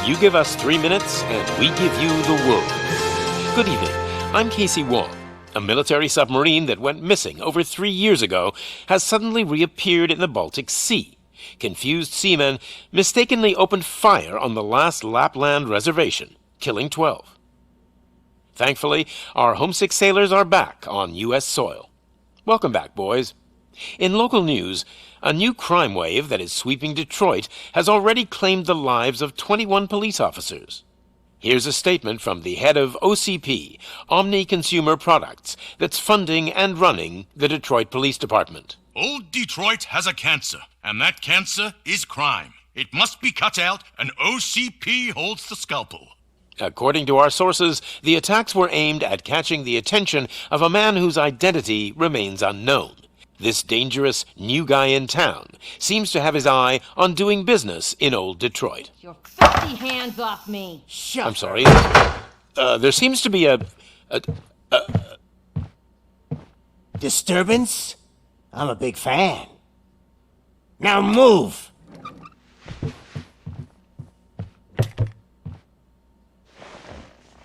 You give us 3 minutes, and we give you the world. Good evening. I'm Casey Wong. A military submarine that went missing over 3 years ago has suddenly reappeared in the Baltic Sea. Confused seamen mistakenly opened fire on the last Lapland reservation, killing 12. Thankfully, our homesick sailors are back on U.S. soil. Welcome back, boys. In local news, a new crime wave that is sweeping Detroit has already claimed the lives of 21 police officers. Here's a statement from the head of OCP, Omni Consumer Products, that's funding and running the Detroit Police Department. Old Detroit has a cancer, and that cancer is crime. It must be cut out, and OCP holds the scalpel. According to our sources, the attacks were aimed at catching the attention of a man whose identity remains unknown. This dangerous new guy in town seems to have his eye on doing business in old Detroit. Your filthy hands off me! Shut I'm sorry. There seems to be a disturbance? I'm a big fan. Now move!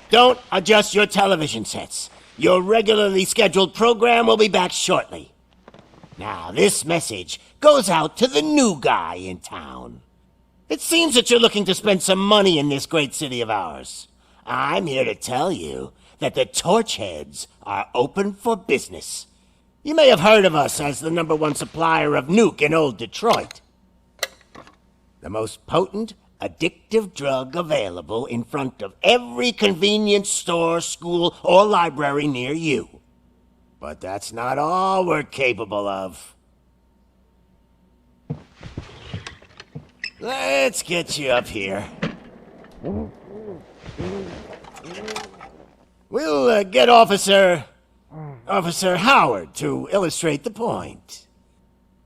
Don't adjust your television sets. Your regularly scheduled program will be back shortly. Now, this message goes out to the new guy in town. It seems that you're looking to spend some money in this great city of ours. I'm here to tell you that the Torchheads are open for business. You may have heard of us as the #1 supplier of nuke in old Detroit. The most potent, addictive drug available in front of every convenience store, school, or library near you. But that's not all we're capable of. Let's get you up here. We'll get Officer Howard to illustrate the point.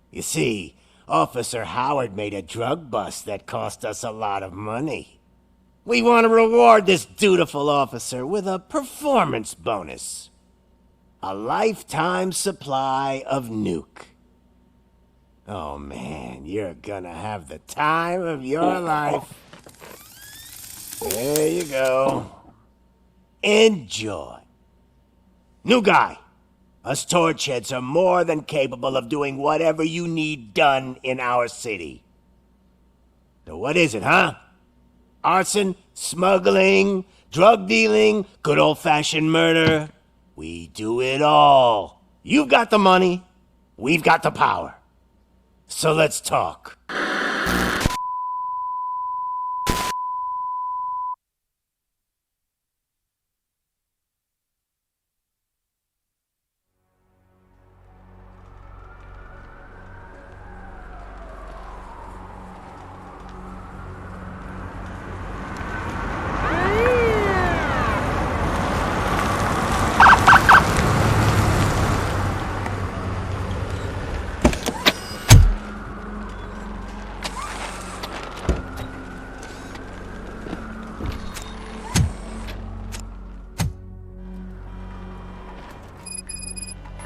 You see, Officer Howard made a drug bust that cost us a lot of money. We want to reward this dutiful officer with a performance bonus. A lifetime supply of nuke. Oh man, you're gonna have the time of your life. There you go. Enjoy. New guy. Us Torchheads are more than capable of doing whatever you need done in our city. So what is it, huh? Arson, smuggling, drug dealing, good old-fashioned murder. We do it all. You've got the money, we've got the power. So let's talk.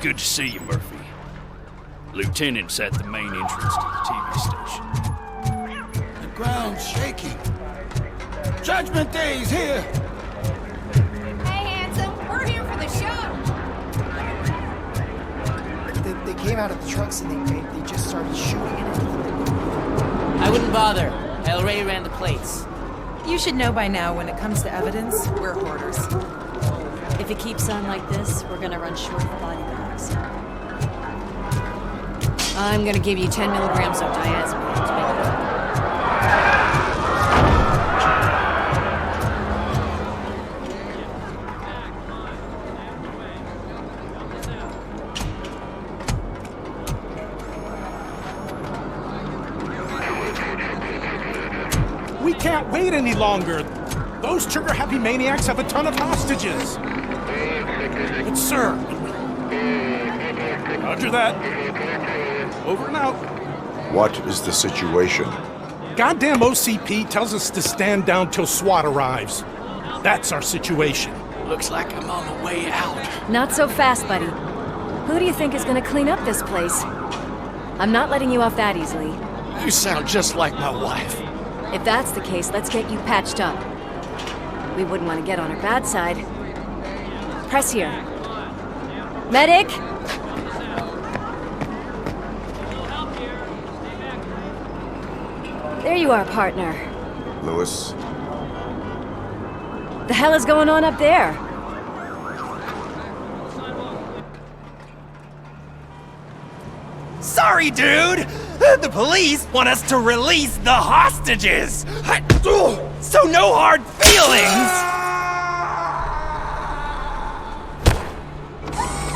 Good to see you, Murphy. Lieutenant's at the main entrance to the TV station. The ground's shaking. Judgment Day's here! Hey, handsome, we're here for the show! They came out of the trucks and they just started shooting at everything. I wouldn't bother. I already ran the plates. You should know by now when it comes to evidence, we're hoarders. If it keeps on like this, we're gonna run short of body bags. I'm gonna give you 10 milligrams of diazepam to make it up. We can't wait any longer. Those trigger-happy maniacs have a ton of hostages. But sir... Roger that. Over and out. What is the situation? Goddamn OCP tells us to stand down till SWAT arrives. That's our situation. Looks like I'm on the way out. Not so fast, buddy. Who do you think is gonna clean up this place? I'm not letting you off that easily. You sound just like my wife. If that's the case, let's get you patched up. We wouldn't want to get on her bad side. Press here. Medic! There you are, partner. Lewis, The hell is going on up there? Sorry, dude! The police want us to release the hostages! So no hard feelings!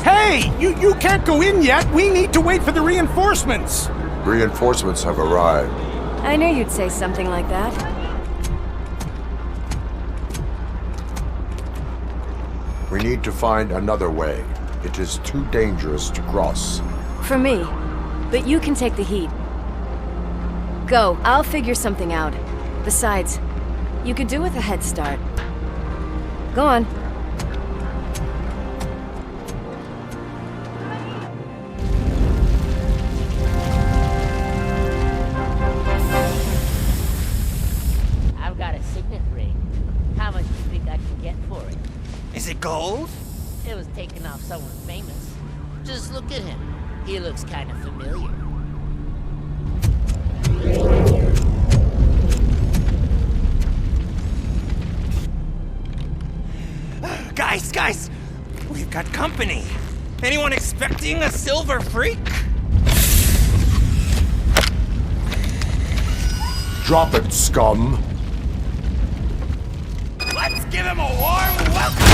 Hey! You can't go in yet! We need to wait for the reinforcements! reinforcements have arrived. I knew you'd say something like that. We need to find another way. It is too dangerous to cross. For me. But you can take the heat. Go, I'll figure something out. Besides, you could do with a head start. Go on. I've got a signet ring. How much do you think I can get for it? Is it gold? It was taken off someone famous. Just look at him. He looks kind of familiar. Guys! We've got company. Anyone expecting a silver freak? Drop it, scum! Let's give him a warm welcome!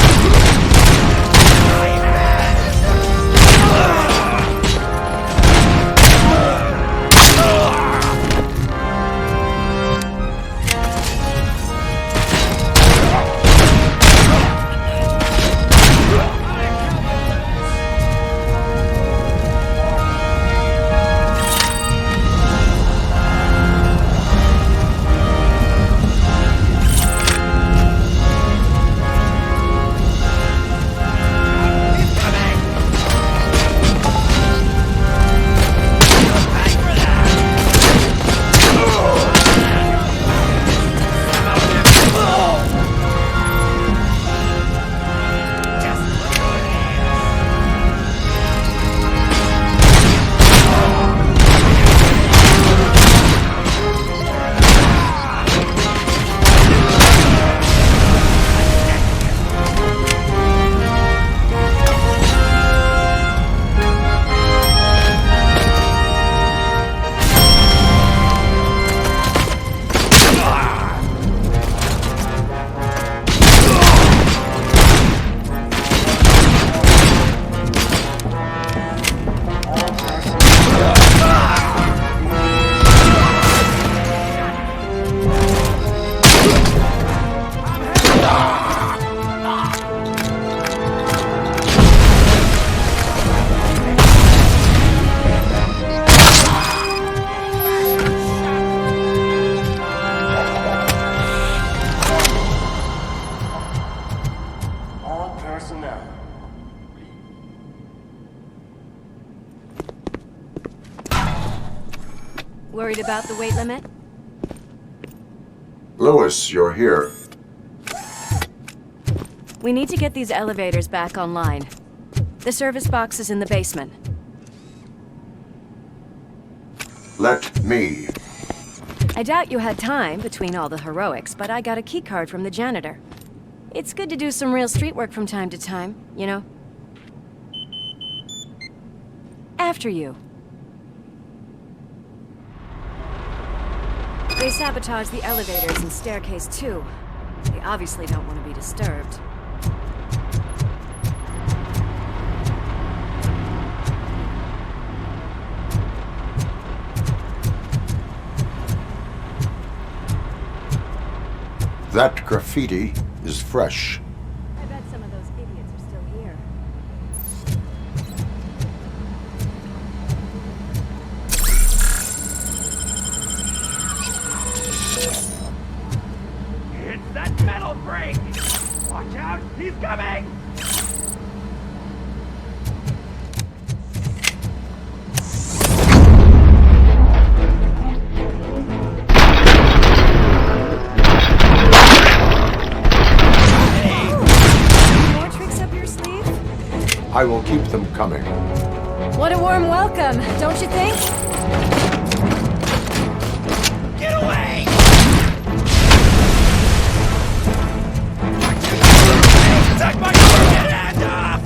Worried about the weight limit? Lewis, you're here. We need to get these elevators back online. The service box is in the basement. Let me. I doubt you had time between all the heroics, but I got a keycard from the janitor. It's good to do some real street work from time to time, you know? After you. They sabotage the elevators and staircase too. They obviously don't want to be disturbed. That graffiti is fresh. I bet some of those idiots are still here. It's that metal break! Watch out, he's coming! I will keep them coming. What a warm welcome, don't you think? Get away! Take my fucking hand off!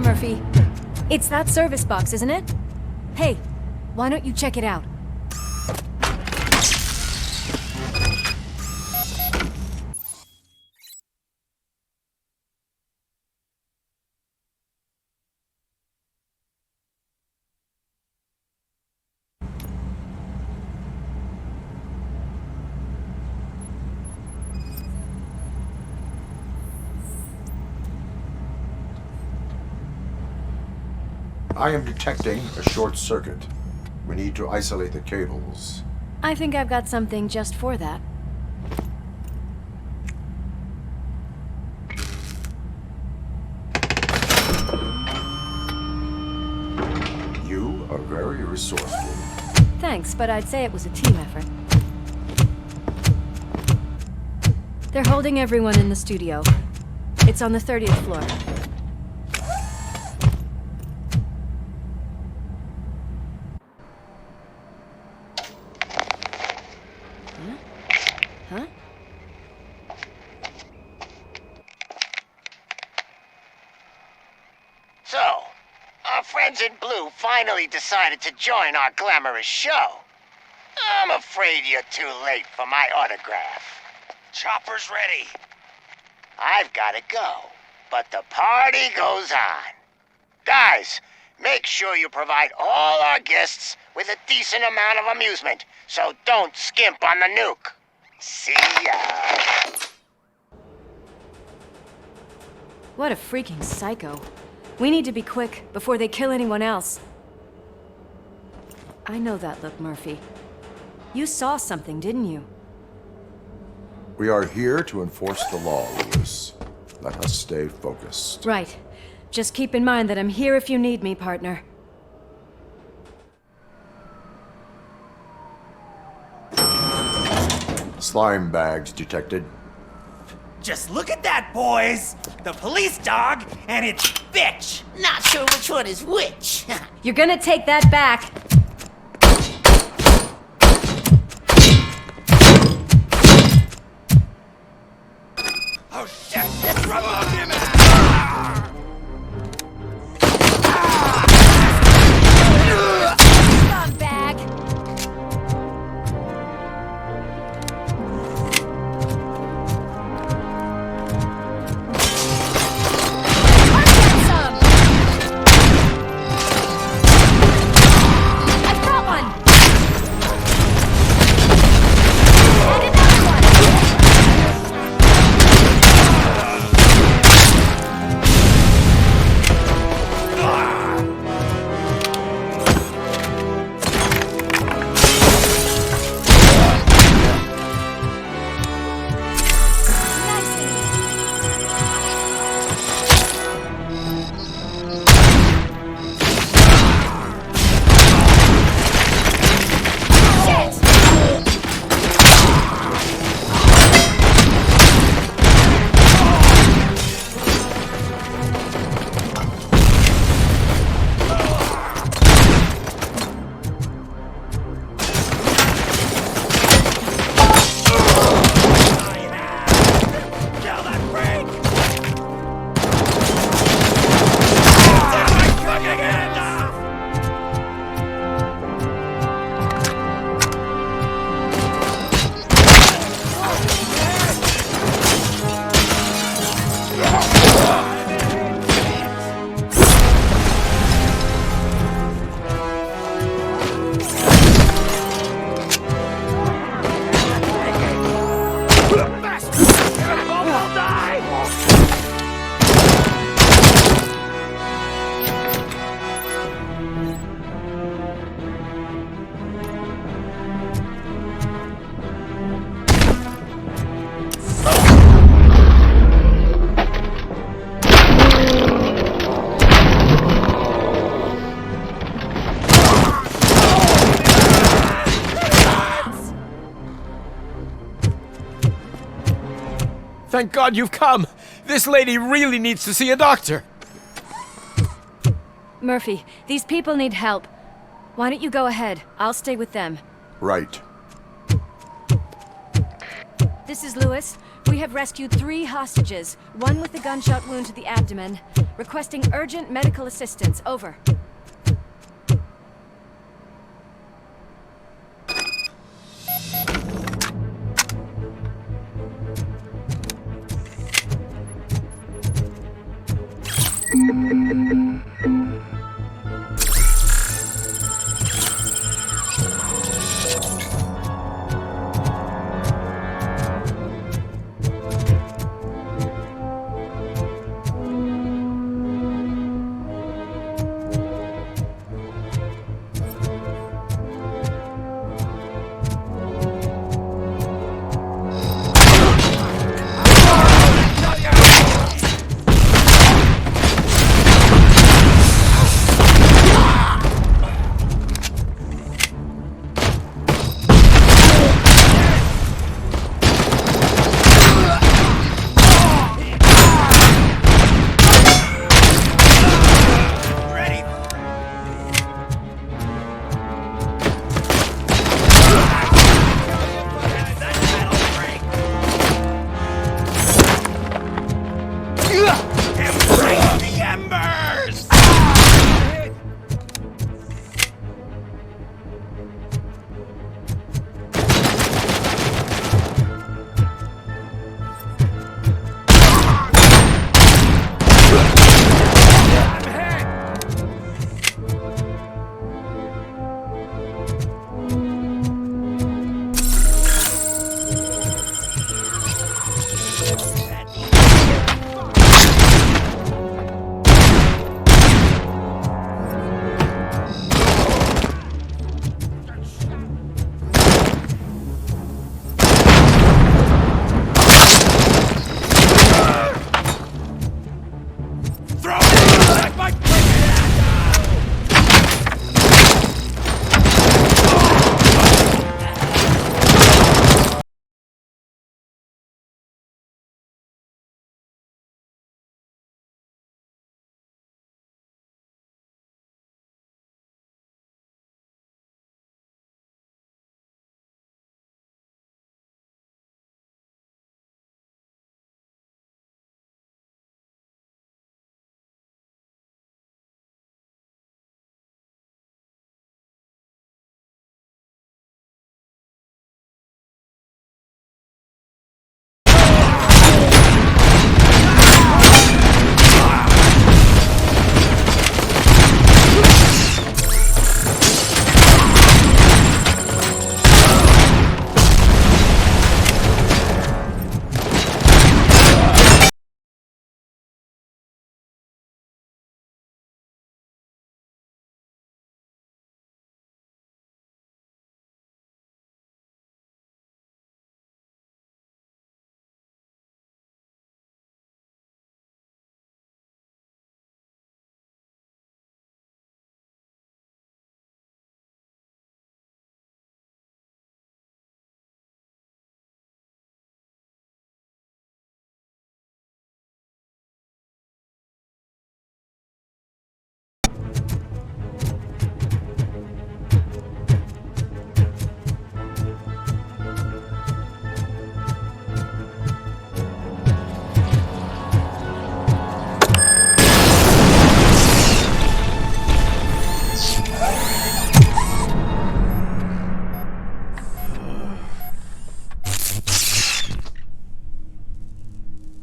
Murphy. It's that service box, isn't it? Hey, why don't you check it out? I am detecting a short circuit. We need to isolate the cables. I think I've got something just for that. You are very resourceful. Thanks, but I'd say it was a team effort. They're holding everyone in the studio. It's on the 30th floor. Huh? So, our friends in blue finally decided to join our glamorous show. I'm afraid you're too late for my autograph. Chopper's ready. I've gotta go, but the party goes on. Guys, make sure you provide all our guests with a decent amount of amusement, so don't skimp on the nuke. See ya. What a freaking psycho. We need to be quick before they kill anyone else. I know that look, Murphy. You saw something, didn't you? We are here to enforce the law, Lewis. Let us stay focused. Right. Just keep in mind that I'm here if you need me, partner. Slime bags detected. Just look at that, boys! The police dog and its bitch! Not sure which one is which. You're gonna take that back. Oh shit! It's him! Bag. Thank God you've come! This lady really needs to see a doctor! Murphy, these people need help. Why don't you go ahead? I'll stay with them. Right. This is Lewis. We have rescued 3 hostages, one with a gunshot wound to the abdomen. Requesting urgent medical assistance. Over.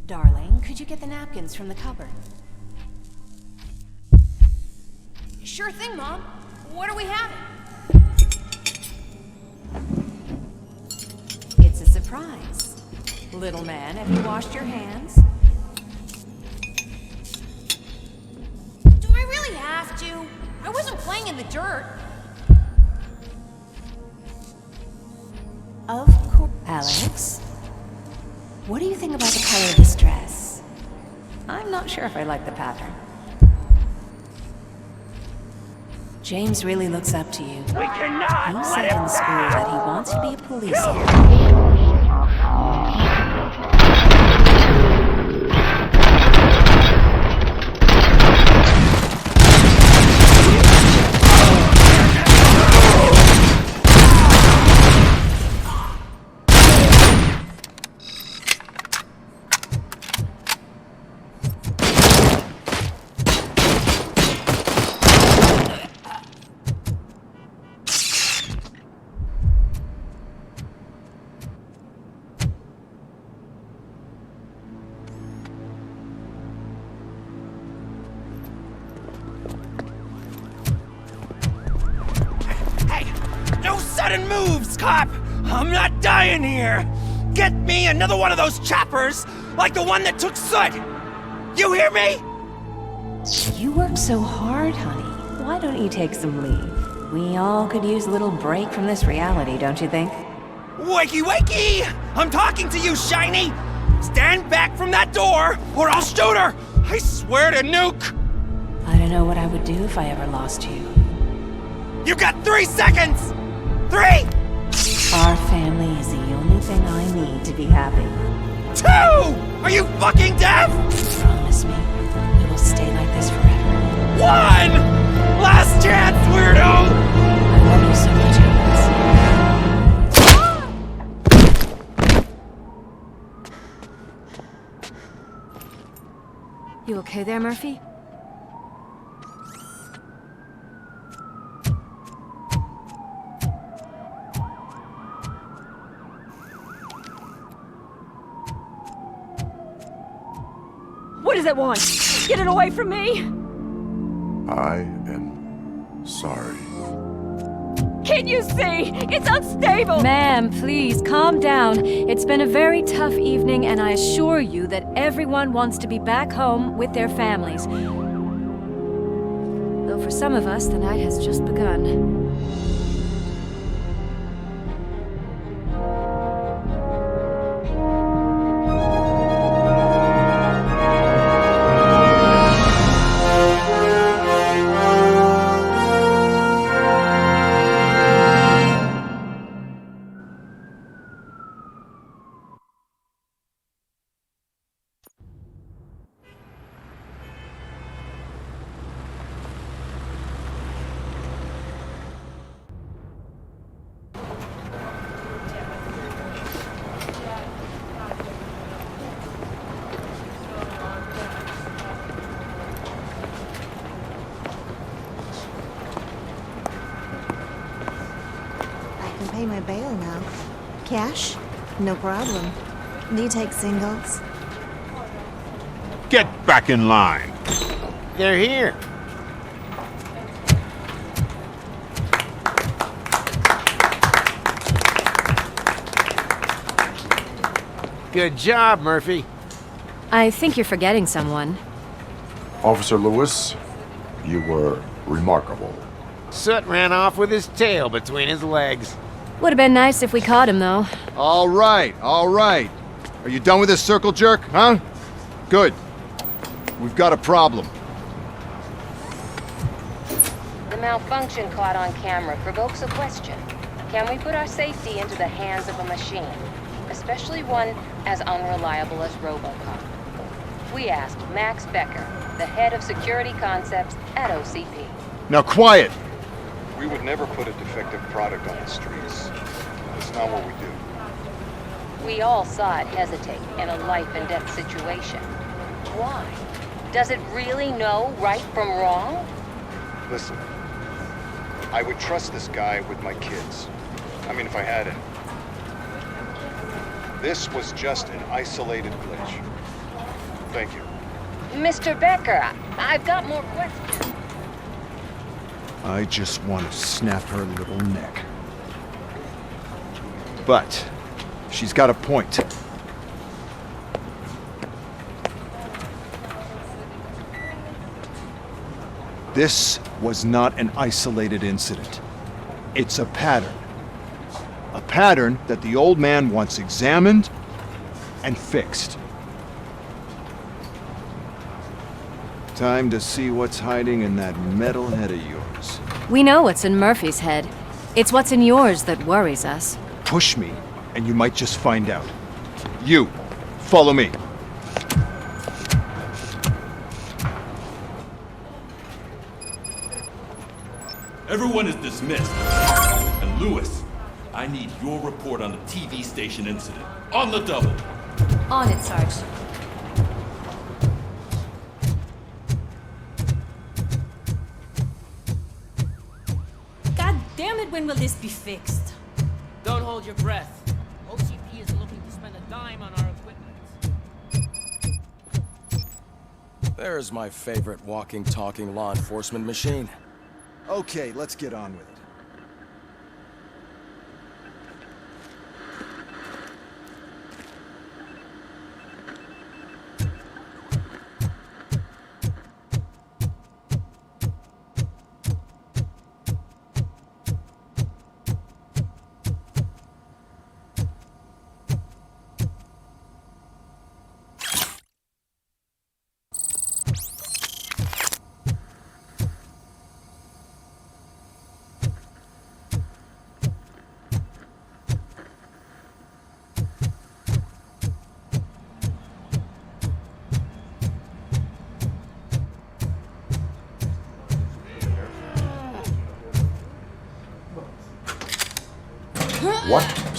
Darling, could you get the napkins from the cupboard? Sure thing, Mom. What are we having? It's a surprise. Little man, have you washed your hands? Do I really have to? I wasn't playing in the dirt. Of course. Alex, what do you think about the color of this dress? I'm not sure if I like the pattern. James really looks up to you. We cannot He let said him in school down! that he wants to be a police officer. sudden moves, cop! I'm not dying here! Get me another one of those choppers, like the one that took Soot! You hear me? You work so hard, honey. Why don't you take some leave? We all could use a little break from this reality, don't you think? Wakey, wakey! I'm talking to you, Shiny! Stand back from that door, or I'll shoot her! I swear to nuke! I don't know what I would do if I ever lost you. You got 3 seconds! 3! Our family is the only thing I need to be happy. 2! Are you fucking deaf? Promise me we will stay like this forever. 1! Last chance, weirdo! I love you so much, Alice. You okay there, Murphy? What does it want? Get it away from me! I am sorry. Can't you see? It's unstable! Ma'am, please, calm down. It's been a very tough evening, and I assure you that everyone wants to be back home with their families. Though for some of us, the night has just begun. Pay my bail now. Cash? No problem. Do you take singles? Get back in line. They're here. Good job, Murphy. I think you're forgetting someone. Officer Lewis, you were remarkable. Soot ran off with his tail between his legs. Would have been nice if we caught him, though. All right, all right. Are you done with this circle jerk, huh? Good. We've got a problem. The malfunction caught on camera provokes a question. Can we put our safety into the hands of a machine, especially one as unreliable as RoboCop? We asked Max Becker, the head of security concepts at OCP. Now quiet! We would never put a defective product on the streets. That's not what we do. We all saw it hesitate in a life-and-death situation. Why? Does it really know right from wrong? Listen, I would trust this guy with my kids. I mean, if I had any. This was just an isolated glitch. Thank you. Mr. Becker, I've got more questions. I just want to snap her little neck. But she's got a point. This was not an isolated incident. It's a pattern. A pattern that the old man wants examined and fixed. Time to see what's hiding in that metal head of yours. We know what's in Murphy's head. It's what's in yours that worries us. Push me, and you might just find out. You, follow me. Everyone is dismissed. And Lewis, I need your report on the TV station incident. On the double. On it, Sarge. God damn it, when will this be fixed? Don't hold your breath. OCP isn't looking to spend a dime on our equipment. There's my favorite walking, talking law enforcement machine. Okay, let's get on with it.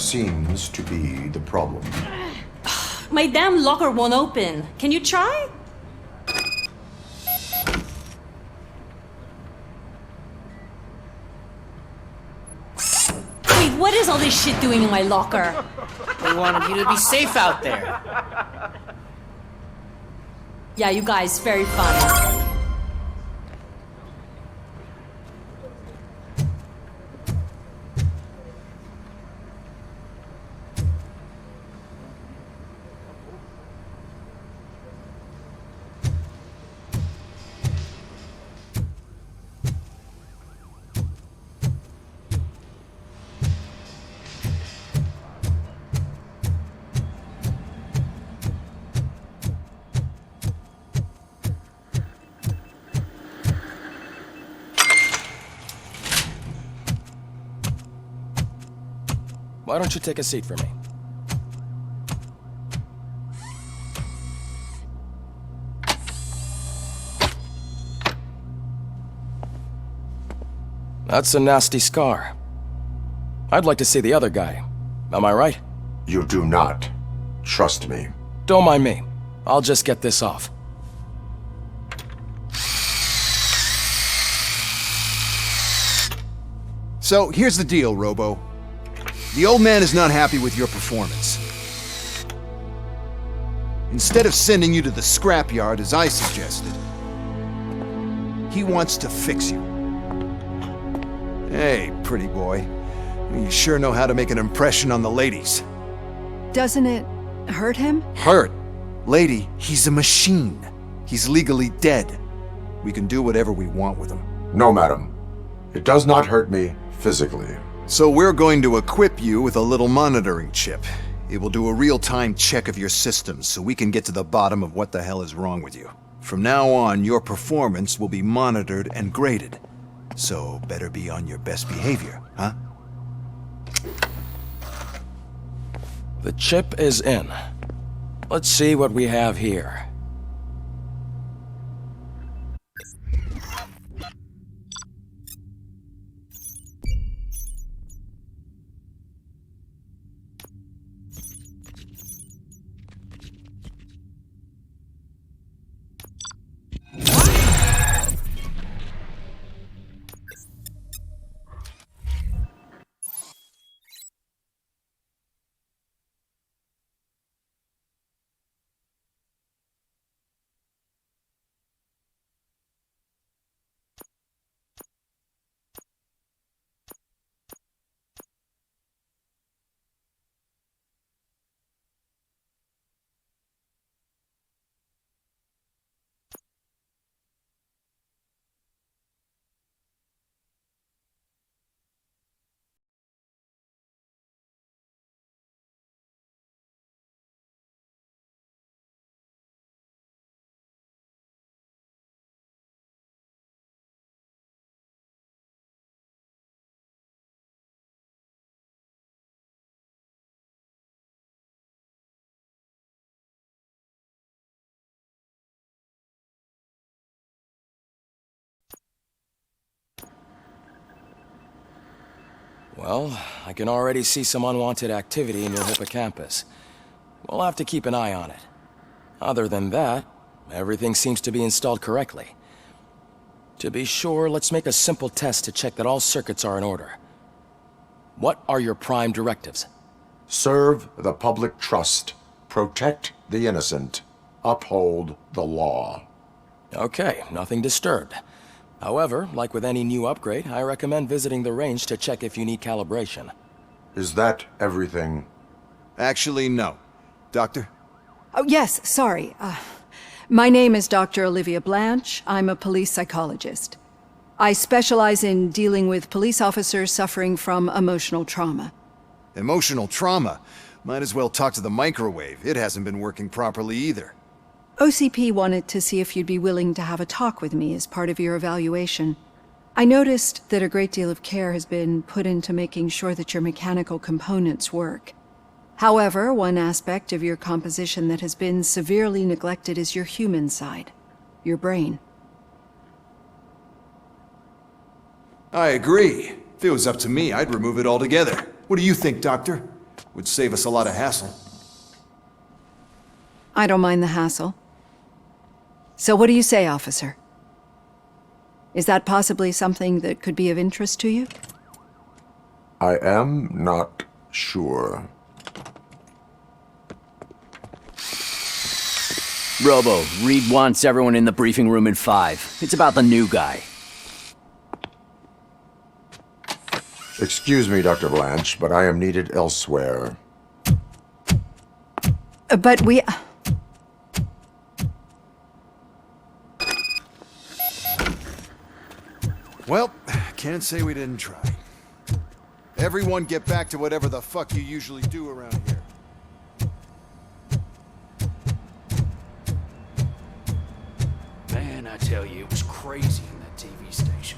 seems to be the problem? My damn locker won't open. Can you try? Wait, what is all this shit doing in my locker? They wanted you to be safe out there. Yeah, you guys, very funny. Why don't you take a seat for me? That's a nasty scar. I'd like to see the other guy. Am I right? You do not. Trust me. Don't mind me. I'll just get this off. So, here's the deal, Robo. The old man is not happy with your performance. Instead of sending you to the scrapyard as I suggested, he wants to fix you. Hey, pretty boy. You sure know how to make an impression on the ladies. Doesn't it hurt him? Hurt? Lady, he's a machine. He's legally dead. We can do whatever we want with him. No, madam. It does not hurt me physically. So we're going to equip you with a little monitoring chip. It will do a real-time check of your systems so we can get to the bottom of what the hell is wrong with you. From now on, your performance will be monitored and graded. So better be on your best behavior, huh? The chip is in. Let's see what we have here. Well, I can already see some unwanted activity in your hippocampus. We'll have to keep an eye on it. Other than that, everything seems to be installed correctly. To be sure, let's make a simple test to check that all circuits are in order. What are your prime directives? Serve the public trust. Protect the innocent. Uphold the law. Okay, nothing disturbed. However, like with any new upgrade, I recommend visiting the range to check if you need calibration. Is that everything? Actually, no. Doctor? Oh, yes, sorry. My name is Dr. Olivia Blanche. I'm a police psychologist. I specialize in dealing with police officers suffering from emotional trauma. Emotional trauma? Might as well talk to the microwave. It hasn't been working properly either. OCP wanted to see if you'd be willing to have a talk with me as part of your evaluation. I noticed that a great deal of care has been put into making sure that your mechanical components work. However, one aspect of your composition that has been severely neglected is your human side, your brain. I agree. If it was up to me, I'd remove it altogether. What do you think, Doctor? Would save us a lot of hassle. I don't mind the hassle. So what do you say, officer? Is that possibly something that could be of interest to you? I am not sure. Robo, Reed wants everyone in the briefing room in 5. It's about the new guy. Excuse me, Dr. Blanche, but I am needed elsewhere. But we... Well, can't say we didn't try. Everyone get back to whatever the fuck you usually do around here. Man, I tell you, it was crazy in that TV station.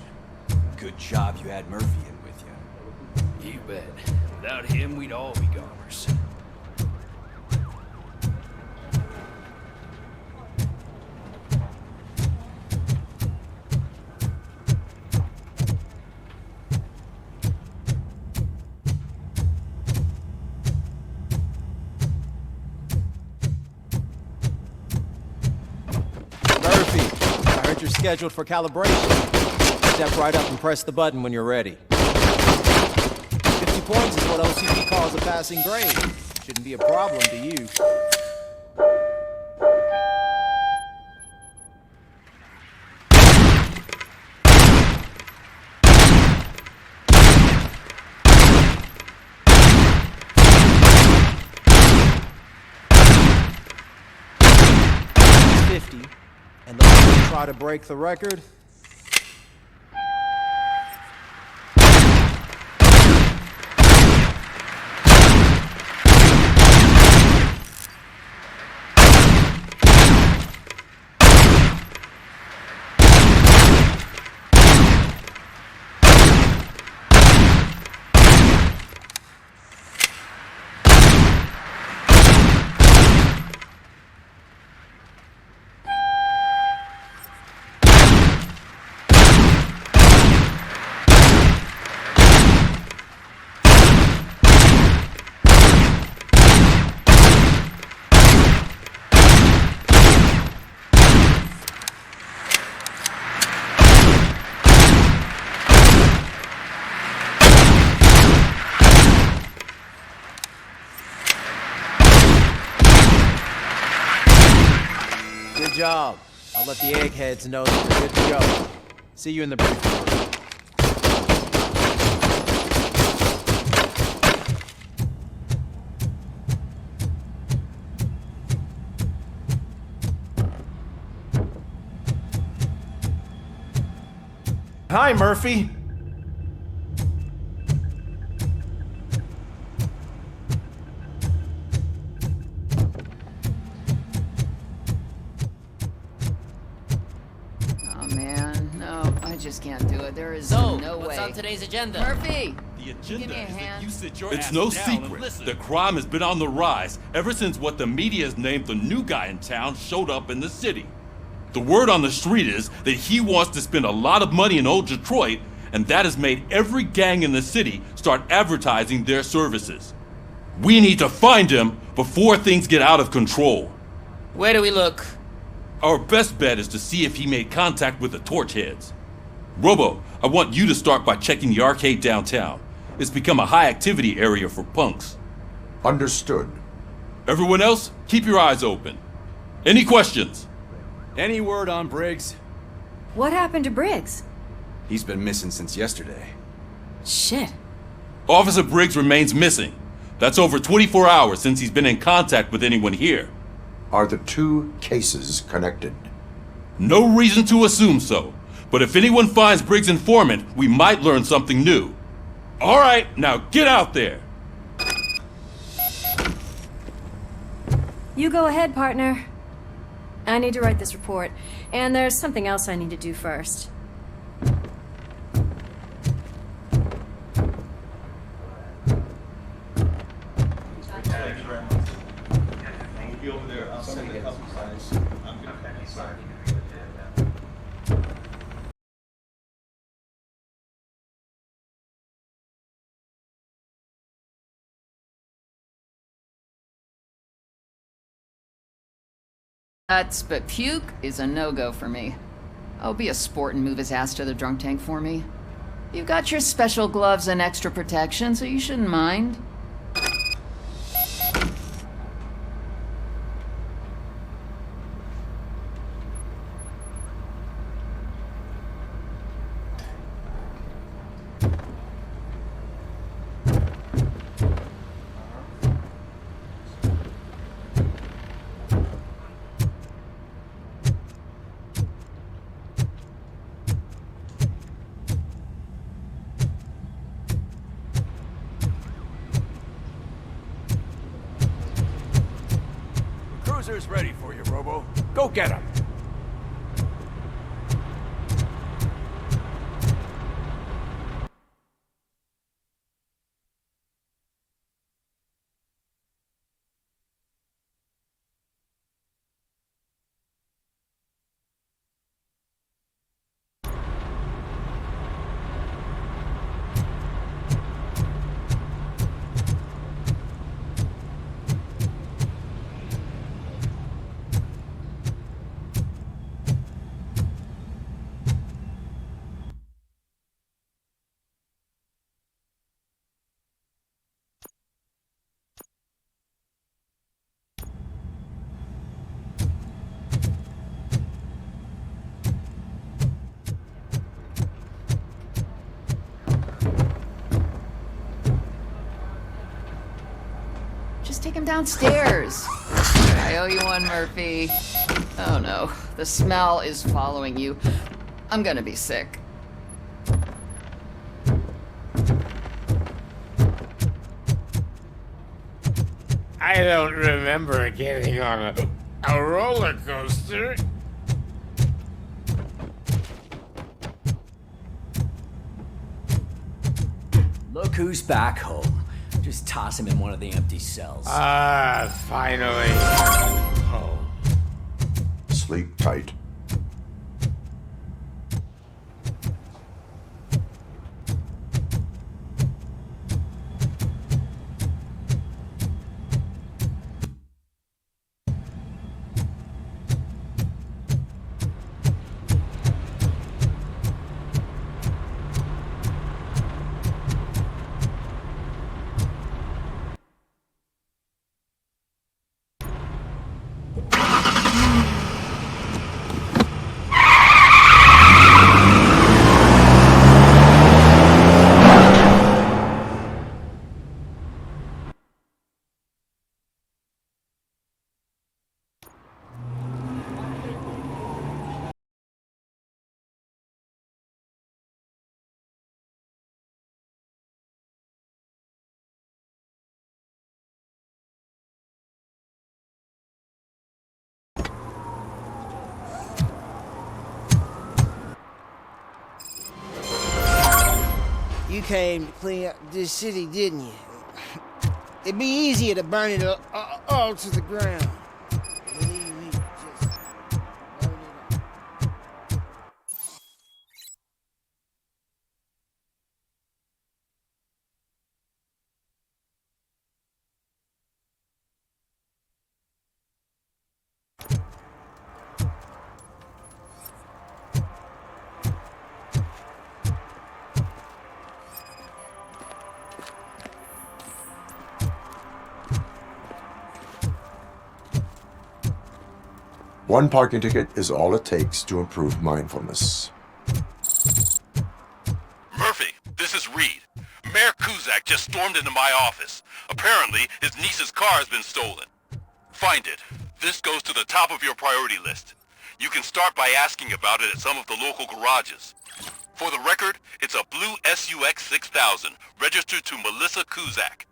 Good job you had Murphy in with you. You bet. Without him, we'd all be goners. You're scheduled for calibration. Step right up and press the button when you're ready. 50 points is what OCP calls a passing grade. Shouldn't be a problem to you. And the ones who try to break the record, good job. I'll let the eggheads know that we're good to go. See you in the briefing room. Hi, Murphy. Just can't do it. There is no way. What's on today's agenda? Murphy! The agenda Give me a is hand. that you sit your It's ass no down secret and listen. The crime has been on the rise ever since what the media has named the new guy in town showed up in the city. The word on the street is that he wants to spend a lot of money in old Detroit, and that has made every gang in the city start advertising their services. We need to find him before things get out of control. Where do we look? Our best bet is to see if he made contact with the torch heads. Robo, I want you to start by checking the arcade downtown. It's become a high-activity area for punks. Understood. Everyone else, keep your eyes open. Any questions? Any word on Briggs? What happened to Briggs? He's been missing since yesterday. Shit. Officer Briggs remains missing. That's over 24 hours since he's been in contact with anyone here. Are the two cases connected? No reason to assume so. But if anyone finds Briggs' informant, we might learn something new. All right, now get out there! You go ahead, partner. I need to write this report, and there's something else I need to do first. Over there. I'll send a couple signs. I'm good. Nuts, but puke is a no-go for me. Oh, be a sport and move his ass to the drunk tank for me. You got your special gloves and extra protection, so you shouldn't mind. Cruiser's ready for you, Robo. Go get him. Just take him downstairs. I owe you one, Murphy. Oh no, the smell is following you. I'm gonna be sick. I don't remember getting on a roller coaster. Look who's back home. Just toss him in one of the empty cells. Finally. Home. Sleep tight. You came to clean up this city, didn't you? It'd be easier to burn it all to the ground. Believe me, just burn it all. One parking ticket is all it takes to improve mindfulness. Murphy, this is Reed. Mayor Kuzak just stormed into my office. Apparently, his niece's car has been stolen. Find it. This goes to the top of your priority list. You can start by asking about it at some of the local garages. For the record, it's a blue SUX 6000, registered to Melissa Kuzak.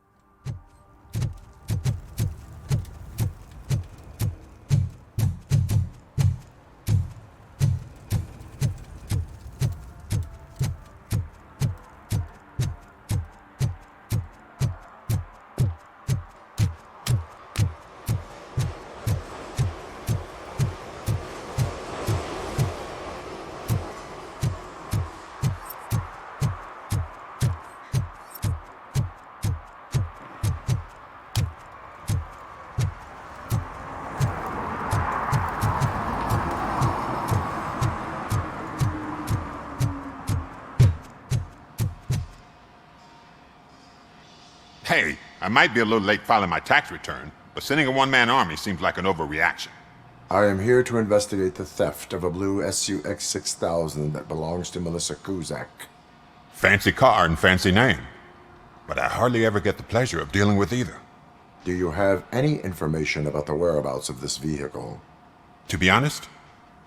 Hey, I might be a little late filing my tax return, but sending a one-man army seems like an overreaction. I am here to investigate the theft of a blue SUX 6000 that belongs to Melissa Kuzak. Fancy car and fancy name, but I hardly ever get the pleasure of dealing with either. Do you have any information about the whereabouts of this vehicle? To be honest,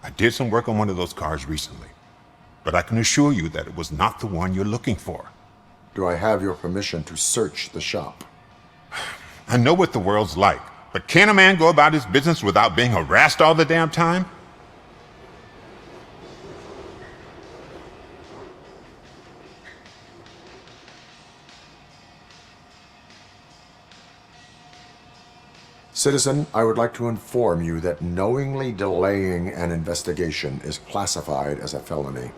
I did some work on one of those cars recently, but I can assure you that it was not the one you're looking for. Do I have your permission to search the shop? I know what the world's like, but can a man go about his business without being harassed all the damn time? Citizen, I would like to inform you that knowingly delaying an investigation is classified as a felony.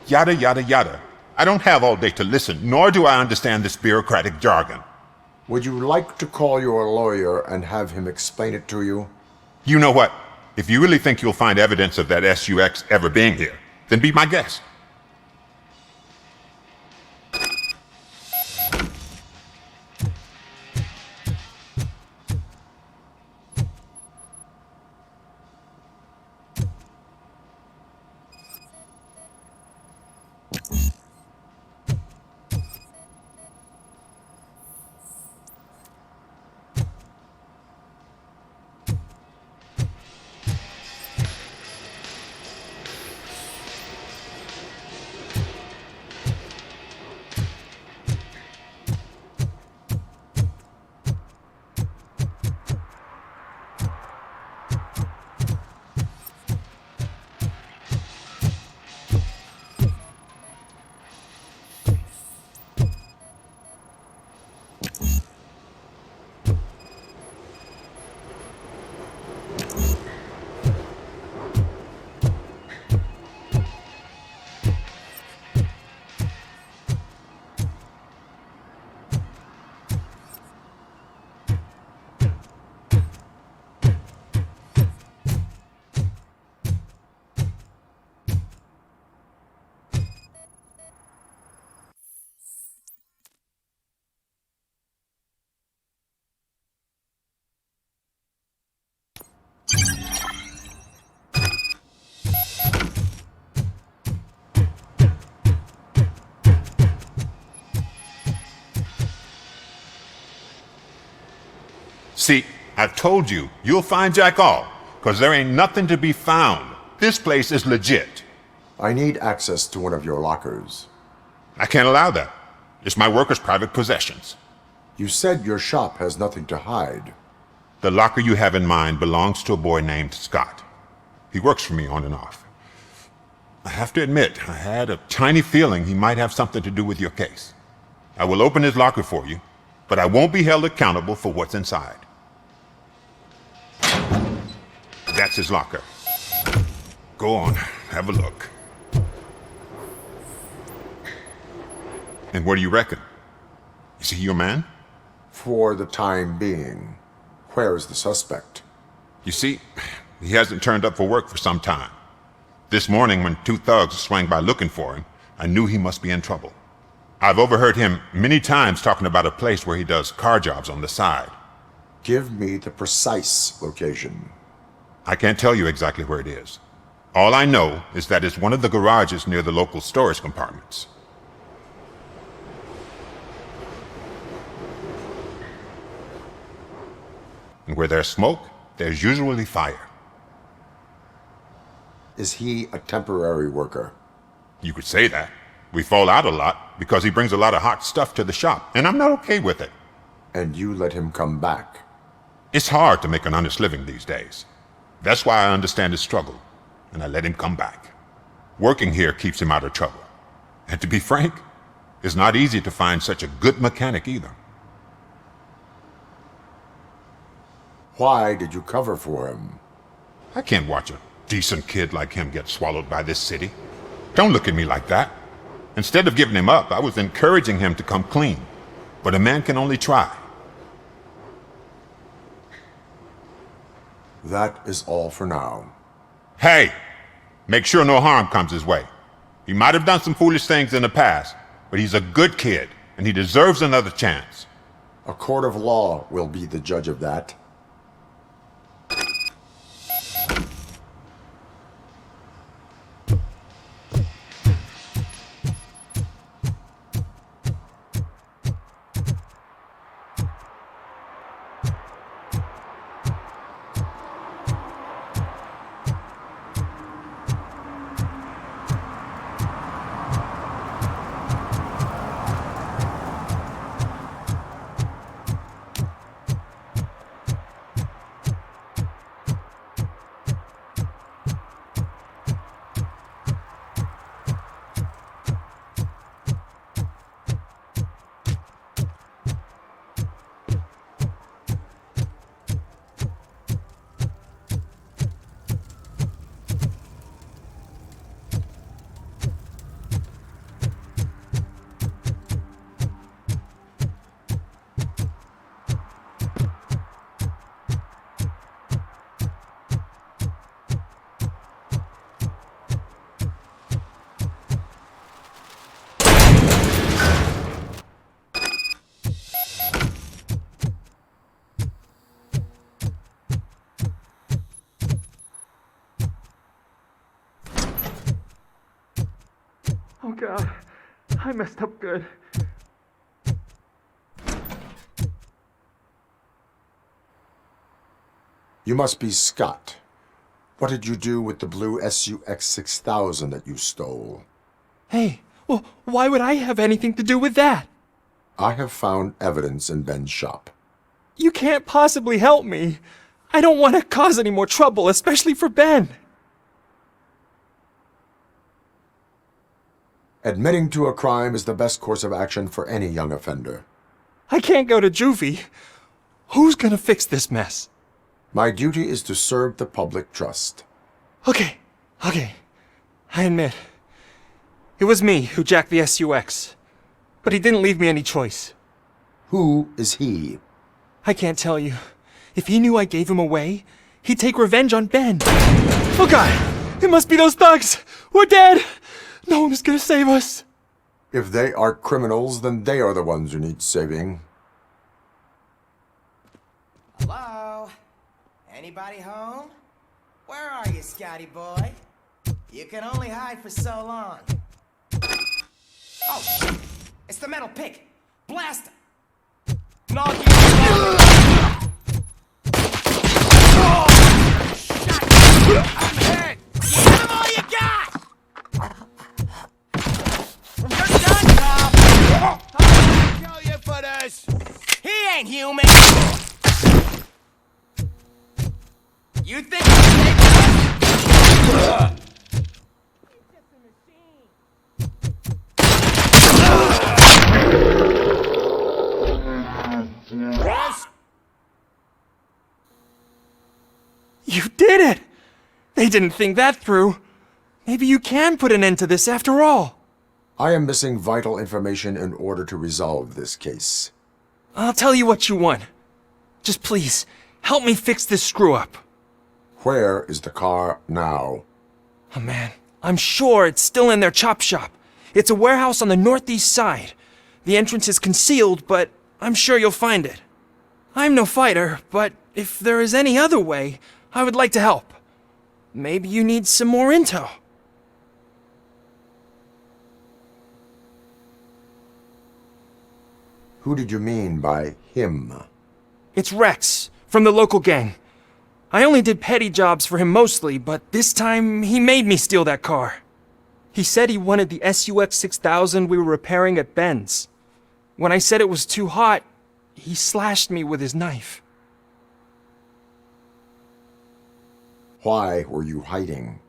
Yada, yada, yada. I don't have all day to listen, nor do I understand this bureaucratic jargon. Would you like to call your lawyer and have him explain it to you? You know what? If you really think you'll find evidence of that SUX ever being here, then be my guest. See, I've told you, you'll find Jack all, because there ain't nothing to be found. This place is legit. I need access to one of your lockers. I can't allow that. It's my workers' private possessions. You said your shop has nothing to hide. The locker you have in mind belongs to a boy named Scott. He works for me on and off. I have to admit, I had a tiny feeling he might have something to do with your case. I will open his locker for you, but I won't be held accountable for what's inside. That's his locker. Go on, have a look. And what do you reckon? Is he your man? For the time being. Where is the suspect? You see, he hasn't turned up for work for some time. This morning, when two thugs swang by looking for him, I knew he must be in trouble. I've overheard him many times talking about a place where he does car jobs on the side. Give me the precise location. I can't tell you exactly where it is. All I know is that it's one of the garages near the local storage compartments. And where there's smoke, there's usually fire. Is he a temporary worker? You could say that. We fall out a lot because he brings a lot of hot stuff to the shop, and I'm not okay with it. And you let him come back? It's hard to make an honest living these days. That's why I understand his struggle, and I let him come back. Working here keeps him out of trouble. And to be frank, it's not easy to find such a good mechanic either. Why did you cover for him? I can't watch a decent kid like him get swallowed by this city. Don't look at me like that. Instead of giving him up, I was encouraging him to come clean. But a man can only try. That is all for now. Hey! Make sure no harm comes his way. He might have done some foolish things in the past, but he's a good kid, and he deserves another chance. A court of law will be the judge of that. Oh God, I messed up good. You must be Scott. What did you do with the blue SUX 6000 that you stole? Hey, well, why would I have anything to do with that? I have found evidence in Ben's shop. You can't possibly help me. I don't want to cause any more trouble, especially for Ben. Admitting to a crime is the best course of action for any young offender. I can't go to juvie. Who's gonna fix this mess? My duty is to serve the public trust. Okay. I admit. It was me who jacked the SUX. But he didn't leave me any choice. Who is he? I can't tell you. If he knew I gave him away, he'd take revenge on Ben. Oh God! It must be those thugs! We're dead! No one is gonna save us. If they are criminals, then they are the ones who need saving. Hello? Anybody home? Where are you, Scotty boy? You can only hide for so long. Oh, shit! It's the metal pick! Blast him! Knock you out! Oh, shit! I'm hurt! Give him all you got! You're done, cop! I'll kill you for this! He ain't human! You think You did it! They didn't think that through. Maybe you can put an end to this after all. I am missing vital information in order to resolve this case. I'll tell you what you want. Just please, help me fix this screw-up. Where is the car now? Oh man, I'm sure it's still in their chop shop. It's a warehouse on the northeast side. The entrance is concealed, but I'm sure you'll find it. I'm no fighter, but if there is any other way, I would like to help. Maybe you need some more intel. Who did you mean by him? It's Rex, from the local gang. I only did petty jobs for him mostly, but this time he made me steal that car. He said he wanted the SUX 6000 we were repairing at Ben's. When I said it was too hot, he slashed me with his knife. Why were you hiding?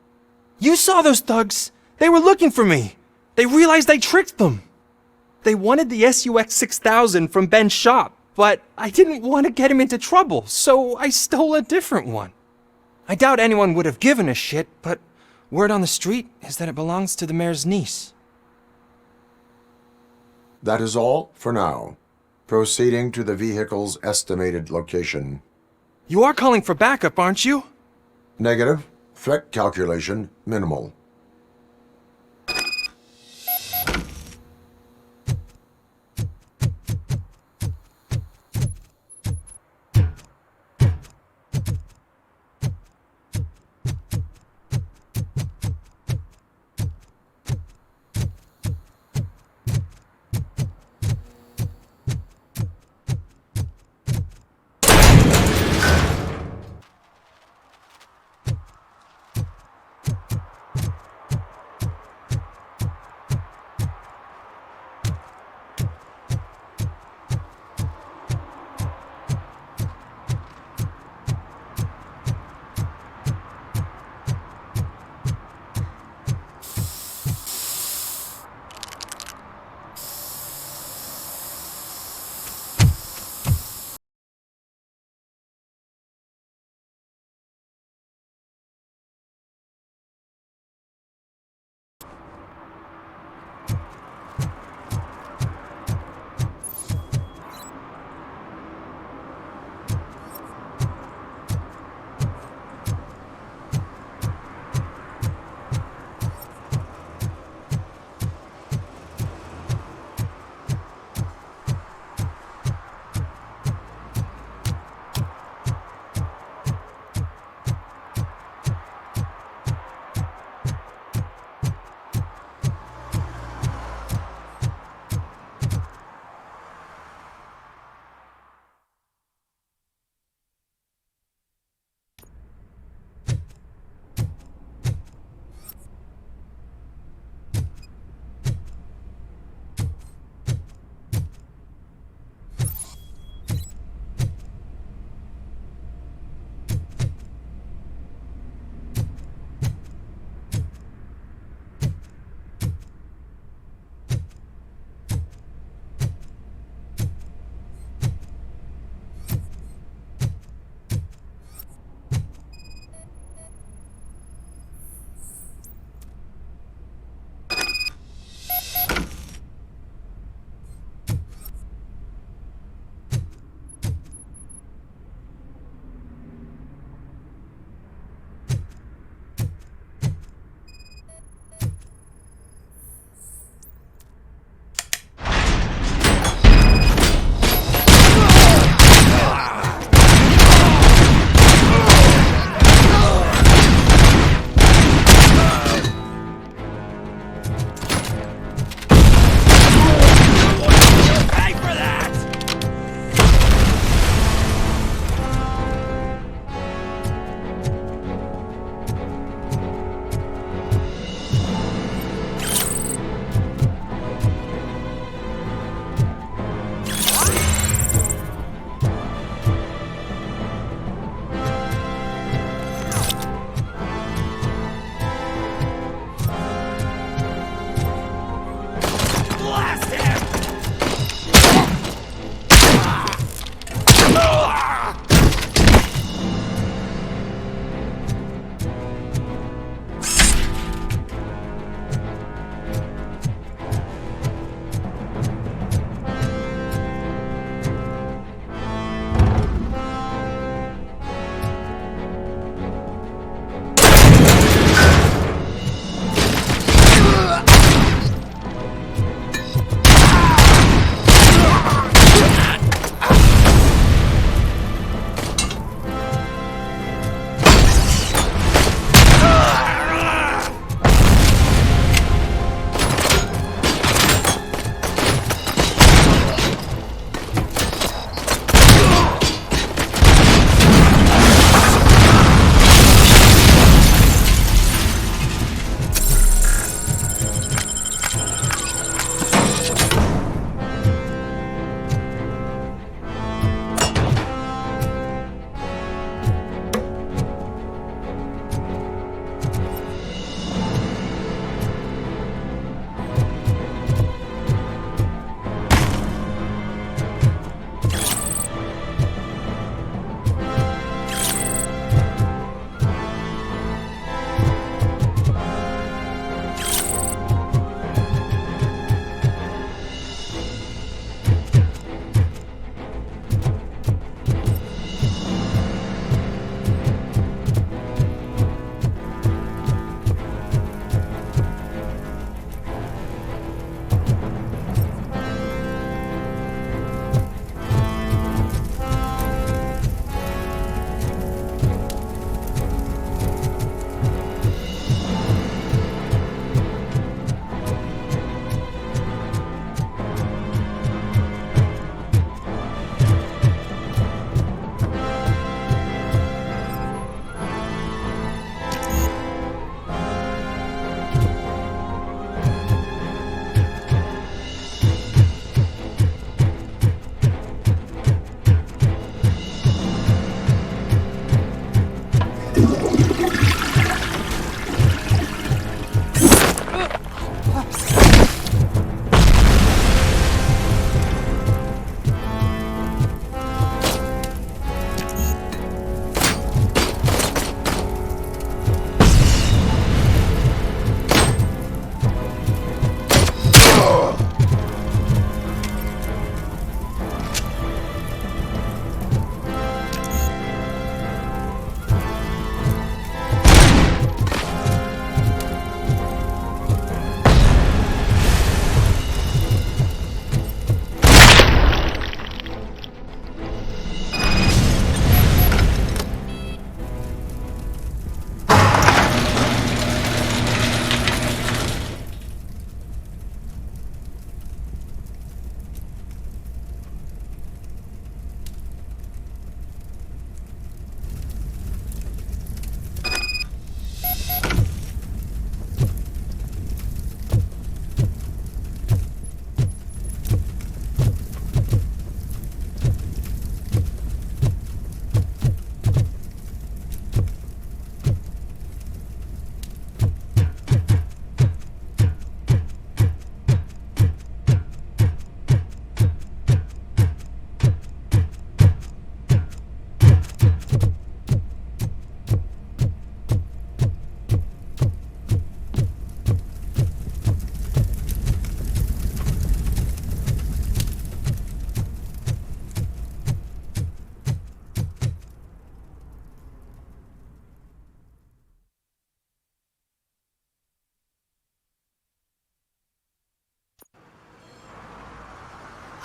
You saw those thugs! They were looking for me! They realized I tricked them! They wanted the SUX 6000 from Ben's shop, but I didn't want to get him into trouble, so I stole a different one. I doubt anyone would have given a shit, but word on the street is that it belongs to the mayor's niece. That is all for now. Proceeding to the vehicle's estimated location. You are calling for backup, aren't you? Negative. Threat calculation minimal.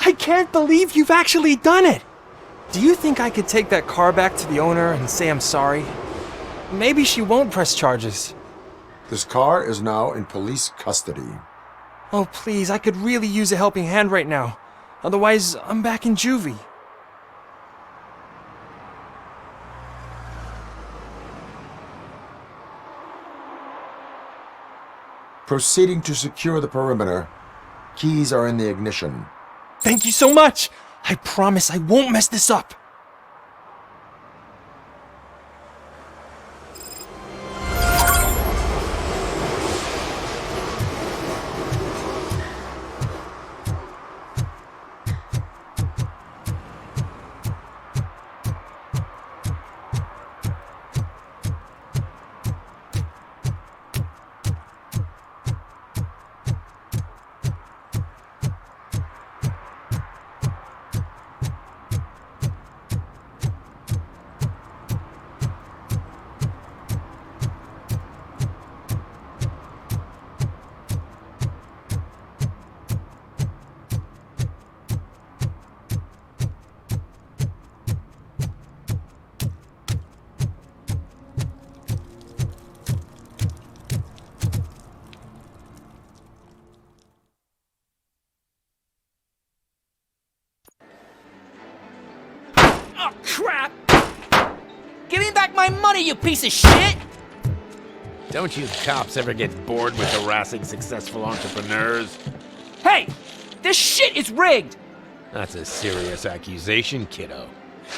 I can't believe you've actually done it! Do you think I could take that car back to the owner and say I'm sorry? Maybe she won't press charges. This car is now in police custody. Oh, please, I could really use a helping hand right now. Otherwise, I'm back in juvie. Proceeding to secure the perimeter. Keys are in the ignition. Thank you so much! I promise I won't mess this up! Oh, crap! Give me back my money, you piece of shit! Don't you cops ever get bored with harassing successful entrepreneurs? Hey! This shit is rigged! That's a serious accusation, kiddo.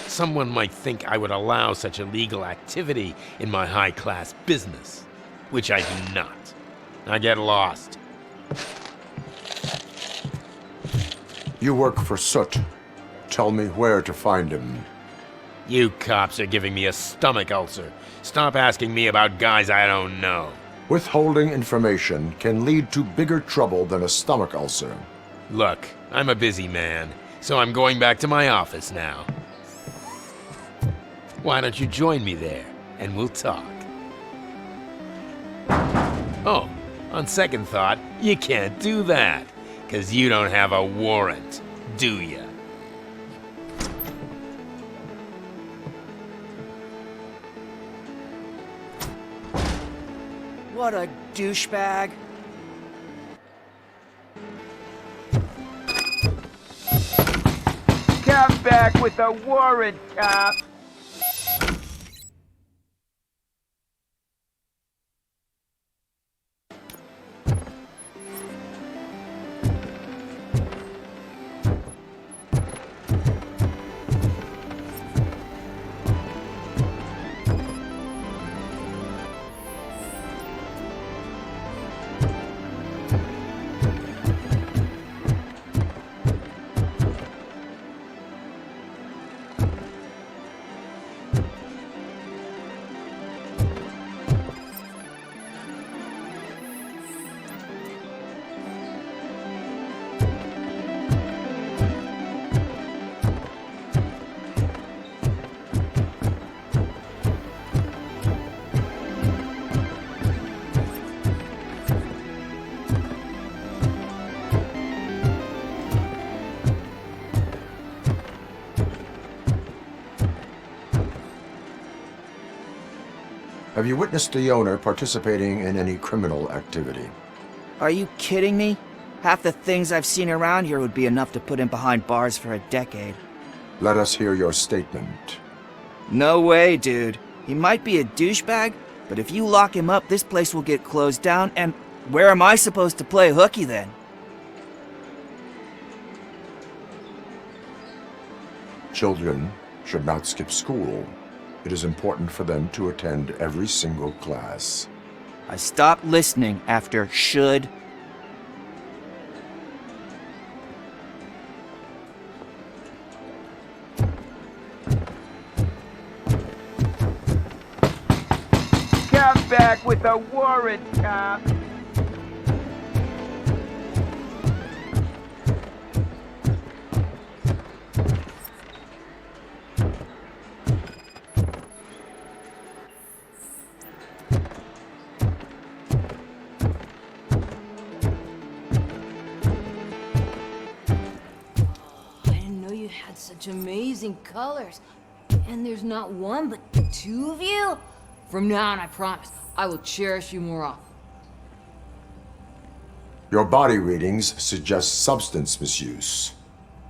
Someone might think I would allow such illegal activity in my high-class business, which I do not. I get lost. You work for Soot. Tell me where to find him. You cops are giving me a stomach ulcer. Stop asking me about guys I don't know. Withholding information can lead to bigger trouble than a stomach ulcer. Look, I'm a busy man, so I'm going back to my office now. Why don't you join me there, and we'll talk. Oh, on second thought, you can't do that, 'cause you don't have a warrant, do ya? What a douchebag. Come back with a warrant, cop! Have you witnessed the owner participating in any criminal activity? Are you kidding me? Half the things I've seen around here would be enough to put him behind bars for a decade. Let us hear your statement. No way, dude. He might be a douchebag, but if you lock him up, this place will get closed down, and where am I supposed to play hooky then? Children should not skip school. It is important for them to attend every single class. I stopped listening after should. Come back with a warrant, cop. Such amazing colors. And there's not one, but two of you? From now on, I promise, I will cherish you more often. Your body readings suggest substance misuse.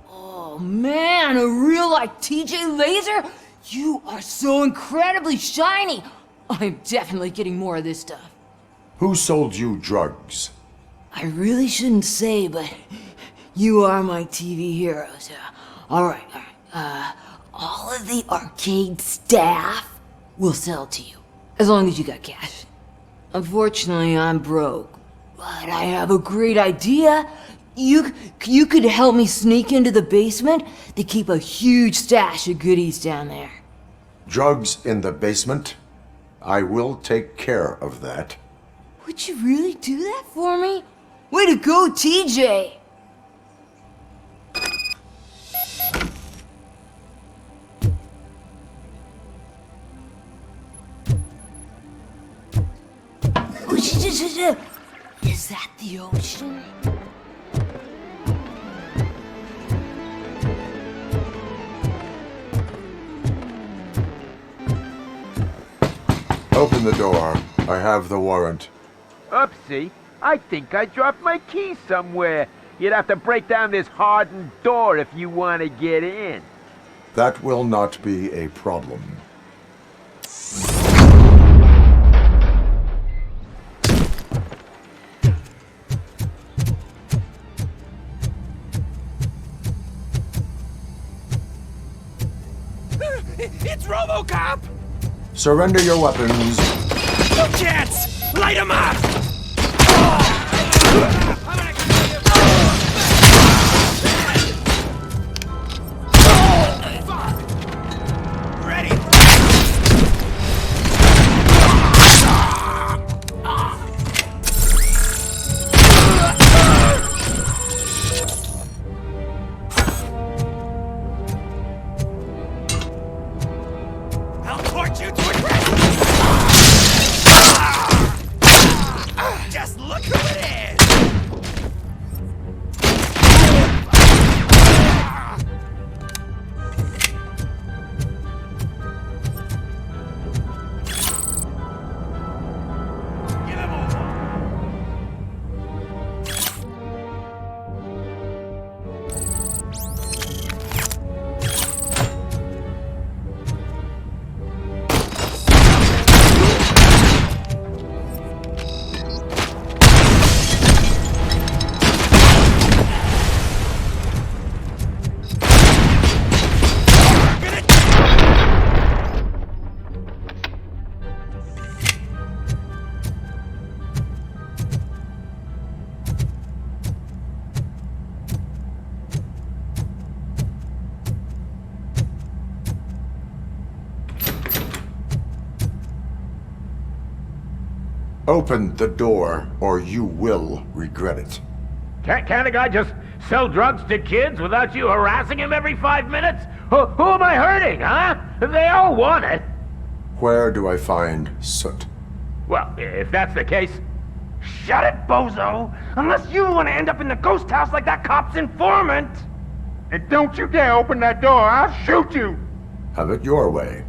Oh man, a real like TJ Laser? You are so incredibly shiny. I'm definitely getting more of this stuff. Who sold you drugs? I really shouldn't say, but you are my TV heroes. Alright. All of the arcade staff will sell to you, as long as you got cash. Unfortunately, I'm broke, but I have a great idea. You could help me sneak into the basement. They keep a huge stash of goodies down there. Drugs in the basement? I will take care of that. Would you really do that for me? Way to go, TJ! Is that the ocean? Open the door. I have the warrant. Oopsie. I think I dropped my key somewhere. You'd have to break down this hardened door if you want to get in. That will not be a problem. It's RoboCop! Surrender your weapons. No chance! Light him up! Just look who it is! Open the door, or you will regret it. Can't a guy just sell drugs to kids without you harassing him every 5 minutes? Who am I hurting, huh? They all want it. Where do I find Soot? Well, if that's the case, shut it, bozo! Unless you want to end up in the ghost house like that cop's informant! And don't you dare open that door, I'll shoot you! Have it your way.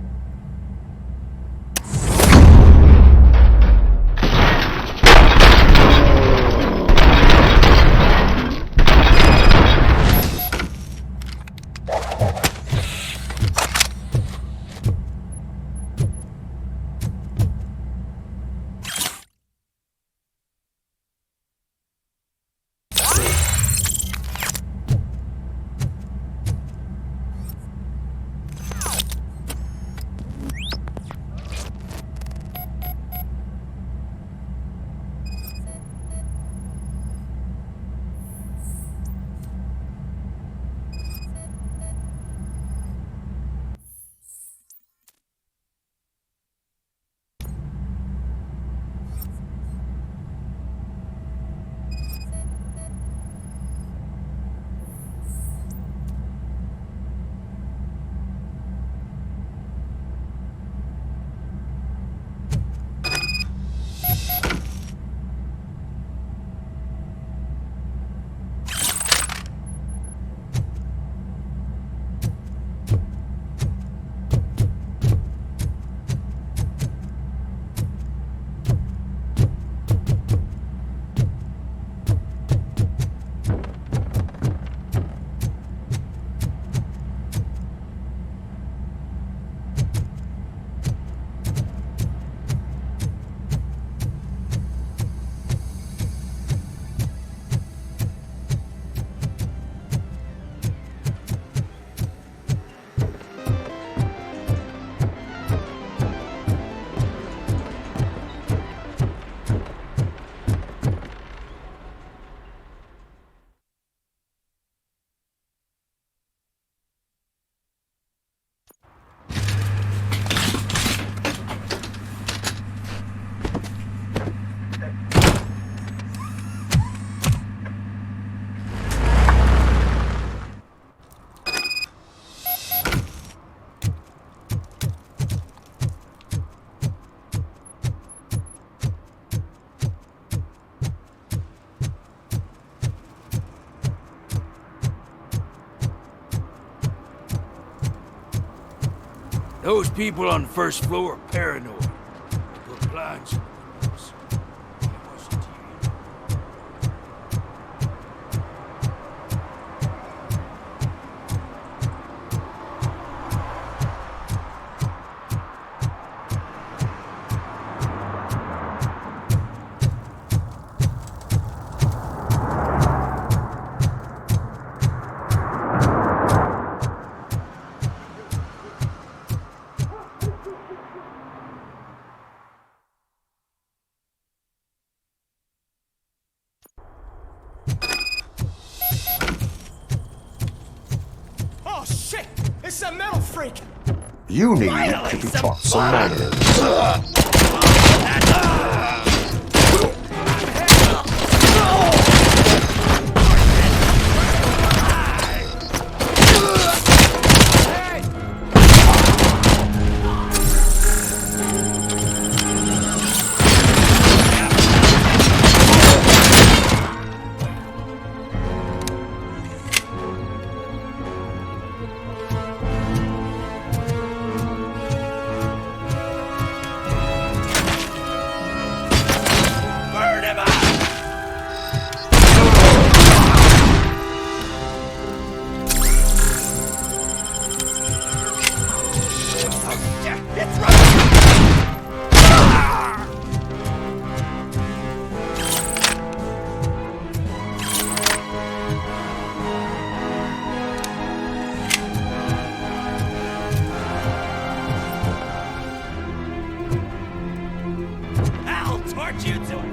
Those people on the first floor are paranoid. They put blinds on the windows. They watch the TV. Oh shit! It's a metal freak! You need to be taught some manners. I'll torch you to it!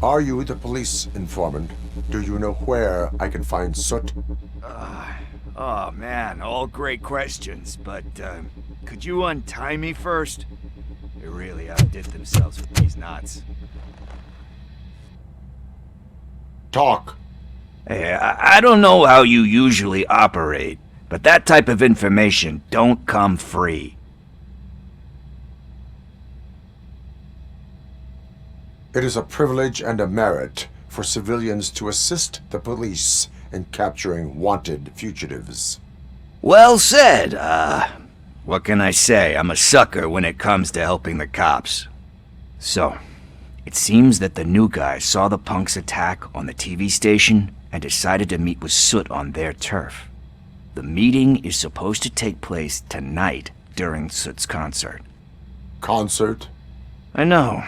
Are you the police informant? Do you know where I can find Soot? Oh man, all great questions, but could you untie me first? They really outdid themselves with these knots. Talk. Hey, I don't know how you usually operate, but that type of information don't come free. It is a privilege and a merit for civilians to assist the police in capturing wanted fugitives. Well said. What can I say? I'm a sucker when it comes to helping the cops. So, it seems that the new guy saw the punks' attack on the TV station and decided to meet with Soot on their turf. The meeting is supposed to take place tonight during Soot's concert. Concert? I know.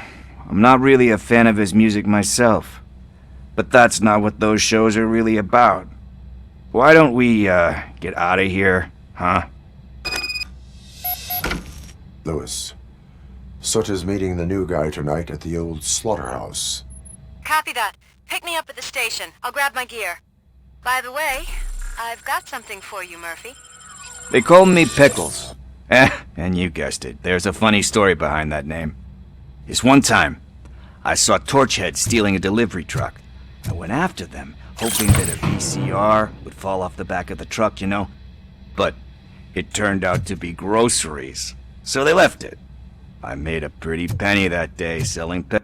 I'm not really a fan of his music myself. But that's not what those shows are really about. Why don't we, get out of here, huh? Lewis, Soot is meeting the new guy tonight at the old slaughterhouse. Copy that. Pick me up at the station. I'll grab my gear. By the way, I've got something for you, Murphy. They call me Pickles. And you guessed it. There's a funny story behind that name. This one time, I saw Torchhead stealing a delivery truck. I went after them, hoping that a VCR would fall off the back of the truck, you know? But it turned out to be groceries, so they left it. I made a pretty penny that day selling pickles.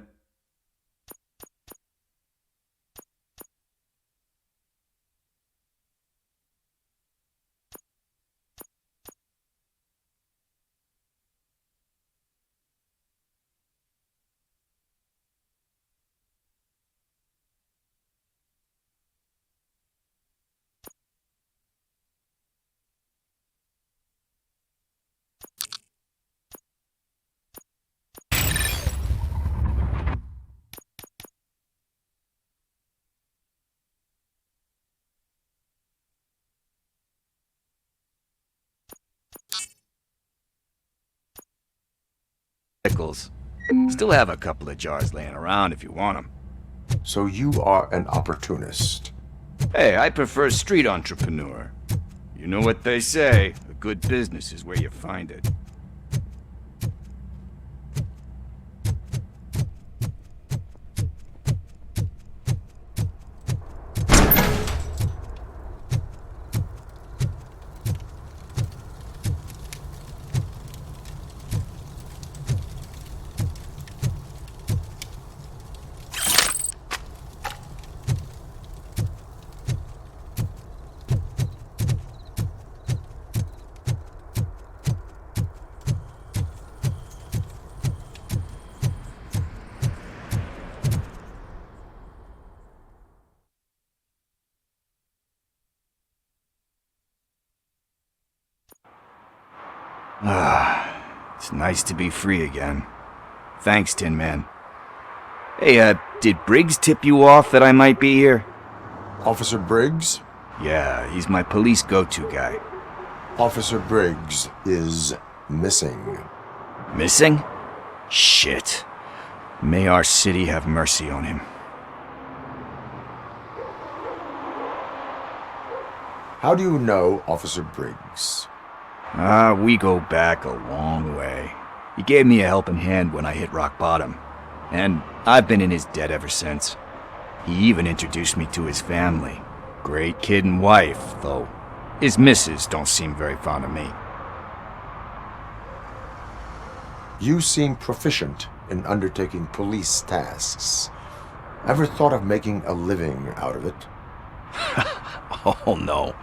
Still have a couple of jars laying around if you want them. So you are an opportunist. Hey, I prefer street entrepreneur. You know what they say, a good business is where you find it. It's nice to be free again. Thanks, Tin Man. Hey, did Briggs tip you off that I might be here? Officer Briggs? Yeah, he's my police go-to guy. Officer Briggs is missing. Missing? Shit. May our city have mercy on him. How do you know Officer Briggs? We go back a long way. He gave me a helping hand when I hit rock bottom, and I've been in his debt ever since. He even introduced me to his family. Great kid and wife, though his missus don't seem very fond of me. You seem proficient in undertaking police tasks. Ever thought of making a living out of it? Oh no.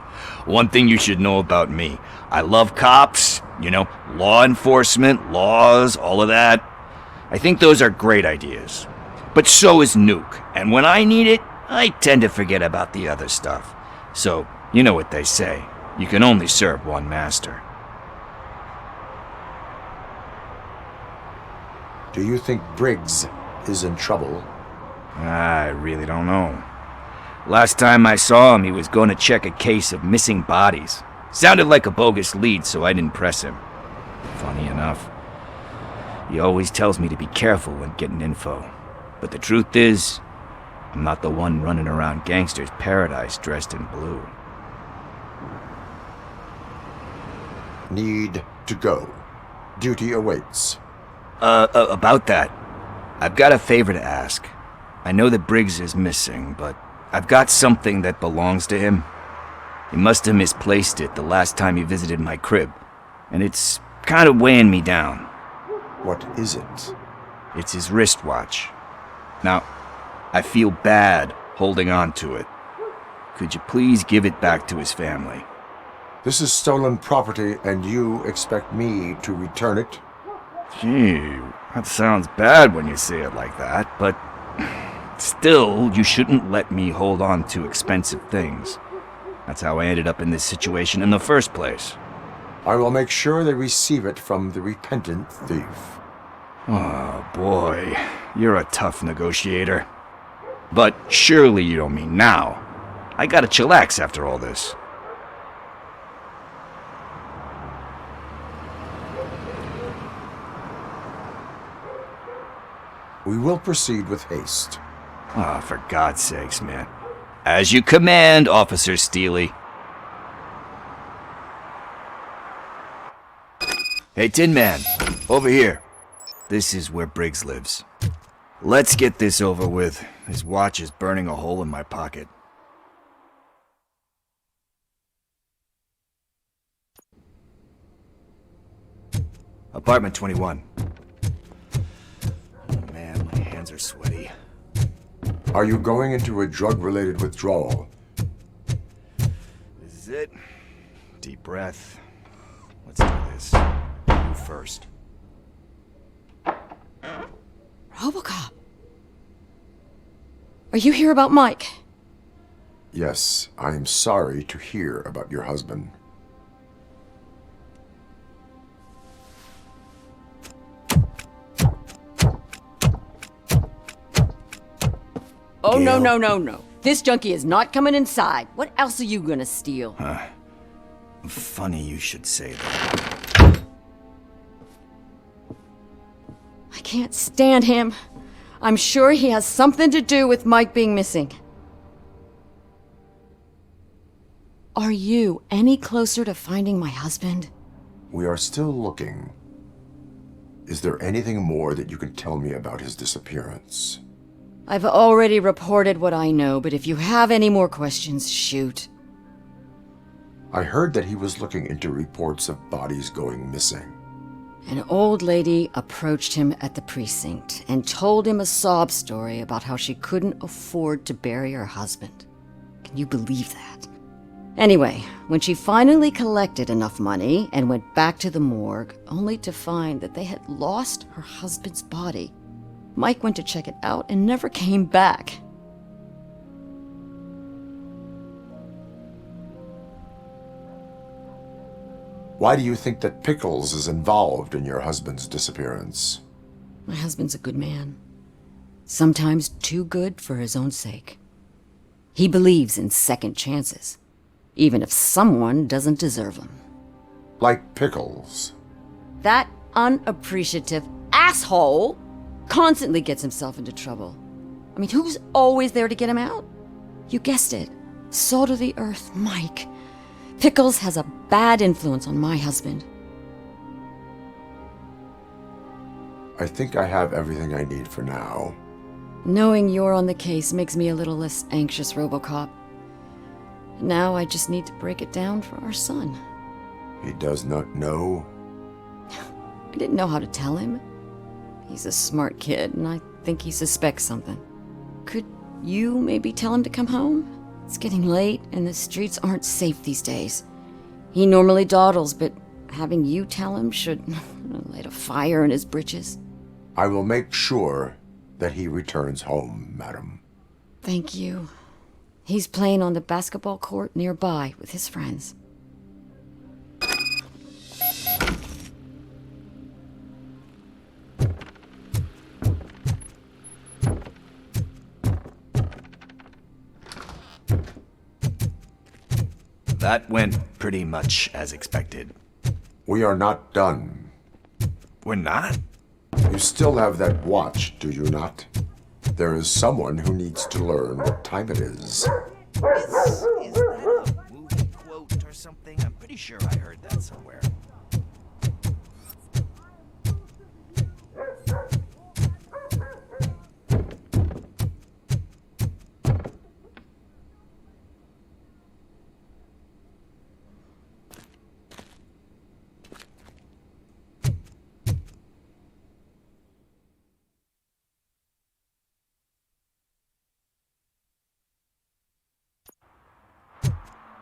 One thing you should know about me. I love cops, you know, law enforcement, laws, all of that. I think those are great ideas. But so is Nuke, and when I need it, I tend to forget about the other stuff. So, you know what they say. You can only serve one master. Do you think Briggs is in trouble? I really don't know. Last time I saw him, he was going to check a case of missing bodies. Sounded like a bogus lead, so I didn't press him. Funny enough. He always tells me to be careful when getting info. But the truth is, I'm not the one running around gangster's paradise dressed in blue. Need to go. Duty awaits. About that, I've got a favor to ask. I know that Briggs is missing, but I've got something that belongs to him. He must have misplaced it the last time he visited my crib, and it's kind of weighing me down. What is it? It's his wristwatch. Now, I feel bad holding on to it. Could you please give it back to his family? This is stolen property, and you expect me to return it? Gee, that sounds bad when you say it like that, but still, you shouldn't let me hold on to expensive things. That's how I ended up in this situation in the first place. I will make sure they receive it from the repentant thief. Oh boy, you're a tough negotiator. But surely you don't mean now. I gotta chillax after all this. We will proceed with haste. Ah, for God's sakes, man. As you command, Officer Steely. Hey, Tin Man, over here. This is where Briggs lives. Let's get this over with. His watch is burning a hole in my pocket. Apartment 21. Oh man, my hands are sweaty. Are you going into a drug-related withdrawal? This is it. Deep breath. Let's do this. You first. RoboCop. Are you here about Mike? Yes, I am sorry to hear about your husband. Oh, no, no, no, no. This junkie is not coming inside. What else are you gonna steal? Funny you should say that. I can't stand him. I'm sure he has something to do with Mike being missing. Are you any closer to finding my husband? We are still looking. Is there anything more that you can tell me about his disappearance? I've already reported what I know, but if you have any more questions, shoot. I heard that he was looking into reports of bodies going missing. An old lady approached him at the precinct and told him a sob story about how she couldn't afford to bury her husband. Can you believe that? Anyway, when she finally collected enough money and went back to the morgue, only to find that they had lost her husband's body, Mike went to check it out and never came back. Why do you think that Pickles is involved in your husband's disappearance? My husband's a good man. Sometimes too good for his own sake. He believes in second chances, even if someone doesn't deserve them. Like Pickles. That unappreciative asshole constantly gets himself into trouble. I mean, who's always there to get him out? You guessed it. Salt of the earth, Mike. Pickles has a bad influence on my husband. I think I have everything I need for now. Knowing you're on the case makes me a little less anxious, RoboCop. Now I just need to break it down for our son. He does not know? I didn't know how to tell him. He's a smart kid, and I think he suspects something. Could you maybe tell him to come home? It's getting late, and the streets aren't safe these days. He normally dawdles, but having you tell him should light a fire in his britches. I will make sure that he returns home, madam. Thank you. He's playing on the basketball court nearby with his friends. That went pretty much as expected. We are not done. We're not? You still have that watch, do you not? There is someone who needs to learn what time it is. Is that a movie quote or something? I'm pretty sure I heard that somewhere.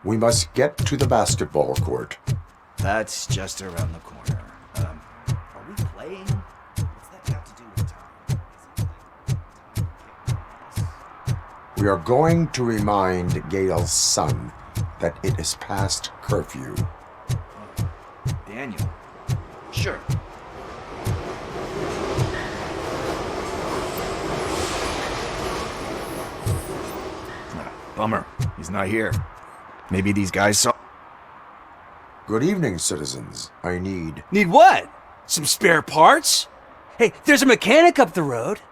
We must get to the basketball court. That's just around the corner. Are we playing? What's that got to do with time? We are going to remind Gail's son that it is past curfew. Daniel. Sure. Bummer. He's not here. Maybe these guys saw... Good evening, citizens. I need... Need what? Some spare parts? Hey, there's a mechanic up the road.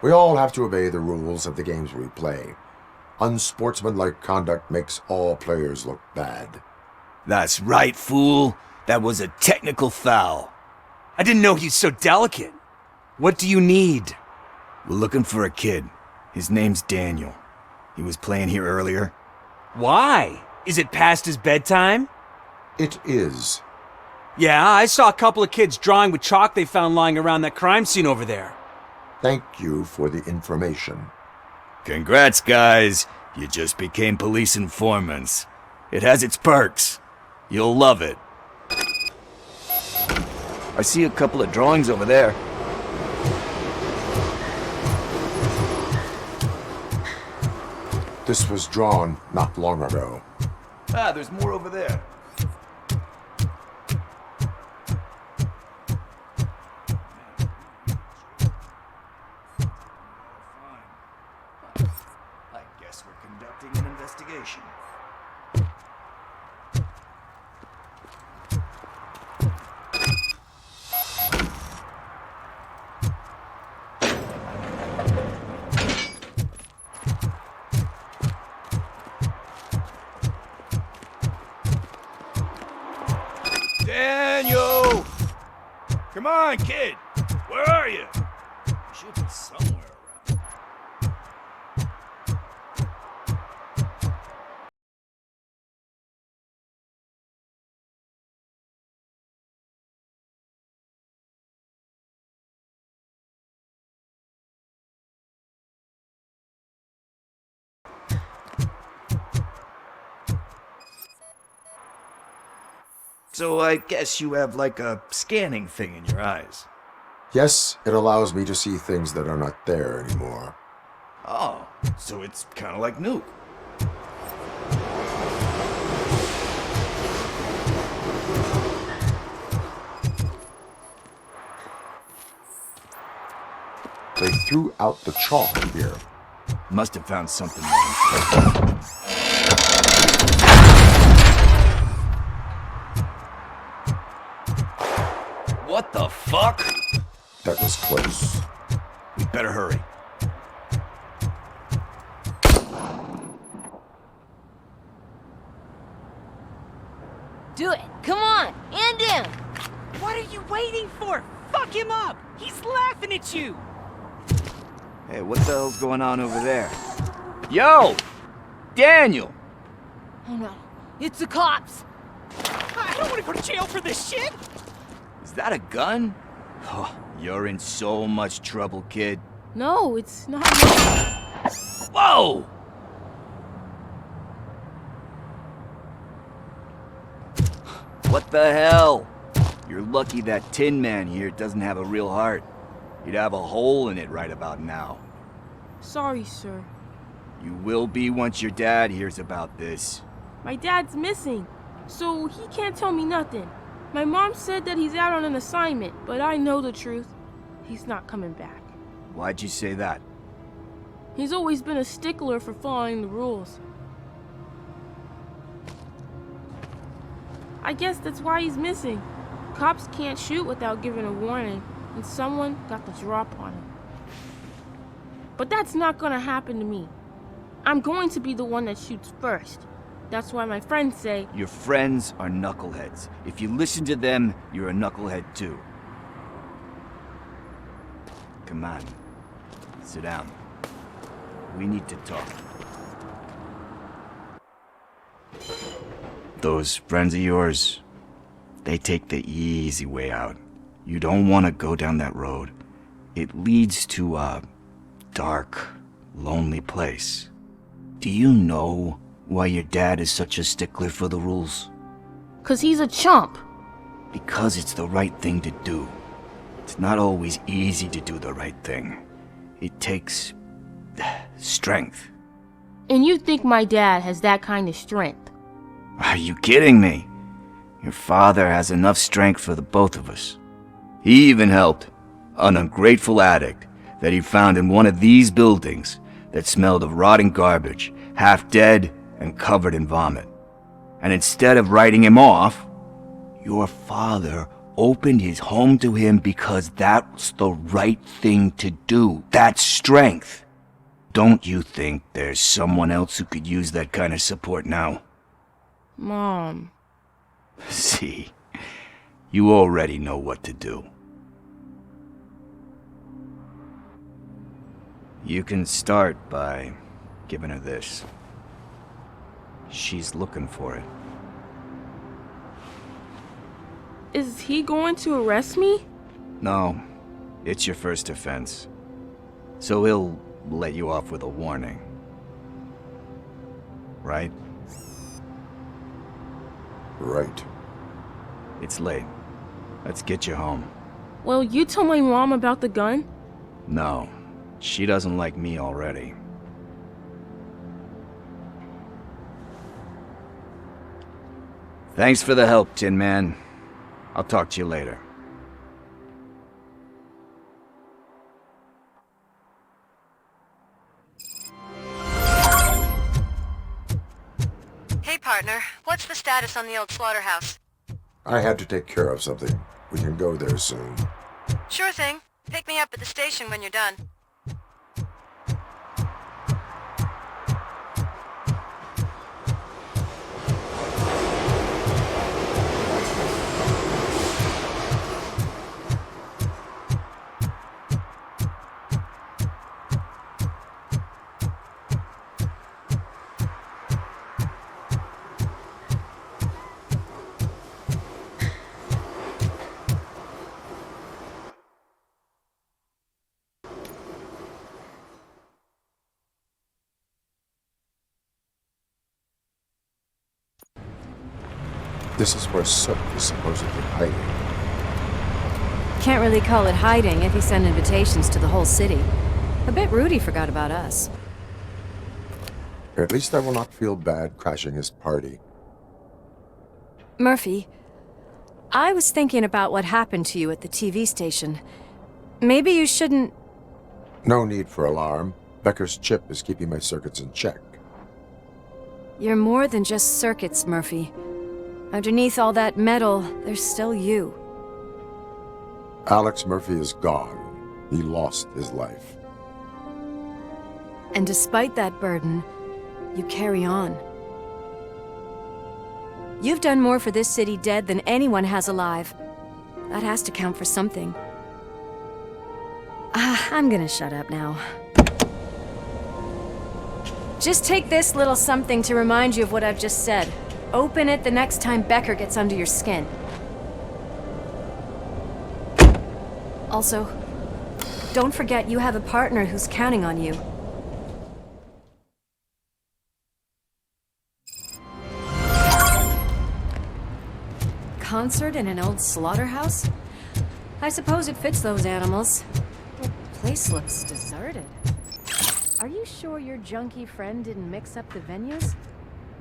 We all have to obey the rules of the games we play. Unsportsmanlike conduct makes all players look bad. That's right, fool. That was a technical foul. I didn't know he's so delicate. What do you need? We're looking for a kid. His name's Daniel. He was playing here earlier. Why? Is it past his bedtime? It is. Yeah, I saw a couple of kids drawing with chalk they found lying around that crime scene over there. Thank you for the information. Congrats, guys. You just became police informants. It has its perks. You'll love it. I see a couple of drawings over there. This was drawn not long ago. Ah, there's more over there. I guess we're conducting an investigation. Daniel! Come on, kid! Where are you? You should be somewhere around. So I guess you have like a scanning thing in your eyes. Yes, it allows me to see things that are not there anymore. Oh, so it's kind of like Nuke. They threw out the chalk here. Must have found something. What the fuck? That was close. We better hurry. Do it! Come on! And down! What are you waiting for? Fuck him up! He's laughing at you! Hey, what the hell's going on over there? Yo! Daniel! Oh no, it's the cops! I don't want to go to jail for this shit! Is that a gun? Oh, you're in so much trouble, kid. No, it's not. Whoa! What the hell? You're lucky that Tin Man here doesn't have a real heart. He'd have a hole in it right about now. Sorry, sir. You will be once your dad hears about this. My dad's missing, so he can't tell me nothing. My mom said that he's out on an assignment, but I know the truth. He's not coming back. Why'd you say that? He's always been a stickler for following the rules. I guess that's why he's missing. Cops can't shoot without giving a warning, and someone got the drop on him. But that's not gonna happen to me. I'm going to be the one that shoots first. That's why my friends say, Your friends are knuckleheads. If you listen to them, you're a knucklehead too. Come on. Sit down. We need to talk. Those friends of yours, they take the easy way out. You don't want to go down that road. It leads to a dark, lonely place. Do you know why your dad is such a stickler for the rules? 'Cause he's a chump. Because it's the right thing to do. It's not always easy to do the right thing. It takes strength. And you think my dad has that kind of strength? Are you kidding me? Your father has enough strength for the both of us. He even helped an ungrateful addict that he found in one of these buildings that smelled of rotting garbage, half dead and covered in vomit. And instead of writing him off, your father opened his home to him because that's the right thing to do. That's strength. Don't you think there's someone else who could use that kind of support now? Mom. See, you already know what to do. You can start by giving her this. She's looking for it. Is he going to arrest me? No, it's your first offense. So he'll let you off with a warning. Right? Right. It's late. Let's get you home. Well, you told my mom about the gun? No, she doesn't like me already. Thanks for the help, Tin Man. I'll talk to you later. Hey, partner. What's the status on the old slaughterhouse? I had to take care of something. We can go there soon. Sure thing. Pick me up at the station when you're done. This is where Sook is supposedly hiding. Can't really call it hiding if he sent invitations to the whole city. A bit rude he forgot about us. At least I will not feel bad crashing his party. Murphy, I was thinking about what happened to you at the TV station. Maybe you shouldn't... No need for alarm. Becker's chip is keeping my circuits in check. You're more than just circuits, Murphy. Underneath all that metal, there's still you. Alex Murphy is gone. He lost his life. And despite that burden, you carry on. You've done more for this city dead than anyone has alive. That has to count for something. I'm gonna shut up now. Just take this little something to remind you of what I've just said. Open it the next time Becker gets under your skin. Also, don't forget you have a partner who's counting on you. Concert in an old slaughterhouse? I suppose it fits those animals. The place looks deserted. Are you sure your junkie friend didn't mix up the venues?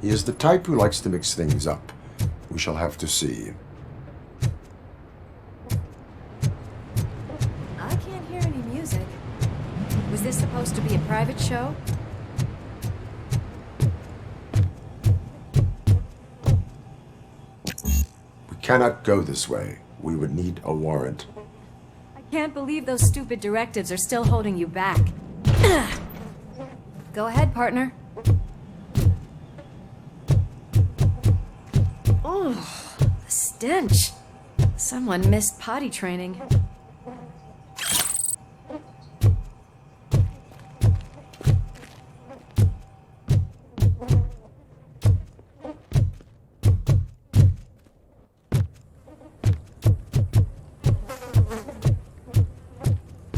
He is the type who likes to mix things up. We shall have to see. I can't hear any music. Was Is this supposed to be a private show? We cannot go this way. We would need a warrant. I can't believe those stupid directives are still holding you back. Go ahead, partner. Oh, the stench. Someone missed potty training.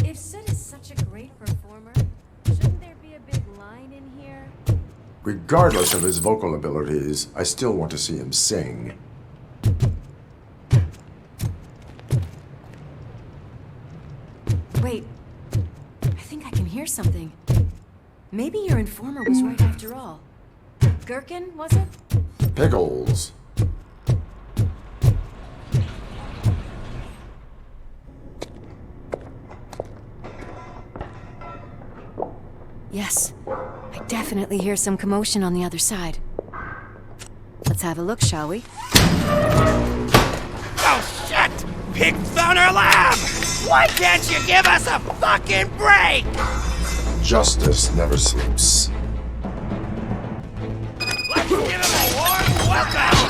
If Sid is such a great performer, shouldn't there be a big line in here? Regardless of his vocal abilities, I still want to see him sing. Wait, I think I can hear something. Maybe your informer was right after all. Gherkin, was it? Pickles. Yes, I definitely hear some commotion on the other side. Let's have a look, shall we? Oh, shit! Pigs found our lab! Why can't you give us a fucking break? Justice never sleeps. Let's give him a warm welcome!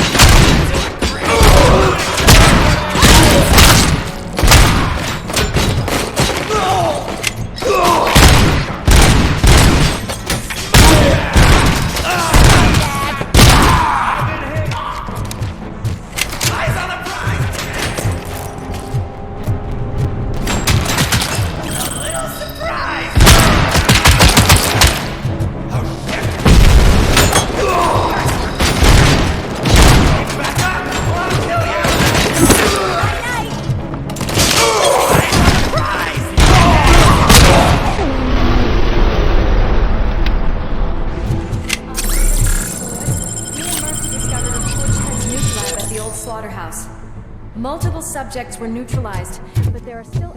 Multiple subjects were neutralized, but there are still...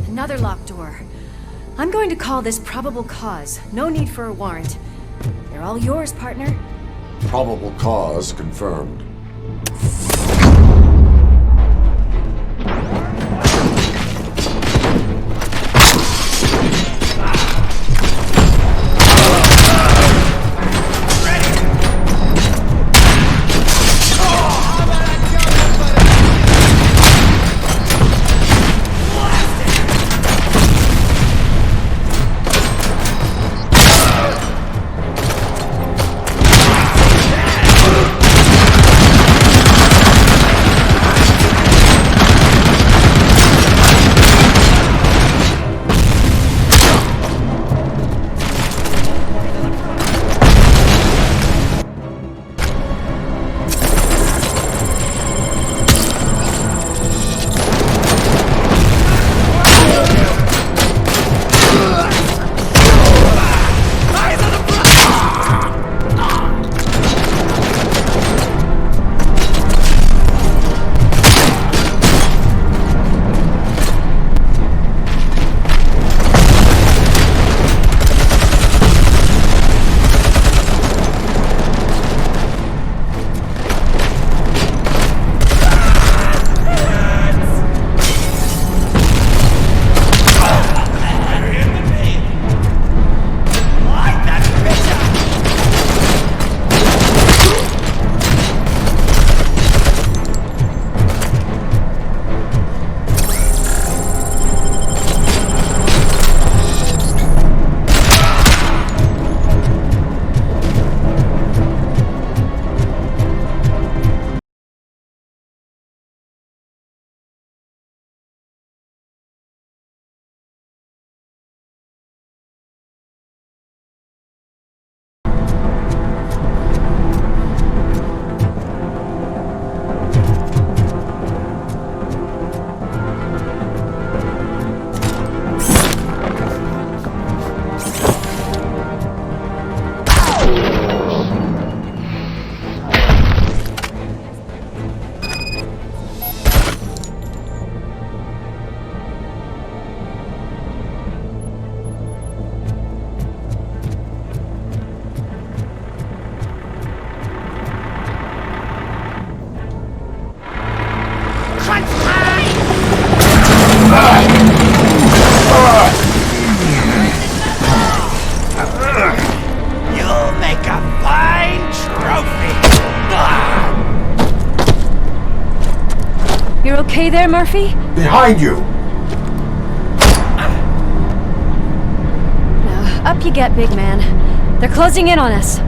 Another locked door. I'm going to call this probable cause. No need for a warrant. They're all yours, partner. Probable cause confirmed. okay there, Murphy? Behind you! Now, up you get, big man. They're closing in on us.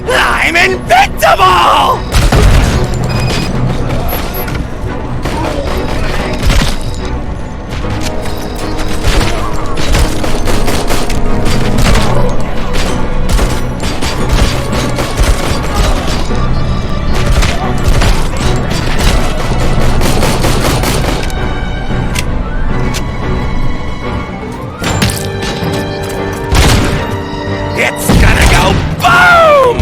I'm invincible! It's gonna go boom!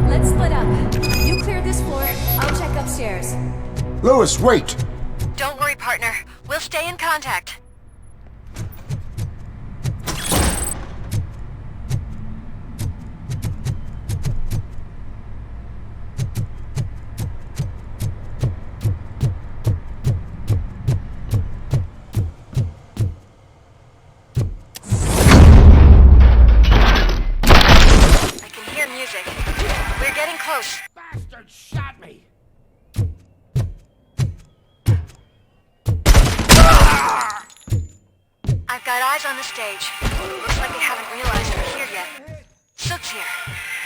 Let's split up. You clear this floor, I'll check upstairs. Louis, wait! Don't worry, partner. We'll stay in contact. I can hear music. We're getting close. Bastard shot me! I've got eyes on the stage. Looks like they haven't realized we're here yet. Sook's here.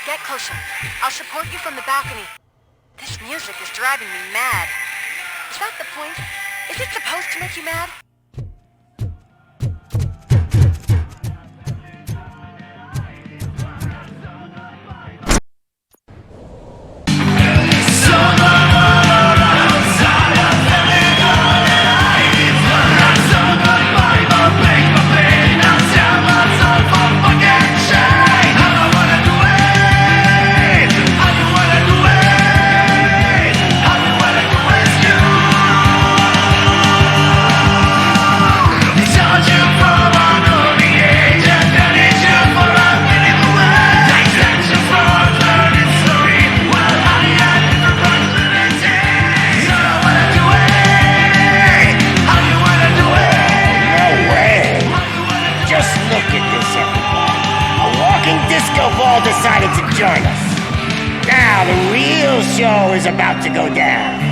Get closer. I'll support you from the balcony. This music is driving me mad. Is that the point? Is it supposed to make you mad? Decided to join us. Now the real show is about to go down.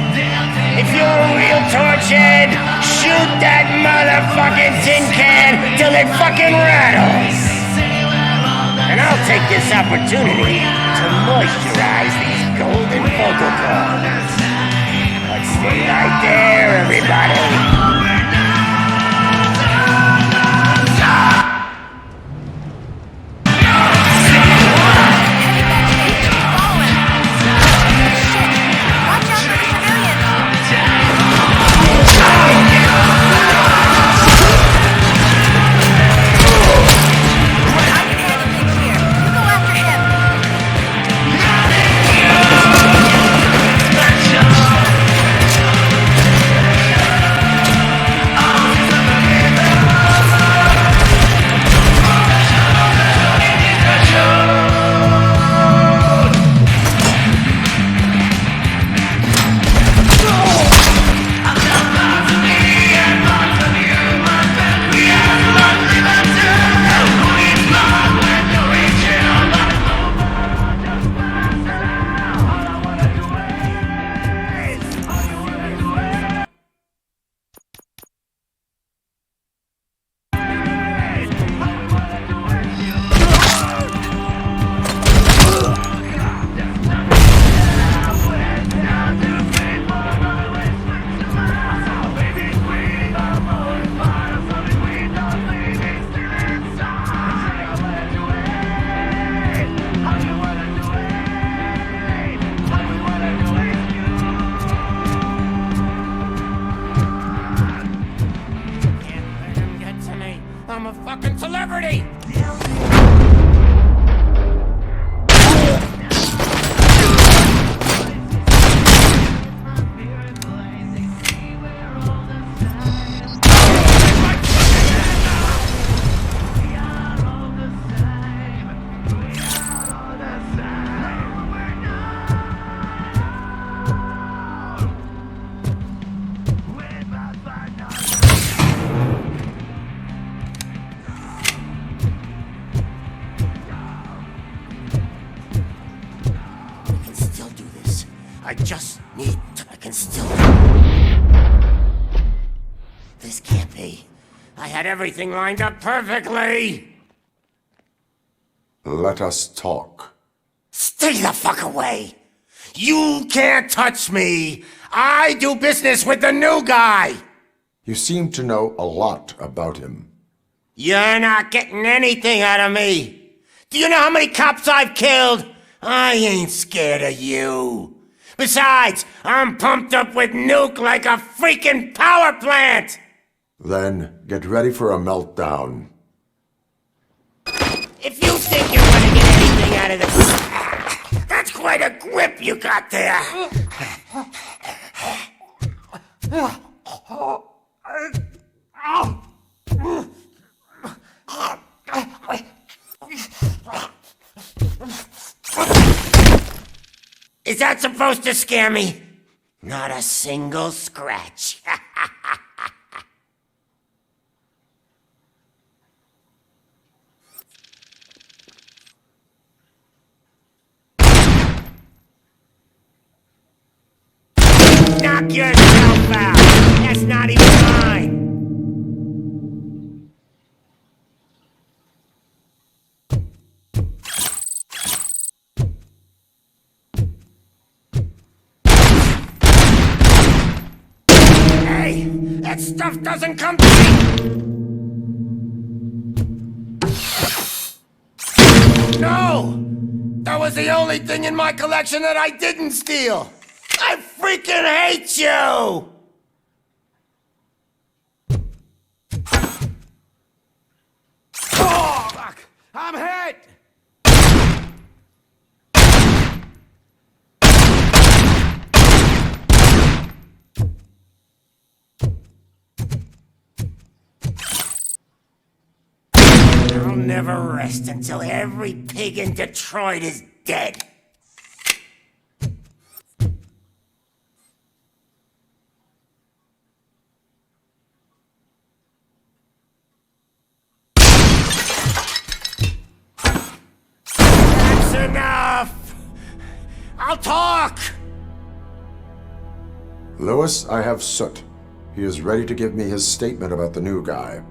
If you're a real torchhead, shoot that motherfucking tin can till it fucking rattles. And I'll take this opportunity to moisturize these golden vocal cords. Let's stay right there, everybody. I just need... I can still... This can't be. I had everything lined up perfectly! Let us talk. Stay the fuck away! You can't touch me! I do business with the new guy! You seem to know a lot about him. You're not getting anything out of me! Do you know how many cops I've killed? I ain't scared of you. Besides, I'm pumped up with nuke like a freaking power plant! Then get ready for a meltdown. If you think you're gonna get anything out of this, that's quite a grip you got there. Is that supposed to scare me? Not a single scratch. Knock yourself out! That's not even mine! Hey! That stuff doesn't come to me! No! That was the only thing in my collection that I didn't steal! I freaking hate you! Oh, fuck! I'm hit! I'll never rest until every pig in Detroit is dead. Enough! I'll talk! Lewis, I have Soot. He is ready to give me his statement about the new guy.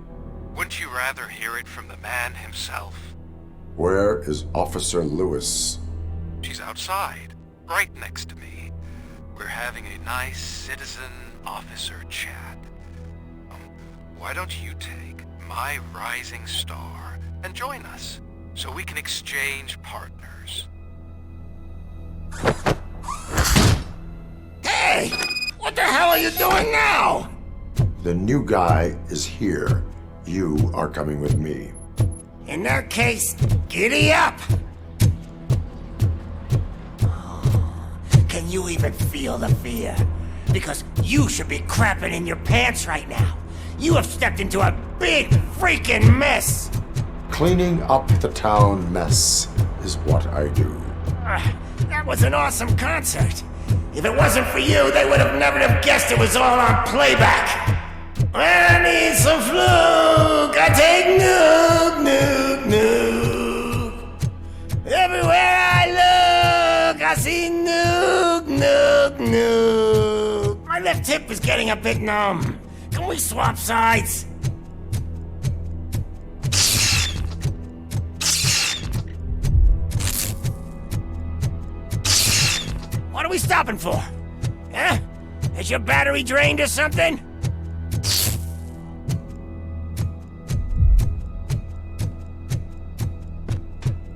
Wouldn't you rather hear it from the man himself? Where is Officer Lewis? She's outside, right next to me. We're having a nice citizen-officer chat. Why don't you take my rising star and join us, so we can exchange partners? Hey! What the hell are you doing now? The new guy is here. You are coming with me. In that case, giddy up! Can you even feel the fear? Because you should be crapping in your pants right now. You have stepped into a big freaking mess! Cleaning up the town mess is what I do. That was an awesome concert. If it wasn't for you, they would have never have guessed it was all on playback. I need some fluke. I take nuke, nuke, nuke. Everywhere I look, I see nuke, nuke, nuke. My left hip is getting a bit numb. Can we swap sides? What are we stopping for? Huh? Is your battery drained or something?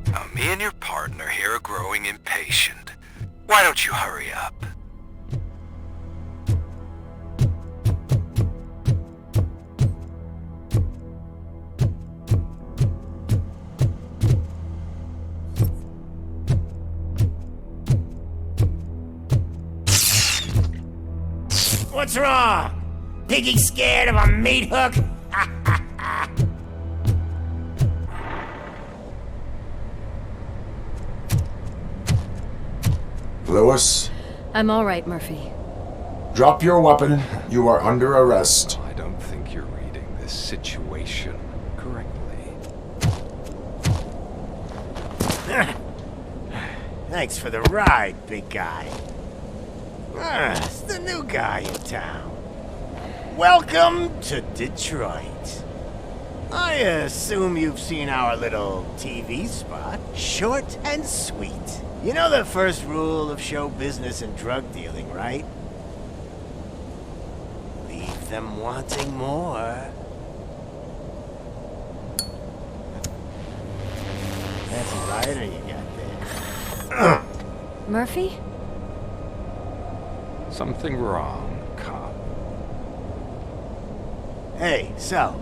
Now, me and your partner here are growing impatient. Why don't you hurry up? What's wrong? Piggy scared of a meat hook? Lewis? I'm all right, Murphy. Drop your weapon. You are under arrest. I don't think you're reading this situation correctly. Thanks for the ride, big guy. It's the new guy in town. Welcome to Detroit. I assume you've seen our little TV spot. Short and sweet. You know the first rule of show business and drug dealing, right? Leave them wanting more. That's a rider you got there. Murphy? Something wrong, cop. Hey, so,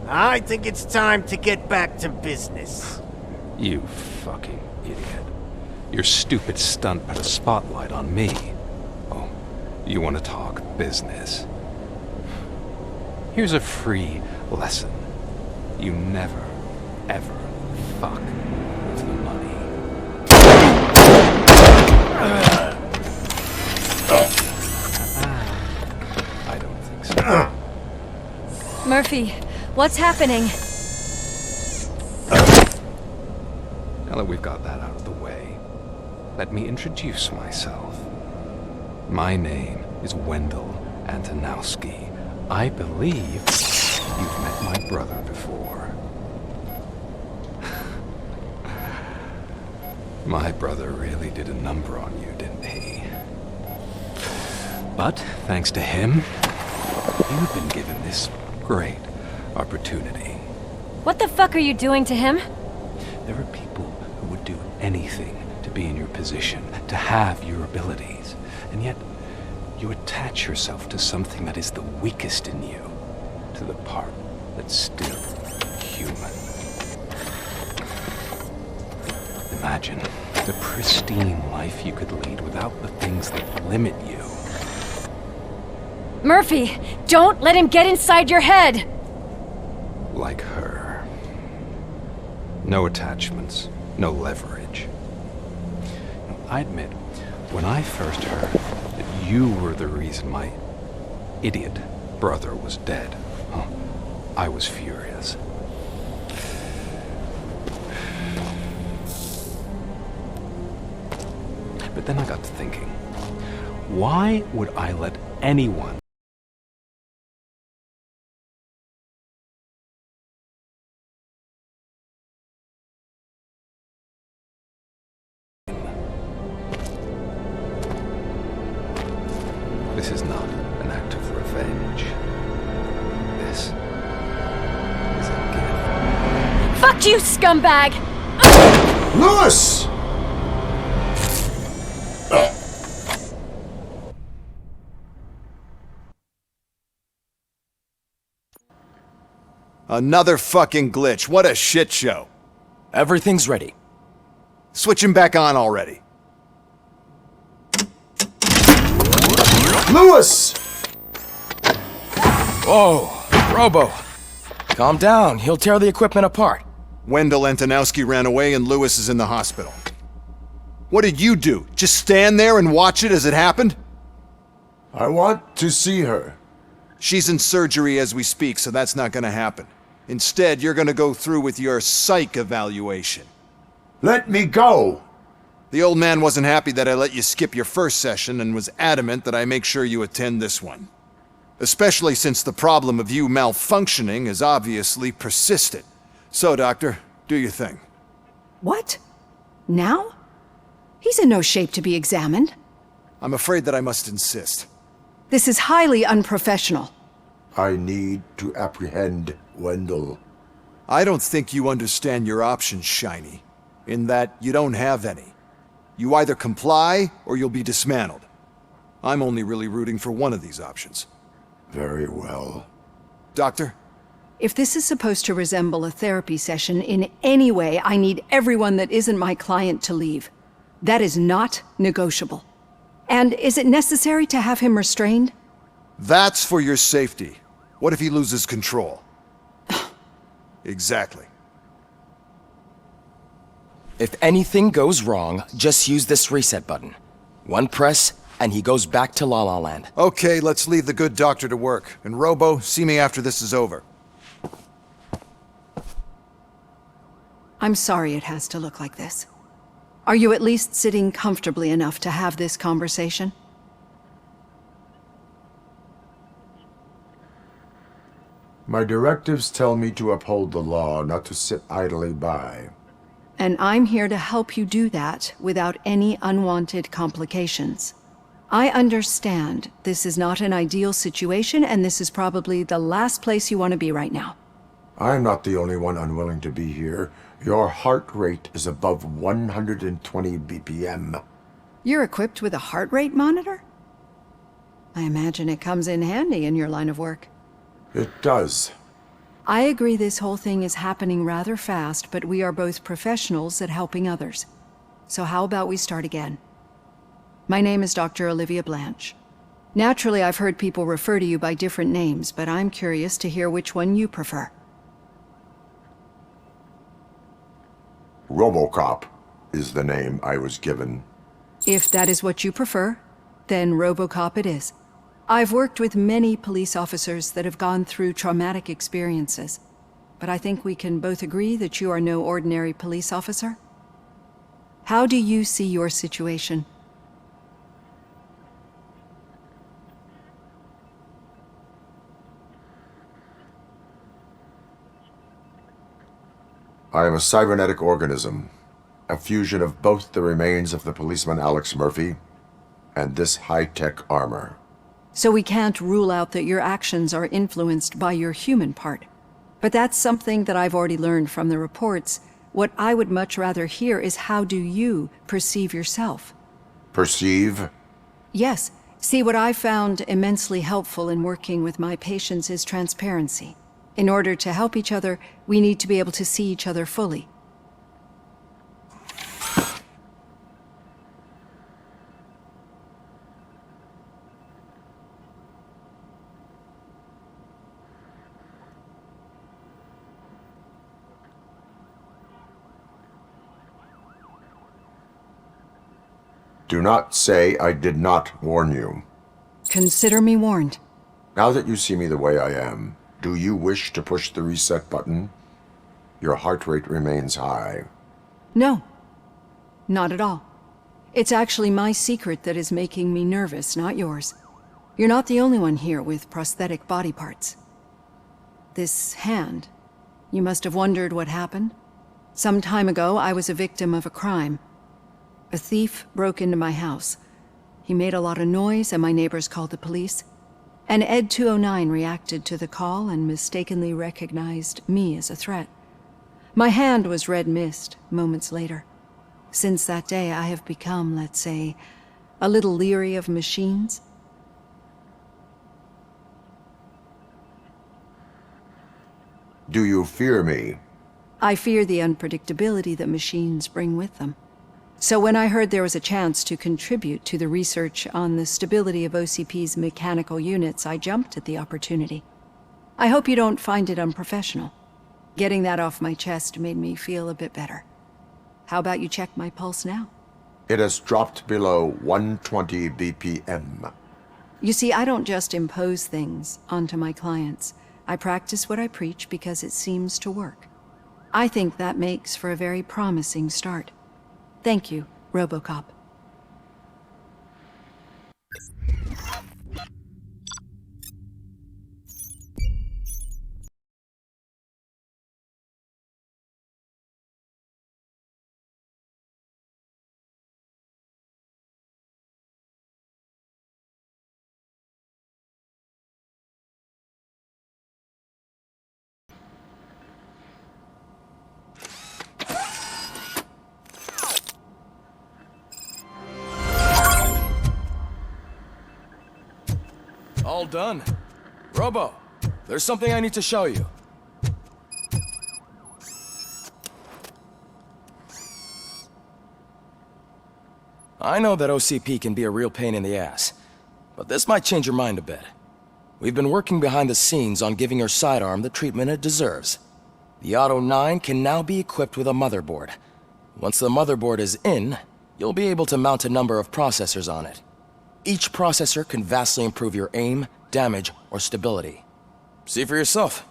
I think it's time to get back to business. You fucking idiot. Your stupid stunt put a spotlight on me. Oh, you want to talk business? Here's a free lesson. You never, ever fuck with the money. I don't think so. Murphy, what's happening? Now that we've got that out of the way, let me introduce myself. My name is Wendell Antonowski. I believe you've met my brother before. My brother really did a number on you, didn't he? But, thanks to him, you've been given this great opportunity. What the fuck are you doing to him? There are people who would do anything to be in your position, to have your abilities, and yet you attach yourself to something that is the weakest in you, to the part that's still human. Imagine the pristine life you could lead without the things that limit you. Murphy, don't let him get inside your head! Like her. No attachments, no leverage. I admit, when I first heard that you were the reason my idiot brother was dead, I was furious. But then I got to thinking, why would I let anyone This is not an act of revenge. This is a gift. Fuck you, scumbag! Lewis! Another fucking glitch. What a shit show. Everything's ready. Switch him back on already. Lewis! Whoa, Robo. Calm down. He'll tear the equipment apart. Wendell Antonowski ran away and Lewis is in the hospital. What did you do? Just stand there and watch it as it happened? I want to see her. She's in surgery as we speak, so that's not gonna happen. Instead, you're gonna go through with your psych evaluation. Let me go! The old man wasn't happy that I let you skip your first session and was adamant that I make sure you attend this one. Especially since the problem of you malfunctioning has obviously persisted. So, Doctor, do your thing. What? Now? He's in no shape to be examined. I'm afraid that I must insist. This is highly unprofessional. I need to apprehend Wendell. I don't think you understand your options, Shiny. In that you don't have any. You either comply or you'll be dismantled. I'm only really rooting for one of these options. Very well. Doctor? If this is supposed to resemble a therapy session in any way, I need everyone that isn't my client to leave. That is not negotiable. And is it necessary to have him restrained? That's for your safety. What if he loses control? Exactly. If anything goes wrong, just use this reset button. One press, and he goes back to La La Land. Okay, let's leave the good doctor to work. And Robo, see me after this is over. I'm sorry it has to look like this. Are you at least sitting comfortably enough to have this conversation? My directives tell me to uphold the law, not to sit idly by. And I'm here to help you do that without any unwanted complications. I understand this is not an ideal situation, and this is probably the last place you want to be right now. I'm not the only one unwilling to be here. Your heart rate is above 120 BPM. You're equipped with a heart rate monitor? I imagine it comes in handy in your line of work. It does. I agree this whole thing is happening rather fast, but we are both professionals at helping others. So how about we start again? My name is Dr. Olivia Blanche. Naturally, I've heard people refer to you by different names, but I'm curious to hear which one you prefer. RoboCop is the name I was given. If that is what you prefer, then RoboCop it is. I've worked with many police officers that have gone through traumatic experiences, but I think we can both agree that you are no ordinary police officer. How do you see your situation? I am a cybernetic organism, a fusion of both the remains of the policeman Alex Murphy and this high-tech armor. So we can't rule out that your actions are influenced by your human part. But that's something that I've already learned from the reports. What I would much rather hear is how do you perceive yourself? Perceive? Yes. See, what I found immensely helpful in working with my patients is transparency. In order to help each other, we need to be able to see each other fully. Do not say I did not warn you. Consider me warned. Now that you see me the way I am, do you wish to push the reset button? Your heart rate remains high. No. Not at all. It's actually my secret that is making me nervous, not yours. You're not the only one here with prosthetic body parts. This hand, you must have wondered what happened. Some time ago, I was a victim of a crime. A thief broke into my house. He made a lot of noise and my neighbors called the police. And Ed 209 reacted to the call and mistakenly recognized me as a threat. My hand was red mist moments later. Since that day, I have become, let's say, a little leery of machines. Do you fear me? I fear the unpredictability that machines bring with them. So when I heard there was a chance to contribute to the research on the stability of OCP's mechanical units, I jumped at the opportunity. I hope you don't find it unprofessional. Getting that off my chest made me feel a bit better. How about you check my pulse now? It has dropped below 120 BPM. You see, I don't just impose things onto my clients. I practice what I preach because it seems to work. I think that makes for a very promising start. Thank you, RoboCop. All done. Robo, there's something I need to show you. I know that OCP can be a real pain in the ass, but this might change your mind a bit. We've been working behind the scenes on giving your sidearm the treatment it deserves. The Auto 9 can now be equipped with a motherboard. Once the motherboard is in, you'll be able to mount a number of processors on it. Each processor can vastly improve your aim, damage, or stability. See for yourself.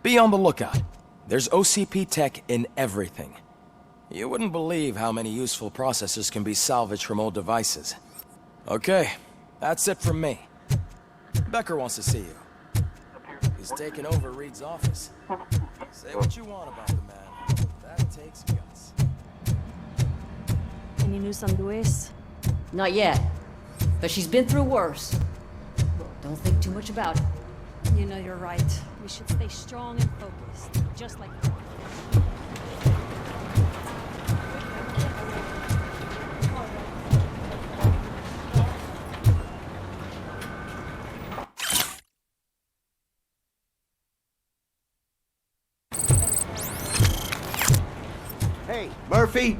Be on the lookout. There's OCP tech in everything. You wouldn't believe how many useful processors can be salvaged from old devices. Okay, that's it from me. Becker wants to see you. He's taken over Reed's office. Say what you want about the man. That takes guts. Any news on Luis? Not yet. But she's been through worse. Don't think too much about it. You know you're right. We should stay strong and focused, just like you. Hey, Murphy!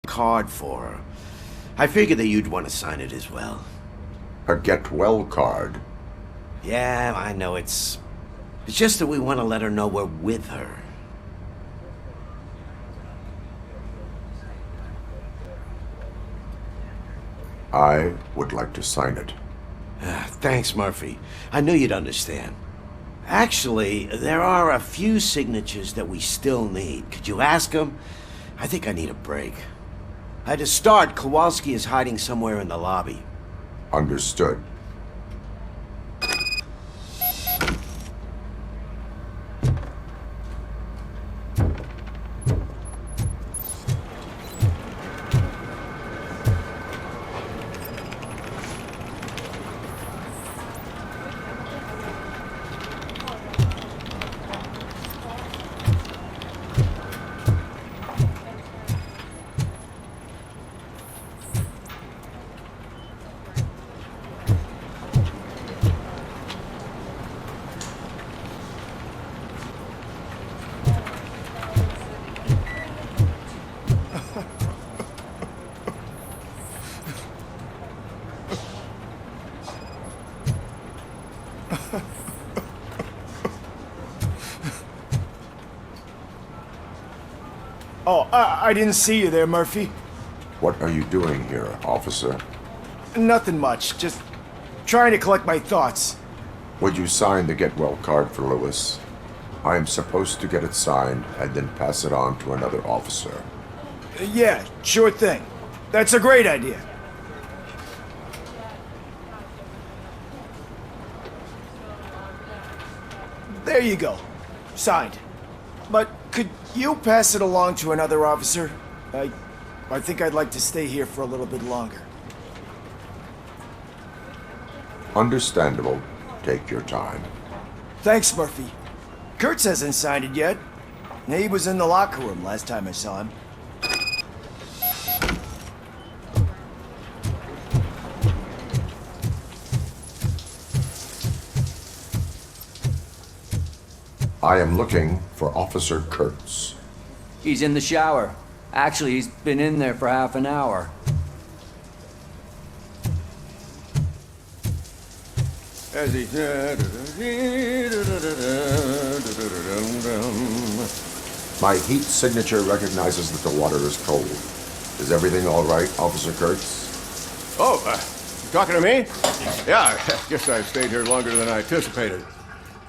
Card for her. I figured that you'd want to sign it as well. A get well card. Yeah, I know it's just that we want to let her know we're with her. I would like to sign it. Thanks, Murphy. I knew you'd understand. Actually, there are a few signatures that we still need. Could you ask them? I think I need a break. To start, Kowalski is hiding somewhere in the lobby. Understood. Oh, I didn't see you there, Murphy. What are you doing here, officer? Nothing much, just trying to collect my thoughts. Would you sign the get well card for Lewis? I am supposed to get it signed and then pass it on to another officer. Yeah, sure thing. That's a great idea. There you go. Signed. But could you pass it along to another officer? I think I'd like to stay here for a little bit longer. Understandable. Take your time. Thanks, Murphy. Kurtz hasn't signed it yet. He was in the locker room last time I saw him. I am looking for Officer Kurtz. He's in the shower. Actually, he's been in there for half an hour. My heat signature recognizes that the water is cold. Is everything all right, Officer Kurtz? Oh, talking to me? Yeah, I guess I stayed here longer than I anticipated.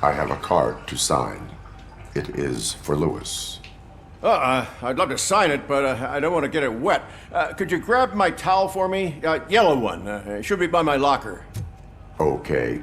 I have a card to sign. It is for Lewis. I'd love to sign it, but I don't want to get it wet. Could you grab my towel for me? Yellow one. It should be by my locker. Okay.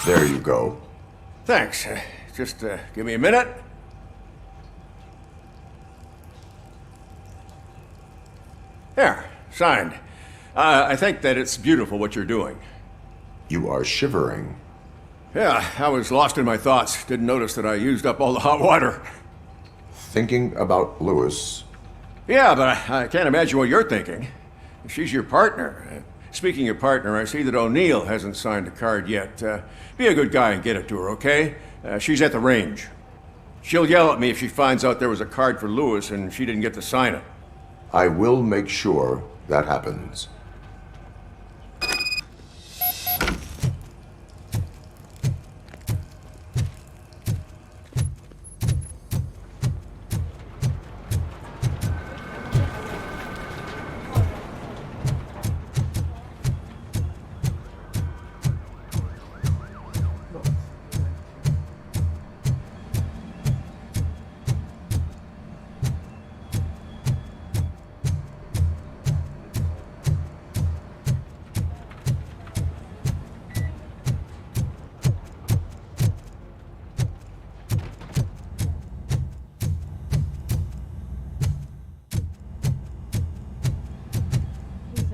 There you go. Thanks. Just give me a minute. There, signed. I think that it's beautiful what you're doing. You are shivering. Yeah, I was lost in my thoughts. Didn't notice that I used up all the hot water. Thinking about Lewis. Yeah, but I can't imagine what you're thinking. She's your partner. Speaking of partner, I see that O'Neill hasn't signed the card yet. Be a good guy and get it to her, okay? She's at the range. She'll yell at me if she finds out there was a card for Lewis and she didn't get to sign it. I will make sure that happens.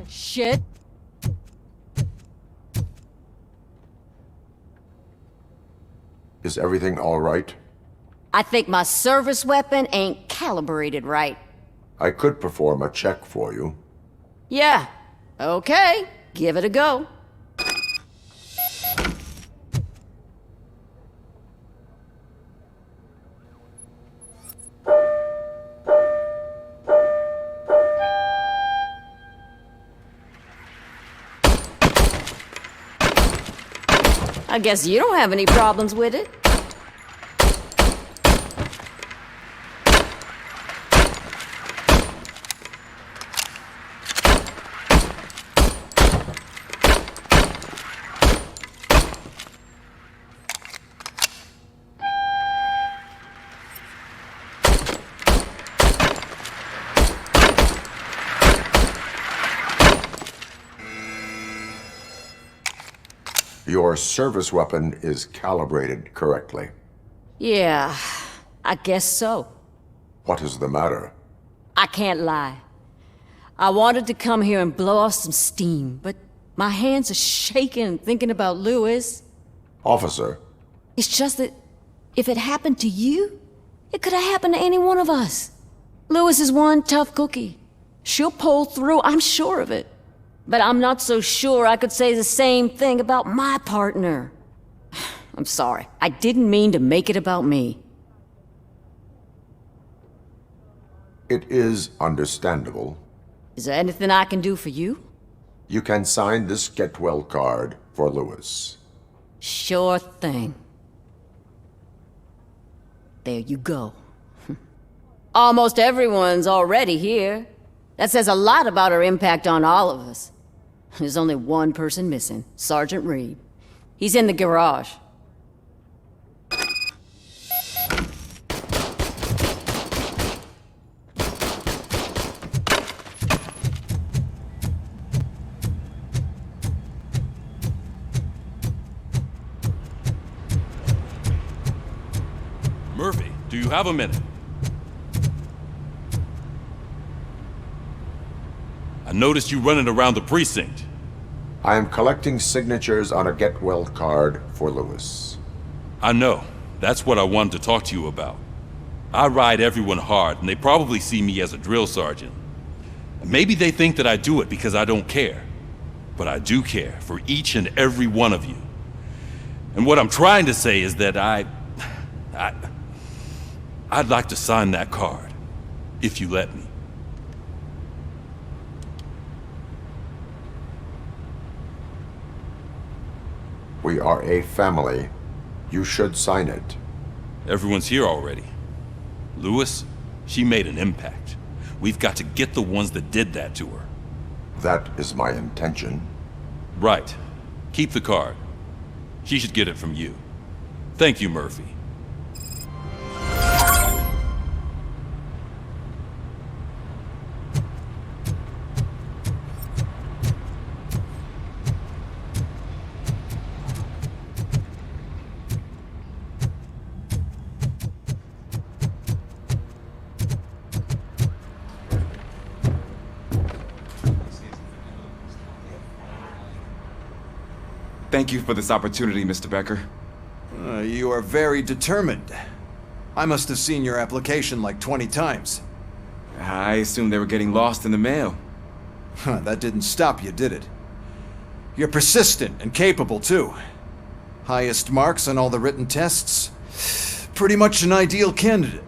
Shit. Is everything all right? I think my service weapon ain't calibrated right. I could perform a check for you. Yeah. Okay. Give it a go. I guess you don't have any problems with it. Your service weapon is calibrated correctly. Yeah, I guess so. What is the matter? I can't lie. I wanted to come here and blow off some steam, but my hands are shaking thinking about Lewis. Officer. It's just that if it happened to you, it could have happened to any one of us. Lewis is one tough cookie. She'll pull through, I'm sure of it. But I'm not so sure I could say the same thing about my partner. I'm sorry. I didn't mean to make it about me. It is understandable. Is there anything I can do for you? You can sign this get well card for Lewis. Sure thing. There you go. Almost everyone's already here. That says a lot about her impact on all of us. There's only one person missing, Sergeant Reed. He's in the garage. Murphy, do you have a minute? I noticed you running around the precinct. I am collecting signatures on a get well card for Lewis. I know. That's what I wanted to talk to you about. I ride everyone hard, and they probably see me as a drill sergeant. Maybe they think that I do it because I don't care. But I do care for each and every one of you. And what I'm trying to say is that I'd like to sign that card, if you let me. We are a family. You should sign it. Everyone's here already. Lewis, she made an impact. We've got to get the ones that did that to her. That is my intention. Right. Keep the card. She should get it from you. Thank you, Murphy. Thank you for this opportunity, Mr. Becker. You are very determined. I must have seen your application like 20 times. I assumed they were getting lost in the mail. That didn't stop you, did it? You're persistent and capable, too. Highest marks on all the written tests. Pretty much an ideal candidate.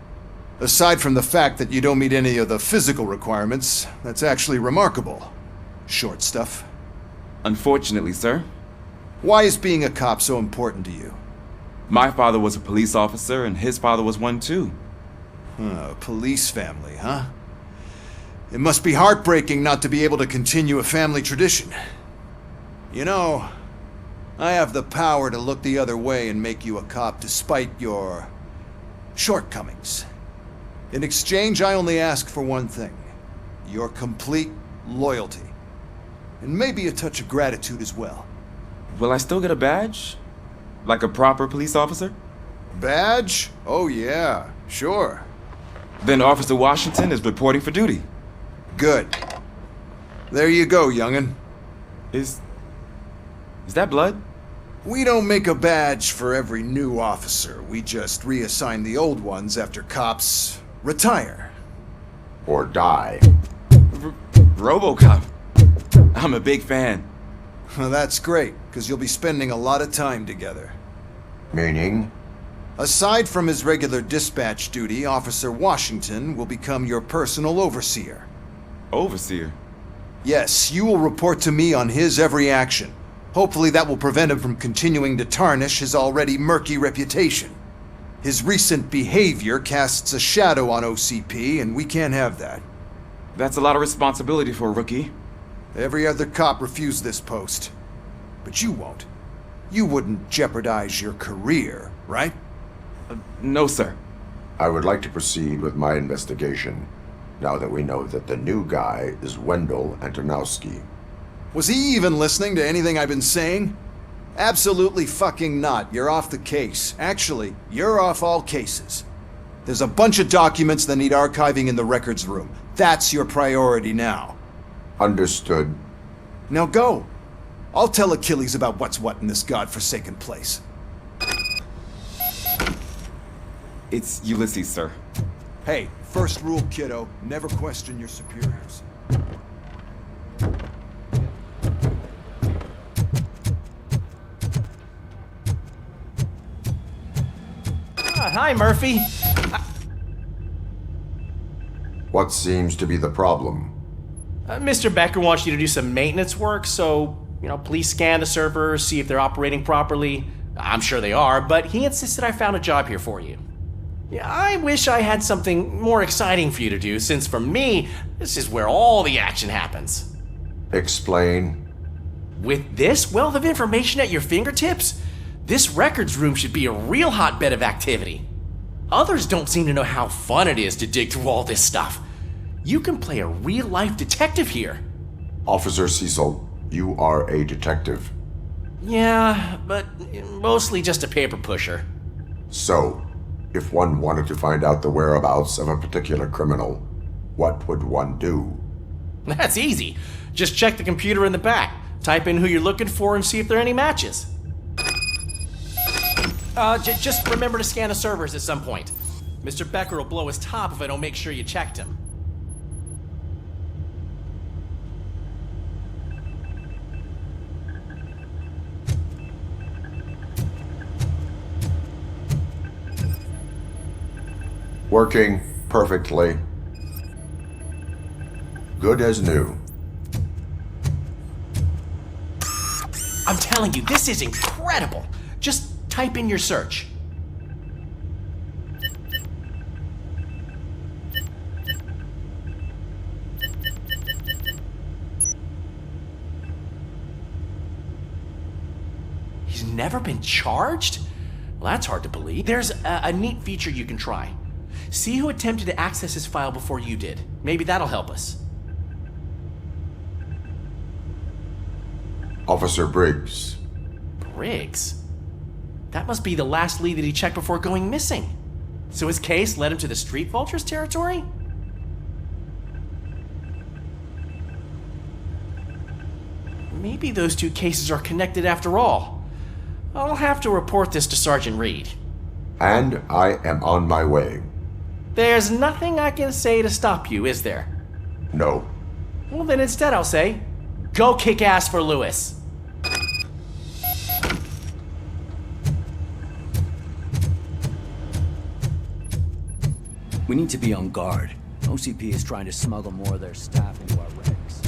Aside from the fact that you don't meet any of the physical requirements, that's actually remarkable. Short stuff. Unfortunately, sir. Why is being a cop so important to you? My father was a police officer, and his father was one too. A police family, huh? It must be heartbreaking not to be able to continue a family tradition. You know, I have the power to look the other way and make you a cop despite your shortcomings. In exchange, I only ask for one thing. Your complete loyalty. And maybe a touch of gratitude as well. Will I still get a badge? Like a proper police officer? Badge? Oh yeah, sure. Then Officer Washington is reporting for duty. Good. There you go, young'un. Is that blood? We don't make a badge for every new officer. We just reassign the old ones after cops retire. Or die. RoboCop. I'm a big fan. Well, that's great, because you'll be spending a lot of time together. Meaning? Aside from his regular dispatch duty, Officer Washington will become your personal overseer. Overseer? Yes, you will report to me on his every action. Hopefully that will prevent him from continuing to tarnish his already murky reputation. His recent behavior casts a shadow on OCP, and we can't have that. That's a lot of responsibility for a rookie. Every other cop refused this post. But you won't. You wouldn't jeopardize your career, right? No, sir. I would like to proceed with my investigation, now that we know that the new guy is Wendell Antonowski. Was he even listening to anything I've been saying? Absolutely fucking not. You're off the case. Actually, you're off all cases. There's a bunch of documents that need archiving in the records room. That's your priority now. Understood. Now go. I'll tell Achilles about what's what in this godforsaken place. It's Ulysses, sir. Hey, first rule, kiddo. Never question your superiors. Hi, Murphy. What seems to be the problem? Mr. Becker wants you to do some maintenance work, so, please scan the servers, see if they're operating properly. I'm sure they are, but he insisted I found a job here for you. Yeah, I wish I had something more exciting for you to do, since for me, this is where all the action happens. Explain. With this wealth of information at your fingertips, this records room should be a real hotbed of activity. Others don't seem to know how fun it is to dig through all this stuff. You can play a real-life detective here. Officer Cecil, you are a detective. Yeah, but mostly just a paper pusher. So, if one wanted to find out the whereabouts of a particular criminal, what would one do? That's easy. Just check the computer in the back, type in who you're looking for, and see if there are any matches. Just remember to scan the servers at some point. Mr. Becker will blow his top if I don't make sure you checked him. Working perfectly. Good as new. I'm telling you, this is incredible. Just type in your search. He's never been charged? Well, that's hard to believe. There's a neat feature you can try. See who attempted to access his file before you did. Maybe that'll help us. Officer Briggs. Briggs? That must be the last lead that he checked before going missing. So his case led him to the Street Vultures territory? Maybe those two cases are connected after all. I'll have to report this to Sergeant Reed. And I am on my way. There's nothing I can say to stop you, is there? No. Well, then instead I'll say, go kick ass for Lewis. We need to be on guard. OCP is trying to smuggle more of their staff into our ranks.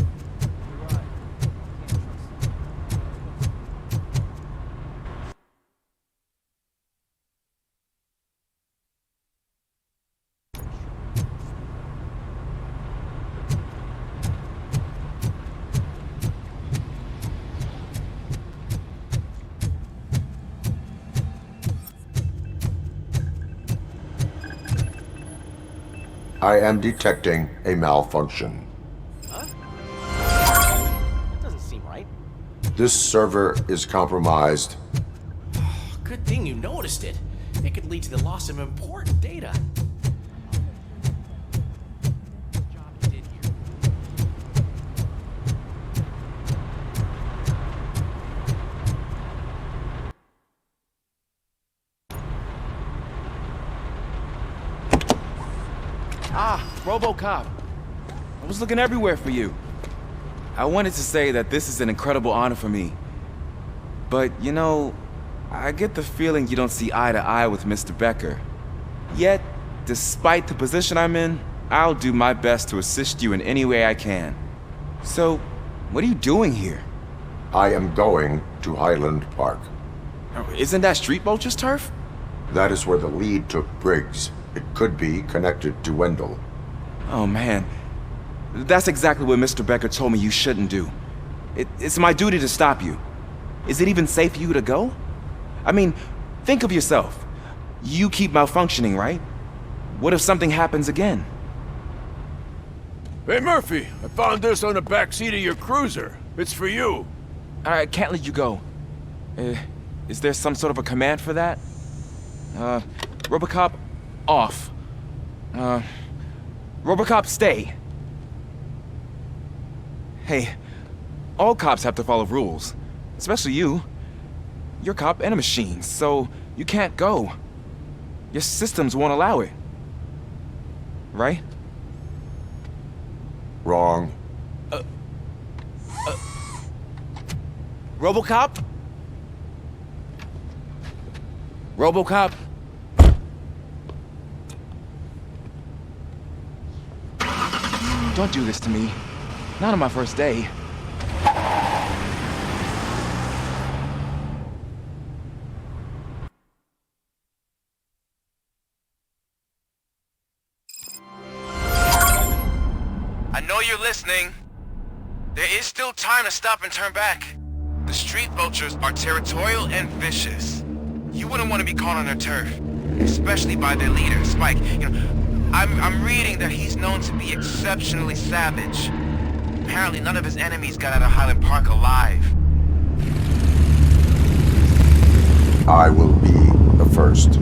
I am detecting a malfunction. That doesn't seem right. This server is compromised. Good thing you noticed it. It could lead to the loss of important data. Ah, RoboCop. I was looking everywhere for you. I wanted to say that this is an incredible honor for me. But, you know, I get the feeling you don't see eye to eye with Mr. Becker. Yet, despite the position I'm in, I'll do my best to assist you in any way I can. So, what are you doing here? I am going to Highland Park. Isn't that Street Vulture's turf? That is where the lead took Briggs. It could be connected to Wendell. Oh man, that's exactly what Mr. Becker told me you shouldn't do. It's my duty to stop you. Is it even safe for you to go? I mean, think of yourself. You keep malfunctioning, right? What if something happens again? Hey Murphy, I found this on the back seat of your cruiser. It's for you. I can't let you go. Is there some sort of a command for that? RoboCop, off. RoboCop, stay. Hey, all cops have to follow rules. Especially you. You're a cop and a machine, so you can't go. Your systems won't allow it. Right? Wrong. RoboCop? RoboCop? Don't do this to me. Not on my first day. I know you're listening. There is still time to stop and turn back. The street vultures are territorial and vicious. You wouldn't want to be caught on their turf, especially by their leader, Spike. You know, I'm reading that he's known to be exceptionally savage. Apparently none of his enemies got out of Highland Park alive. I will be the first.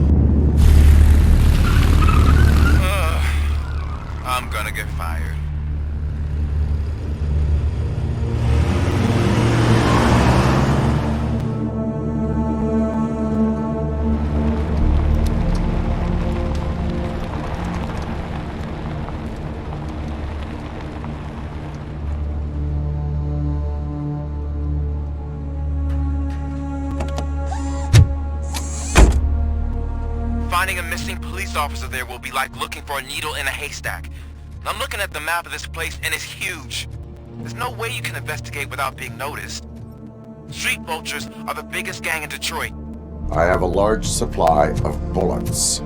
I'm gonna get fired. Finding a missing police officer there will be like looking for a needle in a haystack. I'm looking at the map of this place and it's huge. There's no way you can investigate without being noticed. Street vultures are the biggest gang in Detroit. I have a large supply of bullets.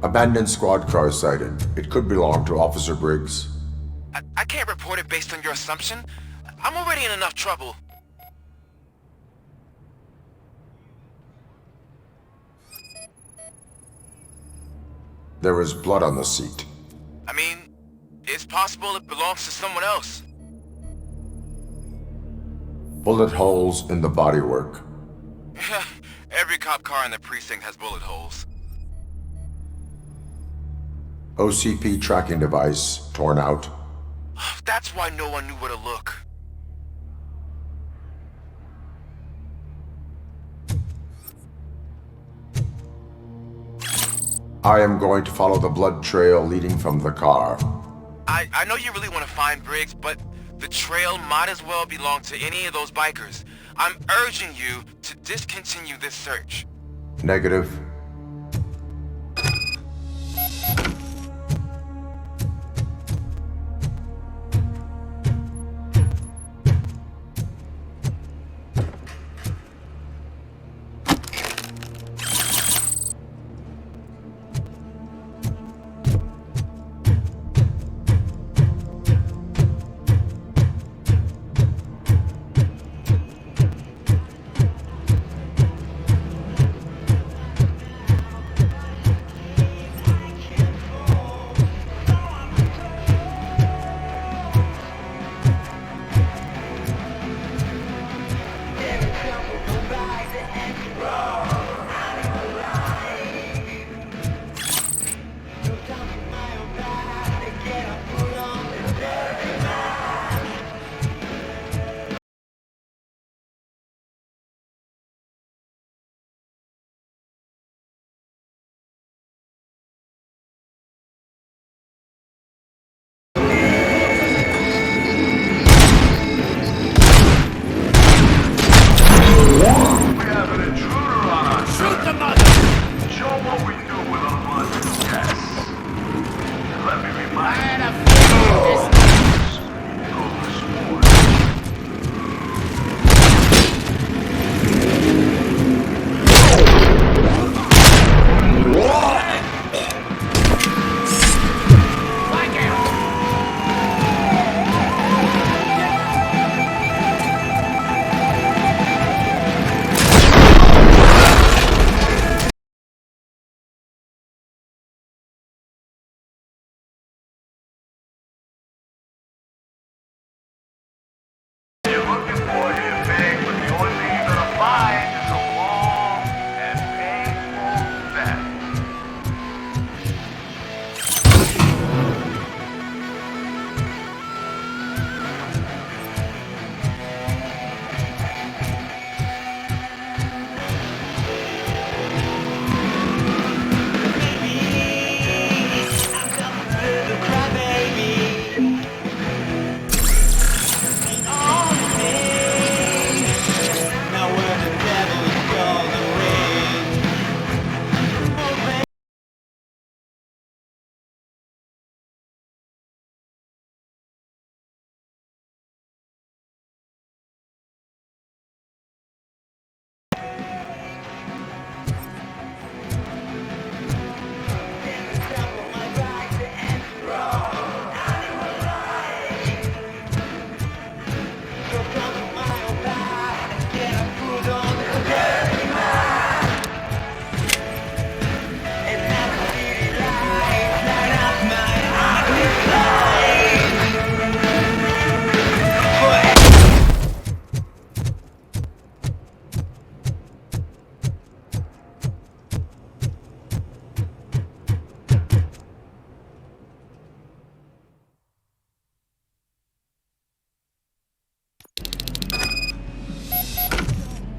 Abandoned squad car sighted. It could belong to Officer Briggs. I can't report it based on your assumption. I'm already in enough trouble. There is blood on the seat. I mean, it's possible it belongs to someone else. Bullet holes in the bodywork. Every cop car in the precinct has bullet holes. OCP tracking device torn out. That's why no one knew where to look. I am going to follow the blood trail leading from the car. I know you really want to find Briggs, but the trail might as well belong to any of those bikers. I'm urging you to discontinue this search. Negative.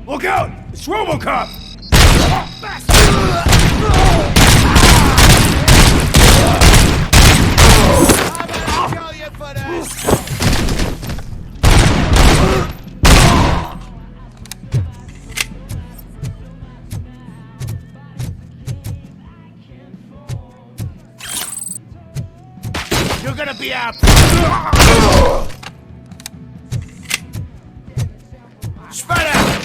Look out! It's RoboCop! You're gonna be out! Spread out!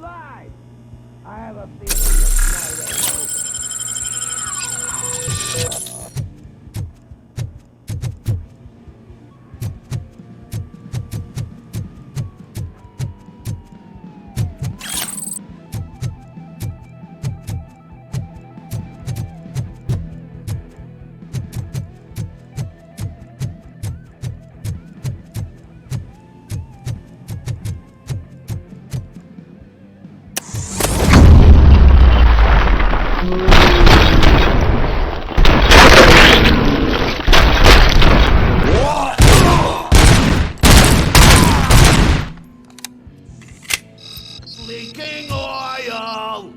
alive! I have a feeling this night ain't over. Leaking oil!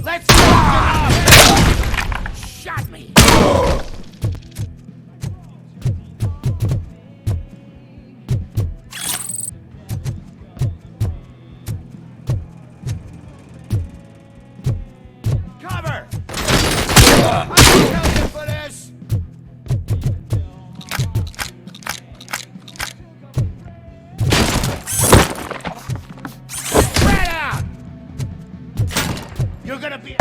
Let's go! Shot me! Cover! I can kill you for this! Spread out! You're gonna be...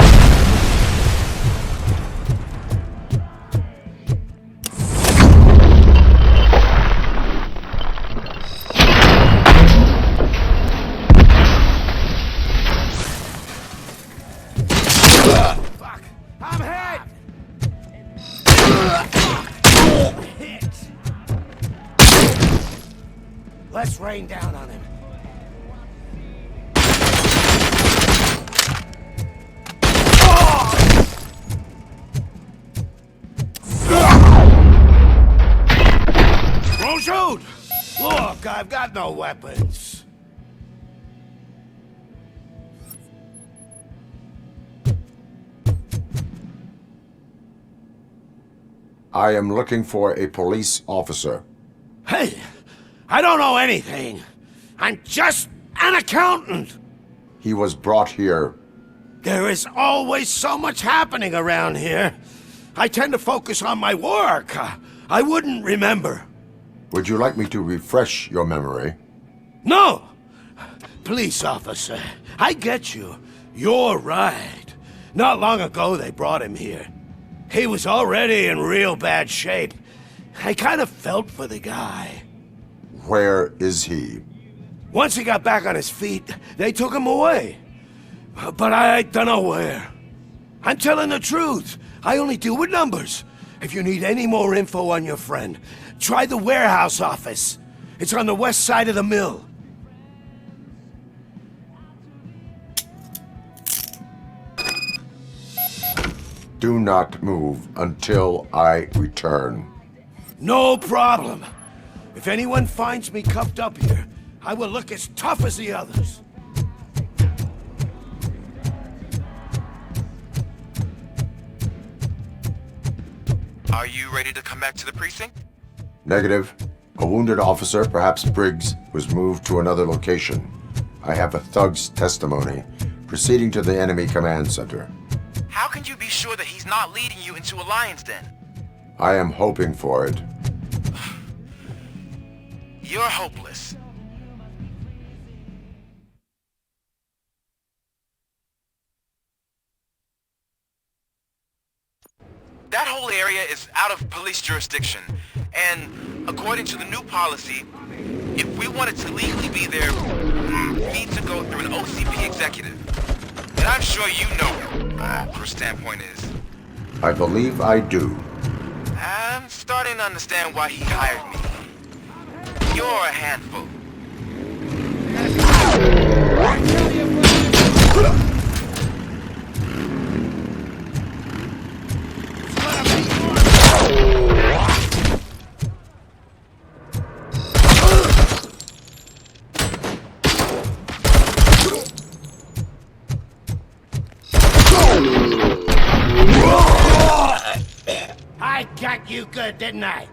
Fuck! I'm hit! Hit! Let's rain down on him. Don't shoot! Look, I've got no weapons. I am looking for a police officer. Hey, I don't know anything. I'm just an accountant. He was brought here. There is always so much happening around here. I tend to focus on my work. I wouldn't remember. Would you like me to refresh your memory? No! Police officer, I get you. You're right. Not long ago they brought him here. He was already in real bad shape. I kind of felt for the guy. Where is he? Once he got back on his feet, they took him away. But I don't know where. I'm telling the truth. I only deal with numbers. If you need any more info on your friend, try the warehouse office. It's on the west side of the mill. Do not move until I return. No problem. If anyone finds me cuffed up here, I will look as tough as the others. Are you ready to come back to the precinct? Negative. A wounded officer, perhaps Briggs, was moved to another location. I have a thug's testimony, proceeding to the enemy command center. How can you be sure that he's not leading you into a lion's den? I am hoping for it. You're hopeless. That whole area is out of police jurisdiction, and according to the new policy, if we wanted to legally be there, we need to go through an OCP executive. And I'm sure you know what her standpoint is. I believe I do. I'm starting to understand why he hired me. You're a handful. I got you good, didn't I?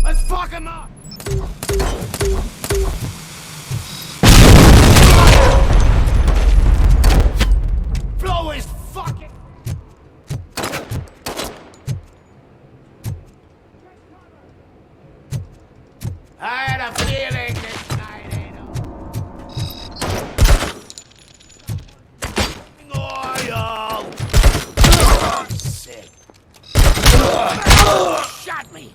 Let's fuck him up! I had a feeling this night ain't oil. Sick. Shot me.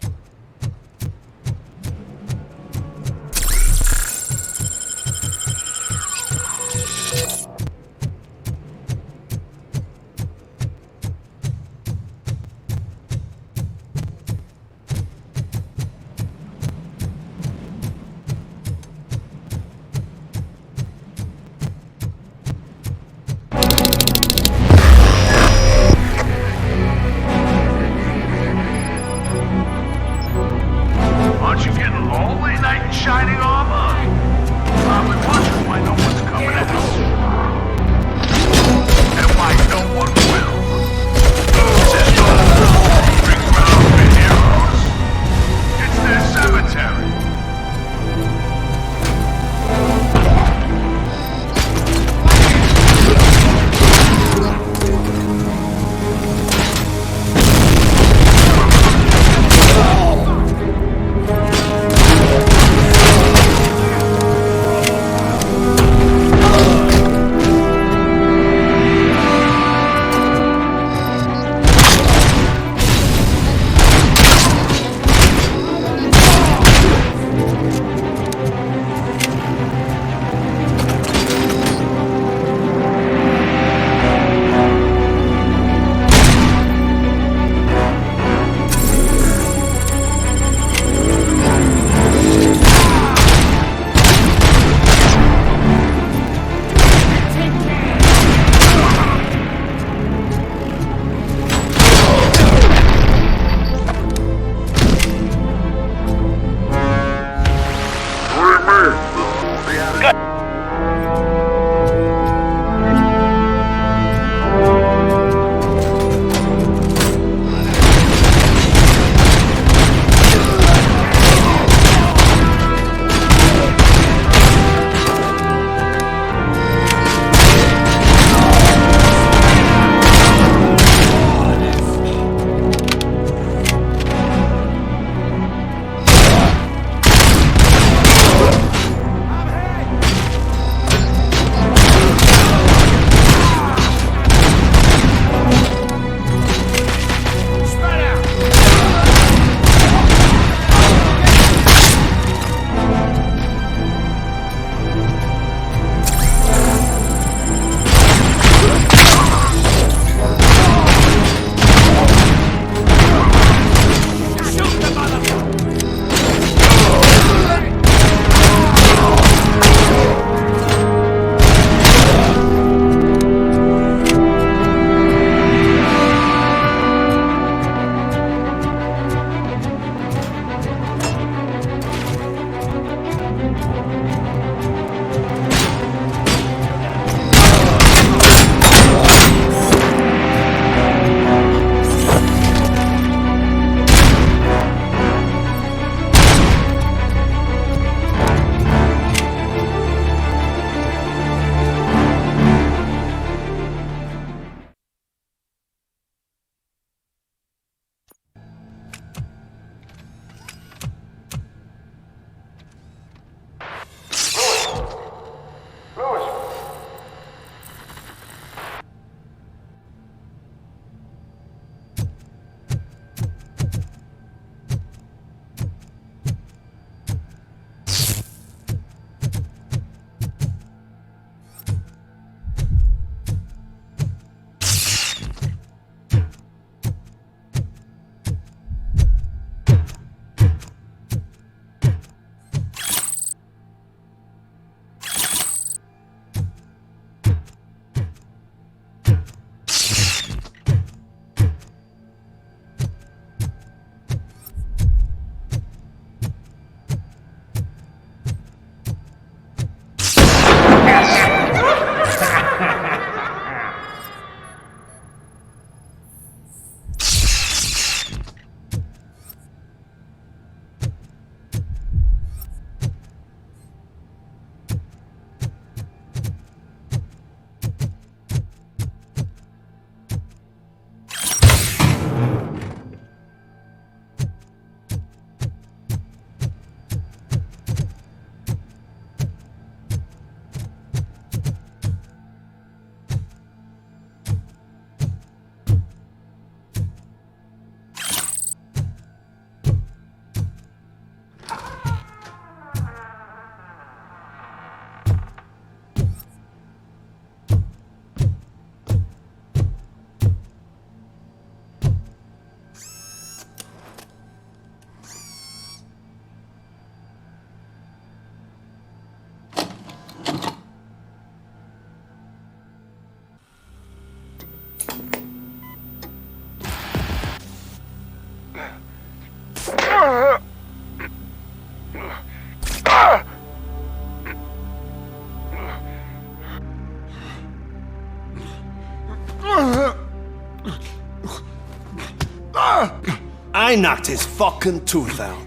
I knocked his fucking tooth out.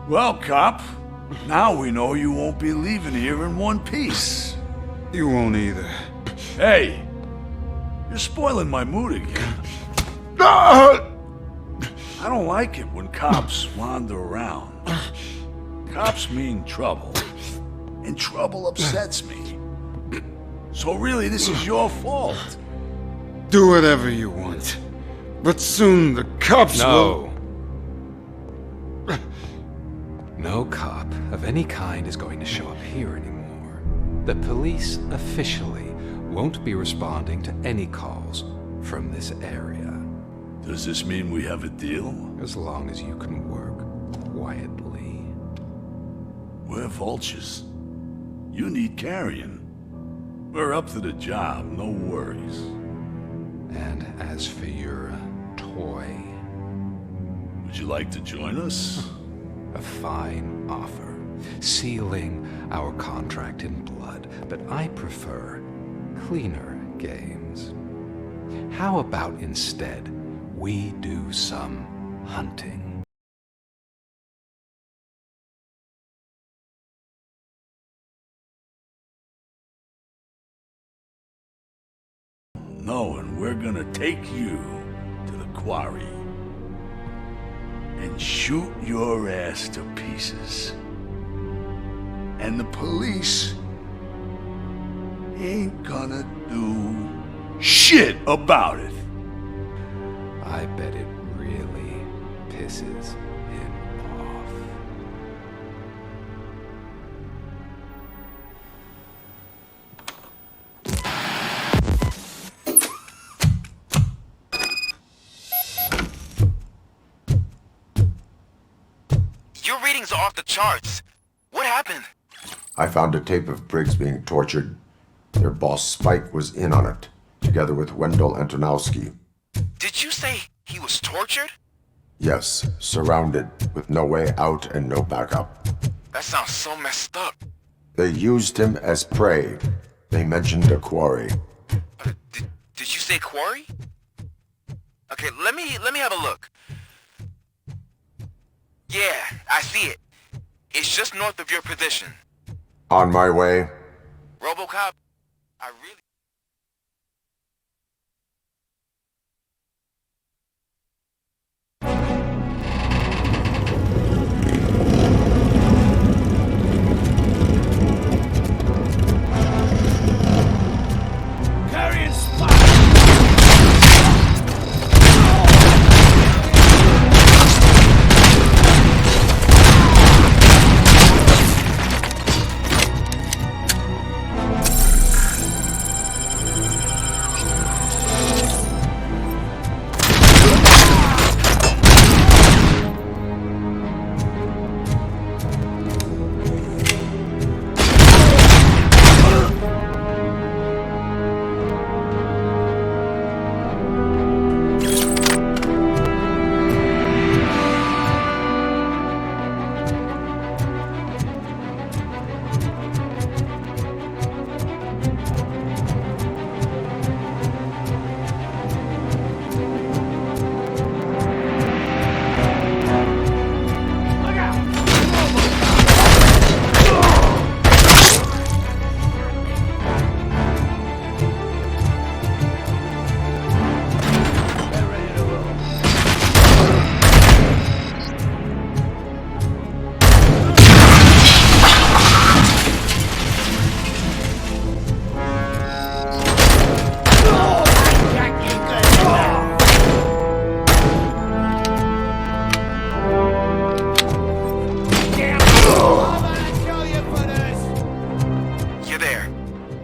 Well, cop, now we know you won't be leaving here in one piece. You won't either. Hey, you're spoiling my mood again. I don't like it when cops wander around. Cops mean trouble, and trouble upsets me. So really, this is your fault. Do whatever you want. But soon the cops will... No cop of any kind is going to show up here anymore. The police officially won't be responding to any calls from this area. Does this mean we have a deal? As long as you can work quietly. We're vultures. You need carrion. We're up to the job, no worries. And as for your toy... Would you like to join us? A fine offer, sealing our contract in blood, but I prefer cleaner games. How about instead we do some hunting? No, and we're gonna take you to the quarry and shoot your ass to pieces. And the police ain't gonna do shit about it. I bet it really pisses him off. Your readings are off the charts. What happened? I found a tape of Briggs being tortured. Their boss Spike was in on it, together with Wendell Antonowski. Did you say he was tortured? Yes, surrounded, with no way out and no backup. That sounds so messed up. They used him as prey. They mentioned a quarry. Did you say quarry? Okay, let me have a look. Yeah, I see it. It's just north of your position. On my way. RoboCop, I really... Carrion spot!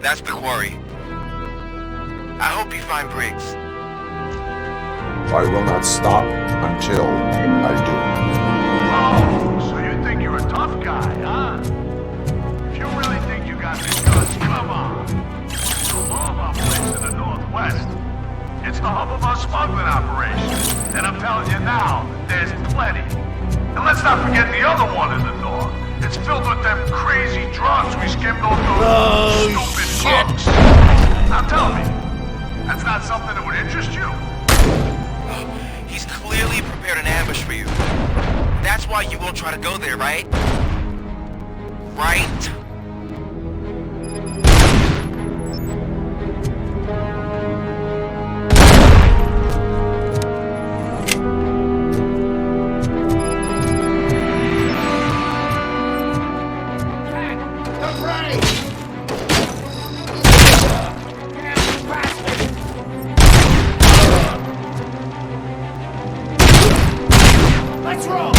That's the quarry. I hope you find Briggs. I will not stop until I do. Oh, so you think you're a tough guy, huh? If you really think you got these guns, come on. The Lava place in the Northwest. It's It's the hub of our smuggling operation. And I'm telling you now, there's plenty. And let's not forget the other one in the north. It's filled with them crazy drugs we skimmed off those stupid books. Now tell me, that's not something that would interest you? He's clearly prepared an ambush for you. That's why you won't try to go there, right? Right? Let's roll!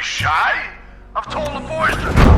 shy? I've told the boys to...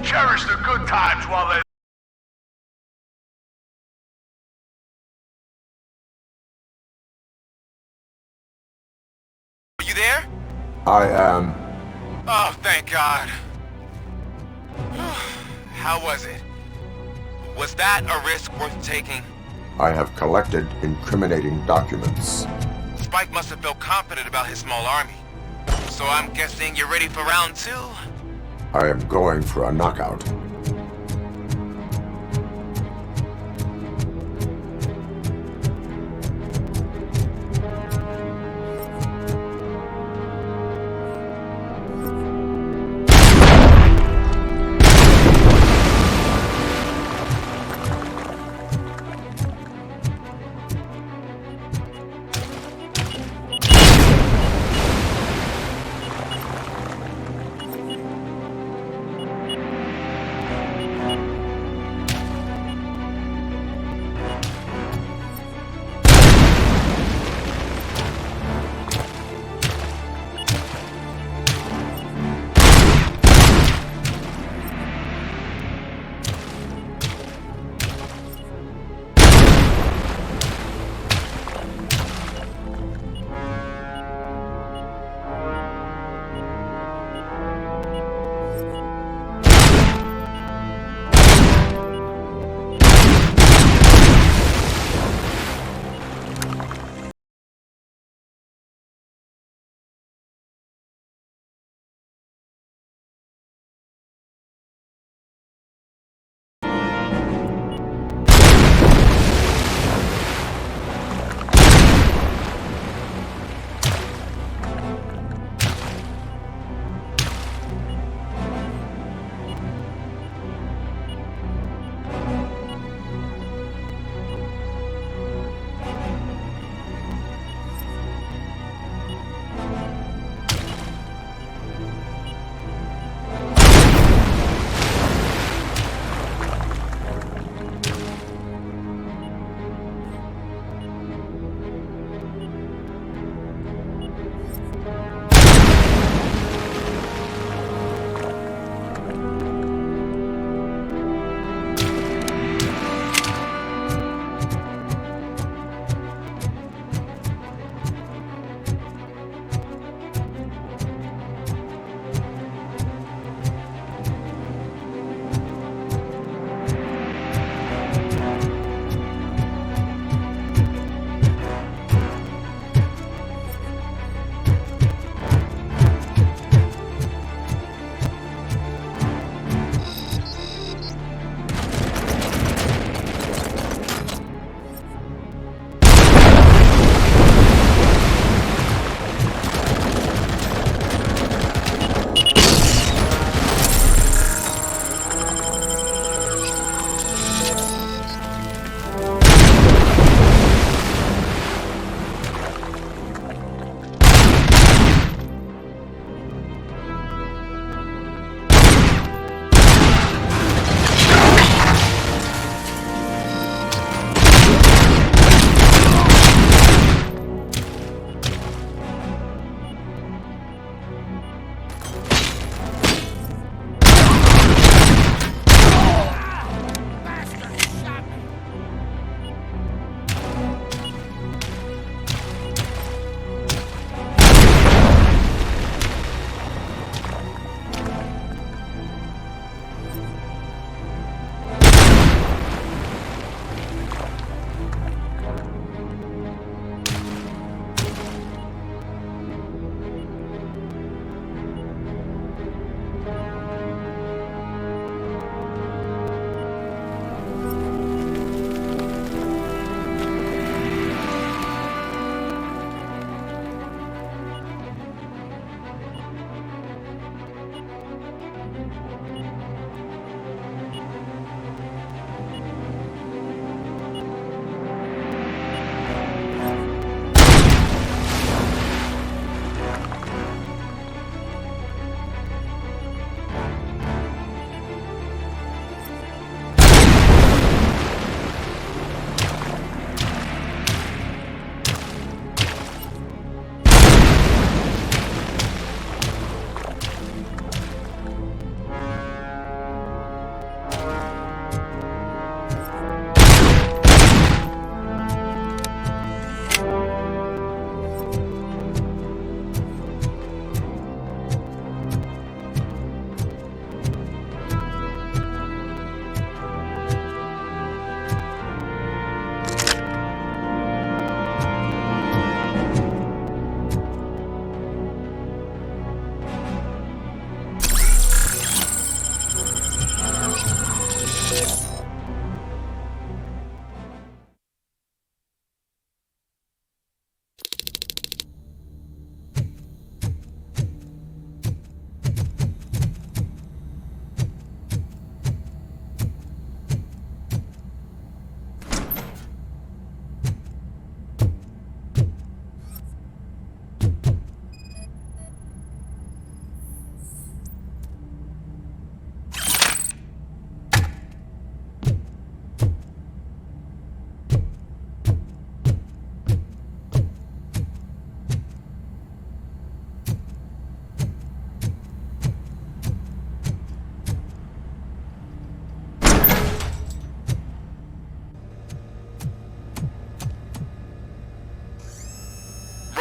Cherish the good times while they... Are you there? I am. Oh, thank God. How was it? Was that a risk worth taking? I have collected incriminating documents. Spike must have felt confident about his small army. So I'm guessing you're ready for round 2? I am going for a knockout.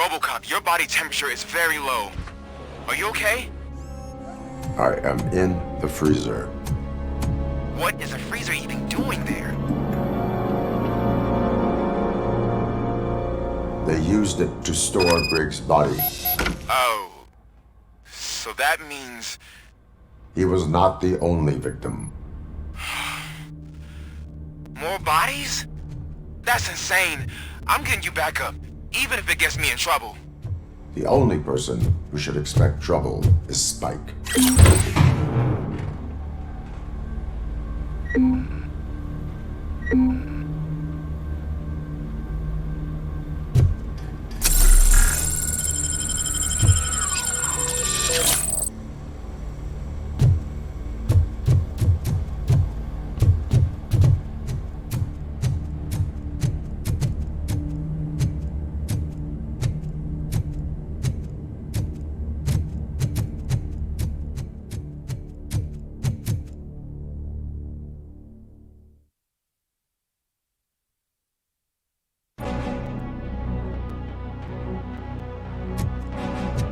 RoboCop, your body temperature is very low. Are you okay? I am in the freezer. What is a freezer even doing there? They used it to store Briggs' body. Oh. So that means... He was not the only victim. More bodies? That's insane. I'm getting you back up, even if it gets me in trouble. The only person who should expect trouble is Spike.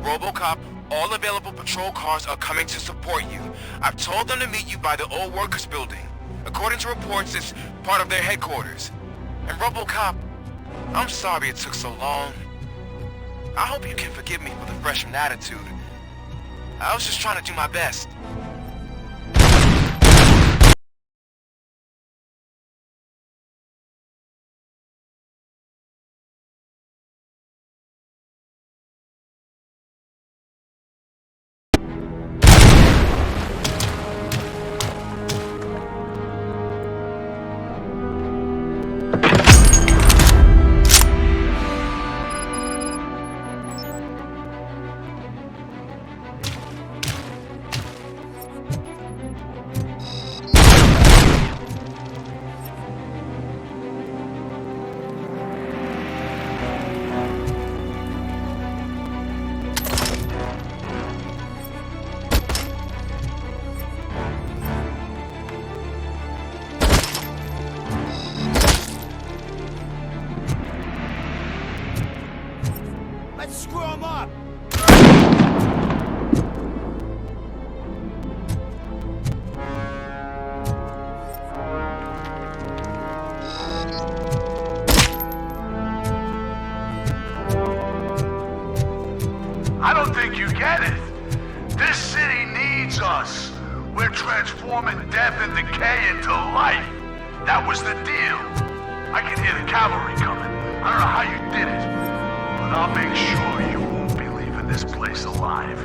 RoboCop, all available patrol cars are coming to support you. I've told them to meet you by the old workers building. According to reports, it's part of their headquarters. And RoboCop, I'm sorry it took so long. I hope you can forgive me for the freshman attitude. I was just trying to do my best. Let's screw him up! I don't think you get it. This city needs us. We're transforming death and decay into life. That was the deal. I can hear the cavalry coming. I don't know how you did it, but I'll make sure you won't be leaving this place alive.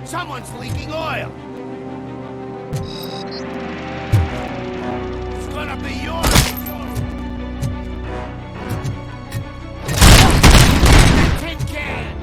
Someone's leaking oil! It's gonna be yours! Tin can!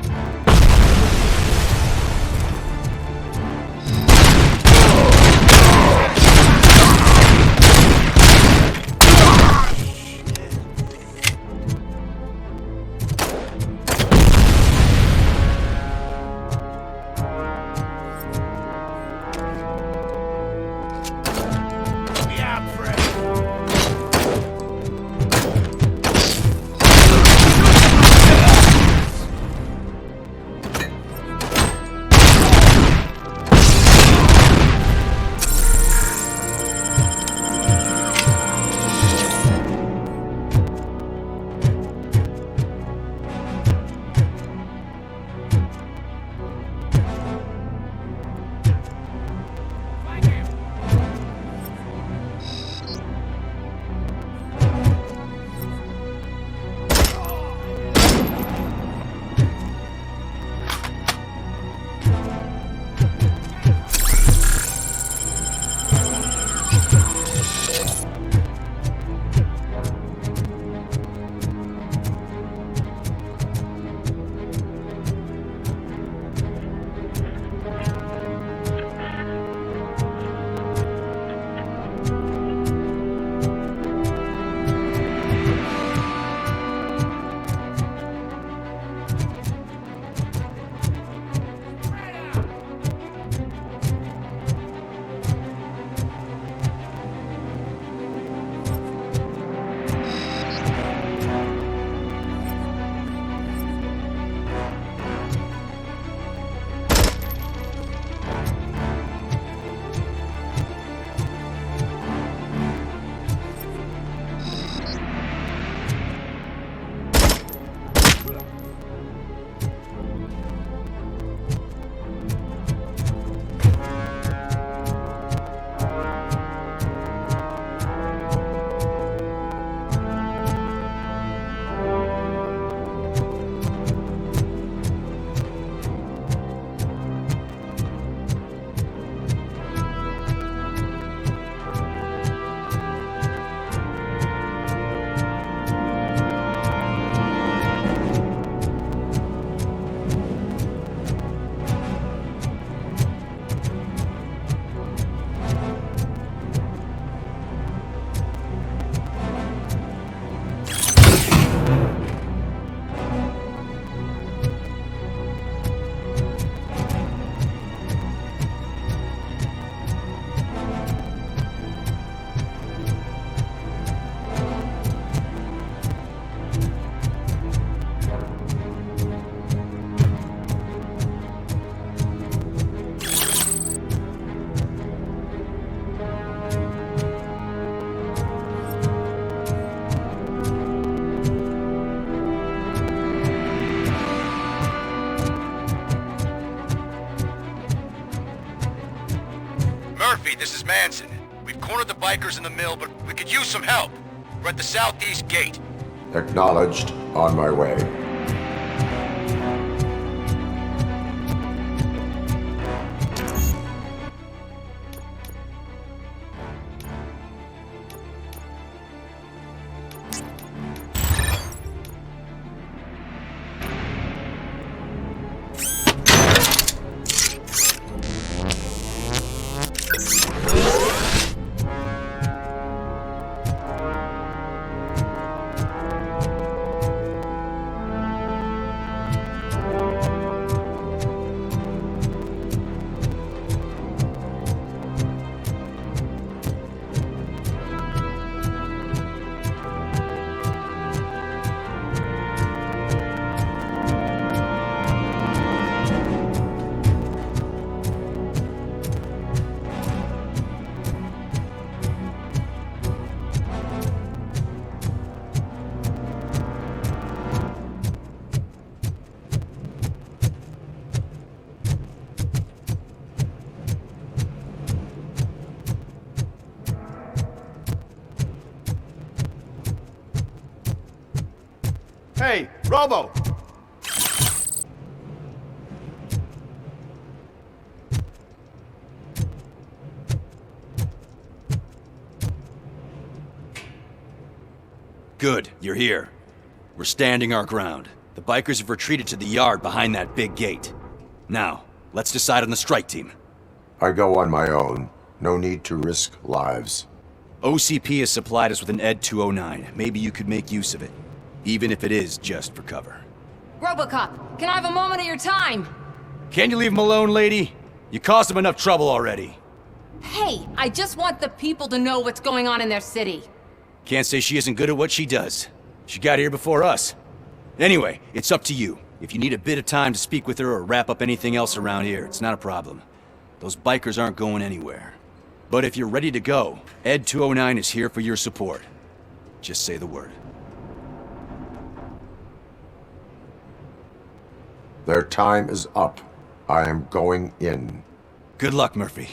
Murphy, this is Manson. We've cornered the bikers in the mill, but we could use some help. We're at the southeast gate. Acknowledged. On my way. Hey, Robo! Good, you're here. We're standing our ground. The bikers have retreated to the yard behind that big gate. Now, let's decide on the strike team. I go on my own. No need to risk lives. OCP has supplied us with an ED 209. Maybe you could make use of it. Even if it is just for cover. RoboCop, can I have a moment of your time? Can you leave him alone, lady? You caused him enough trouble already. Hey, I just want the people to know what's going on in their city. Can't say she isn't good at what she does. She got here before us. Anyway, it's up to you. If you need a bit of time to speak with her or wrap up anything else around here, it's not a problem. Those bikers aren't going anywhere. But if you're ready to go, ED 209 is here for your support. Just say the word. Their time is up. I am going in. Good luck, Murphy.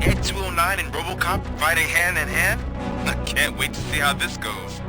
Ed 209 and RoboCop fighting hand in hand? I can't wait to see how this goes.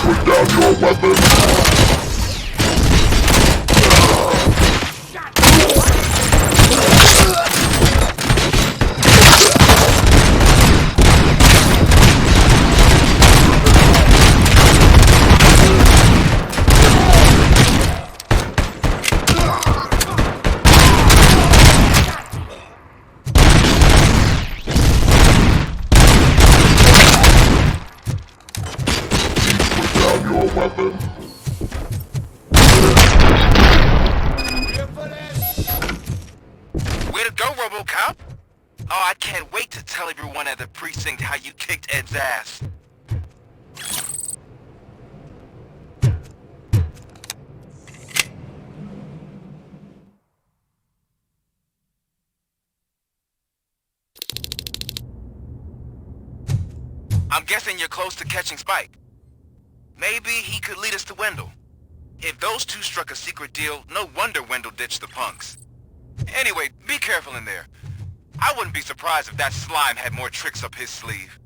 Put down your weapon! Put down your weapon! can't wait to tell everyone at the precinct how you kicked Ed's ass. I'm guessing you're close to catching Spike. Maybe he could lead us to Wendell. If those two struck a secret deal, no wonder Wendell ditched the punks. Anyway, be careful in there. I wouldn't be surprised if that slime had more tricks up his sleeve.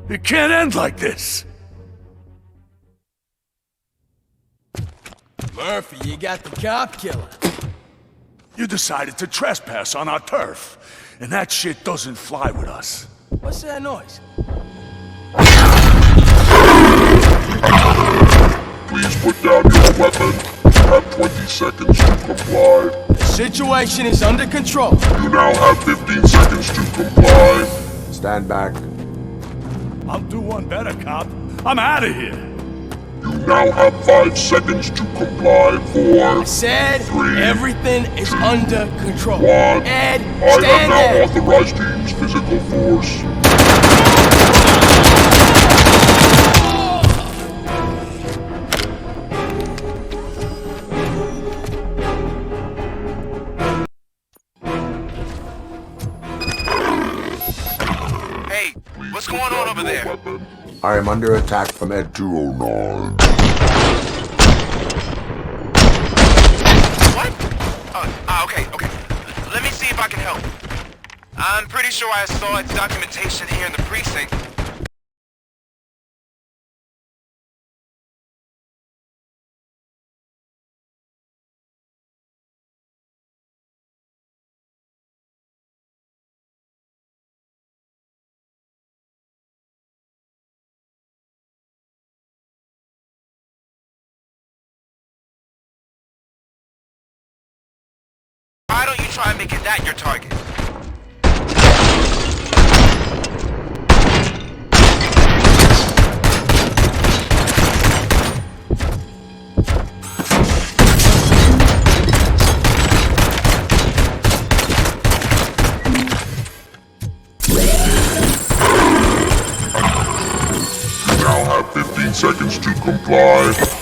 It can't end like this! Murphy, you got the cop killer. You decided to trespass on our turf, and that shit doesn't fly with us. What's that noise? Please put down your weapon. You have 20 seconds to comply. The situation is under control. You now have 15 seconds to comply. Stand back. I'll do one better, cop. I'm out of here. You now have 5 seconds to comply. 4, I said 3, everything is under control. 1. Ed, I stand have now there. authorized to use physical force. Hey, what's going on over there? I am under attack from Ed 209. What? Okay. Let me see if I can help. I'm pretty sure I saw its documentation here in the precinct. try making that your target. You now have 15 seconds to comply.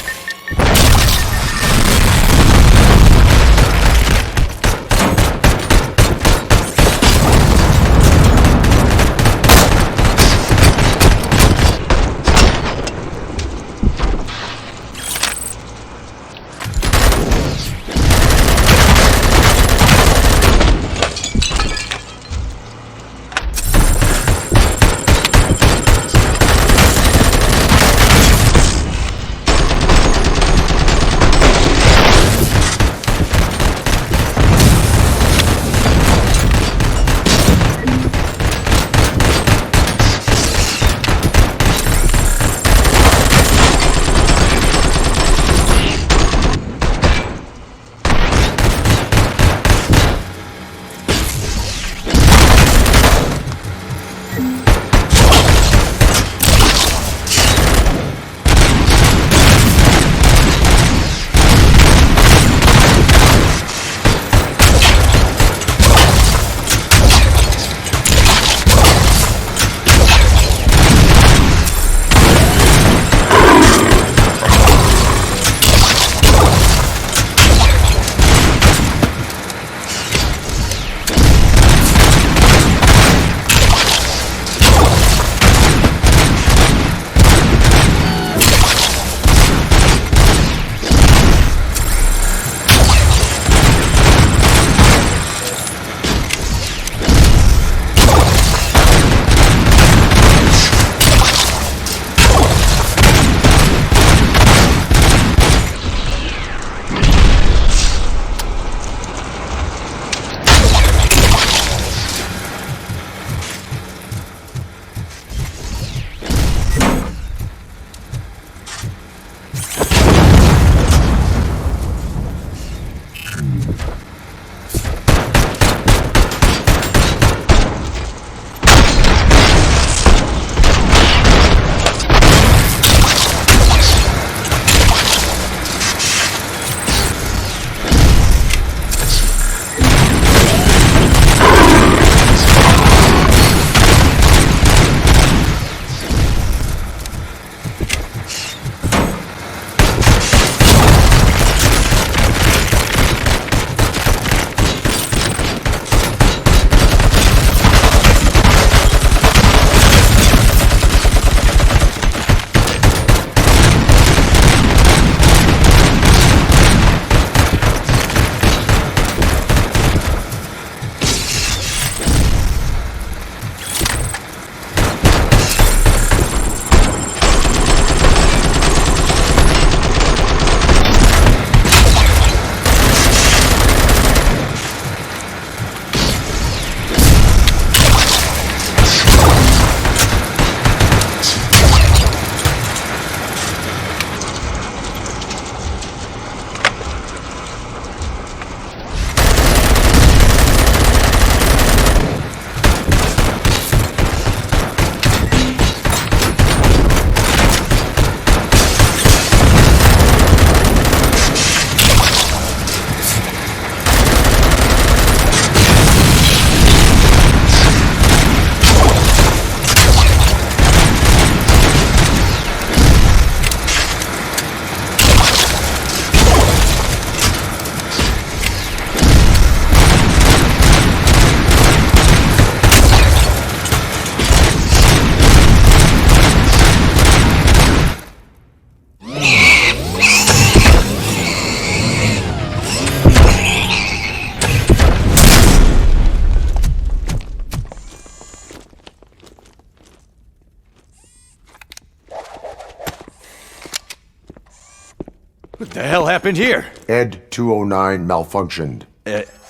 What the hell happened here? Ed 209 malfunctioned.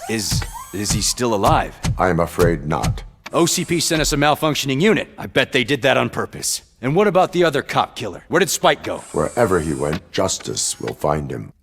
Is he still alive? I am afraid not. OCP sent us a malfunctioning unit. I bet they did that on purpose. And what about the other cop killer? Where did Spike go? Wherever he went, justice will find him.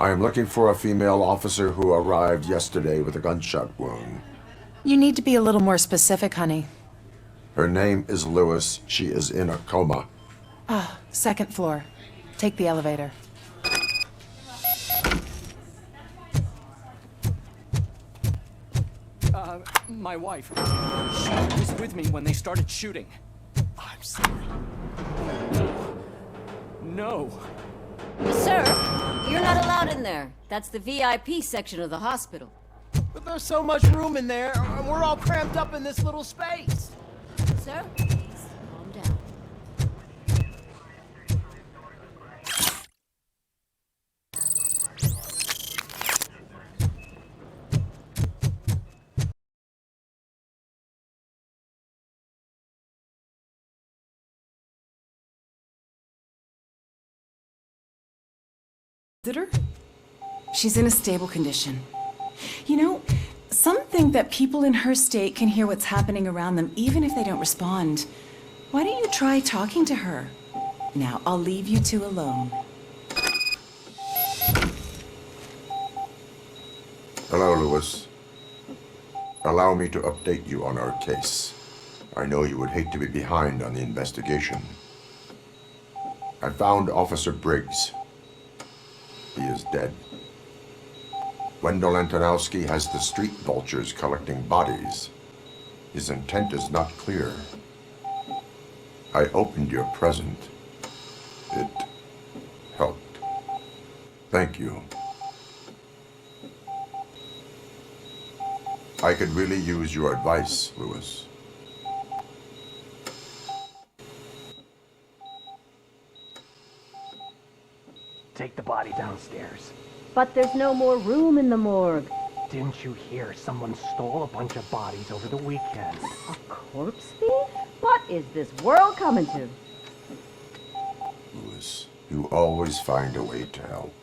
I am looking for a female officer who arrived yesterday with a gunshot wound. You need to be a little more specific, honey. Her name is Lewis. She is in a coma. Ah, second floor. Take the elevator. My wife. She was with me when they started shooting. I'm sorry. No. Sir, you're not allowed in there. That's the VIP section of the hospital. But there's so much room in there, and we're all cramped up in this little space. Sir, please calm down. Visitor? She's in a stable condition. You know, some think that people in her state can hear what's happening around them even if they don't respond. Why don't you try talking to her? Now, I'll leave you two alone. Hello, Lewis. Allow me to update you on our case. I know you would hate to be behind on the investigation. I found Officer Briggs. He is dead. Wendell Antonowski has the street vultures collecting bodies. His intent is not clear. I opened your present. It helped. Thank you. I could really use your advice, Lewis. Take the body downstairs. But there's no more room in the morgue. Didn't you hear someone stole a bunch of bodies over the weekend? A corpse thief? What is this world coming to? Lewis, you always find a way to help.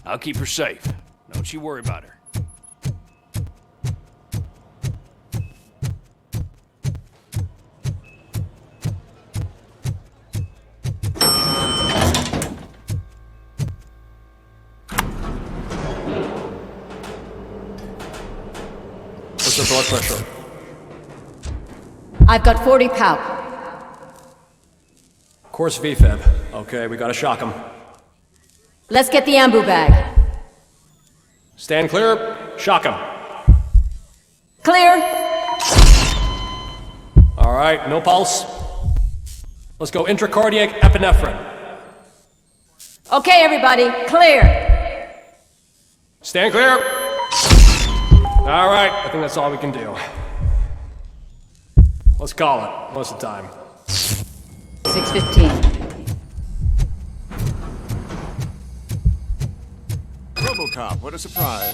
I'll keep her safe. Don't you worry about her. What's your blood pressure? I've got 40 pow. Course VFib. Okay, we gotta shock him. Let's get the ambu bag. Stand clear. Shock him. Clear. All right, no pulse. Let's go intracardiac epinephrine. Okay, everybody, clear. Stand clear. All right, I think that's all we can do. Let's call it. What's the time? 6:15. RoboCop, what a surprise.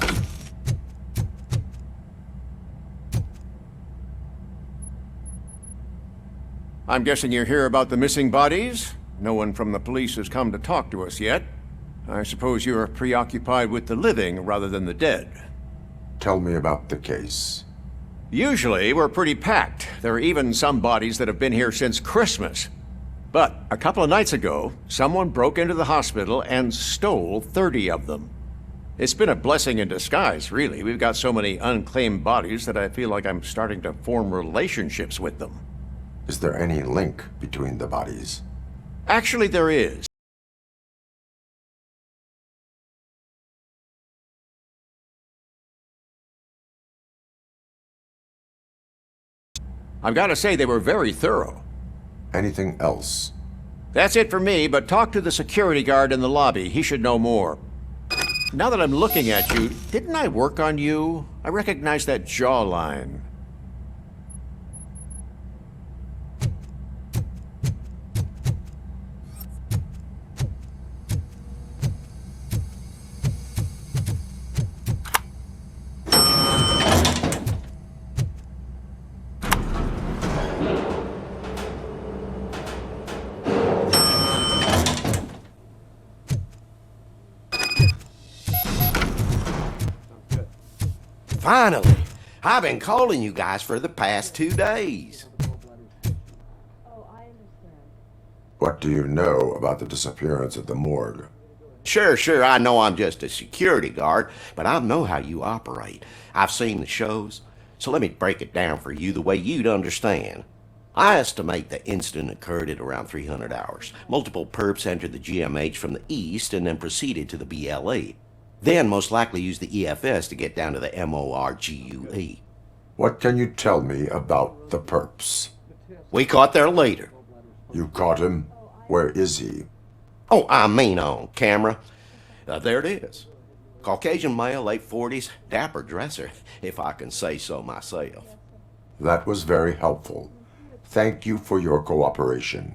I'm guessing you're here about the missing bodies? No one from the police has come to talk to us yet. I suppose you're preoccupied with the living rather than the dead. Tell me about the case. Usually, we're pretty packed. There are even some bodies that have been here since Christmas. But a couple of nights ago, someone broke into the hospital and stole 30 of them. It's been a blessing in disguise, really. We've got so many unclaimed bodies that I feel like I'm starting to form relationships with them. Is there any link between the bodies? Actually, there is. I've got to say, they were very thorough. Anything else? That's it for me, but talk to the security guard in the lobby. He should know more. Now that I'm looking at you, didn't I work on you? I recognize that jawline. Finally! I've been calling you guys for the past 2 days. What do you know about the disappearance at the morgue? Sure, I know I'm just a security guard, but I know how you operate. I've seen the shows, so let me break it down for you the way you'd understand. I estimate the incident occurred at around 300 hours. Multiple perps entered the GMH from the east and then proceeded to the BLE. Then most likely used the EFS to get down to the MORGUE. What can you tell me about the perps? We caught their leader. You caught him? Where is he? Oh, I mean on camera. There it is. Caucasian male, late 40s, dapper dresser, if I can say so myself. That was very helpful. Thank you for your cooperation.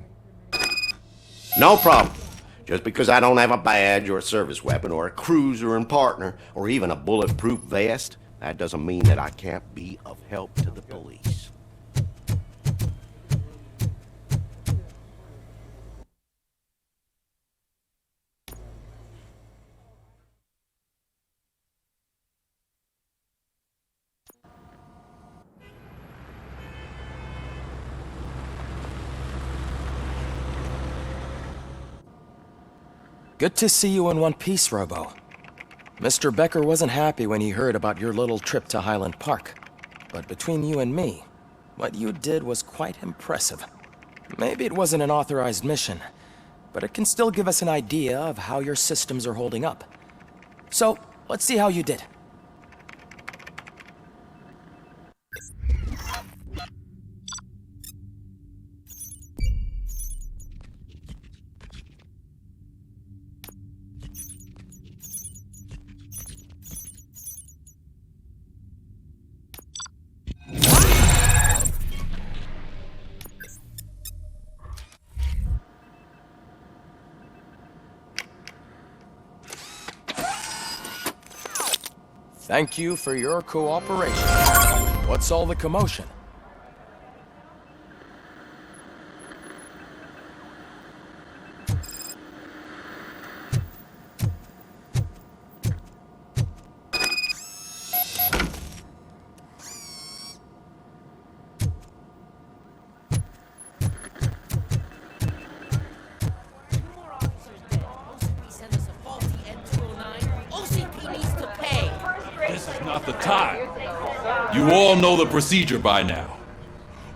No problem. Just because I don't have a badge or a service weapon or a cruiser and partner or even a bulletproof vest, that doesn't mean that I can't be of help to the police. Good to see you in one piece, Robo. Mr. Becker wasn't happy when he heard about your little trip to Highland Park. But between you and me, what you did was quite impressive. Maybe it wasn't an authorized mission, but it can still give us an idea of how your systems are holding up. So, let's see how you did. Thank you for your cooperation. What's all the commotion? Not the time. You all know the procedure by now.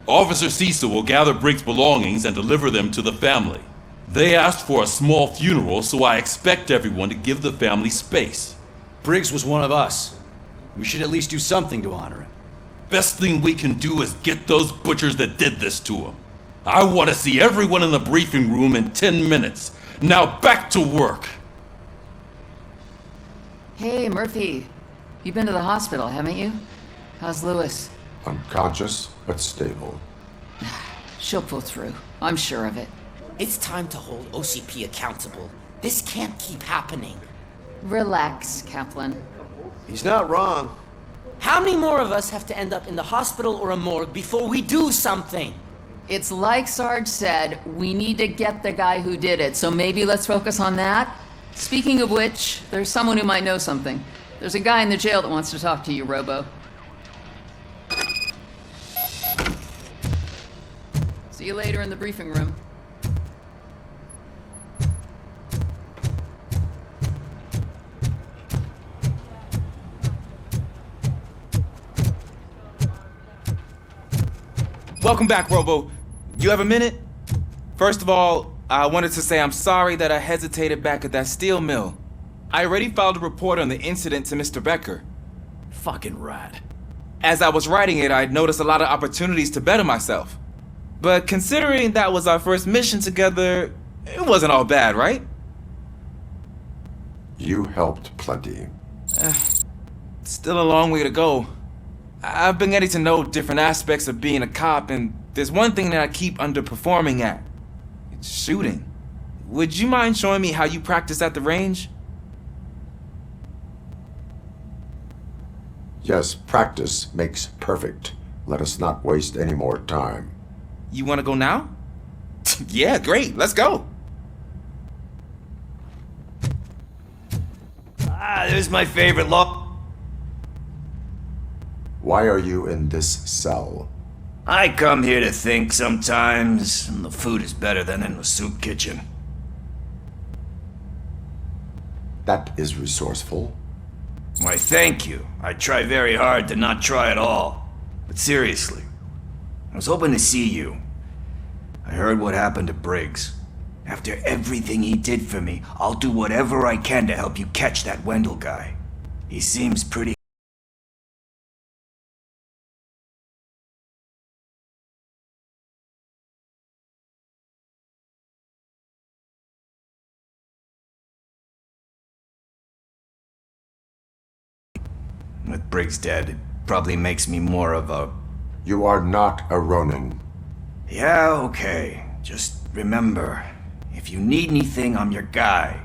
Officer Cecil will gather Briggs' belongings and deliver them to the family. They asked for a small funeral, so I expect everyone to give the family space. Briggs was one of us. We should at least do something to honor him. Best thing we can do is get those butchers that did this to him. I want to see everyone in the briefing room in 10 minutes. Now back to work. Hey, Murphy. You've been to the hospital, haven't you? How's Lewis? Unconscious, but stable. She'll pull through. I'm sure of it. It's time to hold OCP accountable. This can't keep happening. Relax, Kaplan. He's not wrong. How many more of us have to end up in the hospital or a morgue before we do something? It's like Sarge said, we need to get the guy who did it, so maybe let's focus on that. Speaking of which, there's someone who might know something. There's a guy in the jail that wants to talk to you, Robo. See you later in the briefing room. Welcome back, Robo. You have a minute? First of all, I wanted to say I'm sorry that I hesitated back at that steel mill. I already filed a report on the incident to Mr. Becker. Fucking rat. As I was writing it, I'd noticed a lot of opportunities to better myself. But considering that was our first mission together, it wasn't all bad, right? You helped plenty. Still a long way to go. I've been getting to know different aspects of being a cop, and there's one thing that I keep underperforming at. It's shooting. Would you mind showing me how you practice at the range? Yes, practice makes perfect. Let us not waste any more time. You want to go now? Yeah, great. Let's go. There's my favorite law. Why are you in this cell? I come here to think sometimes, and the food is better than in the soup kitchen. That is resourceful. Why, thank you. I try very hard to not try at all. But seriously, I was hoping to see you. I heard what happened to Briggs. After everything he did for me, I'll do whatever I can to help you catch that Wendell guy. He seems pretty... With Briggs dead, it probably makes me more of a... You are not a Ronin. Yeah, okay. Just remember, if you need anything, I'm your guy.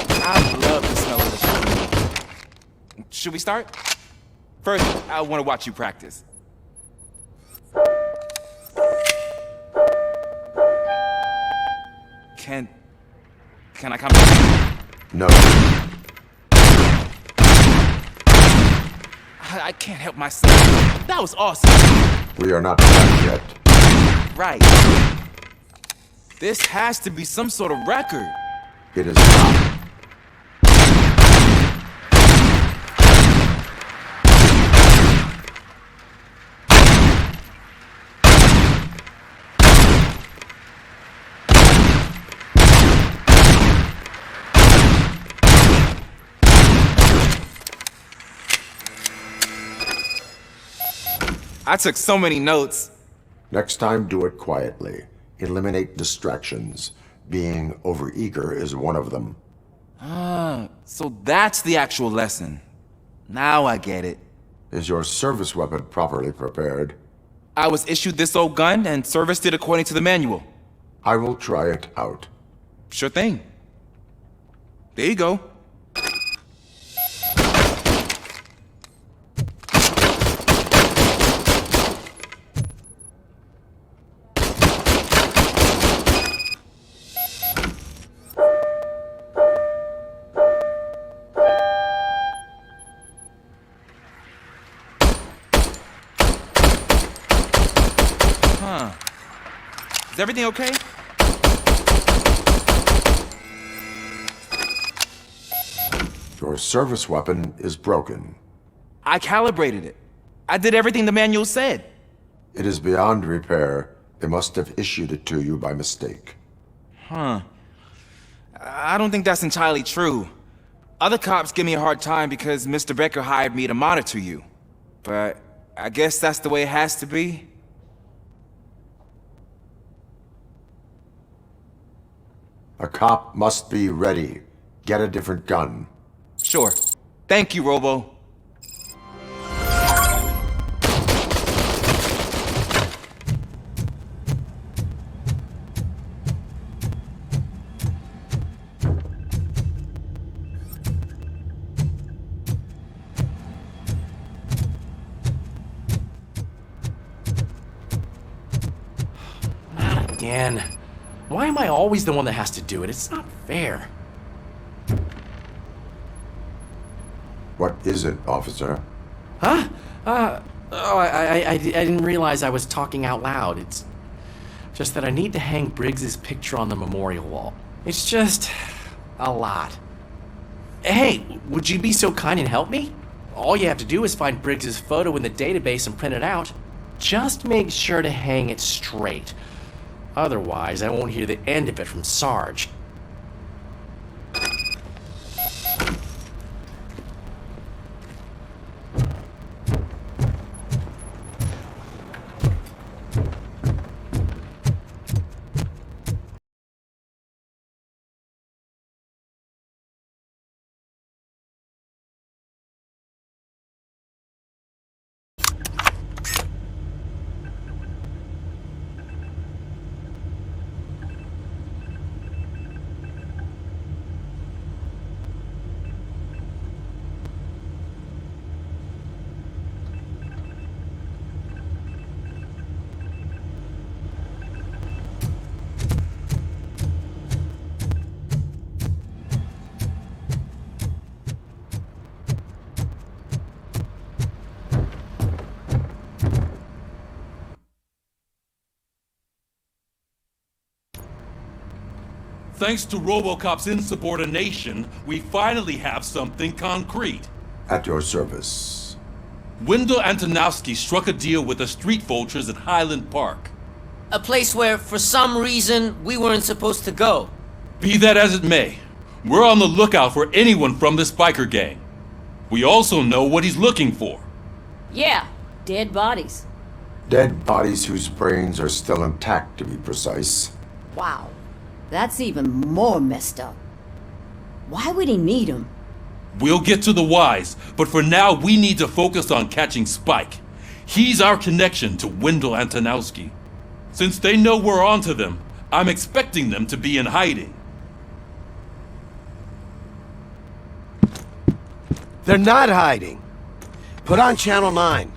I love the smell of the shit. Should we start? First, I want to watch you practice. Can I come back? No. I can't help myself. That was awesome. We are not done yet. Right. This has to be some sort of record. It is not. I took so many notes. Next time, do it quietly. Eliminate distractions. Being overeager is one of them. Ah, so that's the actual lesson. Now I get it. Is your service weapon properly prepared? I was issued this old gun and serviced it according to the manual. I will try it out. Sure thing. There you go. Is everything okay? Your service weapon is broken. I calibrated it. I did everything the manual said. It is beyond repair. They must have issued it to you by mistake. Huh. I don't think that's entirely true. Other cops give me a hard time because Mr. Becker hired me to monitor you. But I guess that's the way it has to be. A cop must be ready. Get a different gun. Sure. Thank you, Robo. Not again. Why am I always the one that has to do it? It's not fair. What is it, officer? Huh? I didn't realize I was talking out loud. It's just that I need to hang Briggs's picture on the memorial wall. It's just a lot. Hey, would you be so kind and help me? All you have to do is find Briggs's photo in the database and print it out. Just make sure to hang it straight. Otherwise, I won't hear the end of it from Sarge. Thanks to RoboCop's insubordination, we finally have something concrete. At your service. Wendell Antonowski struck a deal with the street vultures at Highland Park. A place where, for some reason, we weren't supposed to go. Be that as it may, we're on the lookout for anyone from this biker gang. We also know what he's looking for. Yeah, dead bodies. Dead bodies whose brains are still intact, to be precise. Wow, that's even more messed up. Why would he need them? We'll get to the whys, but for now we need to focus on catching Spike. He's our connection to Wendell Antonowski. Since they know we're onto them, I'm expecting them to be in hiding. They're not hiding. Put on Channel 9.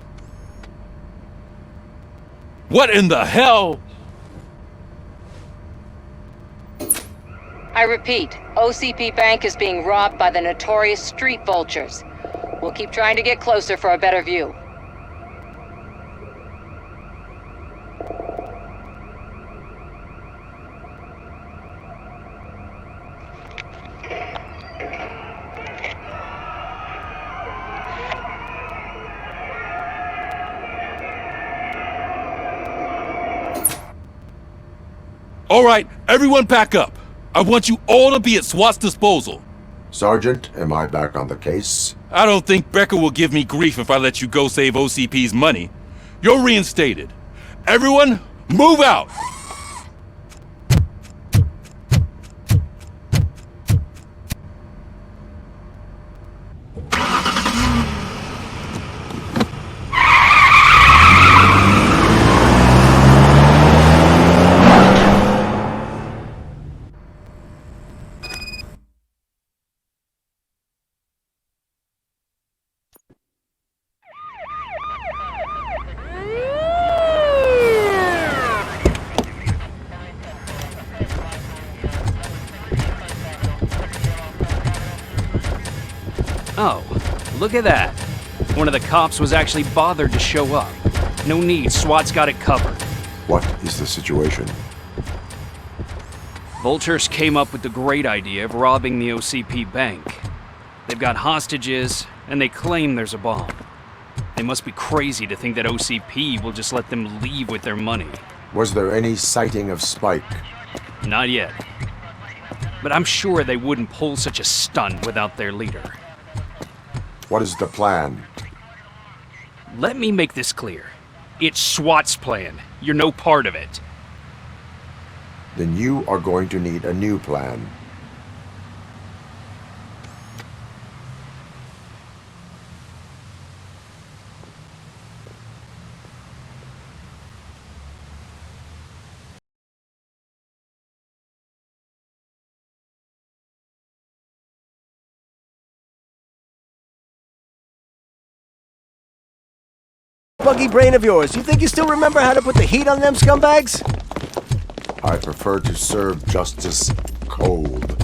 What in the hell? I repeat, OCP Bank is being robbed by the notorious street vultures. We'll keep trying to get closer for a better view. All right, everyone pack up. I want you all to be at SWAT's disposal. Sergeant, am I back on the case? I don't think Becker will give me grief if I let you go save OCP's money. You're reinstated. Everyone, move out! Oh, look at that. One of the cops was actually bothered to show up. No need, SWAT's got it covered. What is the situation? Vultures came up with the great idea of robbing the OCP bank. They've got hostages, and they claim there's a bomb. They must be crazy to think that OCP will just let them leave with their money. Was there any sighting of Spike? Not yet. But I'm sure they wouldn't pull such a stunt without their leader. What is the plan? Let me make this clear. It's SWAT's plan. You're no part of it. Then you are going to need a new plan. Buggy brain of yours, you think you still remember how to put the heat on them scumbags? I prefer to serve justice cold.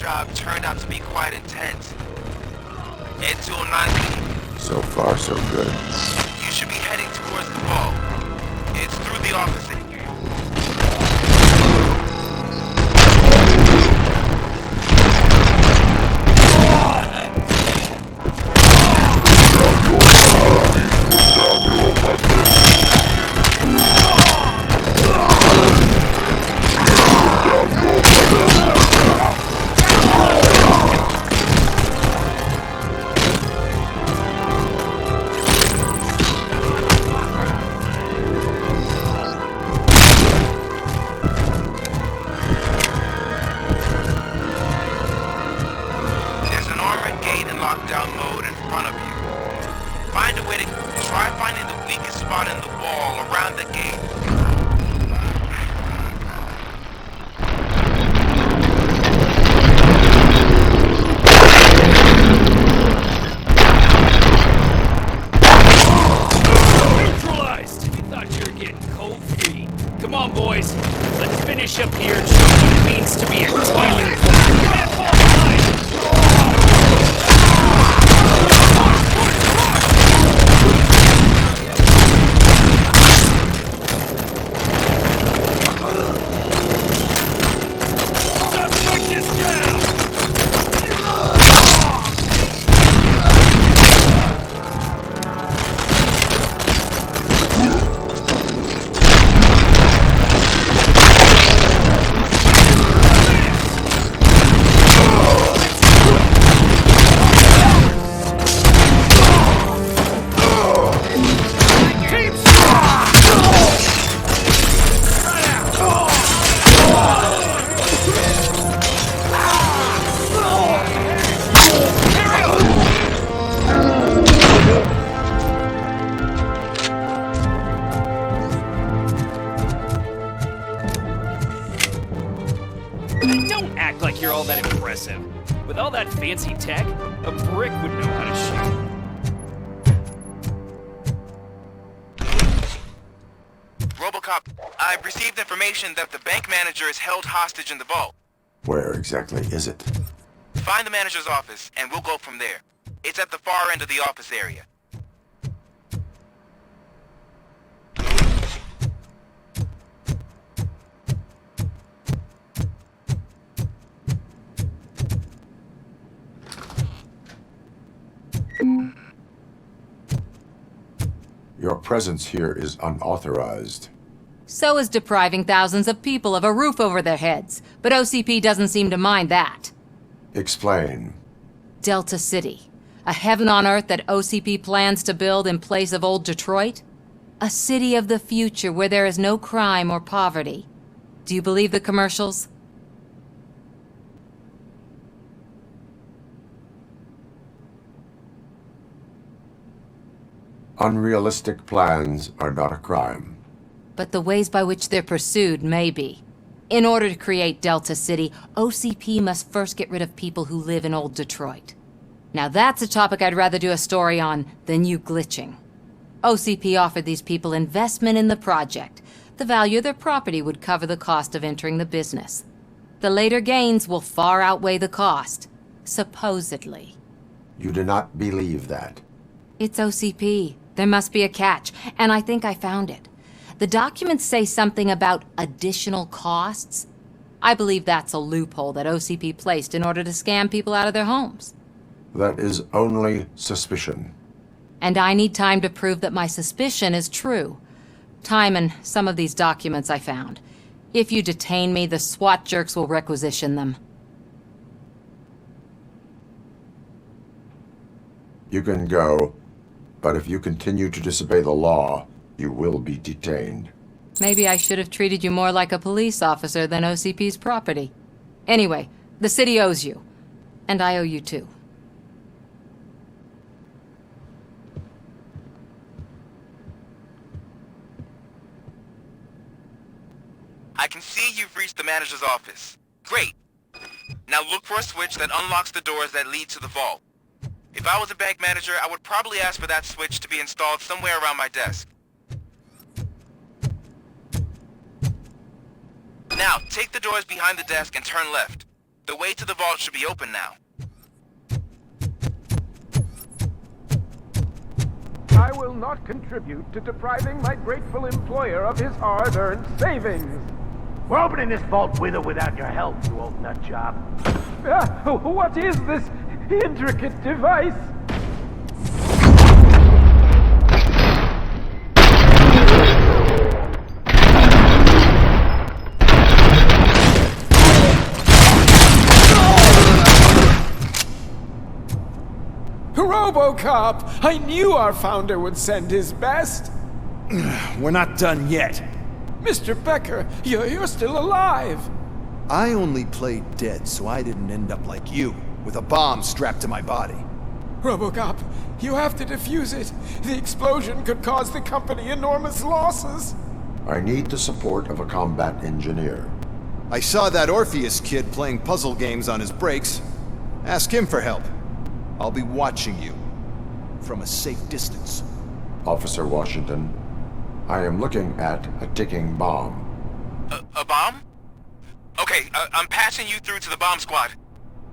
job turned out to be quite intense. Head to 09. So far, so good. You should be heading towards the vault. It's through the office. With all that fancy tech, a brick would know how to shoot. RoboCop, I've received information that the bank manager is held hostage in the vault. Where exactly is it? Find the manager's office, and we'll go from there. It's at the far end of the office area. Your presence here is unauthorized. So is depriving thousands of people of a roof over their heads. But OCP doesn't seem to mind that. Explain. Delta City. A heaven on earth that OCP plans to build in place of old Detroit? A city of the future where there is no crime or poverty. Do you believe the commercials? Unrealistic plans are not a crime. But the ways by which they're pursued may be. In order to create Delta City, OCP must first get rid of people who live in old Detroit. Now that's a topic I'd rather do a story on than you glitching. OCP offered these people investment in the project. The value of their property would cover the cost of entering the business. The later gains will far outweigh the cost. Supposedly. You do not believe that. It's OCP. There must be a catch, and I think I found it. The documents say something about additional costs. I believe that's a loophole that OCP placed in order to scam people out of their homes. That is only suspicion. And I need time to prove that my suspicion is true. Time and some of these documents I found. If you detain me, the SWAT jerks will requisition them. You can go, but if you continue to disobey the law, you will be detained. Maybe I should have treated you more like a police officer than OCP's property. Anyway, the city owes you. And I owe you too. I can see you've reached the manager's office. Great. Now look for a switch that unlocks the doors that lead to the vault. If I was a bank manager, I would probably ask for that switch to be installed somewhere around my desk. Now, take the doors behind the desk and turn left. The way to the vault should be open now. I will not contribute to depriving my grateful employer of his hard-earned savings. We're opening this vault with or without your help, you old nutjob. What is this intricate device? RoboCop! I knew our founder would send his best! We're not done yet. Mr. Becker, you're still alive! I only played dead so I didn't end up like you, with a bomb strapped to my body. RoboCop, you have to defuse it. The explosion could cause the company enormous losses. I need the support of a combat engineer. I saw that Orpheus kid playing puzzle games on his breaks. Ask him for help. I'll be watching you from a safe distance. Officer Washington, I am looking at a ticking bomb. A bomb? Okay, I'm passing you through to the bomb squad.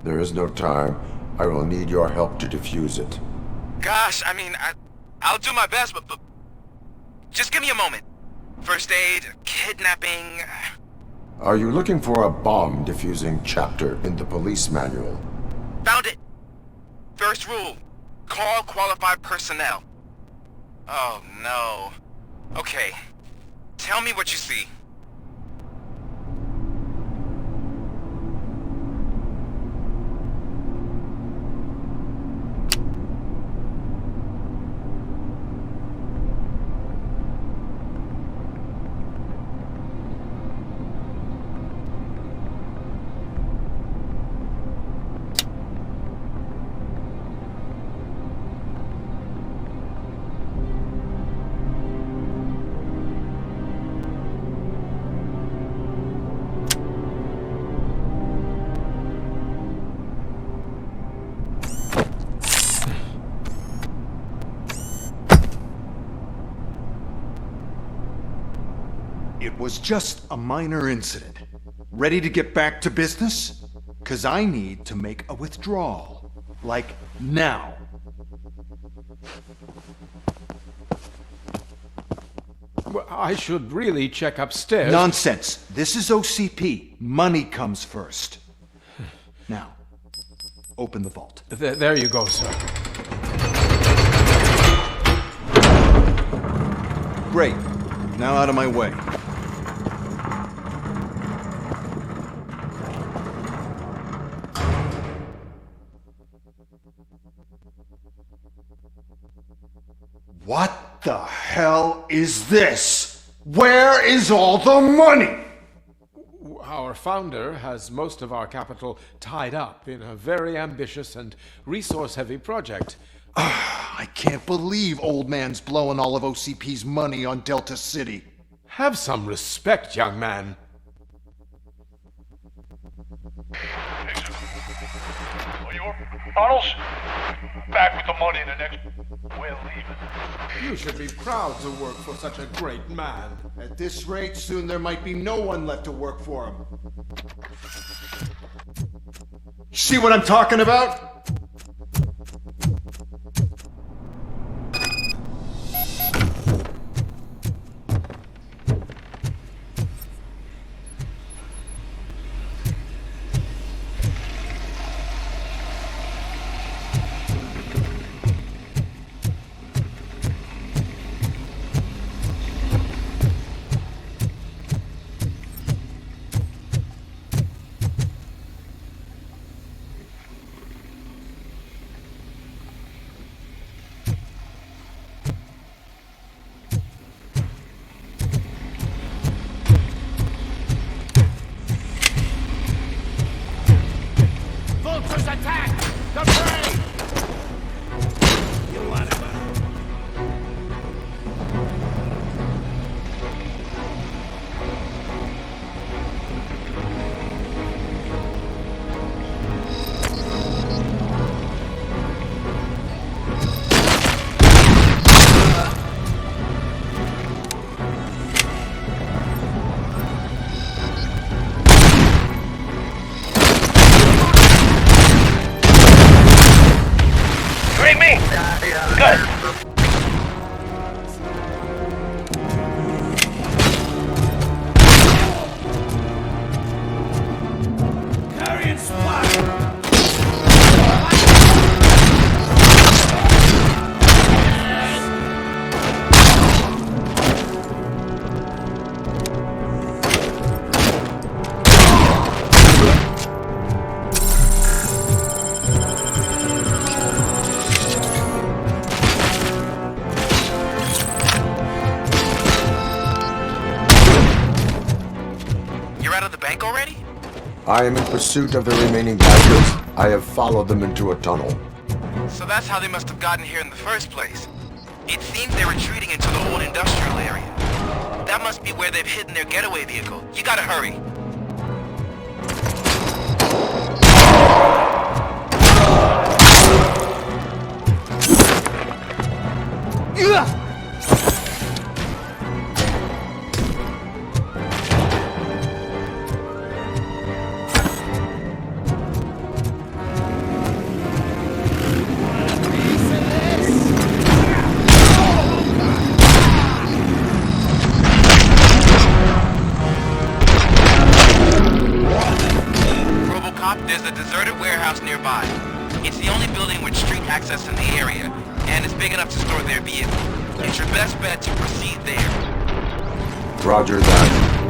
There is no time. I will need your help to defuse it. Gosh, I mean, I'll do my best, but just give me a moment. First aid, kidnapping... Are you looking for a bomb defusing chapter in the police manual? Found it! First rule, call qualified personnel. Oh no. Okay, tell me what you see. It was just a minor incident. Ready to get back to business? 'Cause I need to make a withdrawal. Like, now. Well, I should really check upstairs. Nonsense. This is OCP. Money comes first. Now, open the vault. There you go, sir. Great. Now out of my way. What the hell is this? Where is all the money? Our founder has most of our capital tied up in a very ambitious and resource-heavy project. I can't believe old man's blowing all of OCP's money on Delta City. Have some respect, young man. Arnold's back with the money in the next... We're leaving. You should be proud to work for such a great man. At this rate, soon there might be no one left to work for him. See what I'm talking about? I am in pursuit of the remaining bikers. I have followed them into a tunnel. So that's how they must have gotten here in the first place. It seems they're retreating into the old industrial area. That must be where they've hidden their getaway vehicle. You gotta hurry. RoboCop, there's a deserted warehouse nearby. It's the only building with street access in the area, and it's big enough to store their vehicle. It's your best bet to proceed there. Roger that.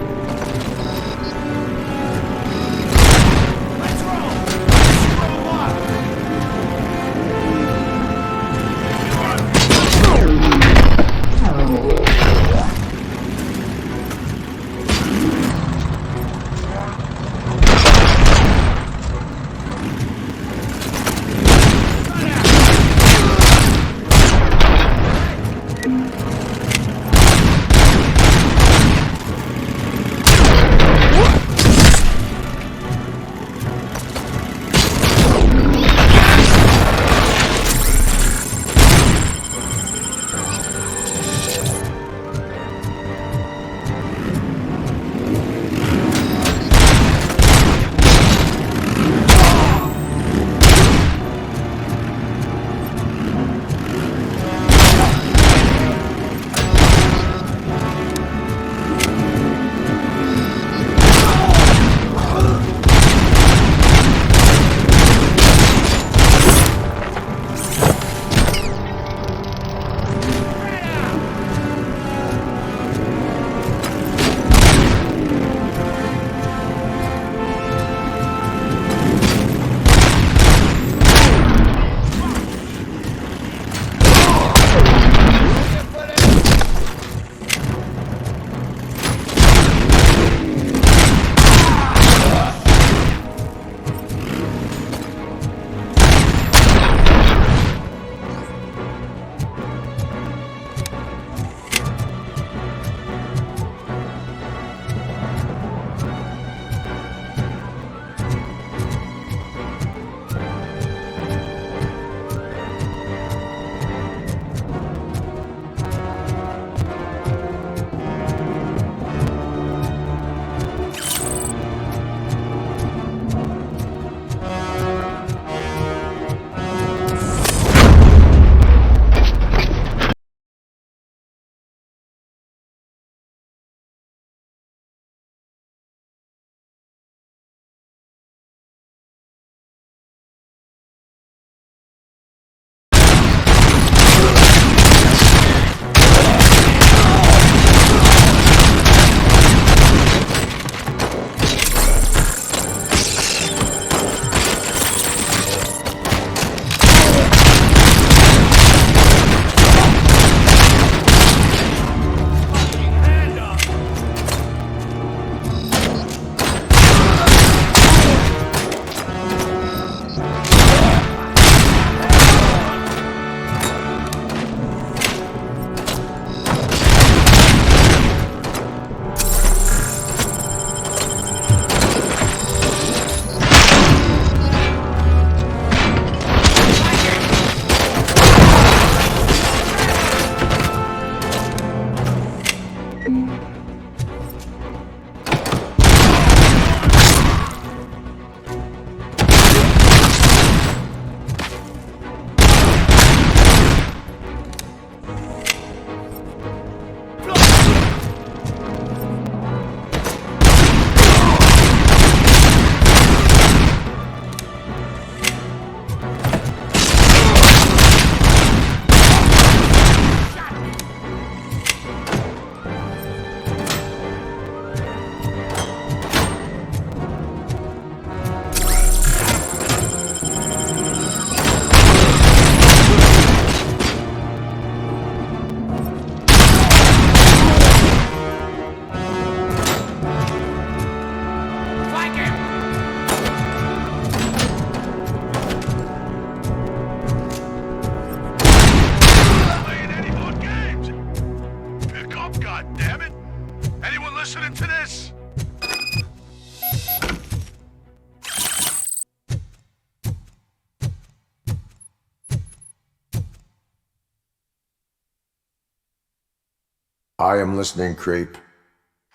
I am listening, creep.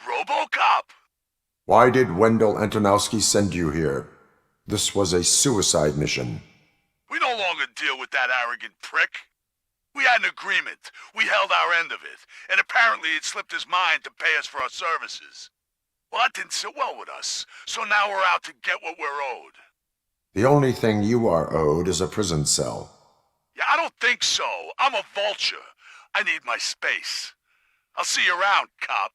RoboCop! Why did Wendell Antonowski send you here? This was a suicide mission. We no longer deal with that arrogant prick. We had an agreement. We held our end of it, and apparently it slipped his mind to pay us for our services. Well, that didn't sit well with us, so now we're out to get what we're owed. The only thing you are owed is a prison cell. Yeah, I don't think so. I'm a vulture. I need my space. I'll see you around, cop.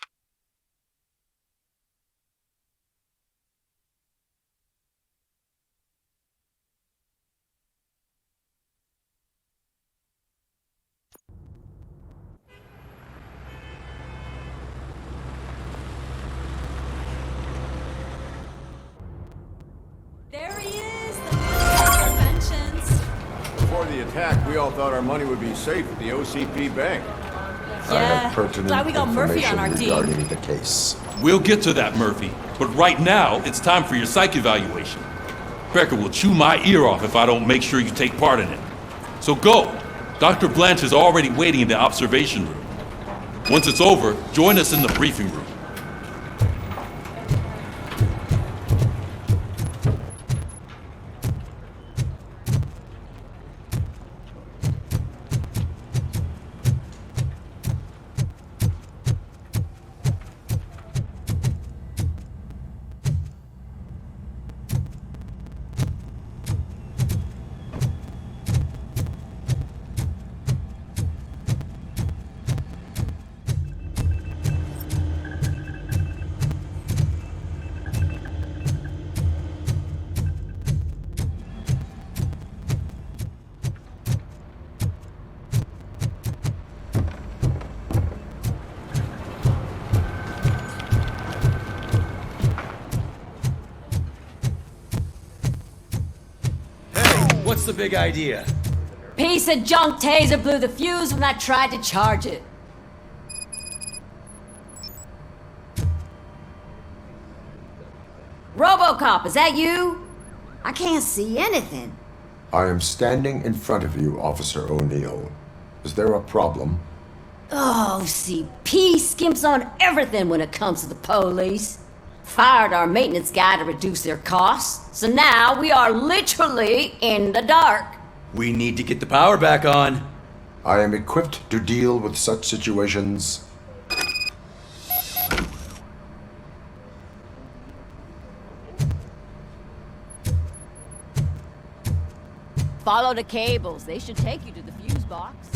There he is, the conventions. Before the attack, we all thought our money would be safe at the OCP bank. I have pertinent glad we got Murphy on our information team. regarding the case. We'll get to that, Murphy. But right now, it's time for your psych evaluation. Becker will chew my ear off if I don't make sure you take part in it. So go. Dr. Blanche is already waiting in the observation room. Once it's over, join us in the briefing room. What's the big idea? Piece of junk taser blew the fuse when I tried to charge it. RoboCop, is that you? I can't see anything. I am standing in front of you, Officer O'Neill. Is there a problem? Oh, CP skimps on everything when it comes to the police. Fired our maintenance guy to reduce their costs, so now we are literally in the dark. We need to get the power back on. I am equipped to deal with such situations. Follow the cables. They should take you to the fuse box.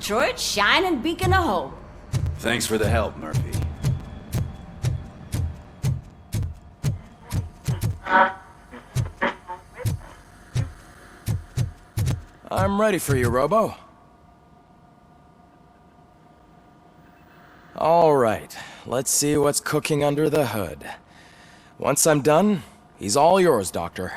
Detroit's shining beacon of hope. Thanks for the help, Murphy. I'm ready for you, Robo. All right, let's see what's cooking under the hood. Once I'm done, he's all yours, Doctor.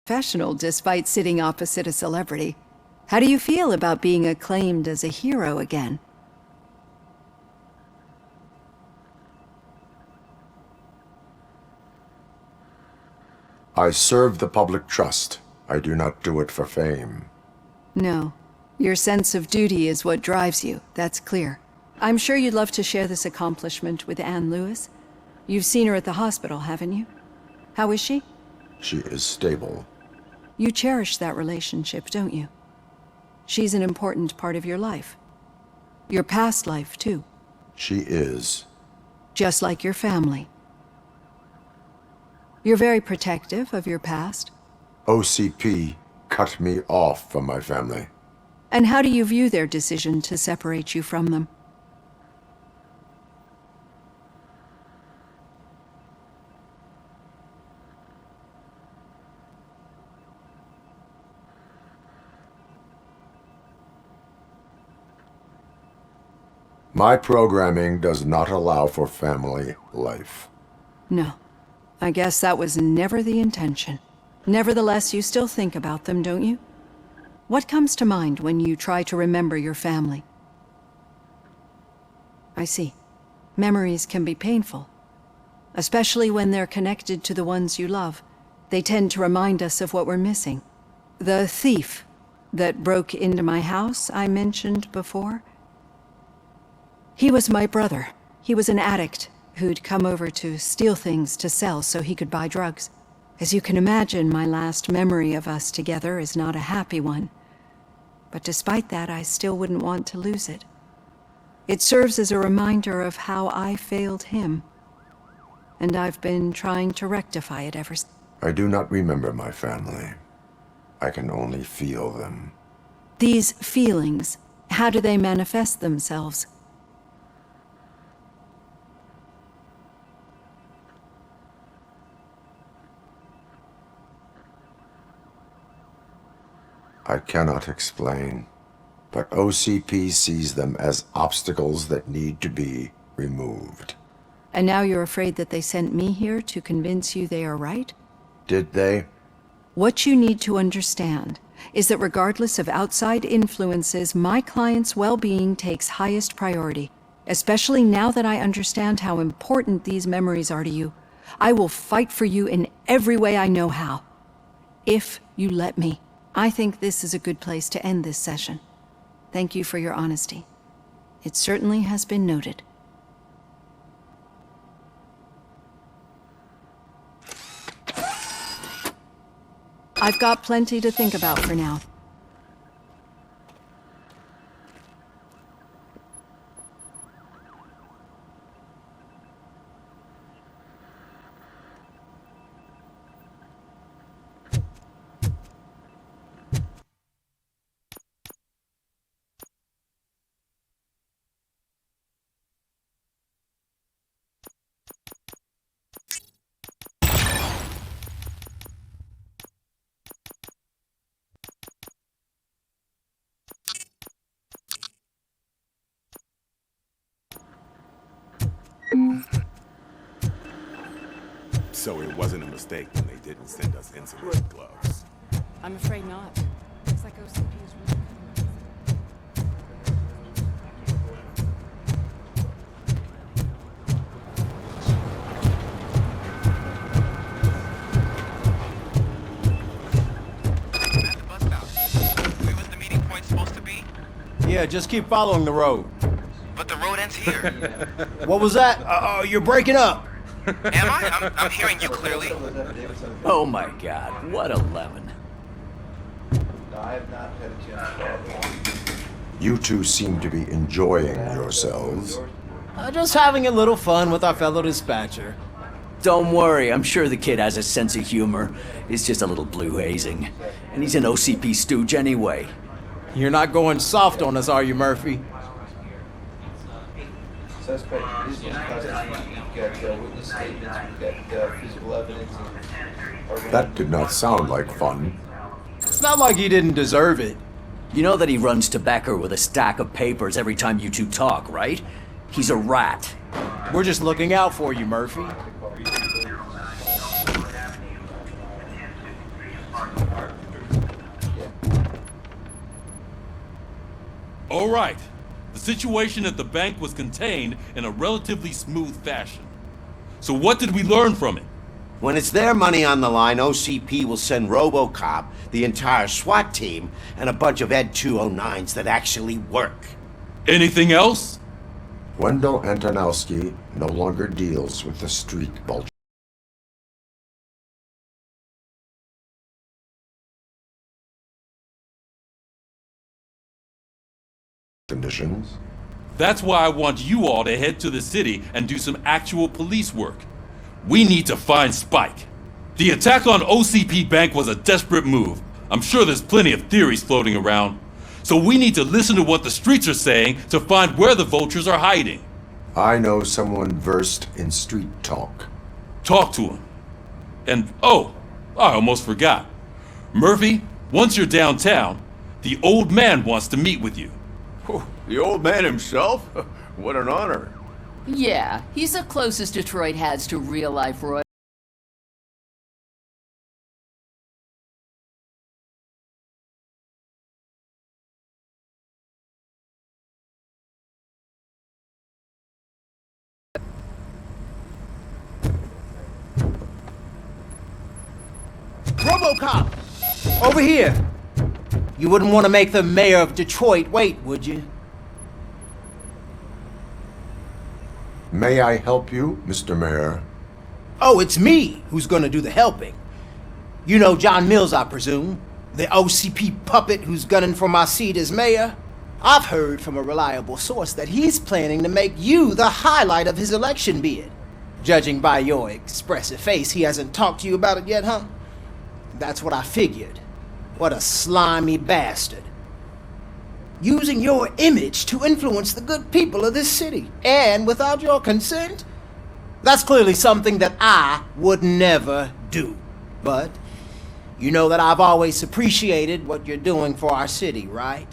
Professional despite sitting opposite a celebrity. How do you feel about being acclaimed as a hero again? I serve the public trust. I do not do it for fame. No. Your sense of duty is what drives you, that's clear. I'm sure you'd love to share this accomplishment with Anne Lewis. You've seen her at the hospital, haven't you? How is she? She is stable. You cherish that relationship, don't you? She's an important part of your life. Your past life, too. She is. Just like your family. You're very protective of your past. OCP cut me off from my family. And how do you view their decision to separate you from them? My programming does not allow for family life. No. I guess that was never the intention. Nevertheless, you still think about them, don't you? What comes to mind when you try to remember your family? I see. Memories can be painful. Especially when they're connected to the ones you love. They tend to remind us of what we're missing. The thief that broke into my house I mentioned before. He was my brother. He was an addict who'd come over to steal things to sell so he could buy drugs. As you can imagine, my last memory of us together is not a happy one. But despite that, I still wouldn't want to lose it. It serves as a reminder of how I failed him. And I've been trying to rectify it ever since. I do not remember my family. I can only feel them. These feelings, how do they manifest themselves? I cannot explain, but OCP sees them as obstacles that need to be removed. And now you're afraid that they sent me here to convince you they are right? Did they? What you need to understand is that regardless of outside influences, my client's well-being takes highest priority. Especially now that I understand how important these memories are to you. I will fight for you in every way I know how. If you let me. I think this is a good place to end this session. Thank you for your honesty. It certainly has been noted. I've got plenty to think about for now. So it wasn't a mistake when they didn't send us insulated gloves. I'm afraid not. Looks like OCP is really checkpoint supposed to be? Yeah, just keep following the road. But the road ends here. What was that? You're breaking up. Am I? I'm hearing you clearly. Oh my god, what a lemon. You two seem to be enjoying yourselves. Just having a little fun with our fellow dispatcher. Don't worry, I'm sure the kid has a sense of humor. It's just a little blue hazing. And he's an OCP stooge anyway. You're not going soft on us, are you, Murphy? Suspect is in custody. We've got witness statements, we've got physical evidence. That did not sound like fun. It's not like he didn't deserve it. You know that he runs to Becker with a stack of papers every time you two talk, right? He's a rat. We're just looking out for you, Murphy. All right. The situation at the bank was contained in a relatively smooth fashion. So what did we learn from it? When it's their money on the line, OCP will send RoboCop, the entire SWAT team, and a bunch of Ed 209s that actually work. Anything else? Wendell Antonowski no longer deals with the street vulture. Conditions. That's why I want you all to head to the city and do some actual police work. We need to find Spike. The attack on OCP Bank was a desperate move. I'm sure there's plenty of theories floating around. So we need to listen to what the streets are saying to find where the vultures are hiding. I know someone versed in street talk. Talk to him. And oh, I almost forgot. Murphy, once you're downtown, the old man wants to meet with you. The old man himself? What an honor. Yeah, he's the closest Detroit has to real-life Roy. RoboCop! Over here! You wouldn't want to make the mayor of Detroit wait, would you? May I help you, Mr. Mayor? Oh, it's me who's gonna do the helping. You know John Mills, I presume? The OCP puppet who's gunning for my seat as mayor? I've heard from a reliable source that he's planning to make you the highlight of his election bid. Judging by your expressive face, he hasn't talked to you about it yet, huh? That's what I figured. What a slimy bastard. Using your image to influence the good people of this city, and without your consent? That's clearly something that I would never do. But you know that I've always appreciated what you're doing for our city, right?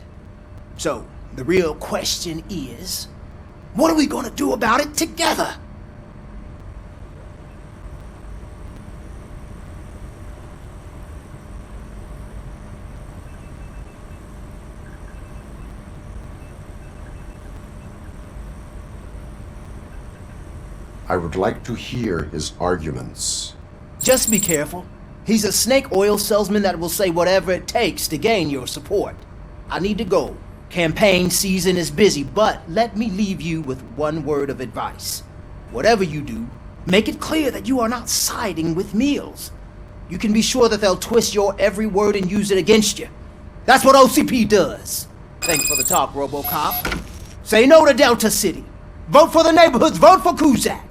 So, the real question is, what are we gonna do about it together? I would like to hear his arguments. Just be careful. He's a snake oil salesman that will say whatever it takes to gain your support. I need to go. Campaign season is busy, but let me leave you with one word of advice. Whatever you do, make it clear that you are not siding with Mills. You can be sure that they'll twist your every word and use it against you. That's what OCP does. Thanks for the talk, RoboCop. Say no to Delta City. Vote for the neighborhoods. Vote for Cusack.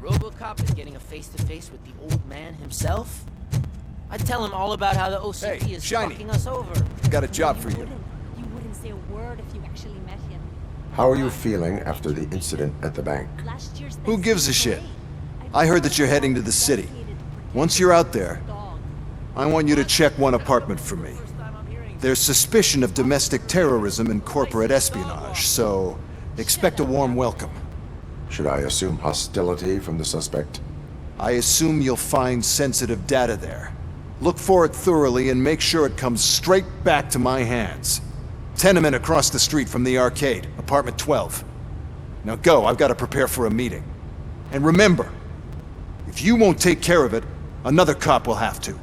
RoboCop is getting a face-to-face with the old man himself? I'd tell him all about how the OCP is Shiny. fucking us over. Got a job for you. You wouldn't say a word if you actually met him. How are you feeling after the incident at the bank? Who gives a shit? I heard that you're heading to the city. Once you're out there, I want you to check one apartment for me. There's suspicion of domestic terrorism and corporate espionage, so expect a warm welcome. Should I assume hostility from the suspect? I assume you'll find sensitive data there. Look for it thoroughly and make sure it comes straight back to my hands. Tenement across the street from the arcade, apartment 12. Now go, I've got to prepare for a meeting. And remember, If you won't take care of it, another cop will have to.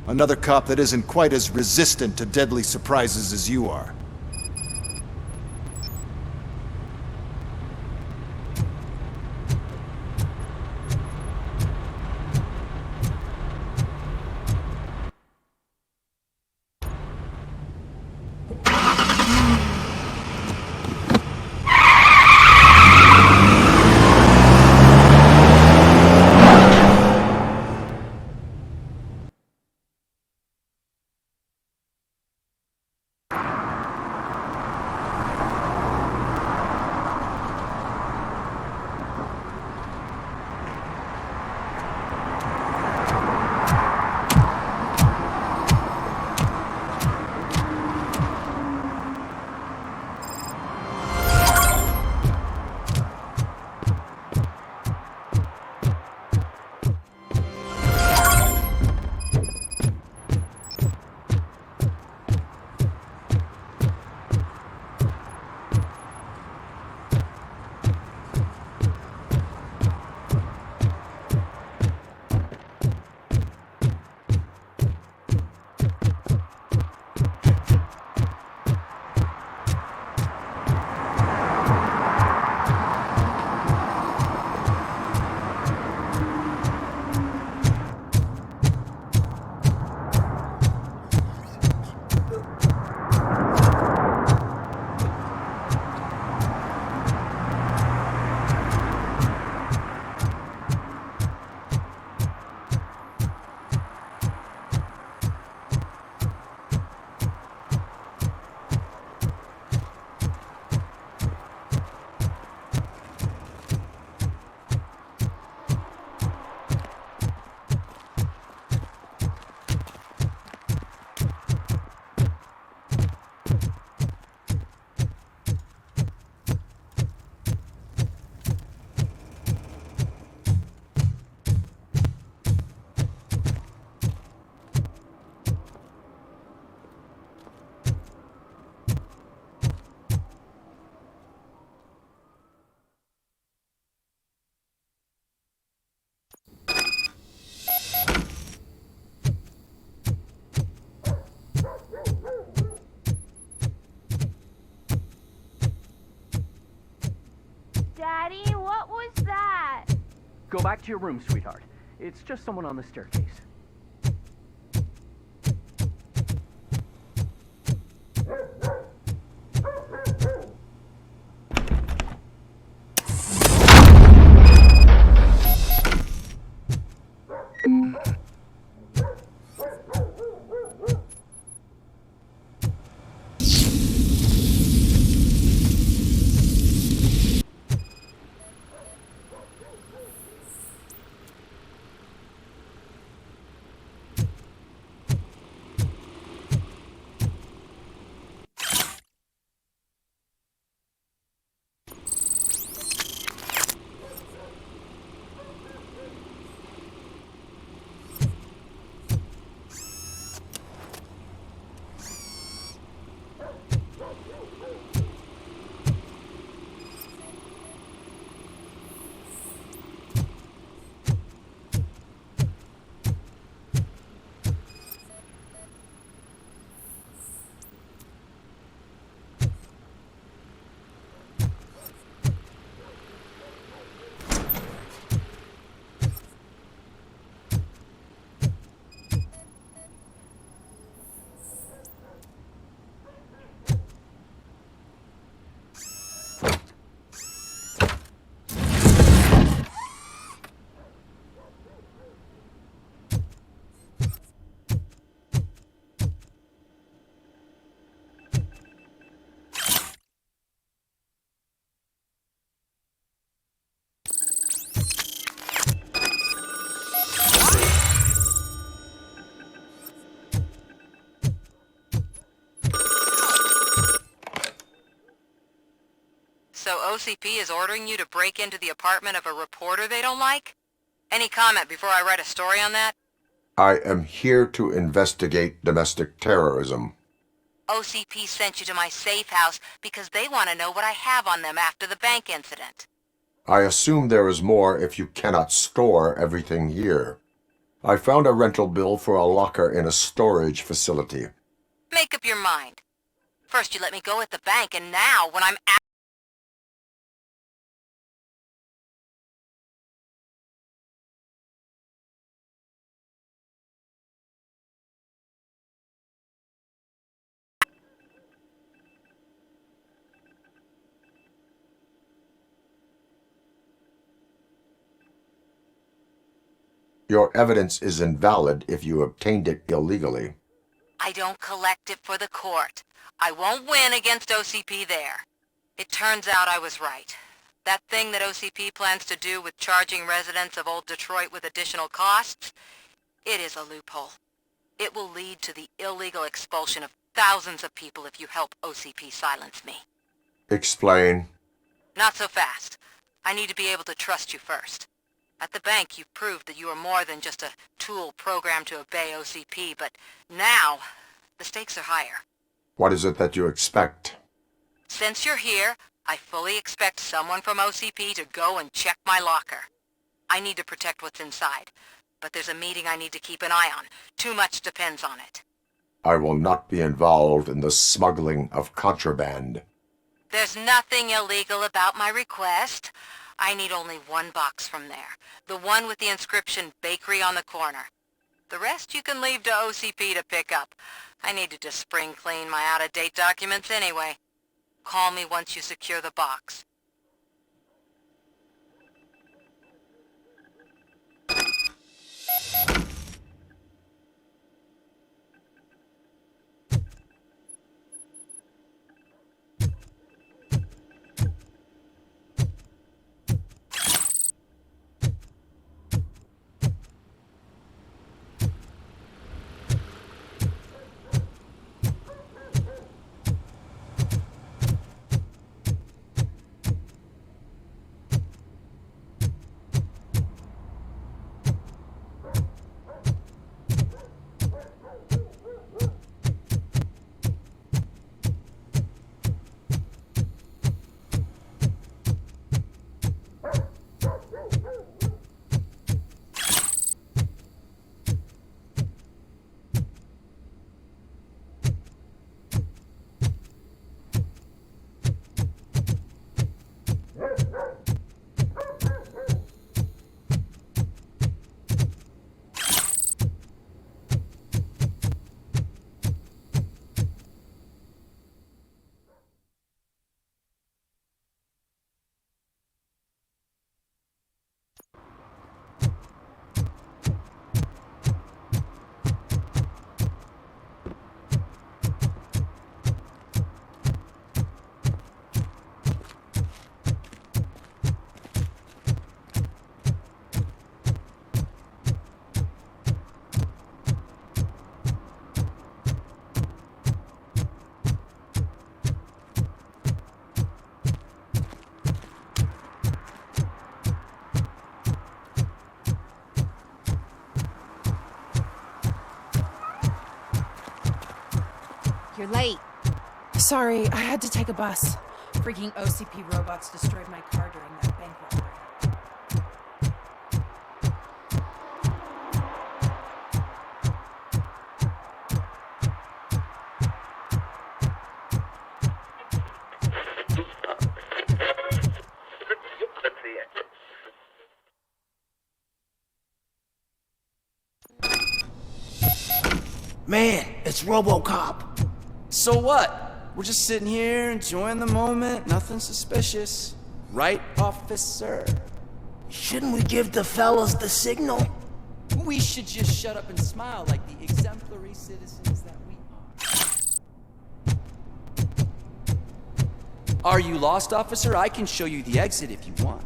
Another cop that isn't quite as resistant to deadly surprises as you are. Daddy, what was that? Go back to your room, sweetheart. It's just someone on the staircase. So OCP is ordering you to break into the apartment of a reporter they don't like? Any comment before I write a story on that? I am here to investigate domestic terrorism. OCP sent you to my safe house because they want to know what I have on them after the bank incident. I assume there is more if you cannot store everything here. I found a rental bill for a locker in a storage facility. Make up your mind. First you let me go at the bank, and now, when I'm out... Your evidence is invalid if you obtained it illegally. I don't collect it for the court. I won't win against OCP there. It turns out I was right. That thing that OCP plans to do with charging residents of Old Detroit with additional costs, it is a loophole. It will lead to the illegal expulsion of thousands of people if you help OCP silence me. Explain. Not so fast. I need to be able to trust you first. At the bank, you've proved that you are more than just a tool programmed to obey OCP, but now, the stakes are higher. What is it that you expect? Since you're here, I fully expect someone from OCP to go and check my locker. I need to protect what's inside, but there's a meeting I need to keep an eye on. Too much depends on it. I will not be involved in the smuggling of contraband. There's nothing illegal about my request. I need only one box from there. The one with the inscription Bakery on the corner. The rest you can leave to OCP to pick up. I needed to spring clean my out-of-date documents anyway. Call me once you secure the box. You're late. Sorry, I had to take a bus. Freaking OCP robots destroyed my car during that bank robbery. Man, it's RoboCop. So what? We're just sitting here enjoying the moment, nothing suspicious. Right, officer? Shouldn't we give the fellas the signal? We should just shut up and smile like the exemplary citizens that we are. Are you lost, officer? I can show you the exit if you want.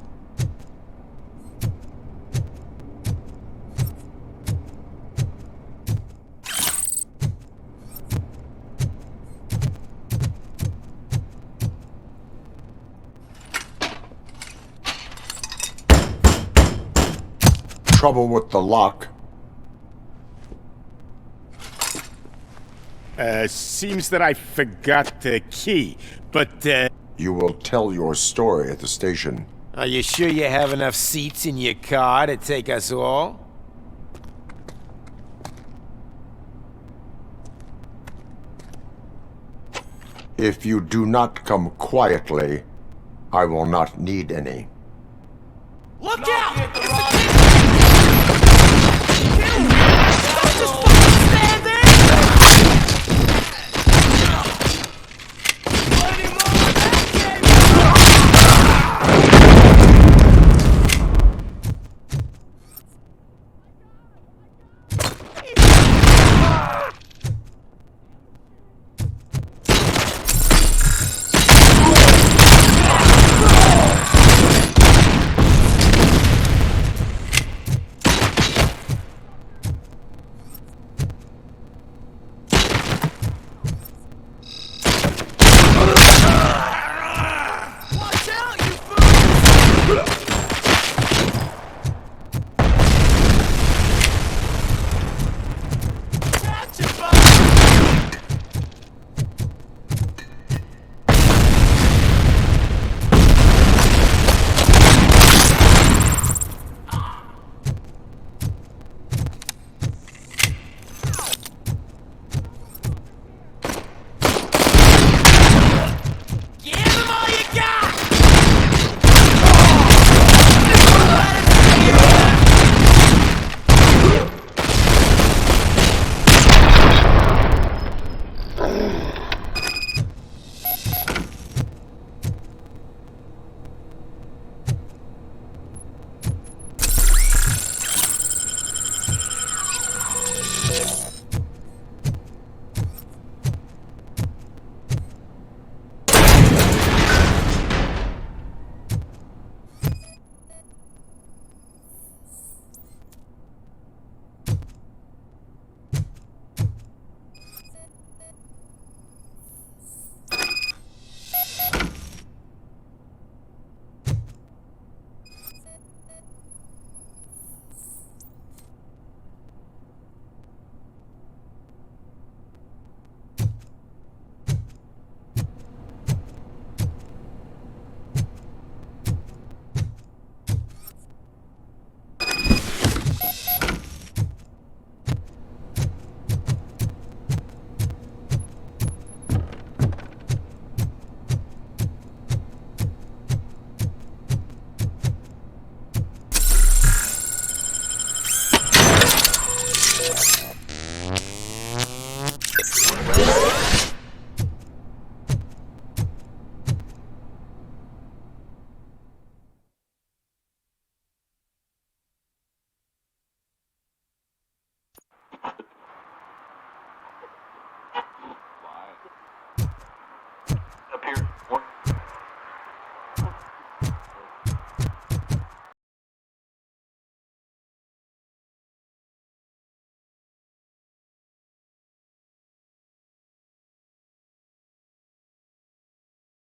Trouble with the lock? Seems that I forgot the key, but, You will tell your story at the station. Are you sure you have enough seats in your car to take us all? If you do not come quietly, I will not need any. Look out!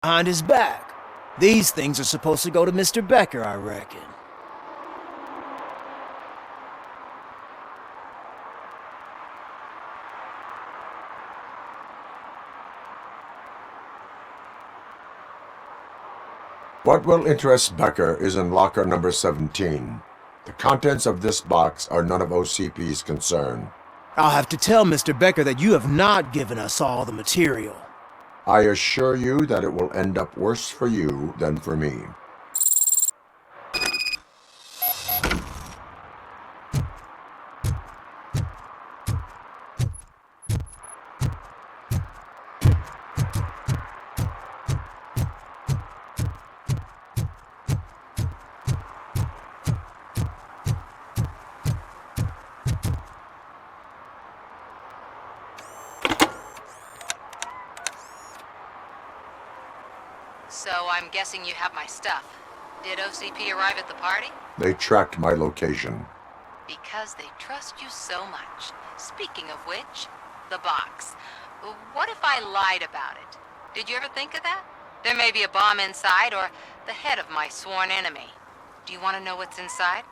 Behind his back. These things are supposed to go to Mr. Becker, I reckon. What will interest Becker is in locker number 17. The contents of this box are none of OCP's concern. I'll have to tell Mr. Becker that you have not given us all the material. I assure you that it will end up worse for you than for me. So I'm guessing you have my stuff. Did OCP arrive at the party? They tracked my location. Because they trust you so much. Speaking of which, the box. What if I lied about it? Did you ever think of that? There may be a bomb inside, or the head of my sworn enemy. Do you want to know what's inside?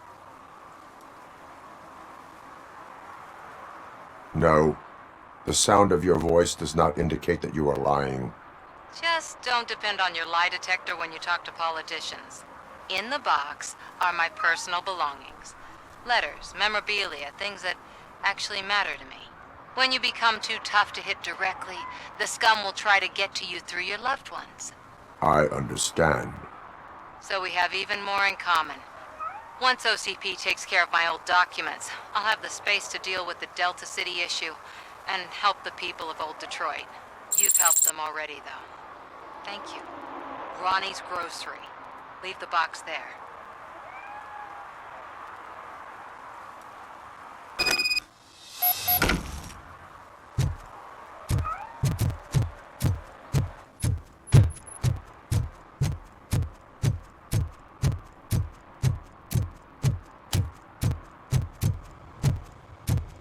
No. The sound of your voice does not indicate that you are lying. Just don't depend on your lie detector when you talk to politicians. In the box are my personal belongings. Letters, memorabilia, things that actually matter to me. When you become too tough to hit directly, the scum will try to get to you through your loved ones. I understand. So we have even more in common. Once OCP takes care of my old documents, I'll have the space to deal with the Delta City issue and help the people of Old Detroit. You've helped them already, though. Thank you. Ronnie's Grocery. Leave the box there.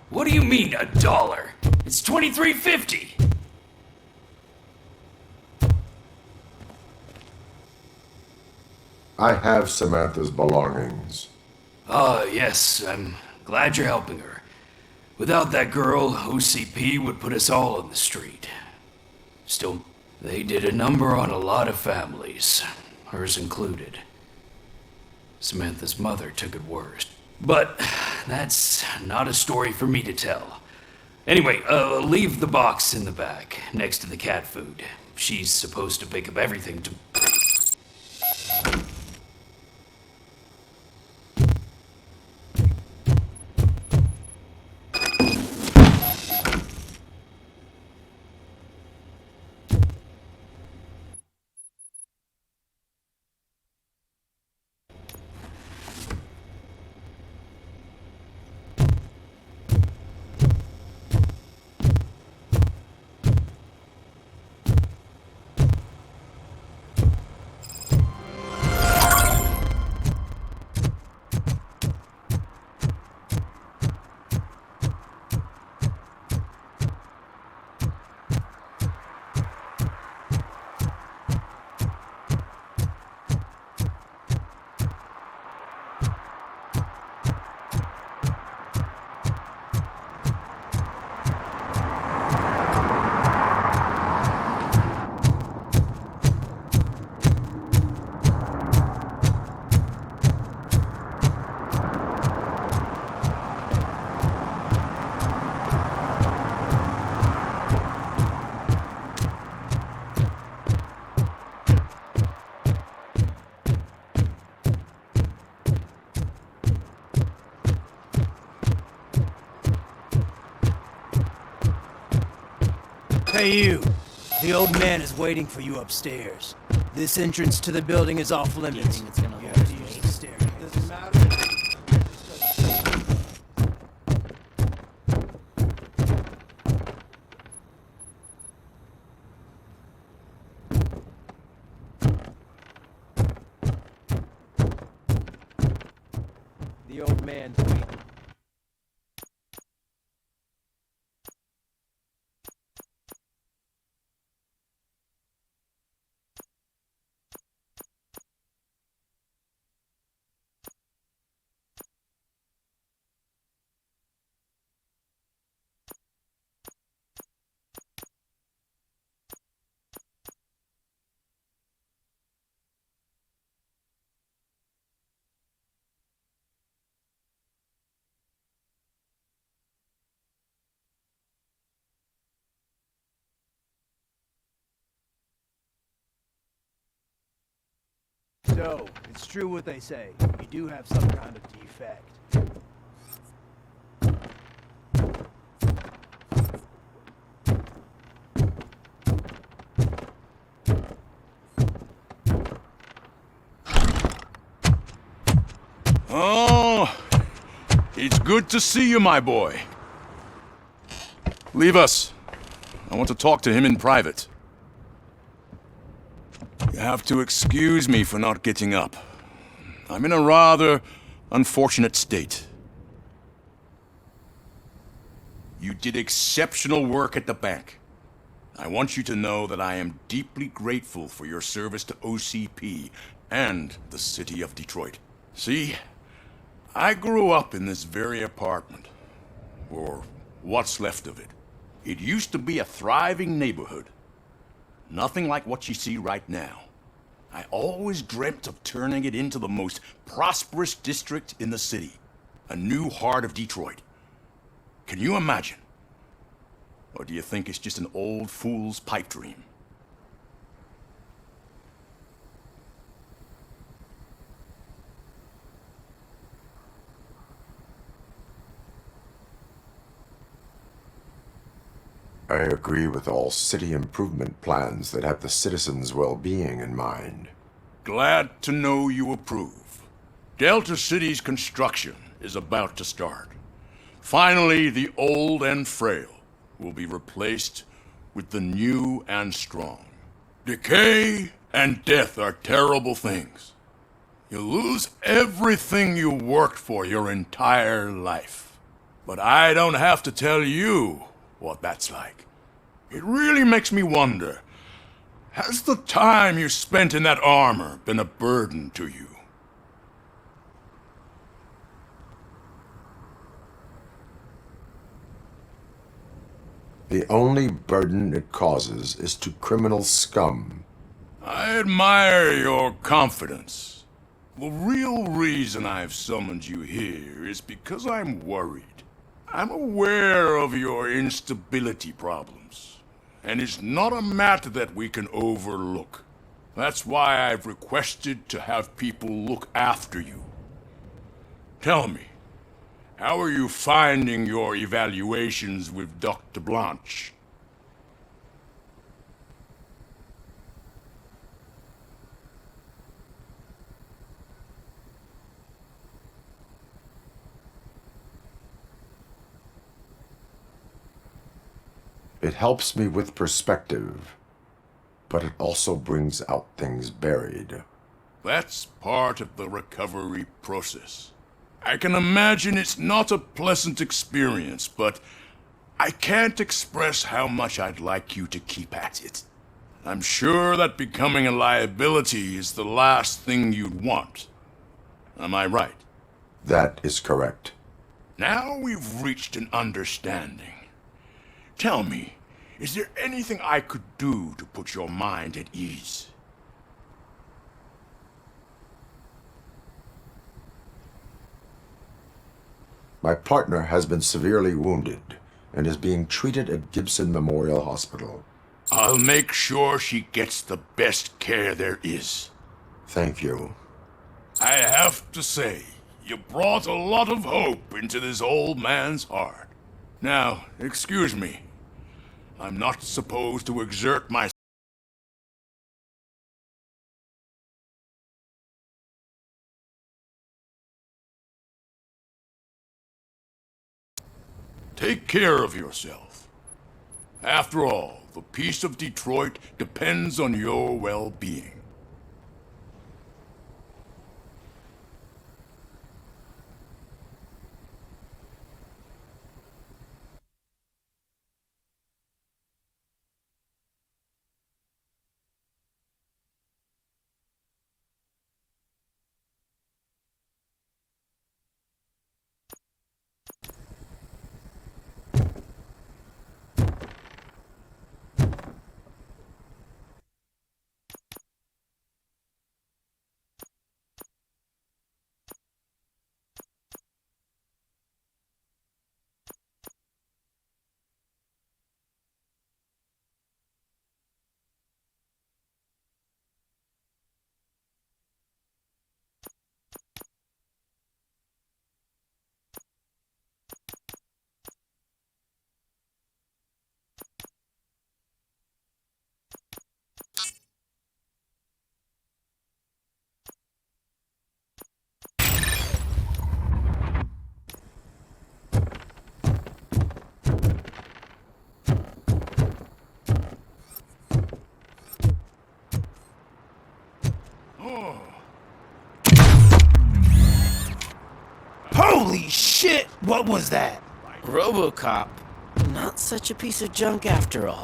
What do you mean, $1? It's $23.50. I have Samantha's belongings. Yes, I'm glad you're helping her. Without that girl, OCP would put us all on the street. Still, they did a number on a lot of families, hers included. Samantha's mother took it worst. But that's not a story for me to tell. Anyway, leave the box in the back, next to the cat food. She's supposed to pick up everything to... Hey you, the old man is waiting for you upstairs. This entrance to the building is off limits. You have to use the staircase. Doesn't matter. The old man's waiting. So, it's true what they say. You do have some kind of defect. Oh, it's good to see you, my boy. Leave us. I want to talk to him in private. You have to excuse me for not getting up. I'm in a rather unfortunate state. You did exceptional work at the bank. I want you to know that I am deeply grateful for your service to OCP and the city of Detroit. See, I grew up in this very apartment, or what's left of it. It used to be a thriving neighborhood. Nothing like what you see right now. I always dreamt of turning it into the most prosperous district in the city. A new heart of Detroit. Can you imagine? Or do you think it's just an old fool's pipe dream? I agree with all city improvement plans that have the citizens' well-being in mind. Glad to know you approve. Delta City's construction is about to start. Finally, the old and frail will be replaced with the new and strong. Decay and death are terrible things. You lose everything you worked for your entire life. But I don't have to tell you what that's like. It really makes me wonder, has the time you spent in that armor been a burden to you? The only burden it causes is to criminal scum. I admire your confidence. The real reason I've summoned you here is because I'm worried. I'm aware of your instability problems, and it's not a matter that we can overlook. That's why I've requested to have people look after you. Tell me, how are you finding your evaluations with Dr. Blanche? It helps me with perspective, but it also brings out things buried. That's part of the recovery process. I can imagine it's not a pleasant experience, but I can't express how much I'd like you to keep at it. I'm sure that becoming a liability is the last thing you'd want. Am I right? That is correct. Now we've reached an understanding. Tell me, is there anything I could do to put your mind at ease? My partner has been severely wounded and is being treated at Gibson Memorial Hospital. I'll make sure she gets the best care there is. Thank you. I have to say, you brought a lot of hope into this old man's heart. Now, excuse me. I'm not supposed to exert my... Take care of yourself. After all, the peace of Detroit depends on your well-being. Holy shit! What was that? RoboCop. Not such a piece of junk after all.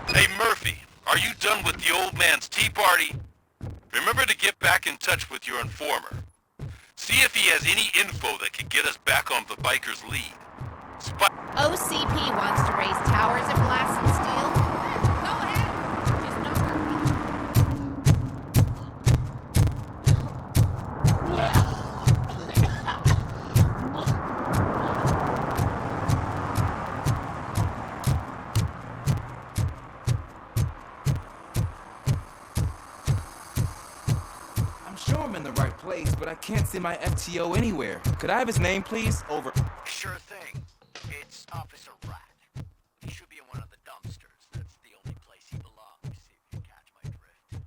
Hey Murphy, are you done with the old man's tea party? Remember to get back in touch with your informer. See if he has any info that could get us back on the biker's lead. OCP wants to raise towers of glass and steel. Go ahead. Just don't hurt I'm sure I'm in the right place, but I can't see my FTO anywhere. Could I have his name, please? Over. Sure thing. It's Officer Rat. He should be in one of the dumpsters. That's the only place he belongs, if you catch my drift.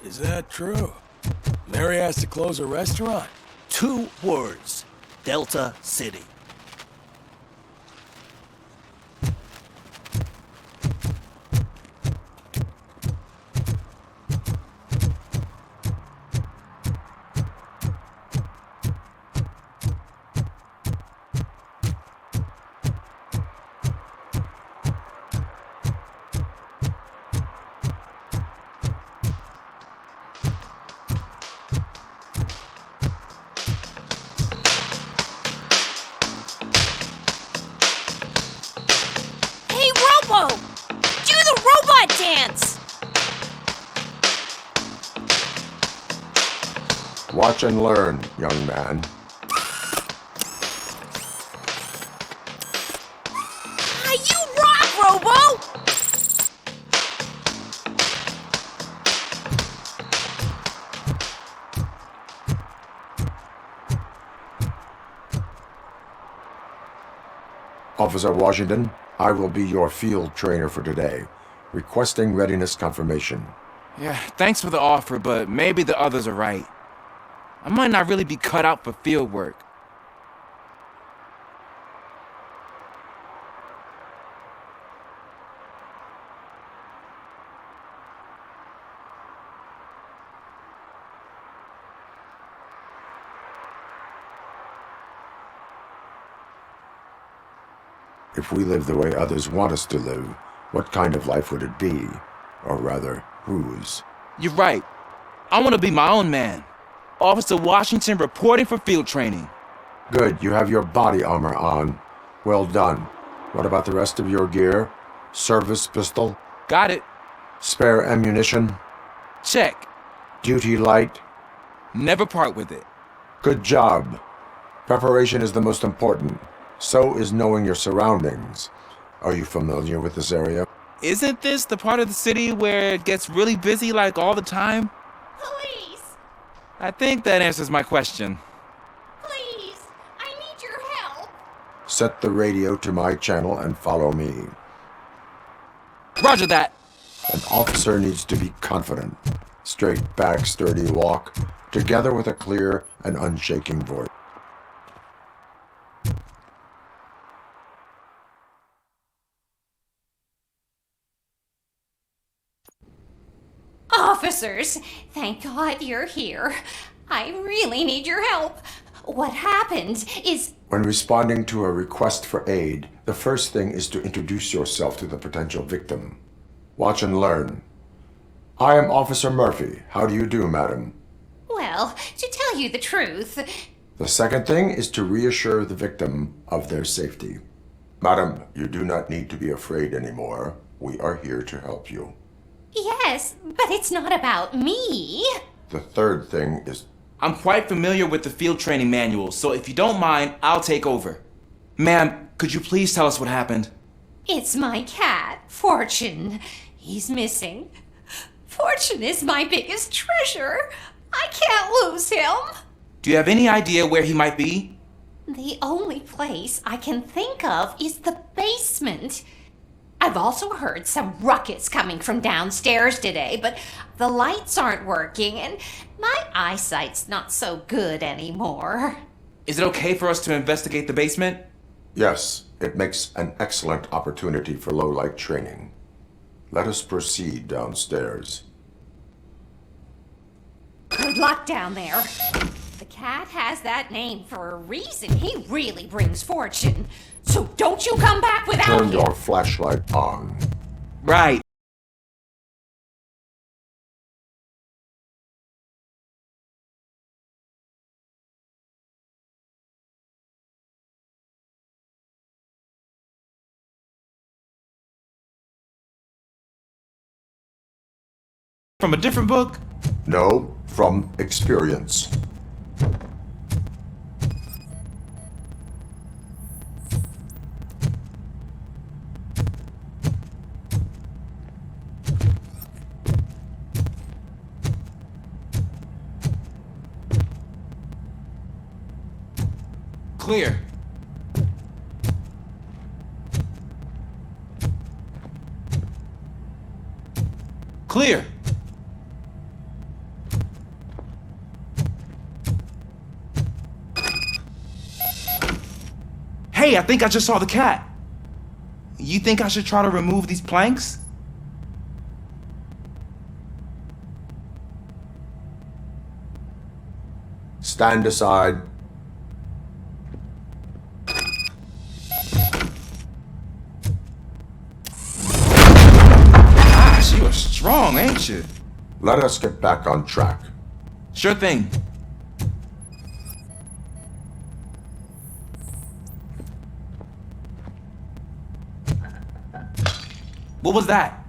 Is that true? Mary has to close a restaurant? 2 words. Delta City. Robo! Do the robot dance! Watch and learn, young man. You rock, Robo! Officer Washington, I will be your field trainer for today. Requesting readiness confirmation. Yeah, thanks for the offer, but maybe the others are right. I might not really be cut out for field work. If we live the way others want us to live, what kind of life would it be? Or rather, whose? You're right. I want to be my own man. Officer Washington reporting for field training. Good, you have your body armor on. Well done. What about the rest of your gear? Service pistol? Got it. Spare ammunition? Check. Duty light? Never part with it. Good job. Preparation is the most important. So is knowing your surroundings. Are you familiar with this area? Isn't this the part of the city where it gets really busy like all the time? Police! I think that answers my question. Please! I need your help! Set the radio to my channel and follow me. Roger that! An officer needs to be confident. Straight back, sturdy walk, together with a clear and unshaking voice. Officers, thank God you're here. I really need your help. What happened is... When responding to a request for aid, the first thing is to introduce yourself to the potential victim. Watch and learn. I am Officer Murphy. How do you do, madam? Well, to tell you the truth... The second thing is to reassure the victim of their safety. Madam, you do not need to be afraid anymore. We are here to help you. Yes, but it's not about me. The third thing is... I'm quite familiar with the field training manual, so if you don't mind, I'll take over. Ma'am, could you please tell us what happened? It's my cat, Fortune. He's missing. Fortune is my biggest treasure. I can't lose him. Do you have any idea where he might be? The only place I can think of is the basement. I've also heard some ruckus coming from downstairs today, but the lights aren't working and my eyesight's not so good anymore. Is it okay for us to investigate the basement? Yes, it makes an excellent opportunity for low-light training. Let us proceed downstairs. Good luck down there. The cat has that name for a reason. He really brings fortune. So don't you come back without Turn him. your flashlight on. Right. From a different book? No, from experience. Clear. Clear. Hey, I think I just saw the cat. You think I should try to remove these planks? Stand aside. Gosh, you are strong, ain't you? Let us get back on track. Sure thing. What was that?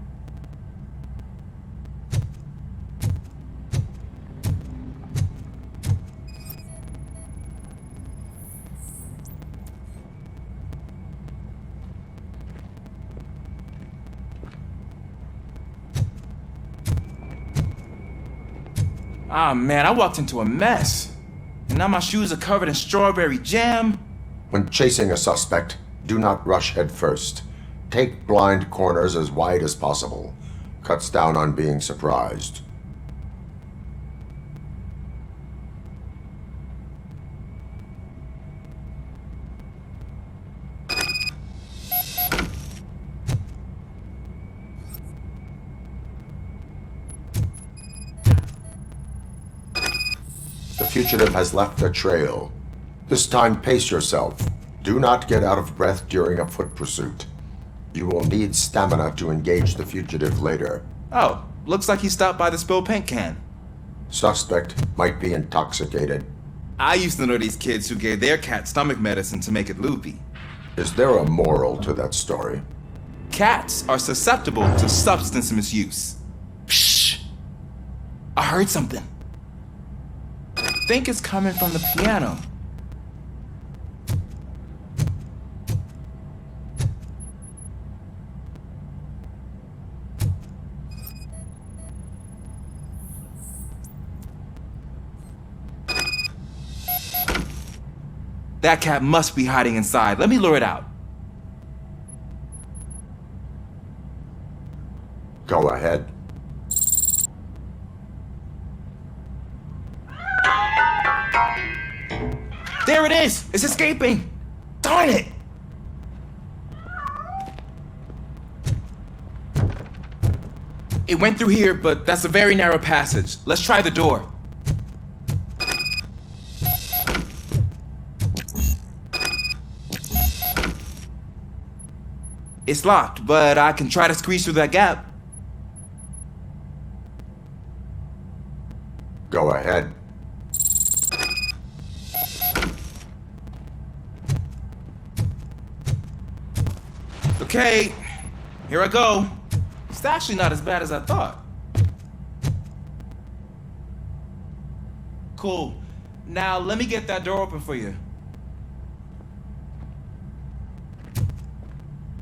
Ah, man, I walked into a mess. And now my shoes are covered in strawberry jam. When chasing a suspect, do not rush head first. Take blind corners as wide as possible. Cuts down on being surprised. The fugitive has left a trail. This time, pace yourself. Do not get out of breath during a foot pursuit. You will need stamina to engage the fugitive later. Oh, looks like he stopped by the spilled paint can. Suspect might be intoxicated. I used to know these kids who gave their cat stomach medicine to make it loopy. Is there a moral to that story? Cats are susceptible to substance misuse. Psh! I heard something. I think it's coming from the piano. That cat must be hiding inside. Let me lure it out. Go ahead. There it is! It's escaping! Darn it! It went through here, but that's a very narrow passage. Let's try the door. It's locked, but I can try to squeeze through that gap. Go ahead. Okay, here I go. It's actually not as bad as I thought. Cool. Now let me get that door open for you.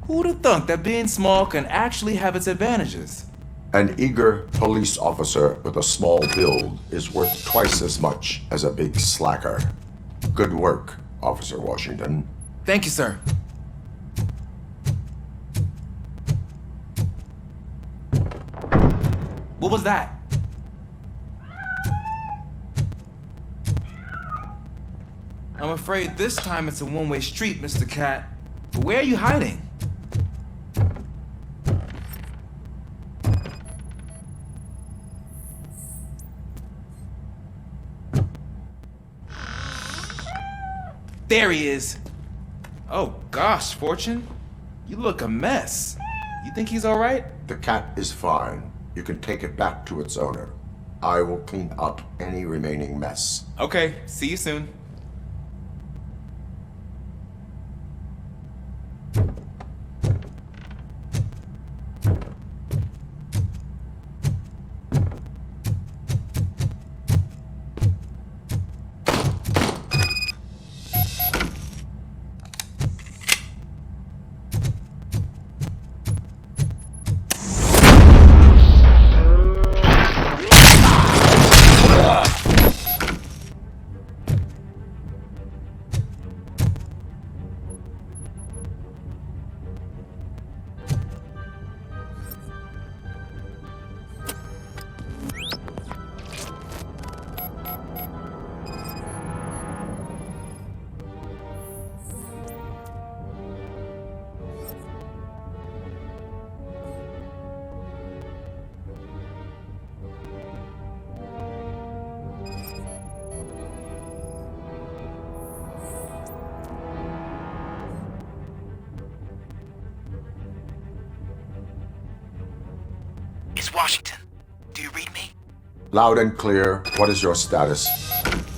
Who'd have thunk that being small can actually have its advantages? An eager police officer with a small build is worth twice as much as a big slacker. Good work, Officer Washington. Thank you, sir. What was that? I'm afraid this time it's a one-way street, Mr. Cat. But where are you hiding? There he is. Oh gosh, Fortune. You look a mess. You think he's alright? The cat is fine. You can take it back to its owner. I will clean up any remaining mess. Okay, see you soon. It's Washington. Do you read me? Loud and clear. What is your status?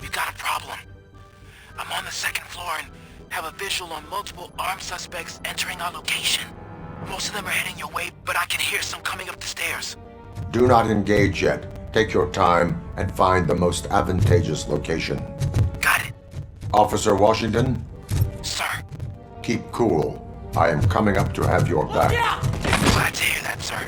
We've got a problem. I'm on the second floor and have a visual on multiple armed suspects entering our location. Most of them are heading your way, but I can hear some coming up the stairs. Do not engage yet. Take your time and find the most advantageous location. Got it. Officer Washington? Sir. Keep cool. I am coming up to have your back. Glad to hear that, sir.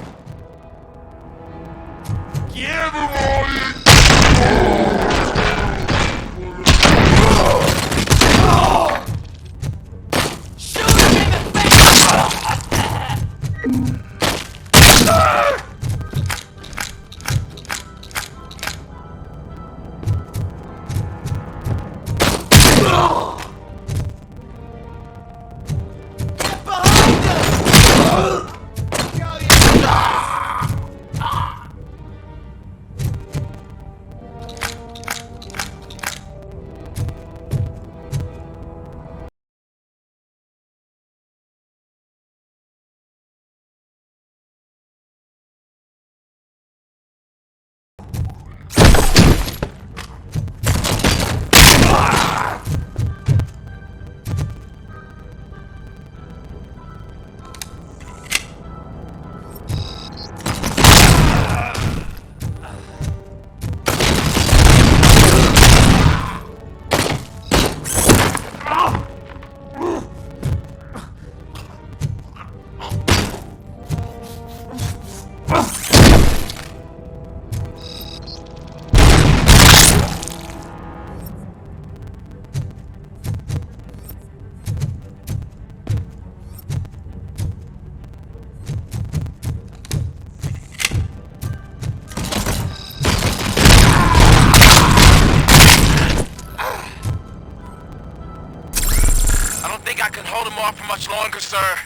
I can hold him off for much longer, sir.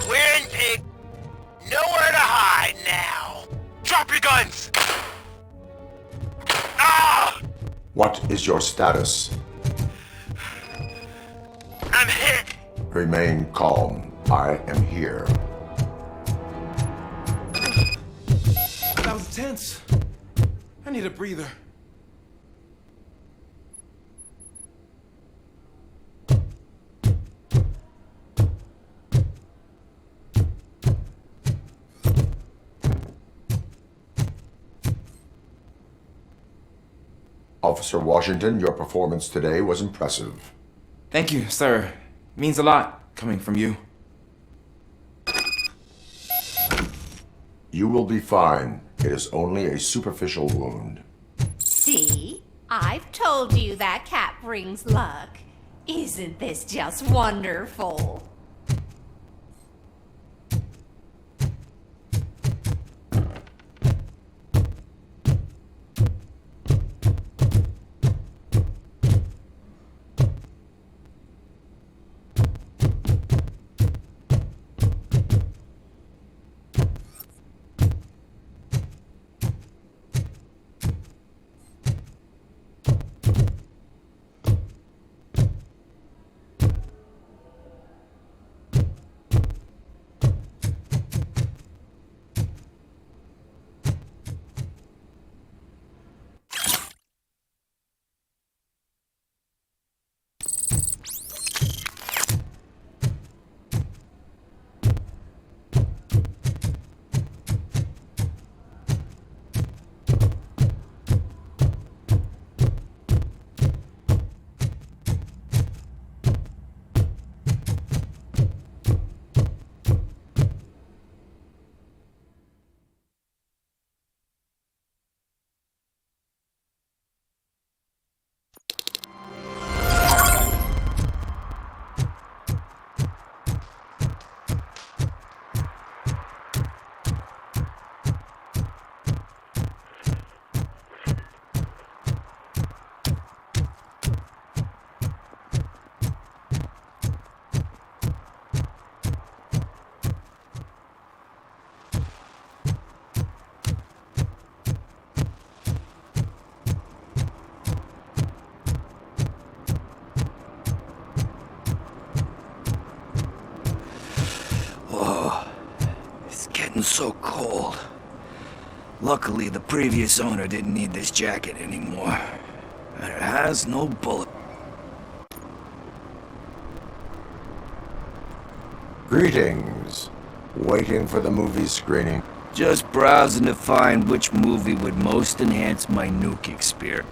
We're in pig. Nowhere to hide now. Drop your guns! Ah! What is your status? I'm hit. Remain calm. I am here. That was tense. I need a breather. Officer Washington, your performance today was impressive. Thank you, sir. Means a lot coming from you. You will be fine. It is only a superficial wound. See? I've told you that cat brings luck. Isn't this just wonderful? so cold. Luckily, the previous owner didn't need this jacket anymore. And it has no bullet. Greetings. Waiting for the movie screening. Just browsing to find which movie would most enhance my nuke experience.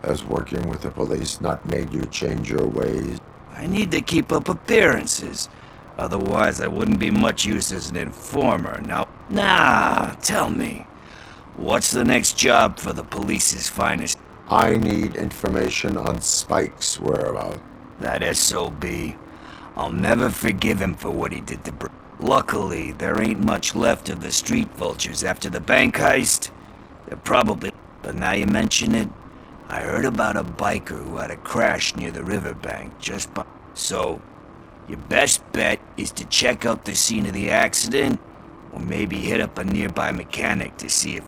Has working with the police not made you change your ways? I need to keep up appearances. Otherwise, I wouldn't be much use as an informer. Nah, tell me. What's the next job for the police's finest? I need information on Spike's whereabouts. That SOB. I'll never forgive him for what he did to Luckily, there ain't much left of the street vultures after the bank heist. They're probably... But now you mention it, I heard about a biker who had a crash near the riverbank just by... So, your best bet is to check out the scene of the accident, or maybe hit up a nearby mechanic to see if...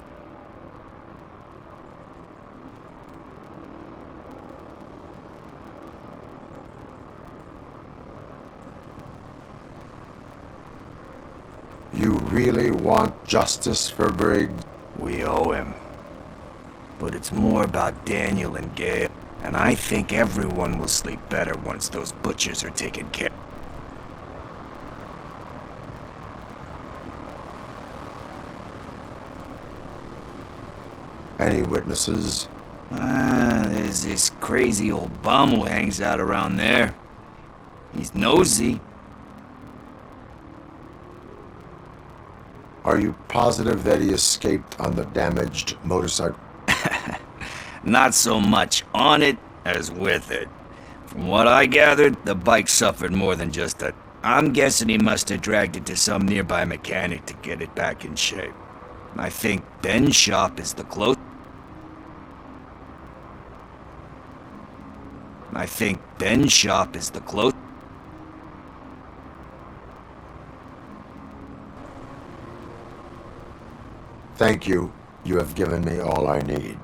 You really want justice for Briggs? We owe him. But it's more about Daniel and Gail, and I think everyone will sleep better once those butchers are taken care of. Any witnesses? There's this crazy old bum who hangs out around there. He's nosy. Are you positive that he escaped on the damaged motorcycle? Not so much on it as with it. From what I gathered, the bike suffered more than just a... I'm guessing he must have dragged it to some nearby mechanic to get it back in shape. I think Ben's shop is the closest. Thank you. You have given me all I need.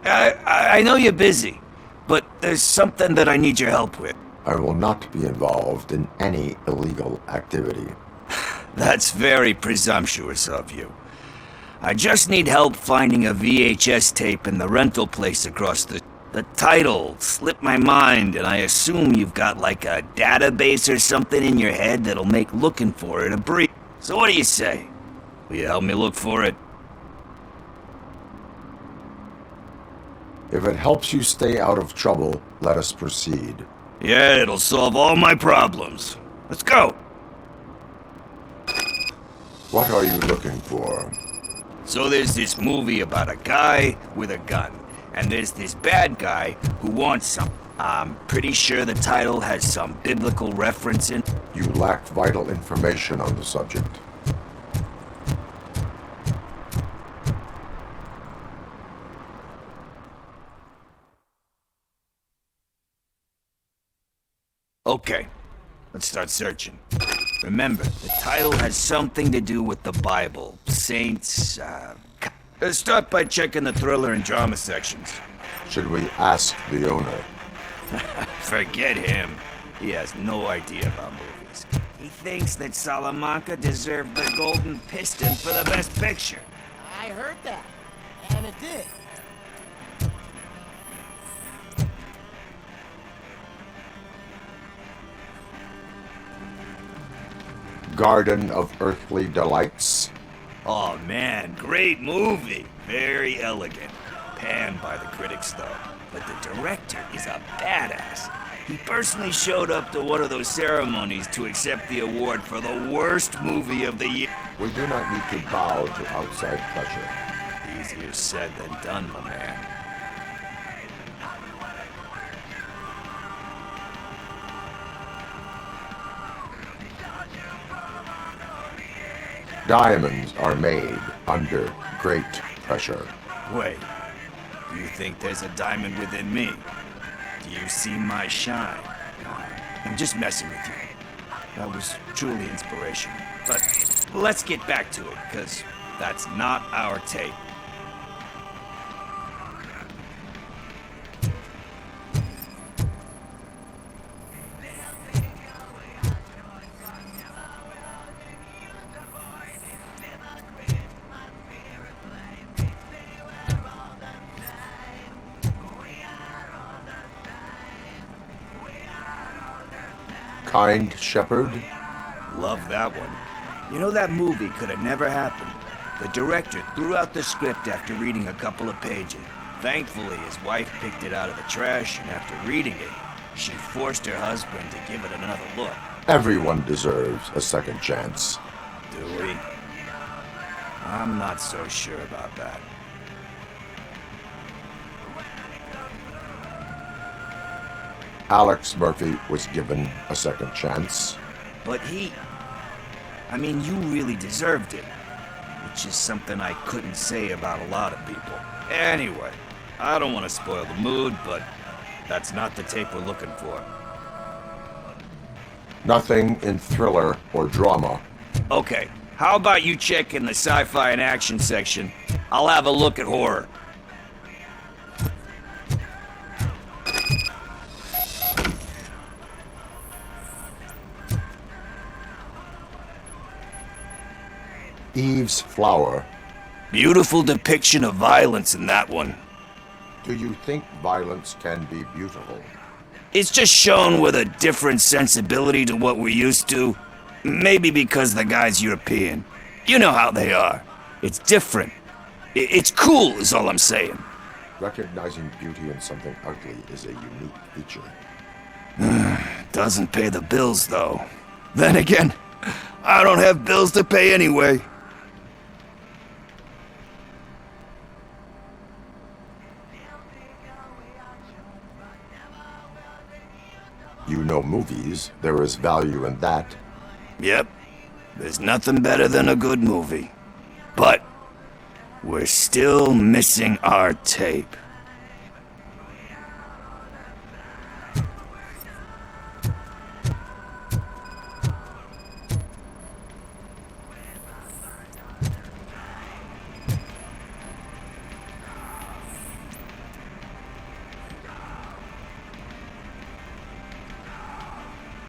I know you're busy, but there's something that I need your help with. I will not be involved in any illegal activity. That's very presumptuous of you. I just need help finding a VHS tape in the rental place across the... The title slipped my mind, and I assume you've got like a database or something in your head that'll make looking for it a breeze. So what do you say? Will you help me look for it? If it helps you stay out of trouble, let us proceed. Yeah, it'll solve all my problems. Let's go! What are you looking for? So there's this movie about a guy with a gun, and there's this bad guy who wants some. I'm pretty sure the title has some biblical reference in. You lack vital information on the subject. Okay, let's start searching. Remember, the title has something to do with the Bible, saints, Let's start by checking the thriller and drama sections. Should we ask the owner? Forget him. He has no idea about movies. He thinks that Salamanca deserved the Golden Piston for the Best Picture. I heard that, and it did. Garden of Earthly Delights. Oh man, great movie. Very elegant. Panned by the critics though. But the director is a badass. He personally showed up to one of those ceremonies to accept the award for the worst movie of the year. We do not need to bow to outside pressure. Easier said than done, my man. Diamonds are made under great pressure. Wait, do you think there's a diamond within me? Do you see my shine? I'm just messing with you. That was truly inspirational. But let's get back to it, because that's not our tape. kind shepherd? Love that one. You know, that movie could have never happened. The director threw out the script after reading a couple of pages. Thankfully, his wife picked it out of the trash, and after reading it, she forced her husband to give it another look. Everyone deserves a second chance. Do we? I'm not so sure about that. Alex Murphy was given a second chance. But I mean, you really deserved it. Which is something I couldn't say about a lot of people. Anyway, I don't want to spoil the mood, but that's not the tape we're looking for. Nothing in thriller or drama. Okay, how about you check in the sci-fi and action section? I'll have a look at horror. Eve's Flower. Beautiful depiction of violence in that one. Do you think violence can be beautiful? It's just shown with a different sensibility to what we're used to. Maybe because the guy's European. You know how they are. It's different. It's cool, is all I'm saying. Recognizing beauty in something ugly is a unique feature. Doesn't pay the bills, though. Then again, I don't have bills to pay anyway. You know movies. There is value in that. Yep. There's nothing better than a good movie. But we're still missing our tape.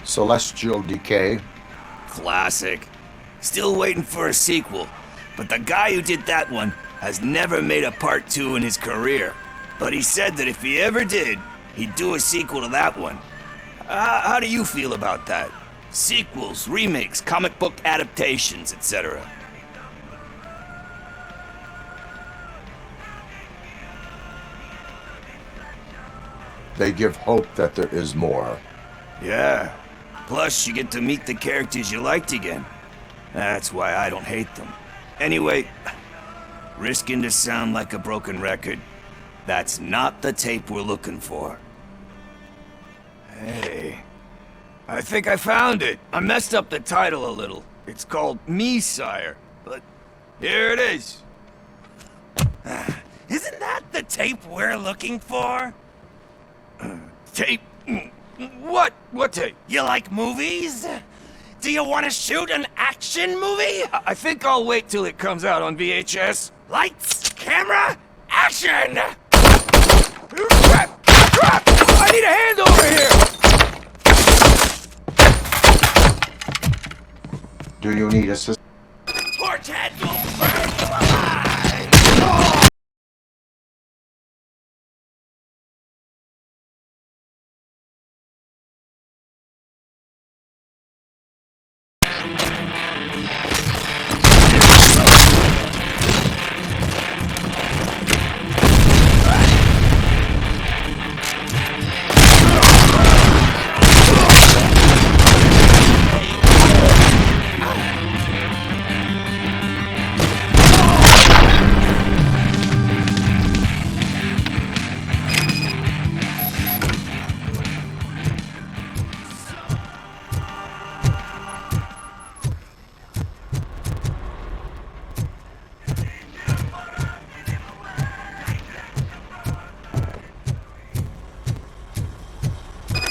Celestial Decay. Classic. Still waiting for a sequel, but the guy who did that one has never made a part 2 in his career. But he said that if he ever did, he'd do a sequel to that one. How do you feel about that? Sequels, remakes, comic book adaptations, etc. They give hope that there is more. Yeah. Plus, you get to meet the characters you liked again. That's why I don't hate them. Anyway, risking to sound like a broken record, that's not the tape we're looking for. Hey, I think I found it. I messed up the title a little. It's called Me, Sire, but here it is. Isn't that the tape we're looking for? Tape? What? What tape? You like movies? Do you want to shoot an action movie? I think I'll wait till it comes out on VHS. Lights, camera, action! Crap! Crap! I need a hand over here! Do you need assistance? Torch heads will burn you alive!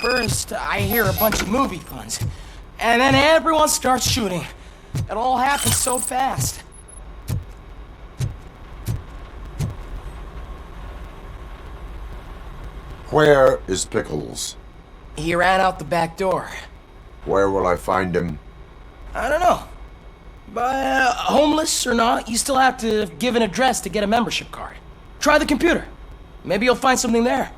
First, I hear a bunch of movie puns, and then everyone starts shooting. It all happens so fast. Where is Pickles? He ran out the back door. Where will I find him? I don't know. But homeless or not, you still have to give an address to get a membership card. Try the computer. Maybe you'll find something there.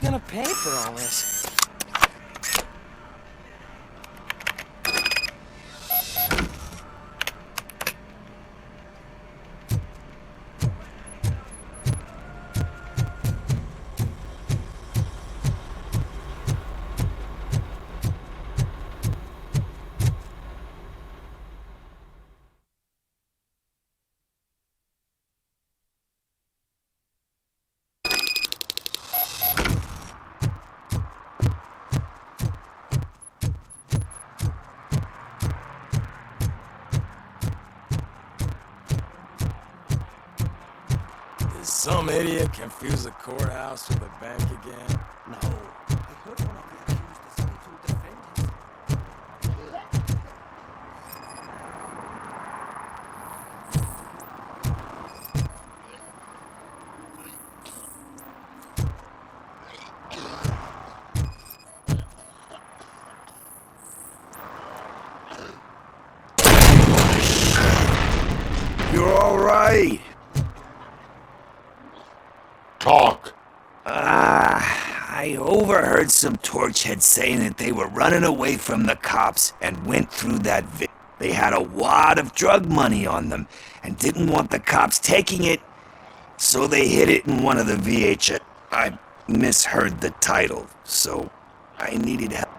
gonna pay for all this? Did some idiot confuse the courthouse with a bank again? No. I heard one of the accused decided to defend himself. You're all right. Talk. I overheard some torchheads saying that they were running away from the cops and went through that They had a wad of drug money on them and didn't want the cops taking it, so they hid it in one of the VHS. I misheard the title, so I needed help.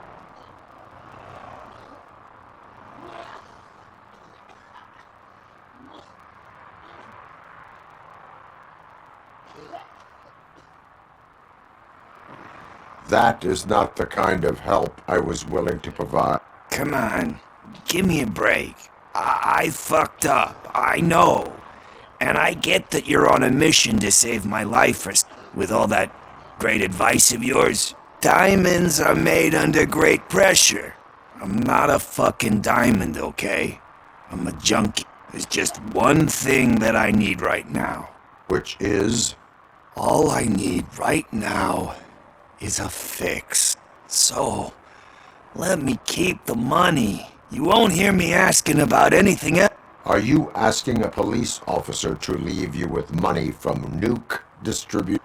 That is not the kind of help I was willing to provide. Come on, give me a break. I fucked up, I know. And I get that you're on a mission to save my life with all that great advice of yours. Diamonds are made under great pressure. I'm not a fucking diamond, okay? I'm a junkie. There's just one thing that I need right now. Which is? All I need right now is a fix. So, let me keep the money. You won't hear me asking about anything else. Are you asking a police officer to leave you with money from nuke distribute?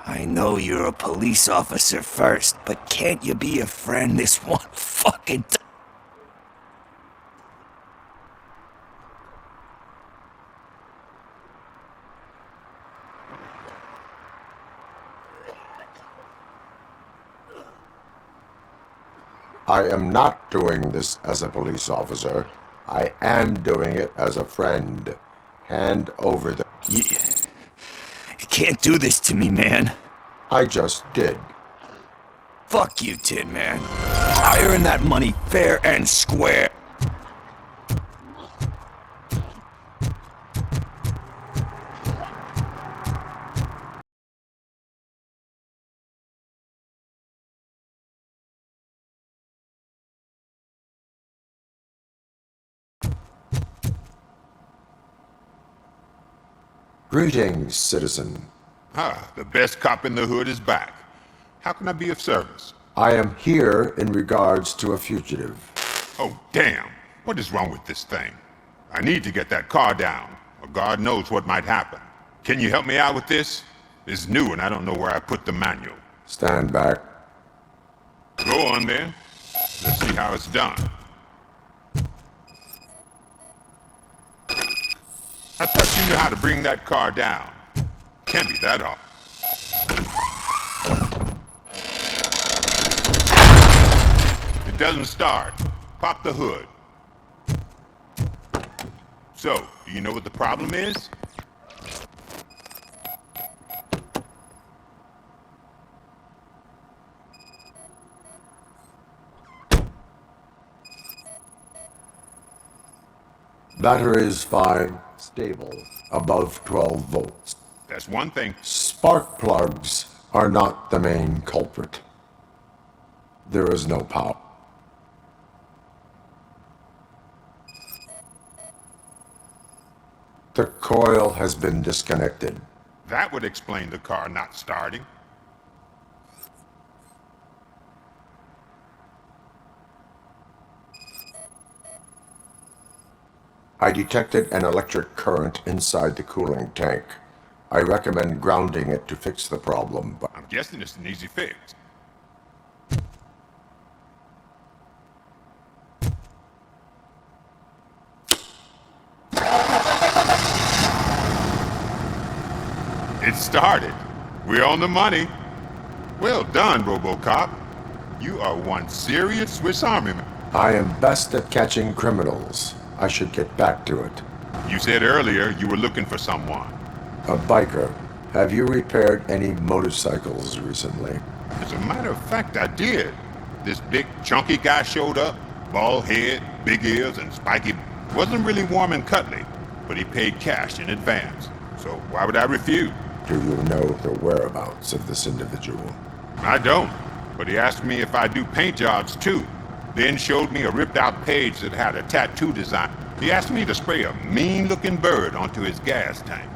I know you're a police officer first, but can't you be a friend this one fucking time? I am not doing this as a police officer. I am doing it as a friend. Hand over the... You can't do this to me, man. I just did. Fuck you, Tin Man. I earned that money fair and square. Greetings, citizen. Ah, the best cop in the hood is back. How can I be of service? I am here in regards to a fugitive. Oh, damn. What is wrong with this thing? I need to get that car down, or God knows what might happen. Can you help me out with this? It's new and I don't know where I put the manual. Stand back. Go on then. Let's see how it's done. I thought you knew how to bring that car down. Can't be that hard. It doesn't start. Pop the hood. So, do you know what the problem is? Battery is fine. Stable. Above 12 volts. That's one thing. Spark plugs are not the main culprit. There is no power. The coil has been disconnected. That would explain the car not starting. I detected an electric current inside the cooling tank. I recommend grounding it to fix the problem, but... I'm guessing it's an easy fix. It started. We're on the money. Well done, RoboCop. You are one serious Swiss Army man. I am best at catching criminals. I should get back to it. You said earlier you were looking for someone. A biker. Have you repaired any motorcycles recently? As a matter of fact, I did. This big, chunky guy showed up. Bald head, big ears, and spiky... Wasn't really warm and cuddly, but he paid cash in advance. So why would I refuse? Do you know the whereabouts of this individual? I don't, but he asked me if I do paint jobs too. Then showed me a ripped-out page that had a tattoo design. He asked me to spray a mean-looking bird onto his gas tank.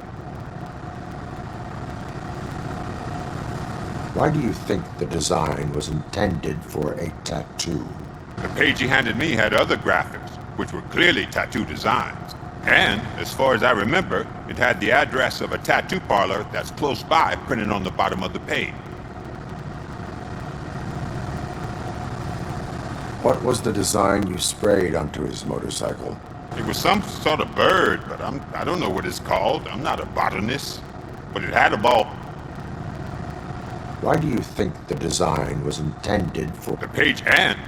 Why do you think the design was intended for a tattoo? The page he handed me had other graphics, which were clearly tattoo designs. And, as far as I remember, it had the address of a tattoo parlor that's close by printed on the bottom of the page. What was the design you sprayed onto his motorcycle? It was some sort of bird, but I don't know what it's called. I'm not a botanist. But it had a ball. Why do you think the design was intended for... The page and...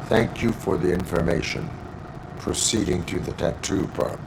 Thank you for the information. Proceeding to the tattoo parlor.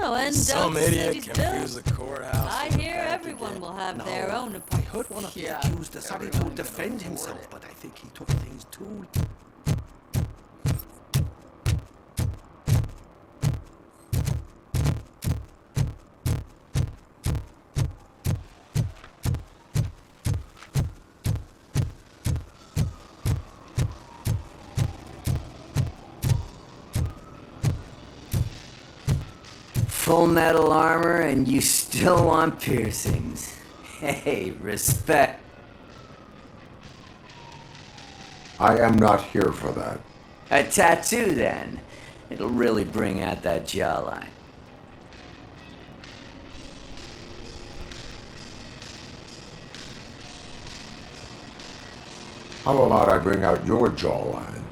Oh, and Some Delta idiot City's confused built. the courthouse. I with the hear bank everyone again. will have their own I apartment. heard one of the accused decided to defend himself, but I think he took things too... Full metal armor and you still want piercings. Hey, respect. I am not here for that. A tattoo then. It'll really bring out that jawline. How about I bring out your jawline?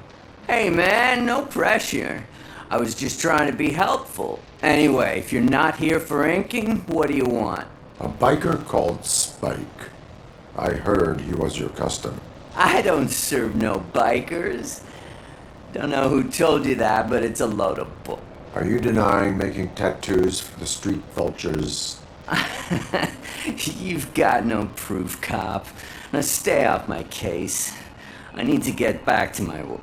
Hey man, no pressure. I was just trying to be helpful. Anyway, if you're not here for inking, what do you want? A biker called Spike. I heard he was your customer. I don't serve no bikers. Don't know who told you that, but it's a load of bull. Are you denying making tattoos for the street vultures? You've got no proof, cop. Now stay off my case. I need to get back to my work.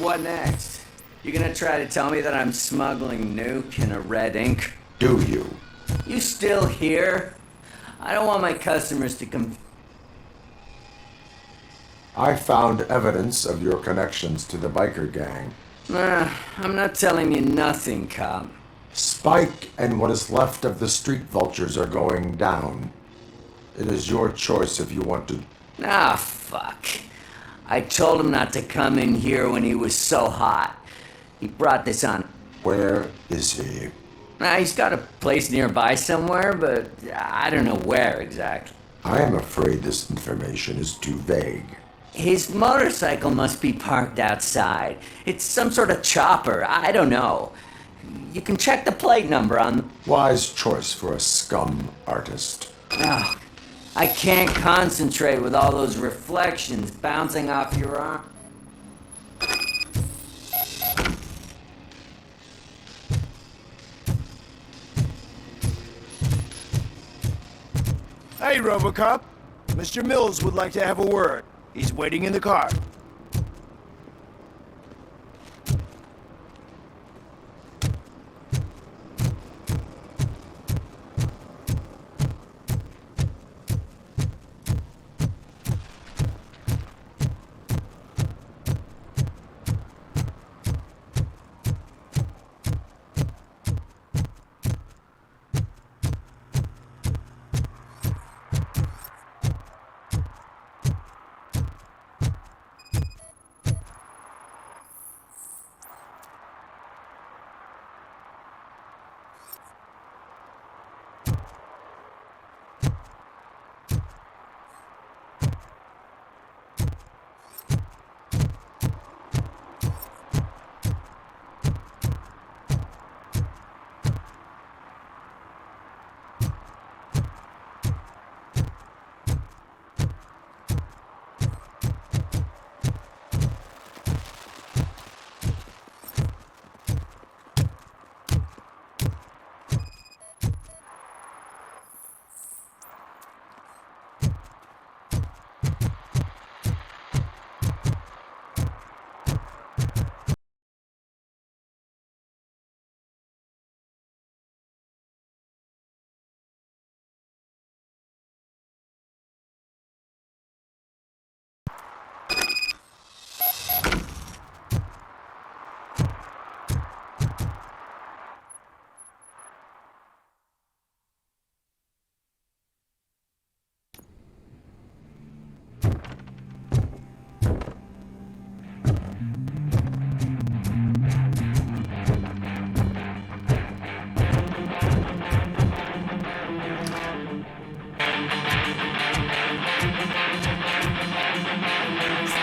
What next? You gonna try to tell me that I'm smuggling nuke in a red ink? Do you? You still here? I don't want my customers to come... I found evidence of your connections to the biker gang. I'm not telling you nothing, cop. Spike and what is left of the street vultures are going down. It is your choice if you want to... Ah, fuck. I told him not to come in here when he was so hot. He brought this on. Where is he? He's got a place nearby somewhere, but I don't know where exactly. I am afraid this information is too vague. His motorcycle must be parked outside. It's some sort of chopper. I don't know. You can check the plate number on the... Wise choice for a scum artist. Oh, I can't concentrate with all those reflections bouncing off your arm. Hey, RoboCop. Mr. Mills would like to have a word. He's waiting in the car.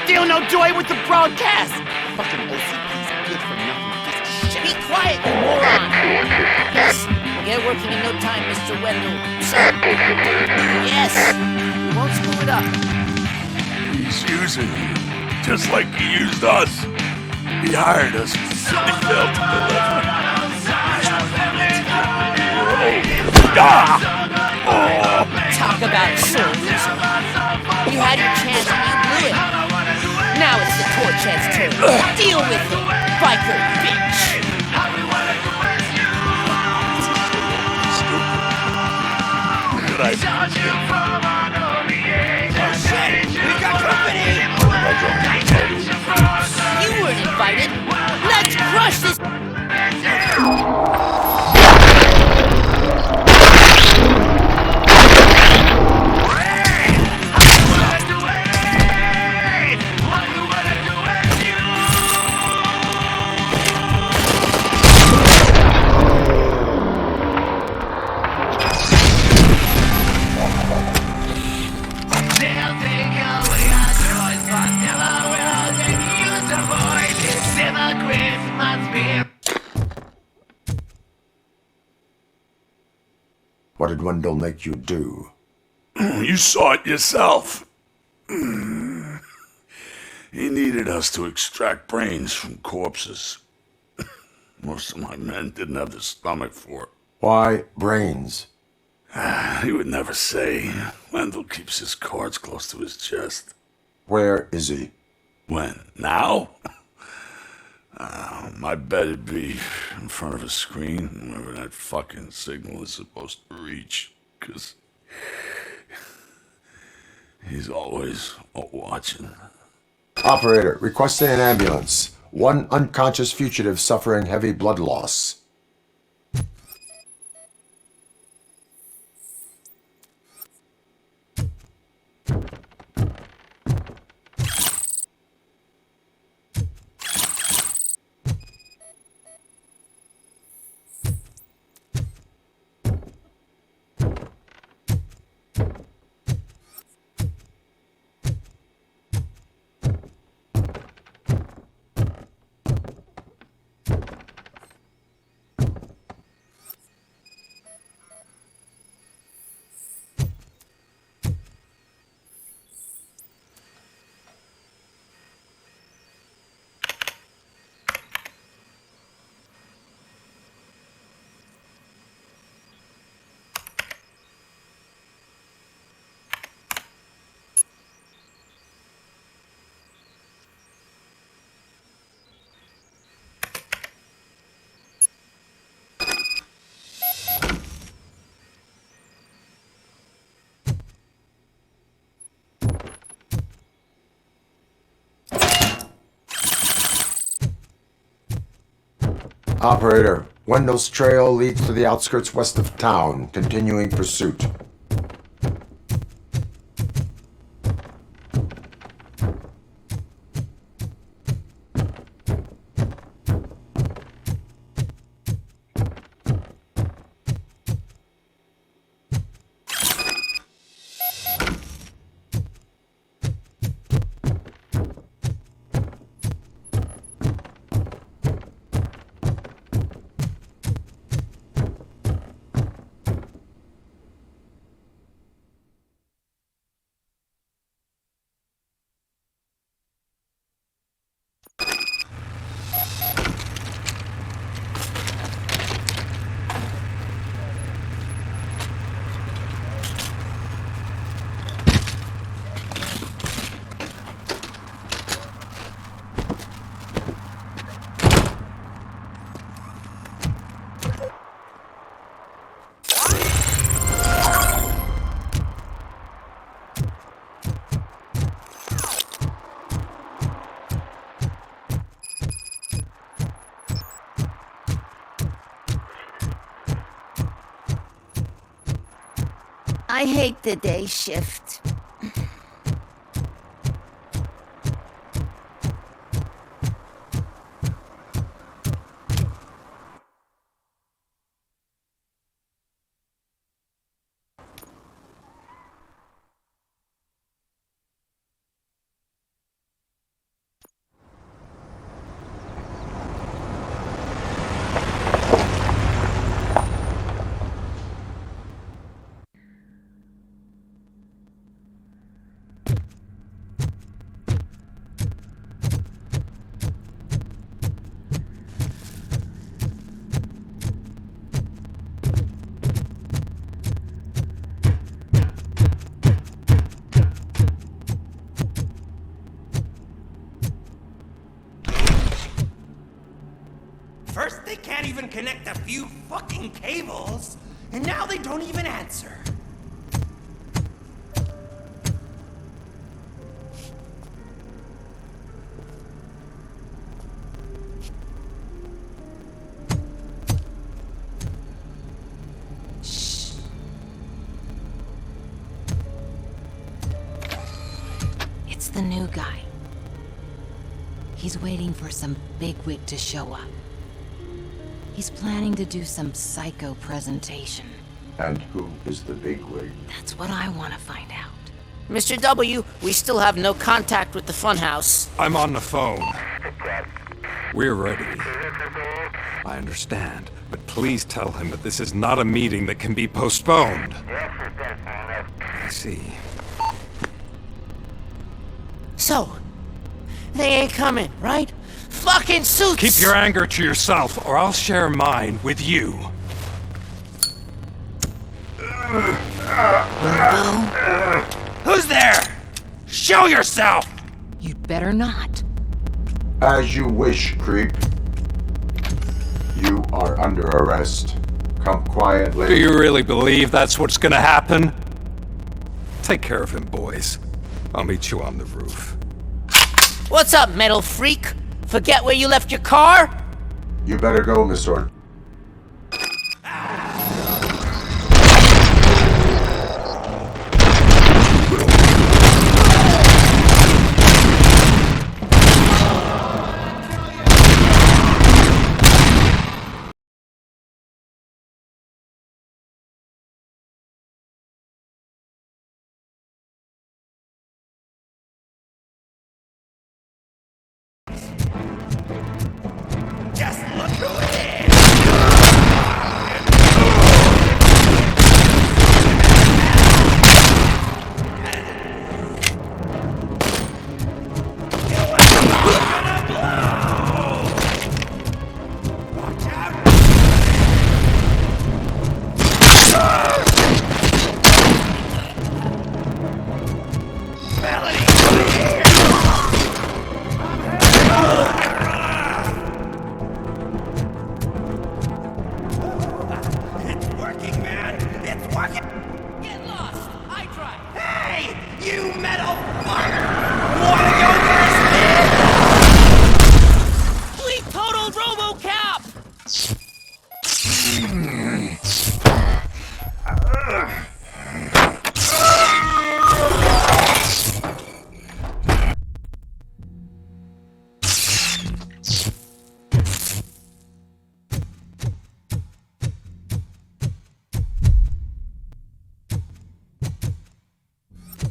Still no joy with the broadcast! Fucking OCP's good for nothing piece of shit. Be quiet, you moron! Yes, we'll get working in no time, Mr. Wendell. Sir. Yes, we won't screw it up. He's using you, just like he used us. He hired us because he failed to deliver. Talk about sore loser. You had your chance and you blew it. Now it's the Torchhead's turn. Deal with it, biker bitch! Good idea. We got company! You weren't invited. Let's crush this... What did Wendell make you do? You saw it yourself. He needed us to extract brains from corpses. Most of my men didn't have the stomach for it. Why brains? He would never say. Wendell keeps his cards close to his chest. Where is he? When? Now? I bet it'd be in front of a screen wherever that fucking signal is supposed to reach, 'cause he's always watching. Operator, requesting an ambulance. One unconscious fugitive suffering heavy blood loss. Operator, Wendell's trail leads to the outskirts west of town, continuing pursuit. I hate the day shift. First, they can't even connect a few fucking cables, and now they don't even answer. Shh. It's the new guy. He's waiting for some bigwig to show up. He's planning to do some psycho presentation. And who is the bigwig? That's what I want to find out. Mr. W, we still have no contact with the funhouse. I'm on the phone. We're ready. I understand, but please tell him that this is not a meeting that can be postponed. I see. So, they ain't coming, right? Fucking suits! Keep your anger to yourself, or I'll share mine with you. Who's there? Show yourself! You'd better not. As you wish, creep. You are under arrest. Come quietly. Do you really believe that's what's gonna happen? Take care of him, boys. I'll meet you on the roof. What's up, metal freak? Forget where you left your car? You better go, Miss Orton. Just look who it is! We totaled RoboCop!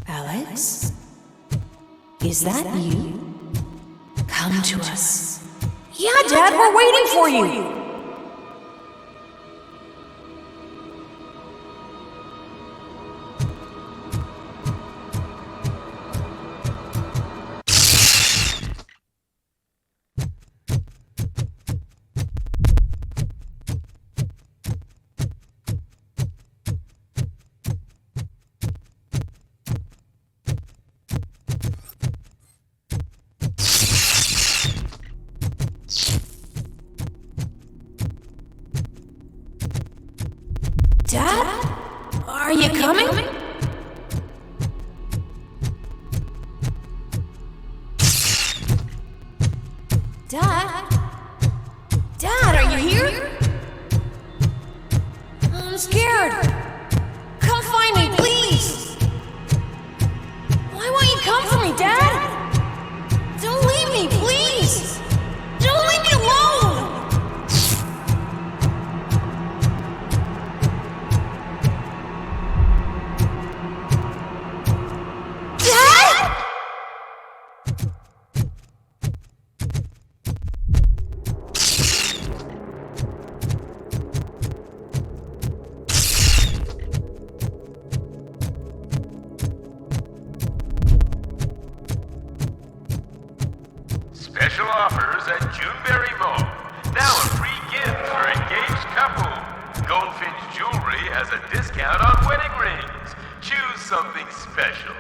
Alex? Is that you? Come to us. Yeah, Dad, we're waiting for you. Dad? Are you coming? Dad? Dad, are you here? I'm scared. Come find me, please. Why won't you come for me, Dad? Don't leave me, please. Don't leave me alone. Special offers at Juneberry Mall. Now a free gift for engaged couple. Goldfinch Jewelry has a discount on wedding rings. Choose something special.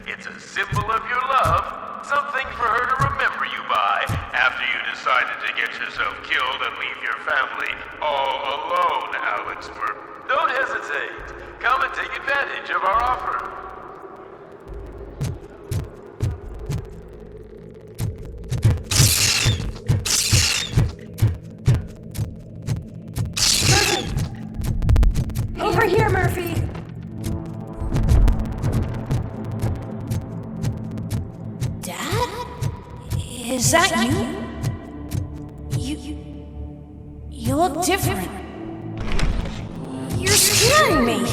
It's a symbol of your love, something for her to remember you by after you decided to get yourself killed and leave your family all alone, Alex. Don't hesitate. Come and take advantage of our offer. Over here, Murphy. Dad? Is that you? You look different. You're scaring me.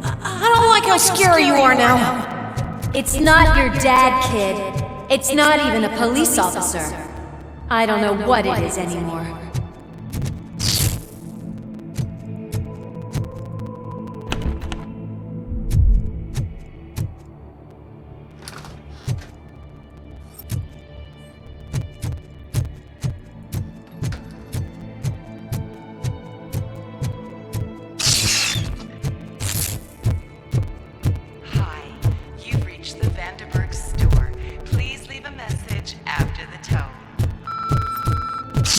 I don't like how scary you are now. It's not your dad, kid. It's not even a police officer. I don't know what it is anymore.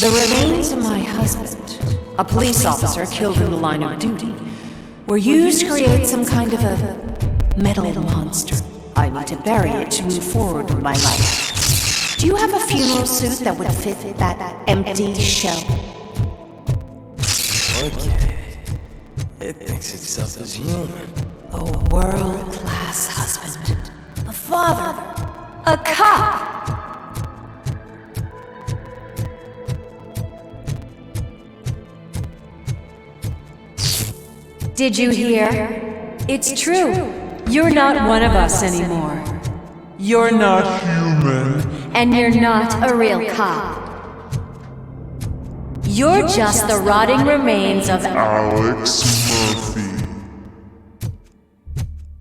The remains of my husband, a police officer killed in the line of duty, were used to create some kind of a metal monster. I need to bury it to move forward with my life. Do you have a funeral suit that would fit that empty shell? Okay. It thinks itself as human. A world-class husband. A father. A cop. Did you hear? It's true. You're not one of us anymore. You're not human. And you're not a real cop. You're just the rotting remains of Alex Murphy.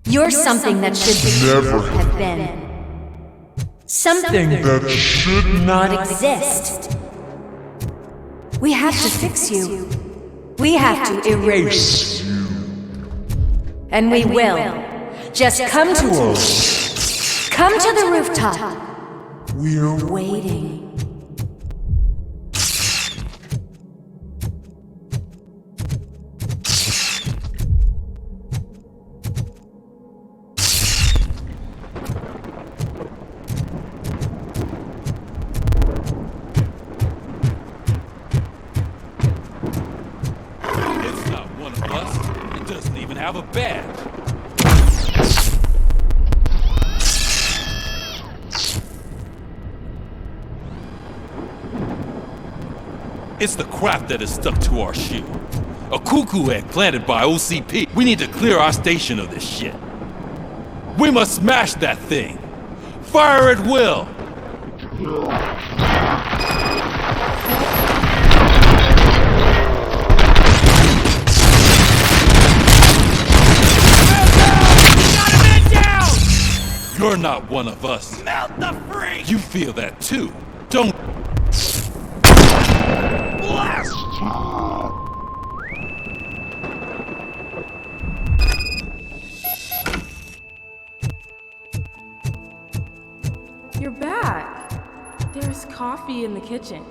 You're something that should Never have been. Something that should not exist. We have to fix you. We have to erase you. And we will. Just come to us. Come to the rooftop. We're waiting. It's not one of us. It doesn't even have a badge. It's the crap that is stuck to our shoe. A cuckoo egg planted by OCP. We need to clear our station of this shit. We must smash that thing. Fire at will. You're not one of us. Melt the freak! You feel that too, don't? Blast! You're back. There's coffee in the kitchen.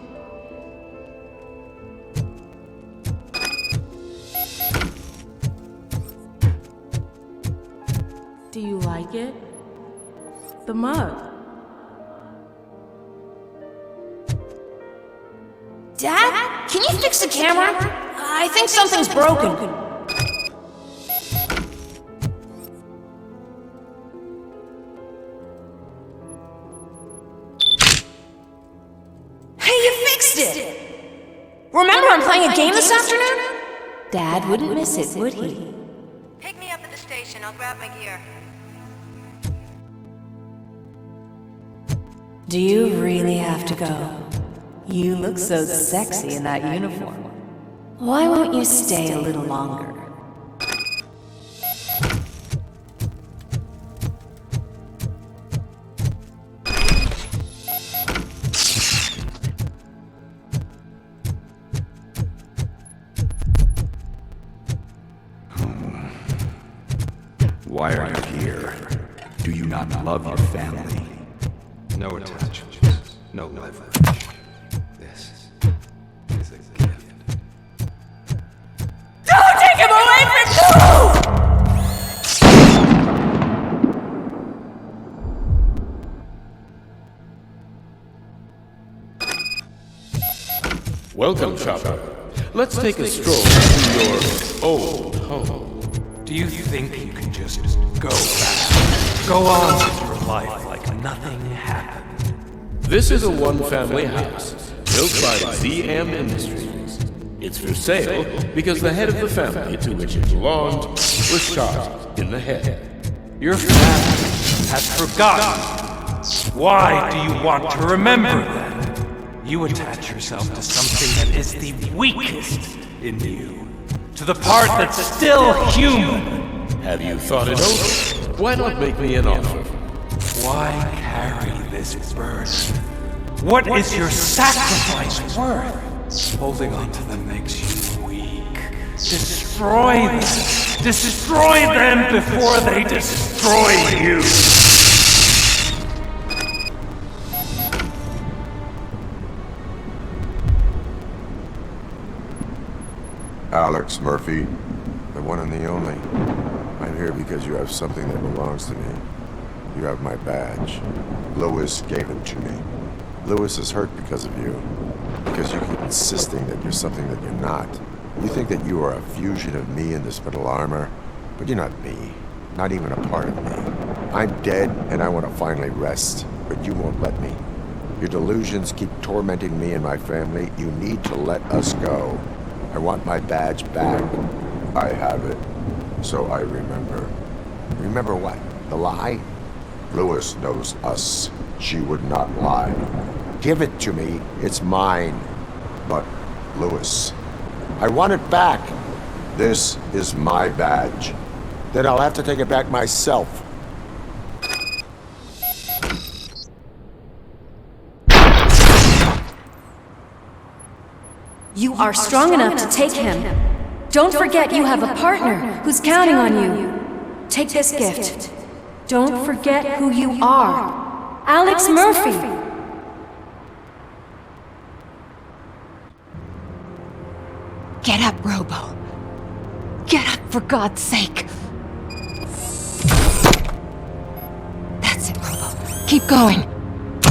Do you like it? The mug. Dad, can you fix the camera? I think something's broken. Hey, you fixed it! Remember I'm playing a game this afternoon? Dad wouldn't miss it, would he? Pick me up at the station. I'll grab my gear. Do you really have to go? You look so sexy in that uniform. Why won't you stay a little longer? Why are you here? Do you not love your family? No attachments, no leverage. This is a gift. Don't take him away from Welcome, Chopper. Let's take a stroll to your old home. Do you think you can just go back? Go on with your life like nothing happened? This is a one-family house built by ZM Industries. It's for sale because the head of the family to which it belonged was shot in the head. Your family has forgotten. Why do you want to remember that? You attach yourself to something that is the weakest in you, to the part that's still human. Have you thought it over? Why not make me an offer? Why carry this burden? What is your sacrifice worth? Holding on to them makes you weak. Destroy them! Destroy them before they destroy you! Alex Murphy, the one and the only. I'm here because you have something that belongs to me. You have my badge. Lewis gave it to me. Lewis is hurt because of you. Because you keep insisting that you're something that you're not. You think that you are a fusion of me in this metal armor, but you're not me. Not even a part of me. I'm dead, and I want to finally rest, but you won't let me. Your delusions keep tormenting me and my family. You need to let us go. I want my badge back. I have it, so I remember. Remember what? The lie? Lewis knows us. She would not lie. Give it to me. It's mine. But, Lewis, I want it back. This is my badge. Then I'll have to take it back myself. You are strong enough to take him. Don't forget you have a partner who's counting on you. Take this gift. Don't forget who you are. Alex Murphy. Get up, Robo. Get up, for God's sake. That's it, Robo. Keep going.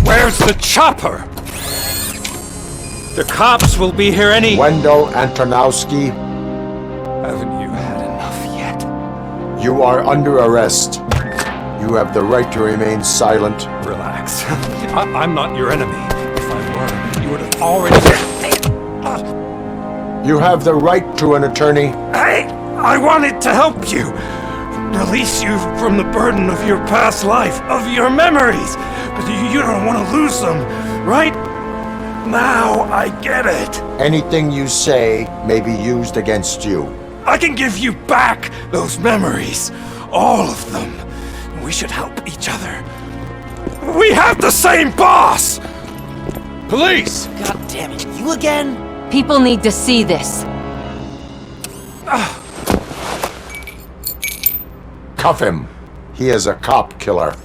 Where's the chopper? The cops will be here any... Wendell Antonowski. Haven't you had enough yet? You are under arrest. You have the right to remain silent. Relax. I'm not your enemy. If I were, you would have already... You have the right to an attorney. I wanted to help you. Release you from the burden of your past life, of your memories. But you don't want to lose them, right? Now I get it. Anything you say may be used against you. I can give you back those memories. All of them. We should help each other. We have the same boss! Police! God damn it, you again? People need to see this. Cuff him. He is a cop killer.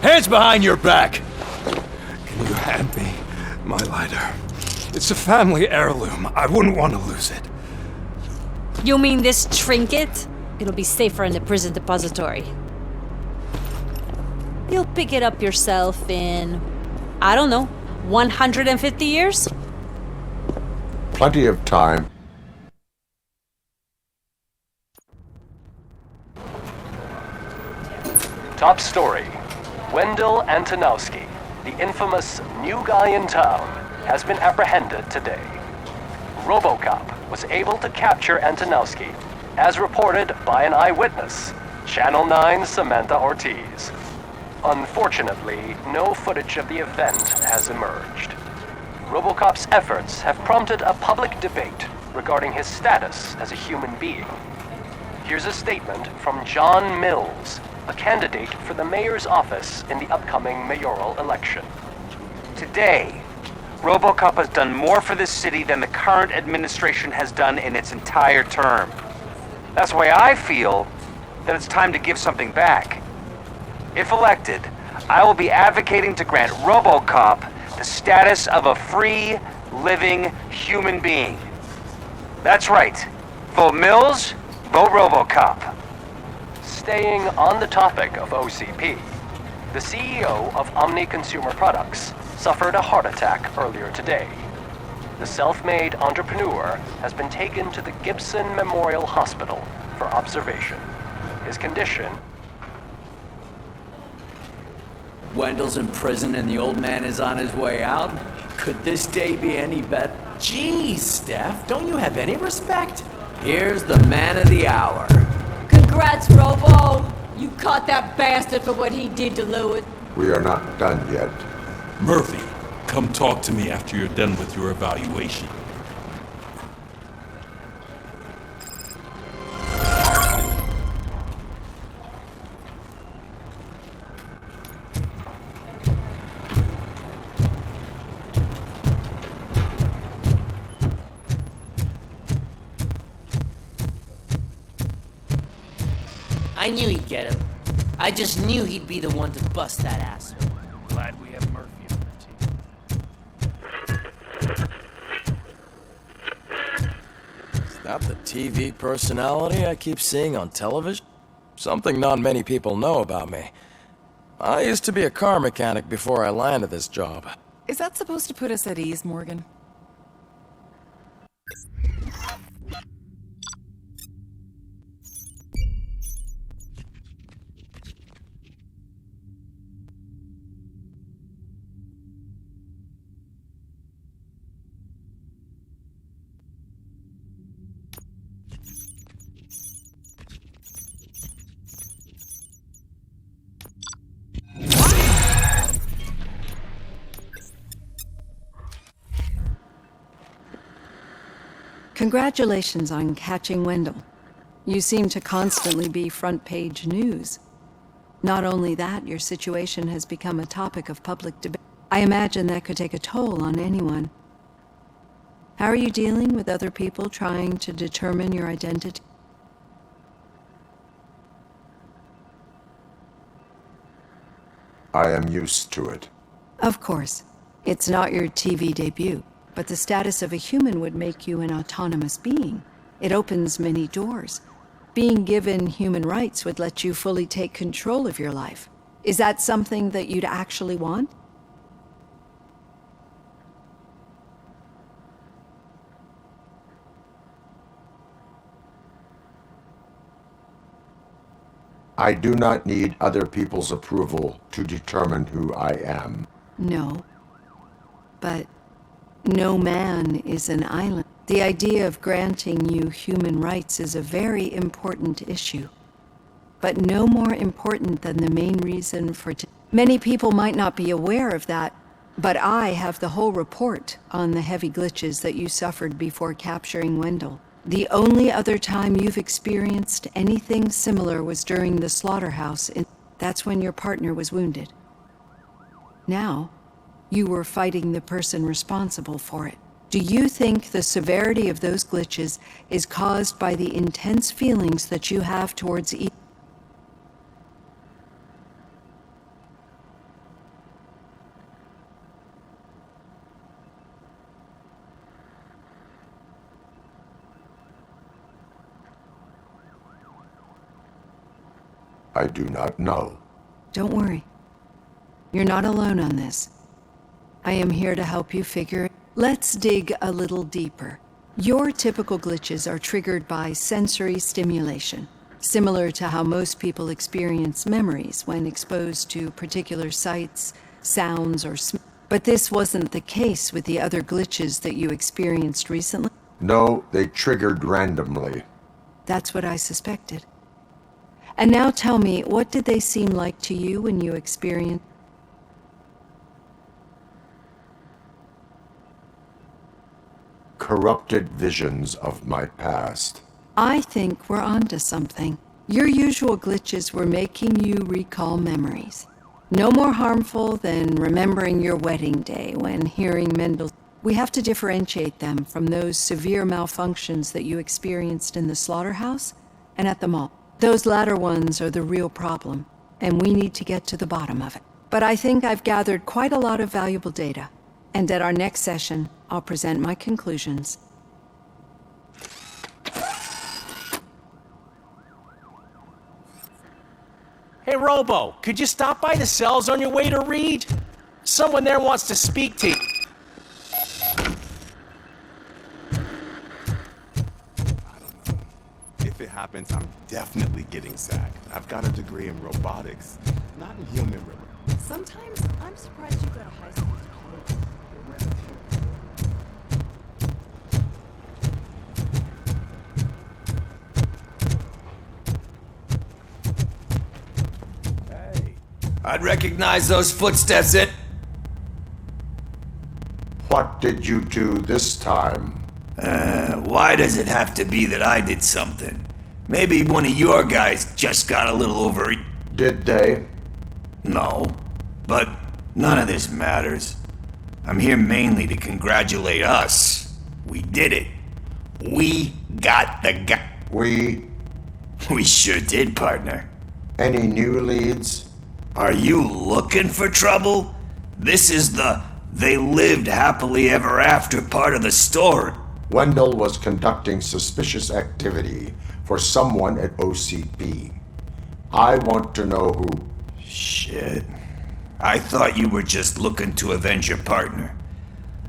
Hands behind your back! Can you hand me my lighter? It's a family heirloom. I wouldn't want to lose it. You mean this trinket? It'll be safer in the prison depository. You'll pick it up yourself in, I don't know, 150 years? Plenty of time. Top story. Wendell Antonowski, the infamous new guy in town, has been apprehended today. RoboCop was able to capture Antonowski, as reported by an eyewitness, Channel 9's Samantha Ortiz. Unfortunately, no footage of the event has emerged. RoboCop's efforts have prompted a public debate regarding his status as a human being. Here's a statement from John Mills, a candidate for the mayor's office in the upcoming mayoral election. Today, RoboCop has done more for this city than the current administration has done in its entire term. That's why I feel that it's time to give something back. If elected, I will be advocating to grant RoboCop the status of a free, living human being. That's right. Vote Mills, vote RoboCop. Staying on the topic of OCP, the CEO of Omni Consumer Products suffered a heart attack earlier today. The self-made entrepreneur has been taken to the Gibson Memorial Hospital for observation. His condition... Wendell's in prison and the old man is on his way out? Could this day be any better? Jeez, Steph, don't you have any respect? Here's the man of the hour. Congrats, Robo! You caught that bastard for what he did to Lewis. We are not done yet. Murphy, come talk to me after you're done with your evaluation. I knew he'd get him. I just knew he'd be the one to bust that ass. Glad we have Murphy on the team. Is that the TV personality I keep seeing on television? Something not many people know about me. I used to be a car mechanic before I landed this job. Is that supposed to put us at ease, Morgan? Congratulations on catching Wendell. You seem to constantly be front-page news. Not only that, your situation has become a topic of public debate. I imagine that could take a toll on anyone. How are you dealing with other people trying to determine your identity? I am used to it. Of course. It's not your TV debut, but the status of a human would make you an autonomous being. It opens many doors. Being given human rights would let you fully take control of your life. Is that something that you'd actually want? I do not need other people's approval to determine who I am. No. But no man is an island. The idea of granting you human rights is a very important issue. But no more important than the main reason for many people might not be aware of that, but I have the whole report on the heavy glitches that you suffered before capturing Wendell. The only other time you've experienced anything similar was during the slaughterhouse. That's when your partner was wounded. Now, you were fighting the person responsible for it. Do you think the severity of those glitches is caused by the intense feelings that you have towards each? I do not know. Don't worry. You're not alone on this. I am here to help you figure it. Let's dig a little deeper. Your typical glitches are triggered by sensory stimulation, similar to how most people experience memories when exposed to particular sights, sounds, or smells. But this wasn't the case with the other glitches that you experienced recently? No, they triggered randomly. That's what I suspected. And now tell me, what did they seem like to you when you experienced? Corrupted visions of my past. I think we're onto something. Your usual glitches were making you recall memories. No more harmful than remembering your wedding day when hearing Mendel. We have to differentiate them from those severe malfunctions that you experienced in the slaughterhouse and at the mall. Those latter ones are the real problem, and we need to get to the bottom of it. But I think I've gathered quite a lot of valuable data, and at our next session, I'll present my conclusions. Hey, Robo, could you stop by the cells on your way to Reed? Someone there wants to speak to you. If it happens, I'm definitely getting sacked. I've got a degree in robotics, not in human relations. Sometimes I'm surprised you go to high school. I'd recognize those footsteps at... What did you do this time? Why does it have to be that I did something? Maybe one of your guys just got a little over... Did they? No, but none of this matters. I'm here mainly to congratulate us. We did it. We got the guy. We sure did, partner. Any new leads? Are you looking for trouble? This is the They lived happily ever after part of the story. Wendell was conducting suspicious activity for someone at OCP. I want to know who. Shit. I thought you were just looking to avenge your partner.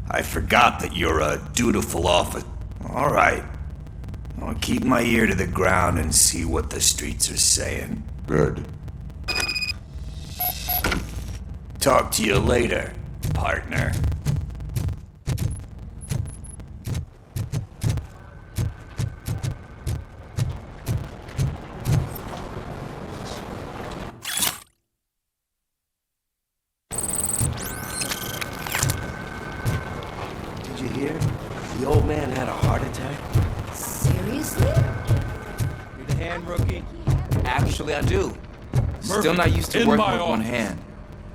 I forgot that you're a dutiful officer. All right. I'll keep my ear to the ground and see what the streets are saying. Good. Talk to you later, partner. Did you hear? The old man had a heart attack. Seriously? Need a hand, rookie? Actually, I do. Murphy, Still not used to in working my with one office. hand.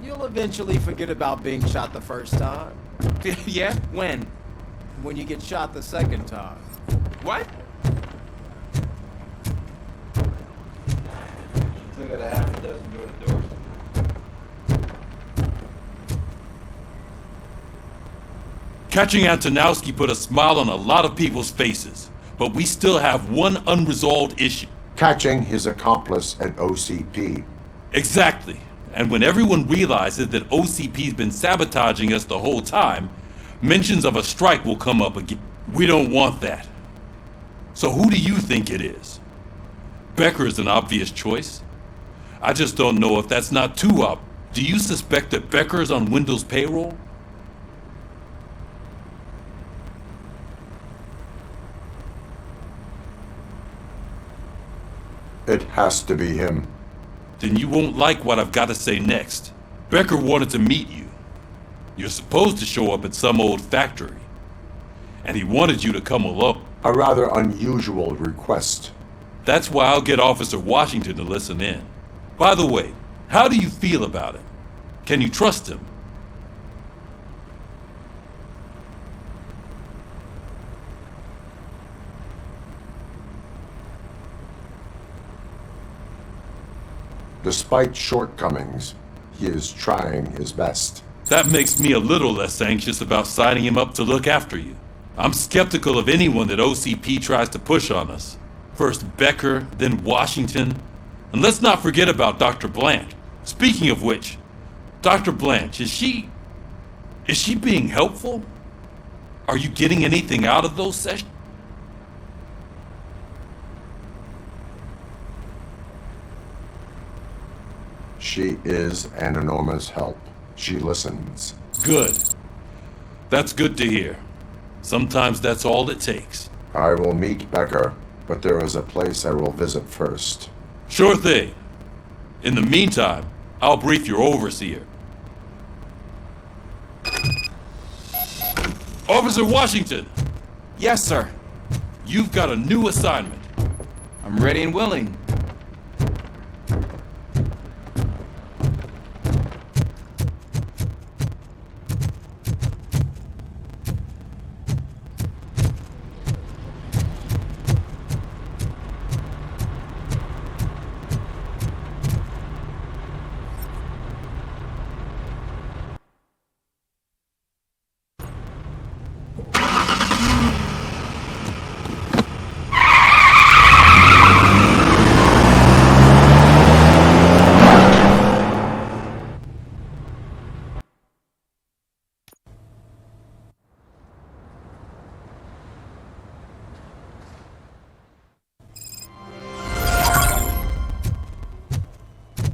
You'll eventually forget about being shot the first time. Yeah? When? When you get shot the second time. What? Still got a half a dozen door to doors. Catching Antonowski put a smile on a lot of people's faces, but we still have one unresolved issue. Catching his accomplice at OCP. Exactly. And when everyone realizes that OCP's been sabotaging us the whole time, mentions of a strike will come up again. We don't want that. So who do you think it is? Becker is an obvious choice. I just don't know if that's not too obvious. Do you suspect that Becker is on Wendell's payroll? It has to be him. Then you won't like what I've got to say next. Becker wanted to meet you. You're supposed to show up at some old factory. And he wanted you to come alone. A rather unusual request. That's why I'll get Officer Washington to listen in. By the way, how do you feel about him? Can you trust him? Despite shortcomings, he is trying his best. That makes me a little less anxious about signing him up to look after you. I'm skeptical of anyone that OCP tries to push on us. First Becker, then Washington. And let's not forget about Dr. Blanche. Speaking of which, Dr. Blanche, is she being helpful? Are you getting anything out of those sessions? She is an enormous help. She listens. Good. That's good to hear. Sometimes that's all it takes. I will meet Becker, but there is a place I will visit first. Sure thing. In the meantime, I'll brief your overseer. Officer Washington! Yes, sir. You've got a new assignment. I'm ready and willing.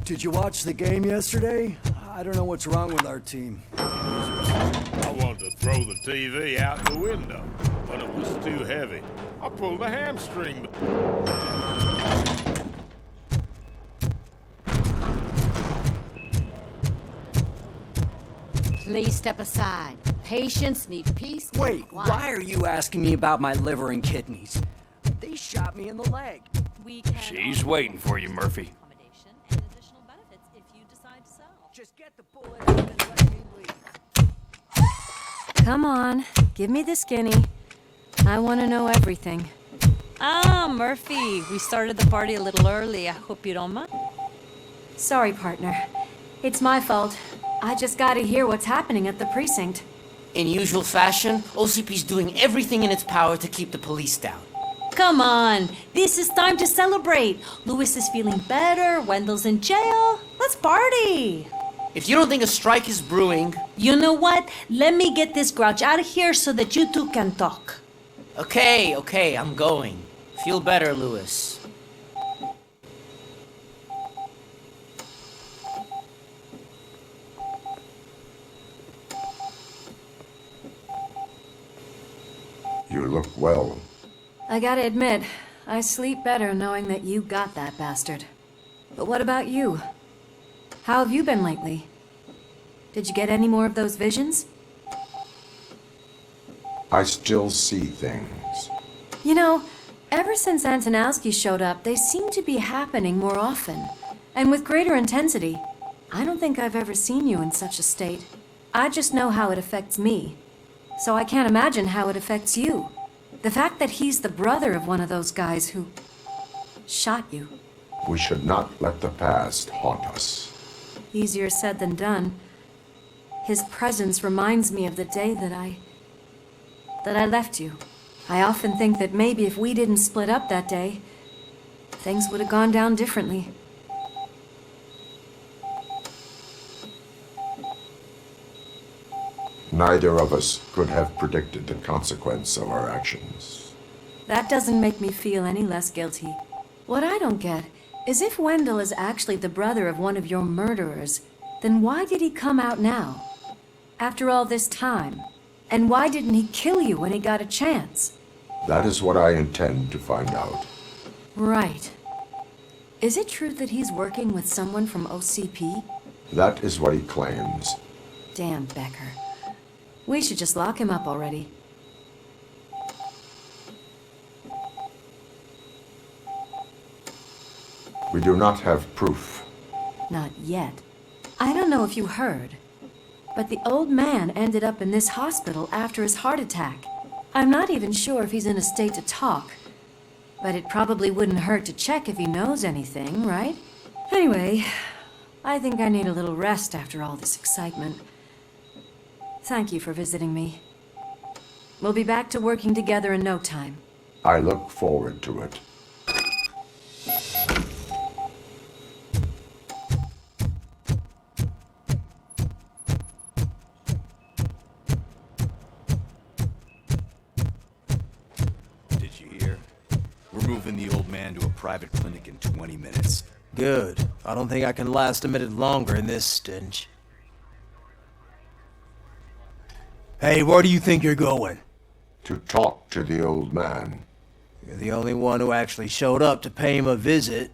Did you watch the game yesterday? I don't know what's wrong with our team. I wanted to throw the TV out the window, but it was too heavy. I pulled a hamstring. Please step aside. Patients need peace. Wait, why are you asking me about my liver and kidneys? They shot me in the leg. She's waiting for you, Murphy. Just get the bullet out and let me leave. Come on, give me the skinny. I want to know everything. Ah, Murphy, we started the party a little early. I hope you don't mind. Sorry, partner. It's my fault. I just gotta hear what's happening at the precinct. In usual fashion, OCP's doing everything in its power to keep the police down. Come on, this is time to celebrate. Louis is feeling better, Wendell's in jail. Let's party. If you don't think a strike is brewing... You know what? Let me get this grouch out of here so that you two can talk. Okay, I'm going. Feel better, Louis. You look well. I gotta admit, I sleep better knowing that you got that bastard. But what about you? How have you been lately? Did you get any more of those visions? I still see things. You know, ever since Antonowski showed up, they seem to be happening more often, and with greater intensity. I don't think I've ever seen you in such a state. I just know how it affects me, so I can't imagine how it affects you. The fact that he's the brother of one of those guys who shot you. We should not let the past haunt us. Easier said than done. His presence reminds me of the day that I left you. I often think that maybe if we didn't split up that day, things would have gone down differently. Neither of us could have predicted the consequence of our actions. That doesn't make me feel any less guilty. What I don't get is if Wendell is actually the brother of one of your murderers, then why did he come out now? After all this time? And why didn't he kill you when he got a chance? That is what I intend to find out. Right. Is it true that he's working with someone from OCP? That is what he claims. Damn Becker. We should just lock him up already. We do not have proof. Not yet. I don't know if you heard, but the old man ended up in this hospital after his heart attack. I'm not even sure if he's in a state to talk, but it probably wouldn't hurt to check if he knows anything, right? Anyway, I think I need a little rest after all this excitement. Thank you for visiting me. We'll be back to working together in no time. I look forward to it. Did you hear? We're moving the old man to a private clinic in 20 minutes. Good. I don't think I can last a minute longer in this stench. Hey, where do you think you're going? To talk to the old man. You're the only one who actually showed up to pay him a visit.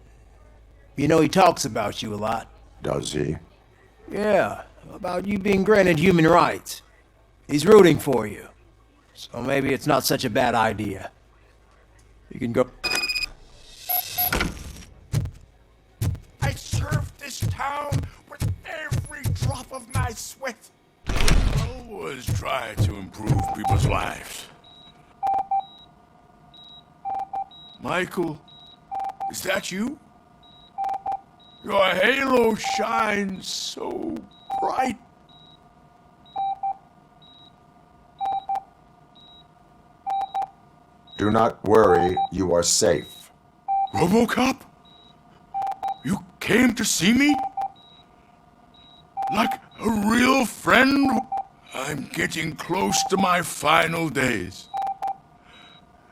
You know he talks about you a lot. Does he? Yeah, about you being granted human rights. He's rooting for you. So maybe it's not such a bad idea. You can go... I served this town with every drop of my sweat. Always try to improve people's lives. Michael, is that you? Your halo shines so bright. Do not worry, you are safe. RoboCop? You came to see me? Like a real friend? I'm getting close to my final days.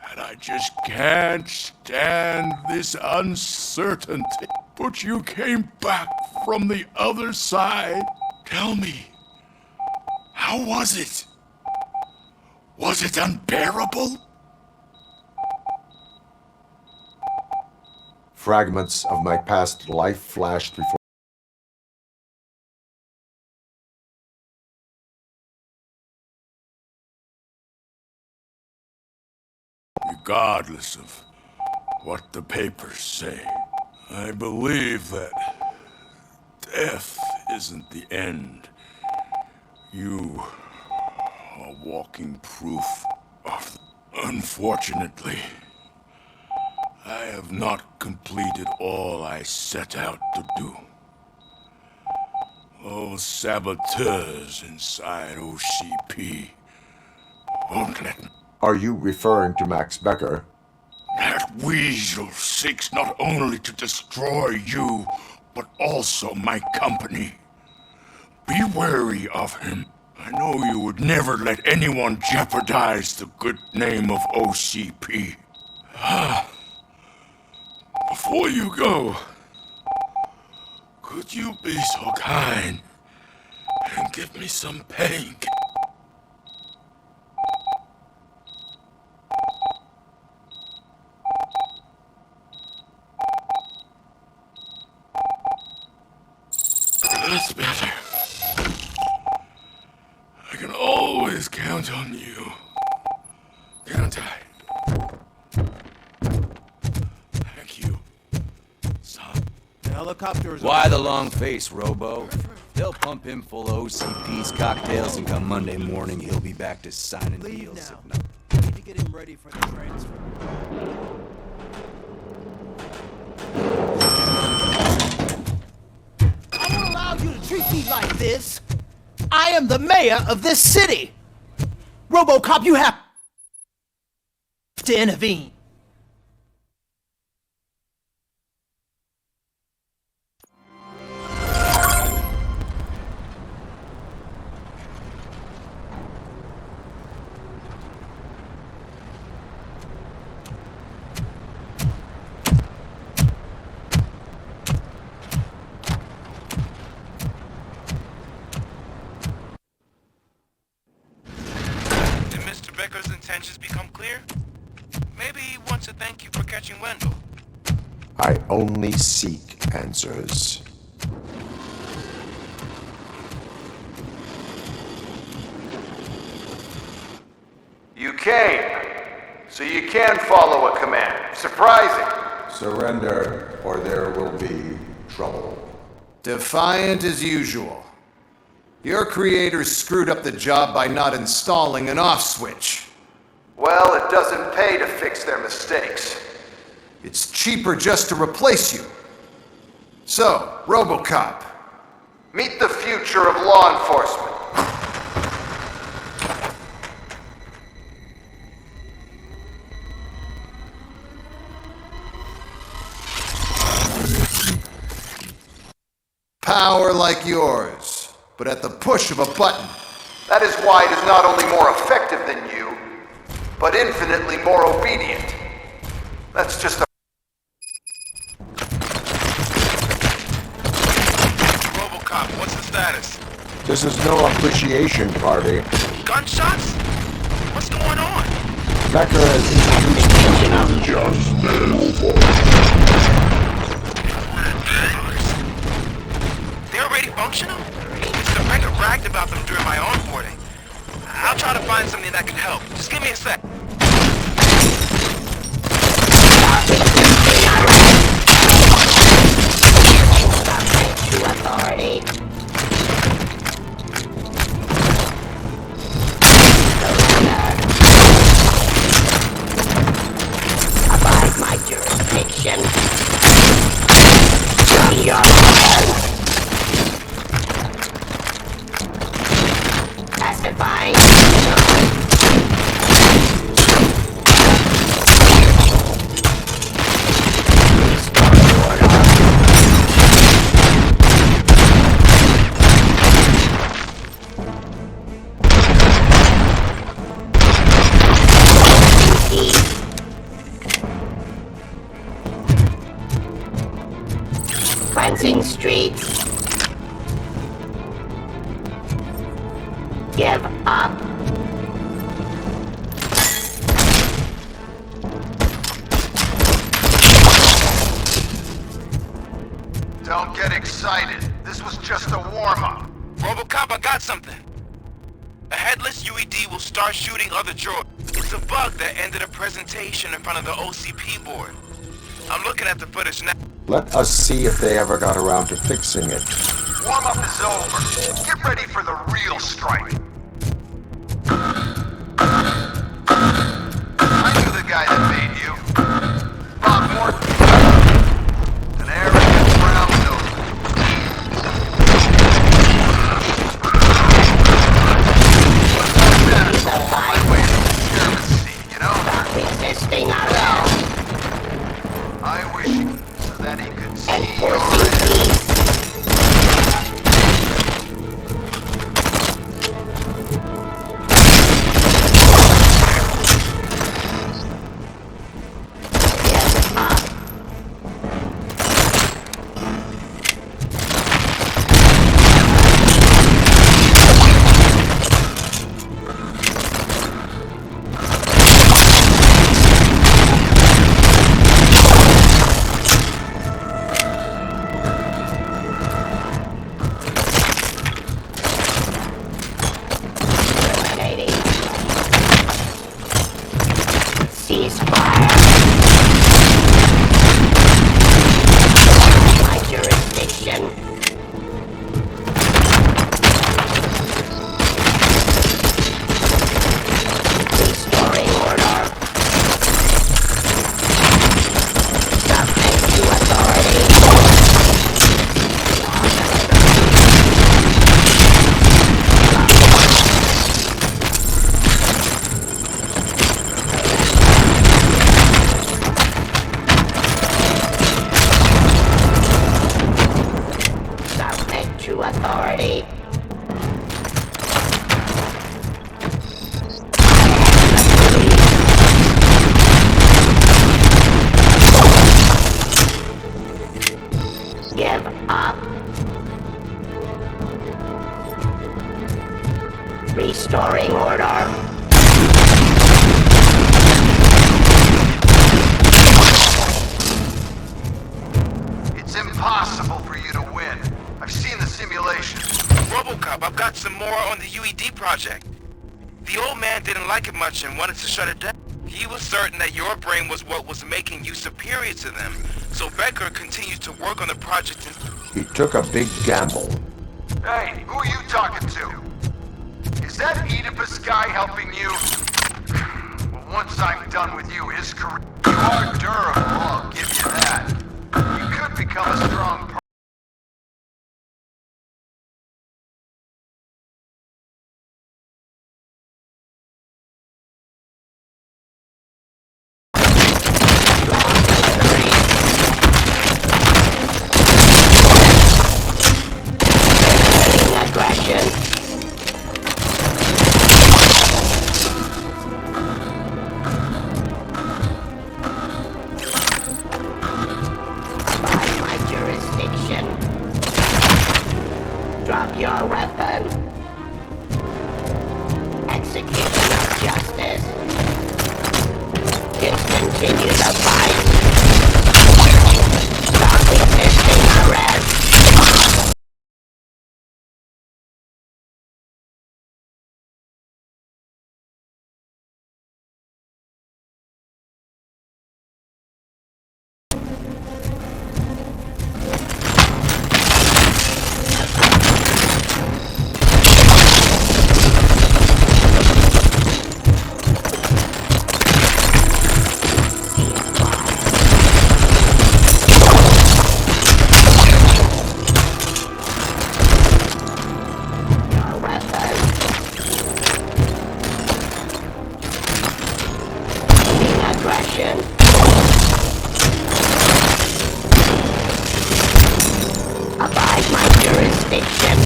And I just can't stand this uncertainty. But you came back from the other side. Tell me, how was it? Was it unbearable? Fragments of my past life flashed before. Regardless of what the papers say, I believe that death isn't the end. You are walking proof of... Unfortunately, I have not completed all I set out to do. Those saboteurs inside OCP won't let me. Are you referring to Max Becker? That weasel seeks not only to destroy you, but also my company. Be wary of him. I know you would never let anyone jeopardize the good name of OCP. Before you go, could you be so kind and give me some pain? That's better. I can always count on you. Can't I? Thank you, son. The helicopter's Why the long face, Robo? They'll pump him full of OCP's cocktails, and come Monday morning, he'll be back to signing deals. now. We need to get him ready for the transfer. I won't allow you to treat me like this. I am the mayor of this city. RoboCop, you have to intervene. Becker's intentions become clear? Maybe he wants to thank you for catching Wendell. I only seek answers. You came, so you can follow a command. Surprising. Surrender, or there will be trouble. Defiant as usual. Your creators screwed up the job by not installing an off switch. Well, it doesn't pay to fix their mistakes. It's cheaper just to replace you. So, RoboCop, meet the future of law enforcement. Power like yours, but at the push of a button. That is why it is not only more effective than you, but infinitely more obedient. That's just a... RoboCop, what's the status? This is no appreciation party. Gunshots? What's going on? Becker has introduced They're already functional? Mr. Becker bragged about them during my onboarding. I'll try to find something that can help. Just give me a sec. Authority. Abide my jurisdiction. From your testifying. Cleansing streets. Give up. Don't get excited. This was just a warm-up. RoboCop, I got something. A headless UED will start shooting other droids. It's a bug that ended a presentation in front of the OCP board. I'm looking at the footage now. Let us see if they ever got around to fixing it. Warm-up is over. Get ready for the real strike. I knew the guy that made you. Bob Morton. An arrogant brown nose. authority. Give up. Restoring order. It's impossible for you to win. I've seen the simulation. RoboCop, I've got some more on the UED project. The old man didn't like it much and wanted to shut it down. He was certain that your brain was what was making you superior to them, so Becker continues to work on the project He took a big gamble. Hey, who are you talking to? Is that Oedipus guy helping you? Well, once I'm done with you, his career... You are durable, I'll give you that. You could become a strong person. Drop your weapon. Execution of justice. Discontinue the fight. Stop resisting arrest. Abide my jurisdiction.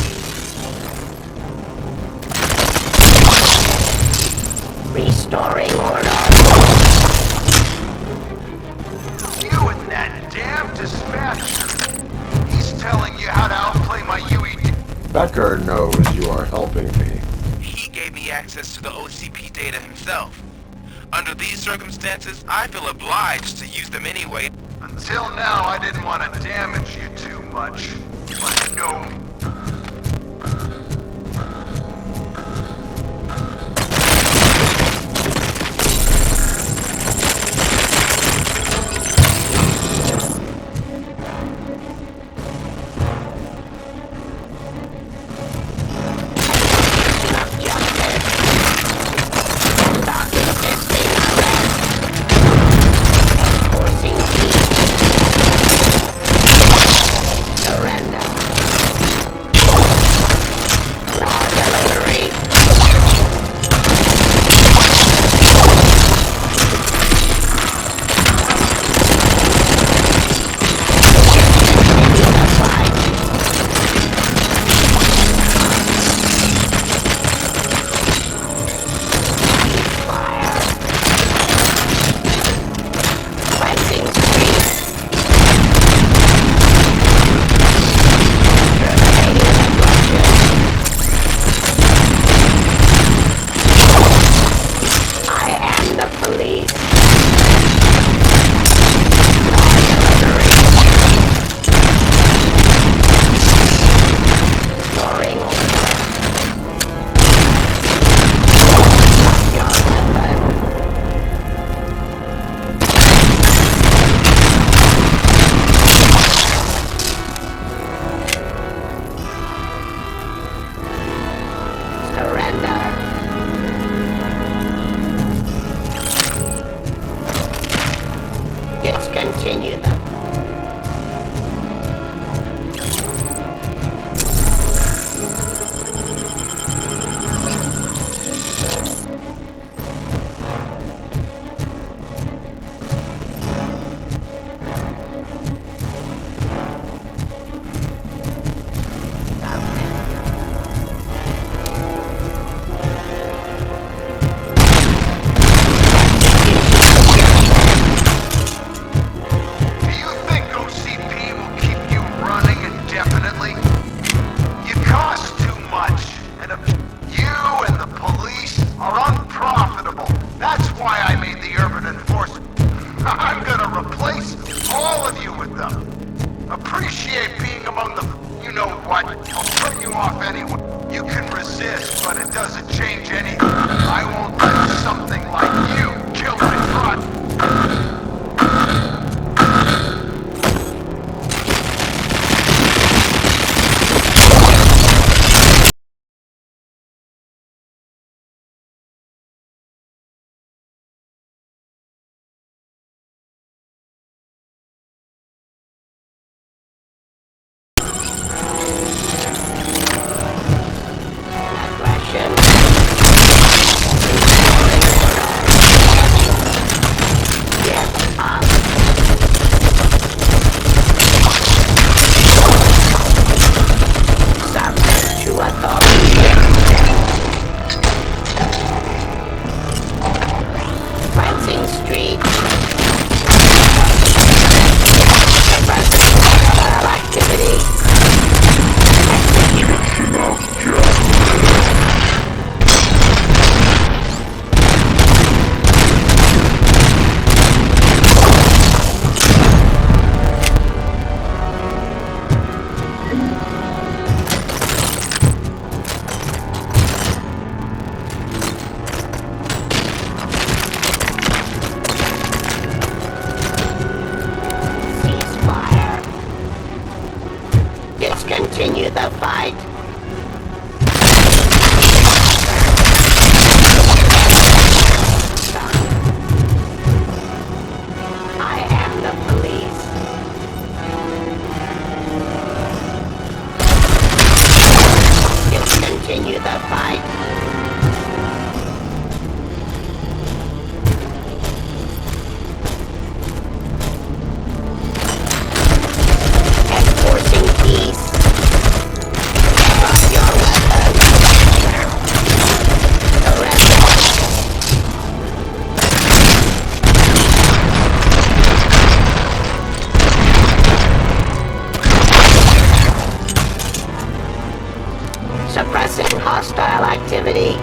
Restoring order. You and that damn dispatcher. He's telling you how to outplay my UED. Becker knows you are helping me. He gave me access to the OCP data himself. Under these circumstances, I feel obliged to use them anyway. Until now, I didn't want to damage you too much. But no. cut you off anyway. You can resist, but it doesn't change anything. I won't let something like you kill my thought. Continue the fight. I am the police. Continue the fight. Enforcing peace. Suppressing hostile activity.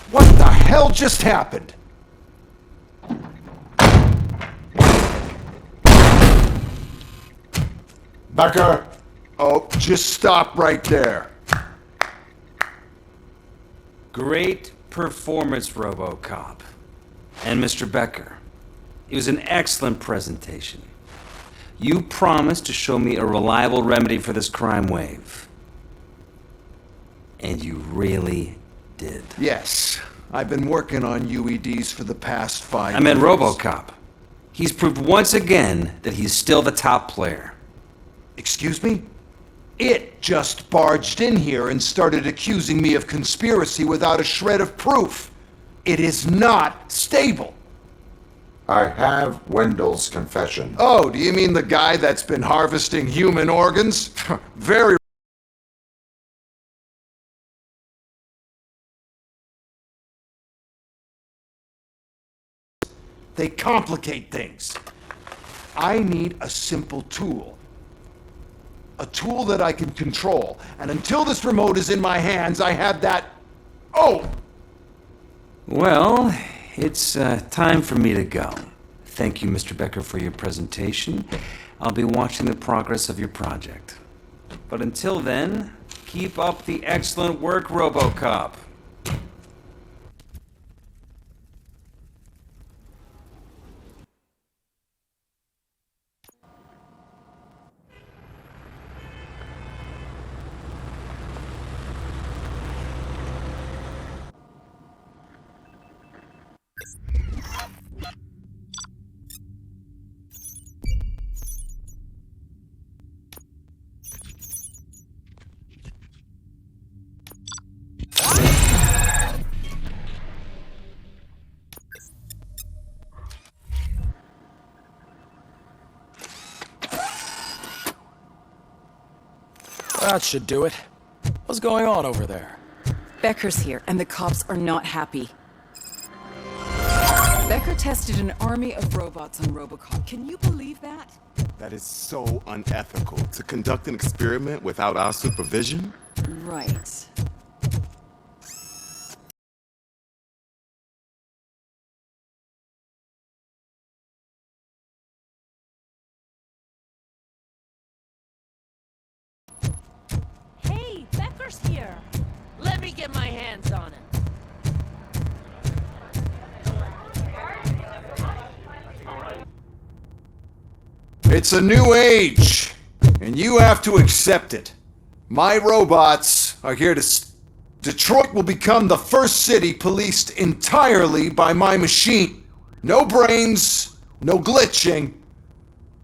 What the hell just happened? Becker! Oh, just stop right there. Great performance, RoboCop. And Mr. Becker, it was an excellent presentation. You promised to show me a reliable remedy for this crime wave. And you really did. Yes, I've been working on UEDs for the past 5 years. I meant RoboCop. He's proved once again that he's still the top player. Excuse me? It just barged in here and started accusing me of conspiracy without a shred of proof. It is not stable. I have Wendell's confession. Oh, do you mean the guy that's been harvesting human organs? Very. They complicate things. I need a simple tool. A tool that I can control. And until this remote is in my hands, I have that... Oh! Well, it's time for me to go. Thank you, Mr. Becker, for your presentation. I'll be watching the progress of your project. But until then, keep up the excellent work, RoboCop. That should do it. What's going on over there? Becker's here, and the cops are not happy. Becker tested an army of robots on RoboCop. Can you believe that? That is so unethical. To conduct an experiment without our supervision? Right. Hey, Becker's here. Let me get my hands on him. It's a new age, and you have to accept it. My robots are here to... Detroit will become the first city policed entirely by my machine. No brains, no glitching,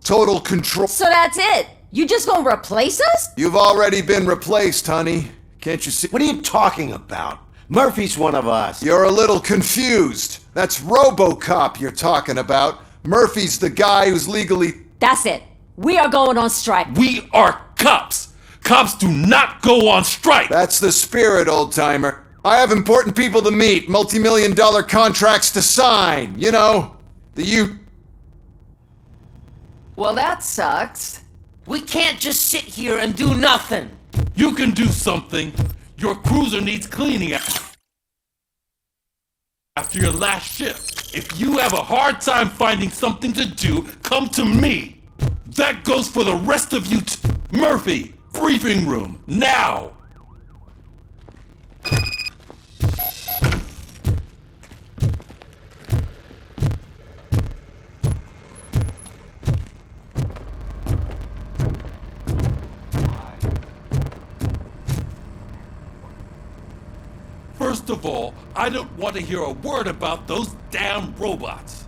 total control. So that's it? You just gonna replace us? You've already been replaced, honey. Can't you see? What are you talking about? Murphy's one of us. You're a little confused. That's RoboCop you're talking about. Murphy's the guy who's legally... That's it. We are going on strike. We are cops. Cops do not go on strike. That's the spirit, old-timer. I have important people to meet, multi-million-dollar contracts to sign. You know, Well, that sucks. We can't just sit here and do nothing. You can do something. Your cruiser needs cleaning after your last shift. If you have a hard time finding something to do, come to me. That goes for the rest of you Murphy, briefing room, now! First of all, I don't want to hear a word about those damn robots.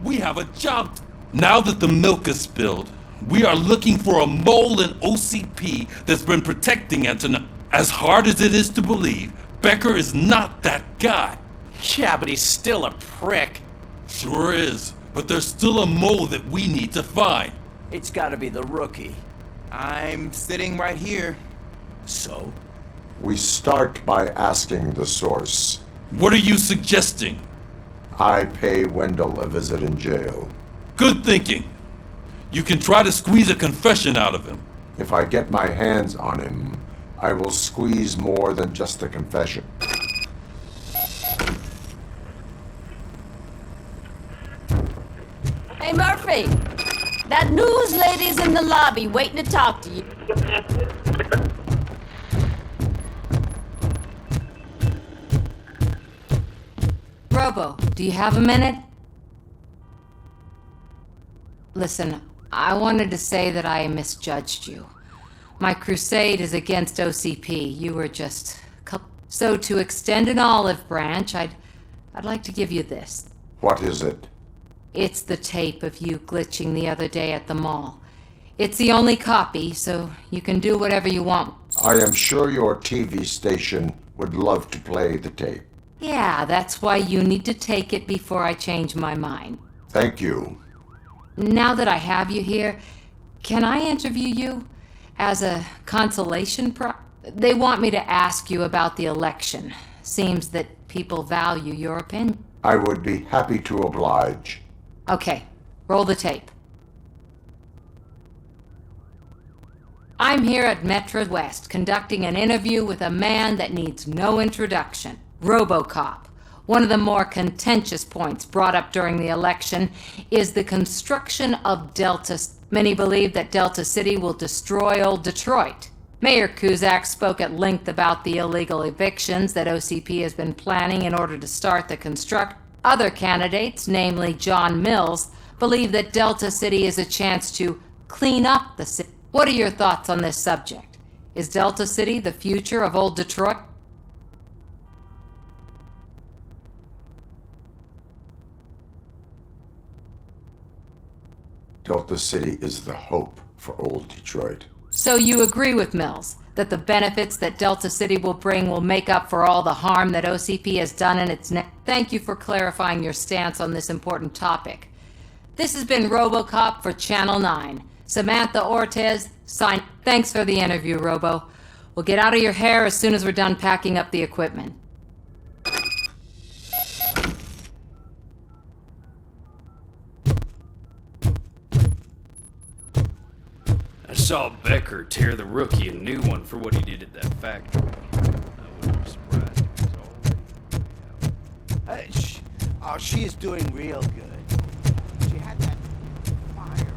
We have a job. Now that the milk is spilled, we are looking for a mole in OCP that's been protecting Anton. As hard as it is to believe, Becker is not that guy. Yeah, but he's still a prick. Sure is, but there's still a mole that we need to find. It's gotta be the rookie. I'm sitting right here. So? We start by asking the source. What are you suggesting? I pay Wendell a visit in jail. Good thinking. You can try to squeeze a confession out of him. If I get my hands on him, I will squeeze more than just a confession. Hey, Murphy! That news lady's in the lobby waiting to talk to you. Robo, do you have a minute? Listen, I wanted to say that I misjudged you. My crusade is against OCP. You were just... So to extend an olive branch, I'd like to give you this. What is it? It's the tape of you glitching the other day at the mall. It's the only copy, so you can do whatever you want. I am sure your TV station would love to play the tape. Yeah, that's why you need to take it before I change my mind. Thank you. Now that I have you here, can I interview you as a consolation prize? They want me to ask you about the election. Seems that people value your opinion. I would be happy to oblige. Okay, roll the tape. I'm here at Metro West conducting an interview with a man that needs no introduction, RoboCop. One of the more contentious points brought up during the election is the construction of Delta. Many believe that Delta City will destroy old Detroit. Mayor Cusack spoke at length about the illegal evictions that OCP has been planning in order to start the construction. Other candidates, namely John Mills, believe that Delta City is a chance to clean up the city. What are your thoughts on this subject? Is Delta City the future of old Detroit? Delta City is the hope for old Detroit. So you agree with Mills that the benefits that Delta City will bring will make up for all the harm that OCP has done in its Thank you for clarifying your stance on this important topic. This has been RoboCop for Channel 9. Samantha Ortez, sign. Thanks for the interview, Robo. We'll get out of your hair as soon as we're done packing up the equipment. saw Becker tear the rookie a new one for what he did at that factory. I wouldn't be surprised if he was already... Oh, she is doing real good. She had that fire.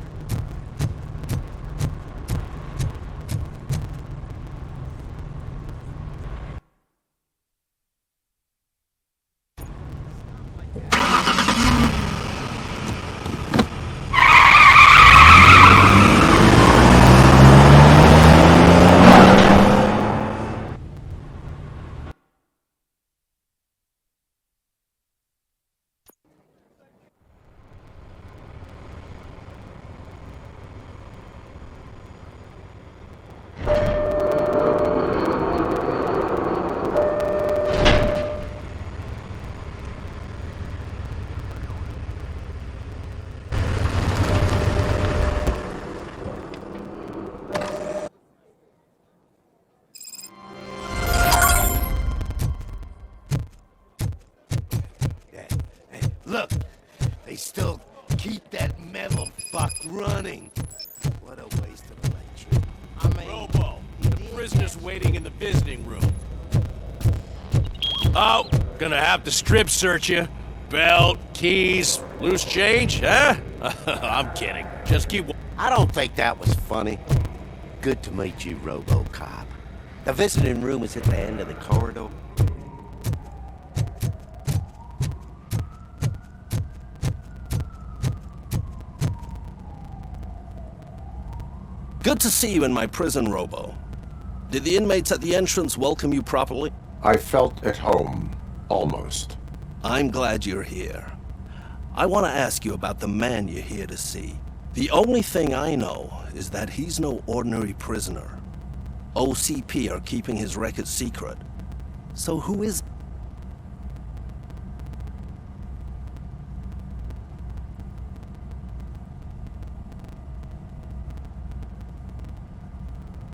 Look, they still keep that metal fuck running. What a waste of electricity. I mean, Robo, the prisoner's waiting in the visiting room. Oh, gonna have to strip search you. Belt, keys, loose change, huh? I'm kidding. Just keep... I don't think that was funny. Good to meet you, RoboCop. The visiting room is at the end of the corridor. Good to see you in my prison, Robo. Did the inmates at the entrance welcome you properly? I felt at home, almost. I'm glad you're here. I want to ask you about the man you're here to see. The only thing I know is that he's no ordinary prisoner. OCP are keeping his record secret. So who is...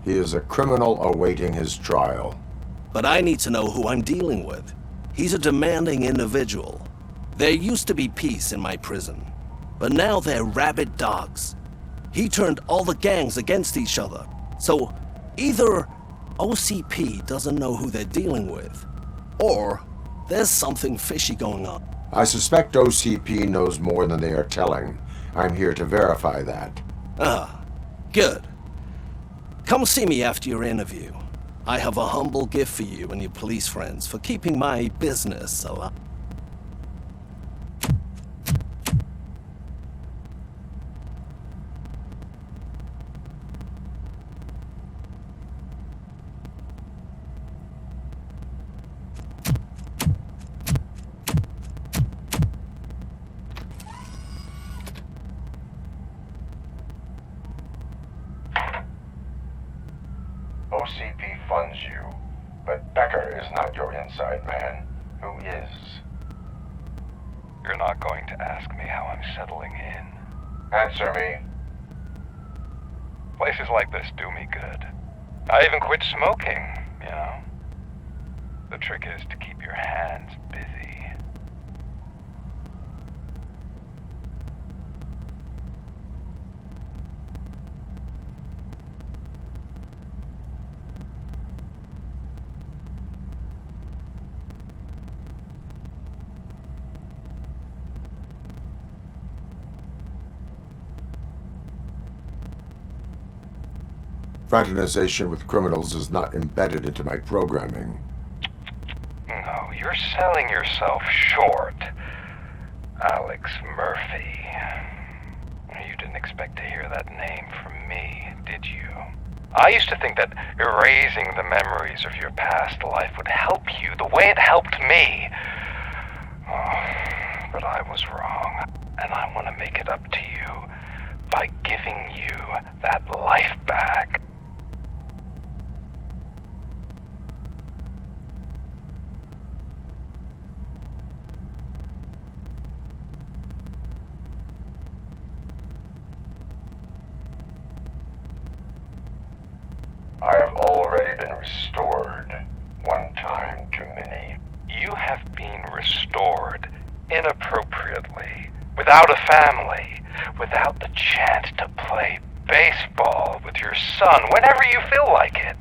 He is a criminal awaiting his trial. But I need to know who I'm dealing with. He's a demanding individual. There used to be peace in my prison, but now they're rabid dogs. He turned all the gangs against each other. So either OCP doesn't know who they're dealing with, or there's something fishy going on. I suspect OCP knows more than they are telling. I'm here to verify that. Ah, good. Come see me after your interview. I have a humble gift for you and your police friends for keeping my business alive. OCP funds you, but Becker is not your inside man. Who is? You're not going to ask me how I'm settling in. Answer me. Places like this do me good. I even quit smoking, you know. The trick is to keep your hands busy. Fraternization with criminals is not embedded into my programming. No, you're selling yourself short, Alex Murphy. You didn't expect to hear that name from me, did you? I used to think that erasing the memories of your past life would help you the way it helped me. Oh, but I was wrong, and I want to make it up to you by giving you that life back. I have already been restored. One time too many. You have been restored inappropriately, without a family, without the chance to play baseball with your son whenever you feel like it.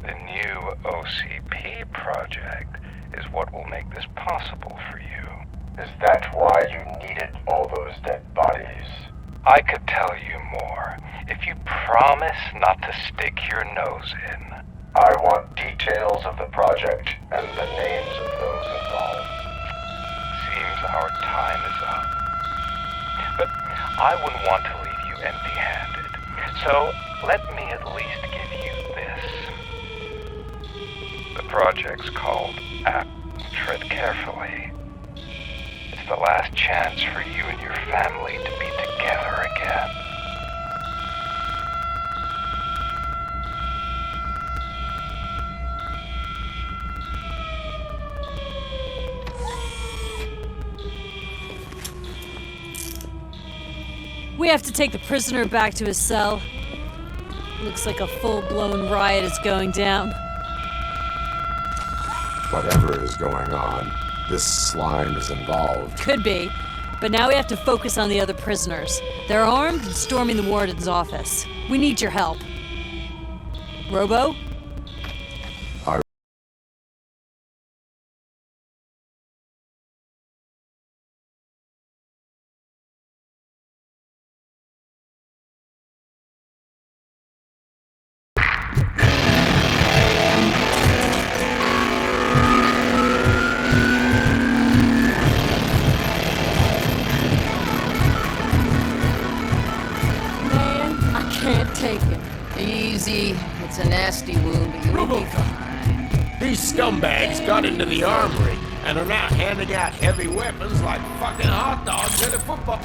The new OCP project is what will make this possible for you. Is that why you needed all those dead bodies? I could tell you more if you promise not to stick your nose in. I want details of the project and the names of those involved. Seems our time is up. But I wouldn't want to leave you empty-handed. So let me at least give you this. The project's called Tread Carefully. It's the last chance for you and your family to be together again. We have to take the prisoner back to his cell. Looks like a full-blown riot is going down. Whatever is going on, this slime is involved. Could be. But now we have to focus on the other prisoners. They're armed and storming the warden's office. We need your help. Robo? Easy. It's a nasty wound, but you will be fine. These scumbags got into the armory and are now handing out heavy weapons like fucking hot dogs at a football.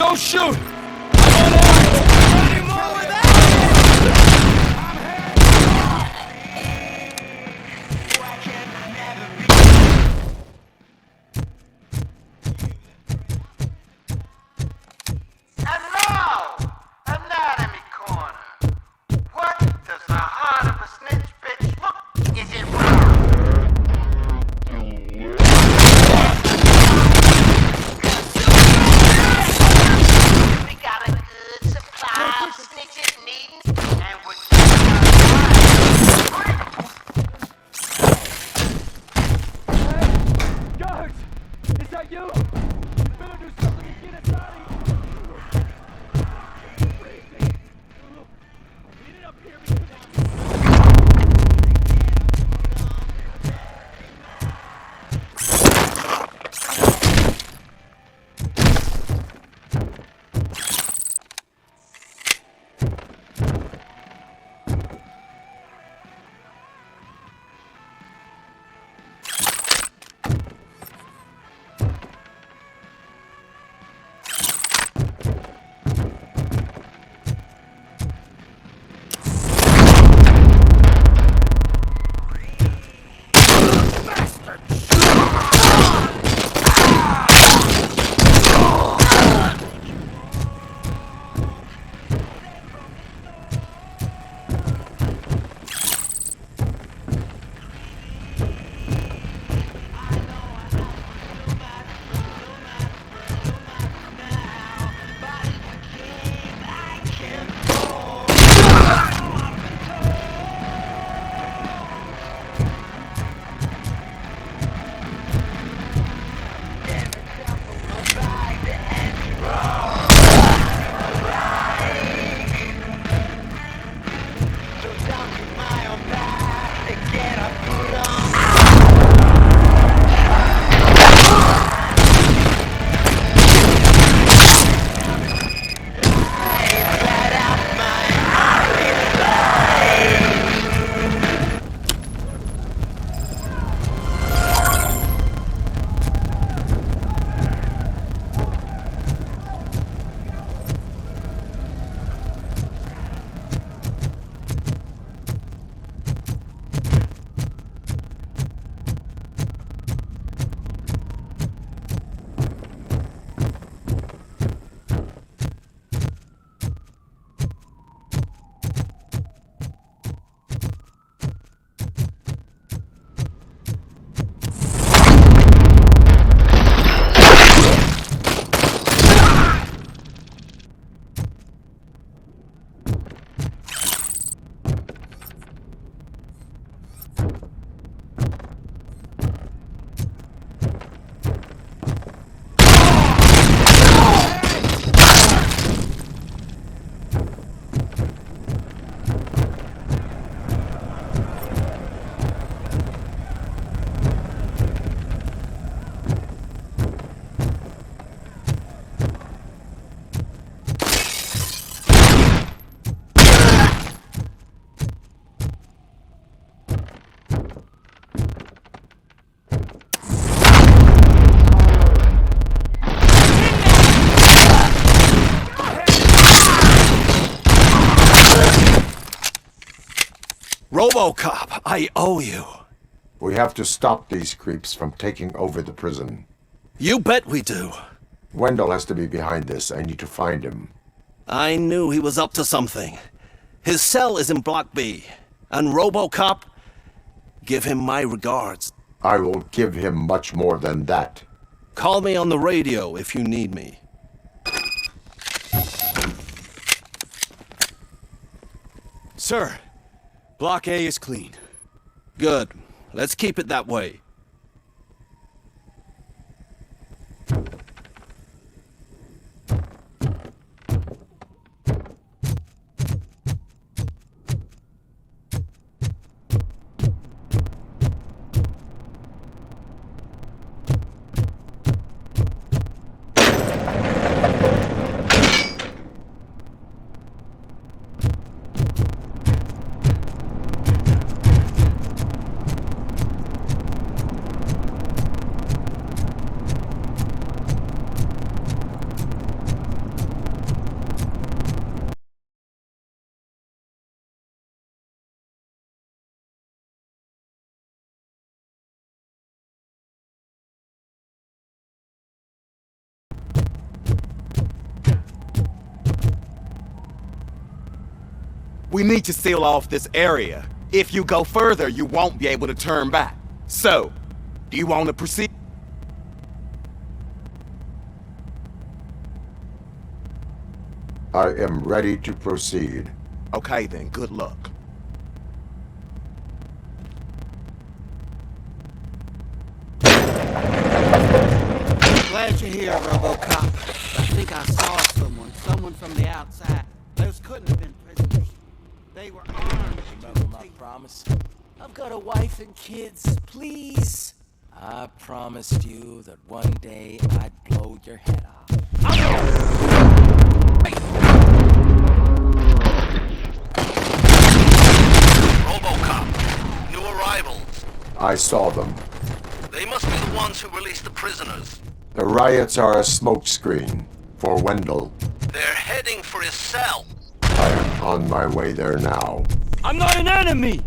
Don't shoot! And now, Anatomy Corner. What does the heart of a snitch bitch look? Is it round? We got a good supply of snitches needing, and we're Guards! Is that you? You better do something to get us out of here! We ended up here because RoboCop, I owe you. We have to stop these creeps from taking over the prison. You bet we do. Wendell has to be behind this. I need to find him. I knew he was up to something. His cell is in Block B. And RoboCop, give him my regards. I will give him much more than that. Call me on the radio if you need me. Sir, Block A is clean. Good. Let's keep it that way. We need to seal off this area. If you go further, you won't be able to turn back. So, do you want to proceed? I am ready to proceed. Okay then, good luck. Glad you're here, RoboCop. I think I saw someone from the outside. Those couldn't have been prisoners. They were armed. Remember my promise? I've got a wife and kids, please. I promised you that one day I'd blow your head off. RoboCop, new arrivals. I saw them. They must be the ones who released the prisoners. The riots are a smokescreen for Wendell. They're heading for his cell. I am on my way there now. I'm not an enemy!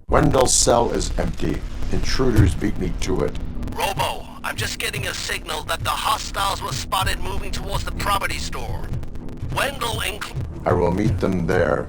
Wendell's cell is empty. Intruders beat me to it. Robo, I'm just getting a signal that the hostiles were spotted moving towards the property store. Wendell I will meet them there.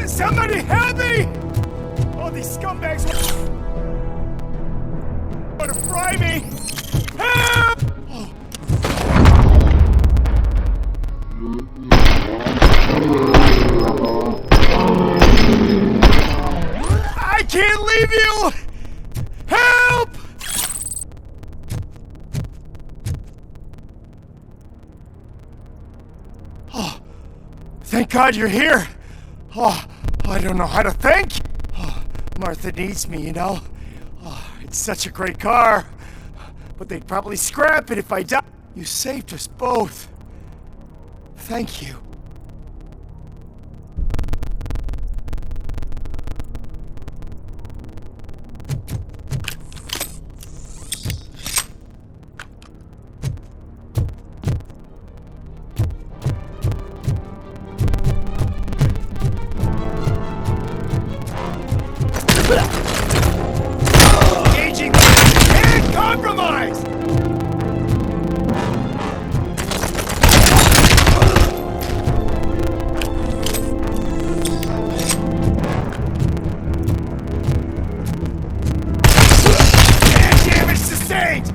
Somebody help me! All these scumbags. Want to fry me? Help! I can't leave you! Help! Oh, thank God you're here. Oh, I don't know how to thank you. Oh, Martha needs me, you know. Oh, it's such a great car. But they'd probably scrap it if I died. You saved us both. Thank you. Engaging and compromise! And damage sustained!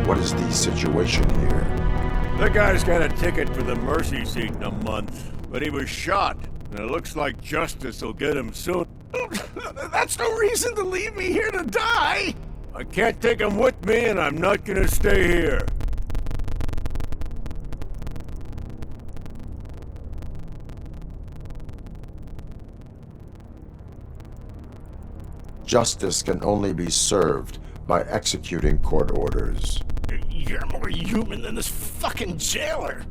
What is the situation here? The guy's got a ticket for the mercy seat in a month, but he was shot, and it looks like justice will get him soon. That's no reason to leave me here to die! I can't take him with me, and I'm not gonna stay here. Justice can only be served by executing court orders. You're more human than this fucking jailer!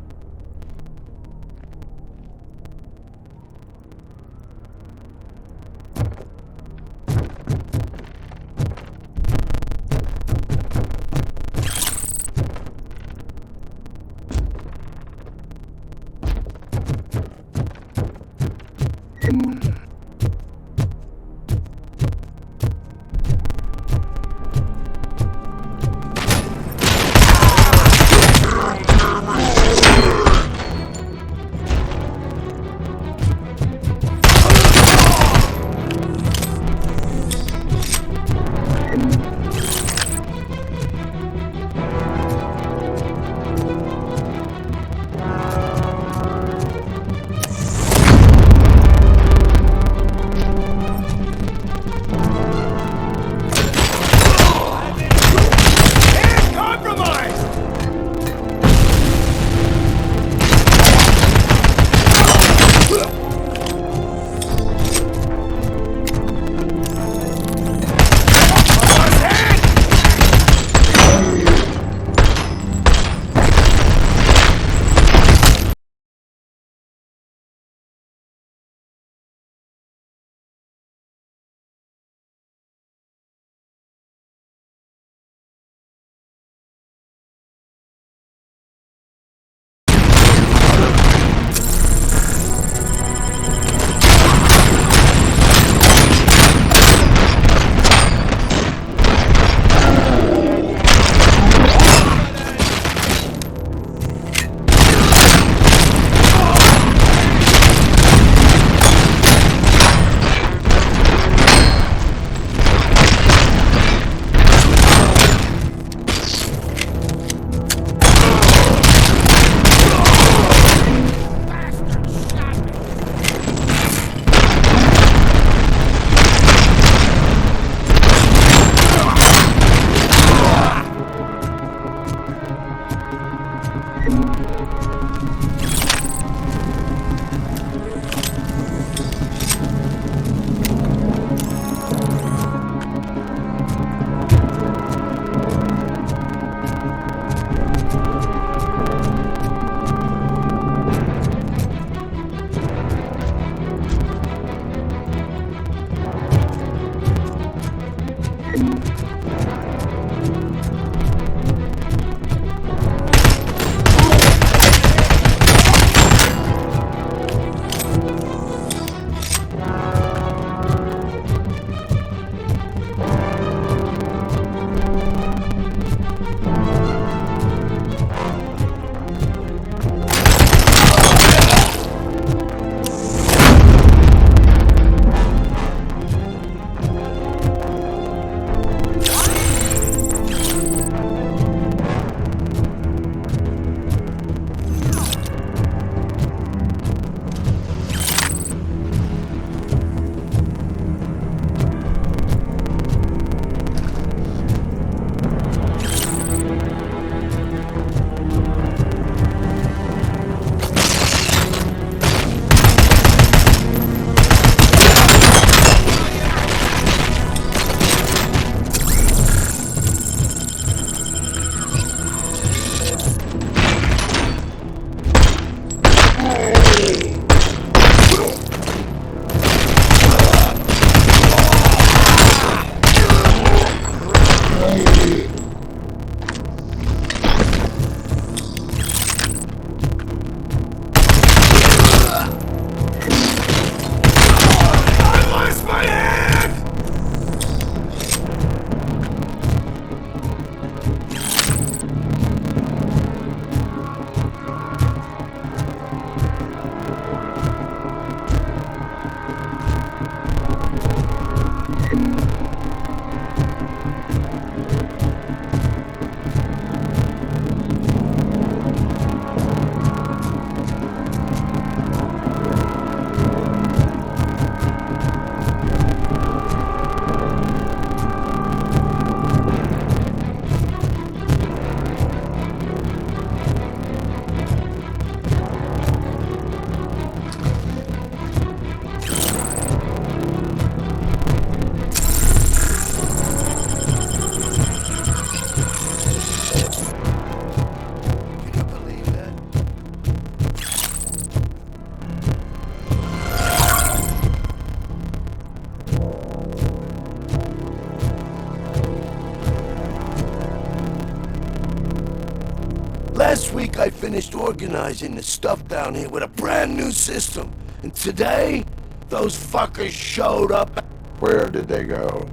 Last week I finished organizing the stuff down here with a brand new system. And today, those fuckers showed up. Where did they go?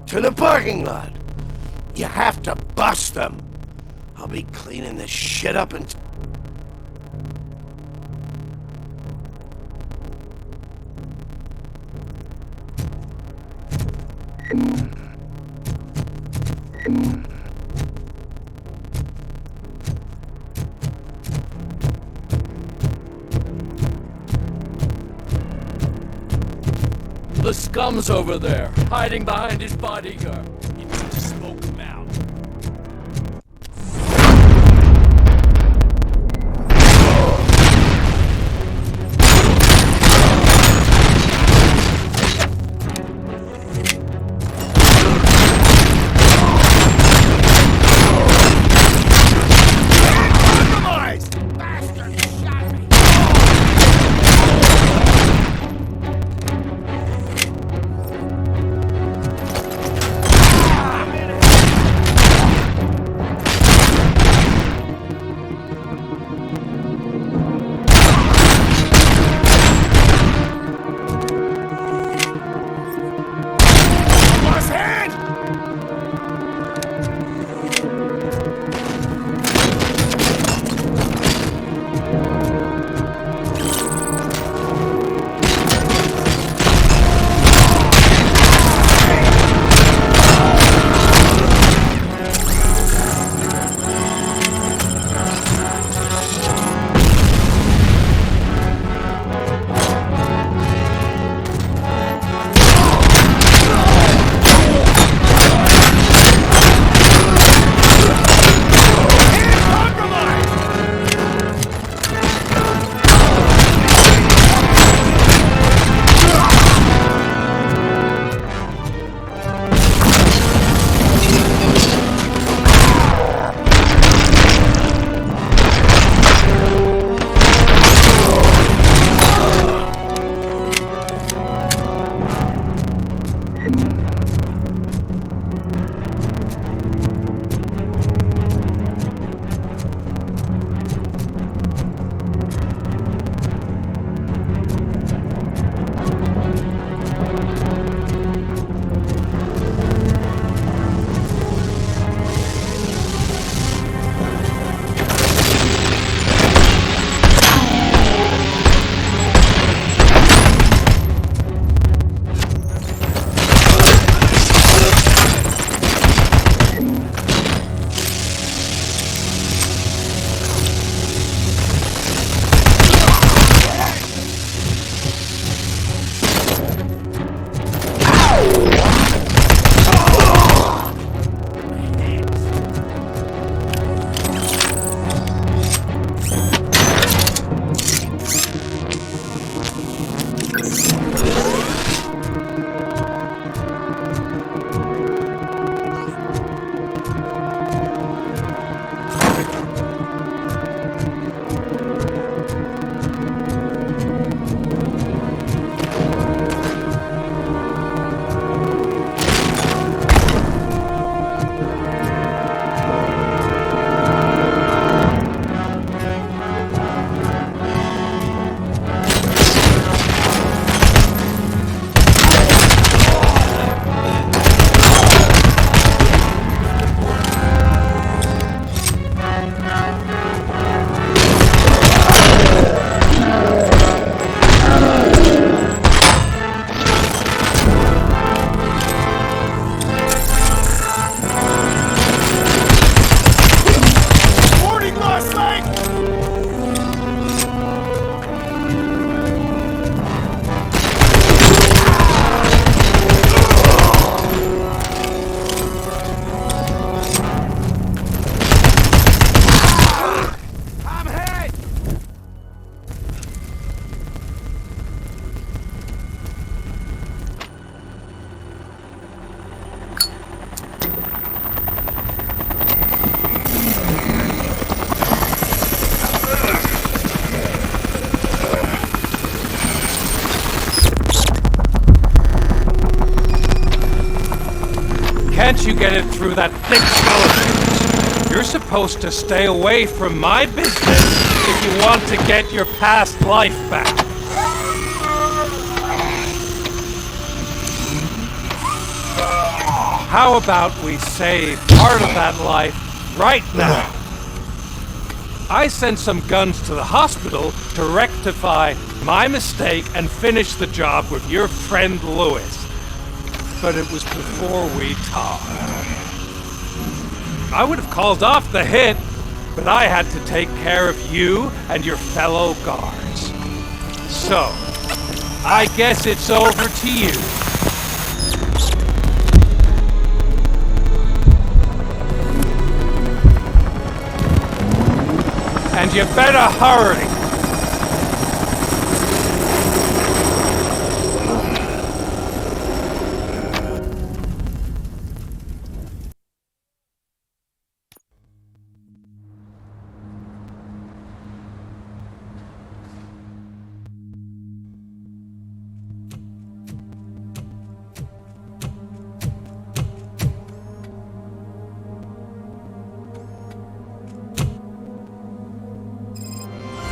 To the parking lot. You have to bust them. I'll be cleaning this shit up and... The scum's over there, hiding behind his bodyguard. You need to smoke him out. Can't you get it through that thick skeleton? You're supposed to stay away from my business if you want to get your past life back. How about we save part of that life right now? I sent some guns to the hospital to rectify my mistake and finish the job with your friend Lewis. But it was before we talked. I would have called off the hit, but I had to take care of you and your fellow guards. So, I guess it's over to you. And you better hurry.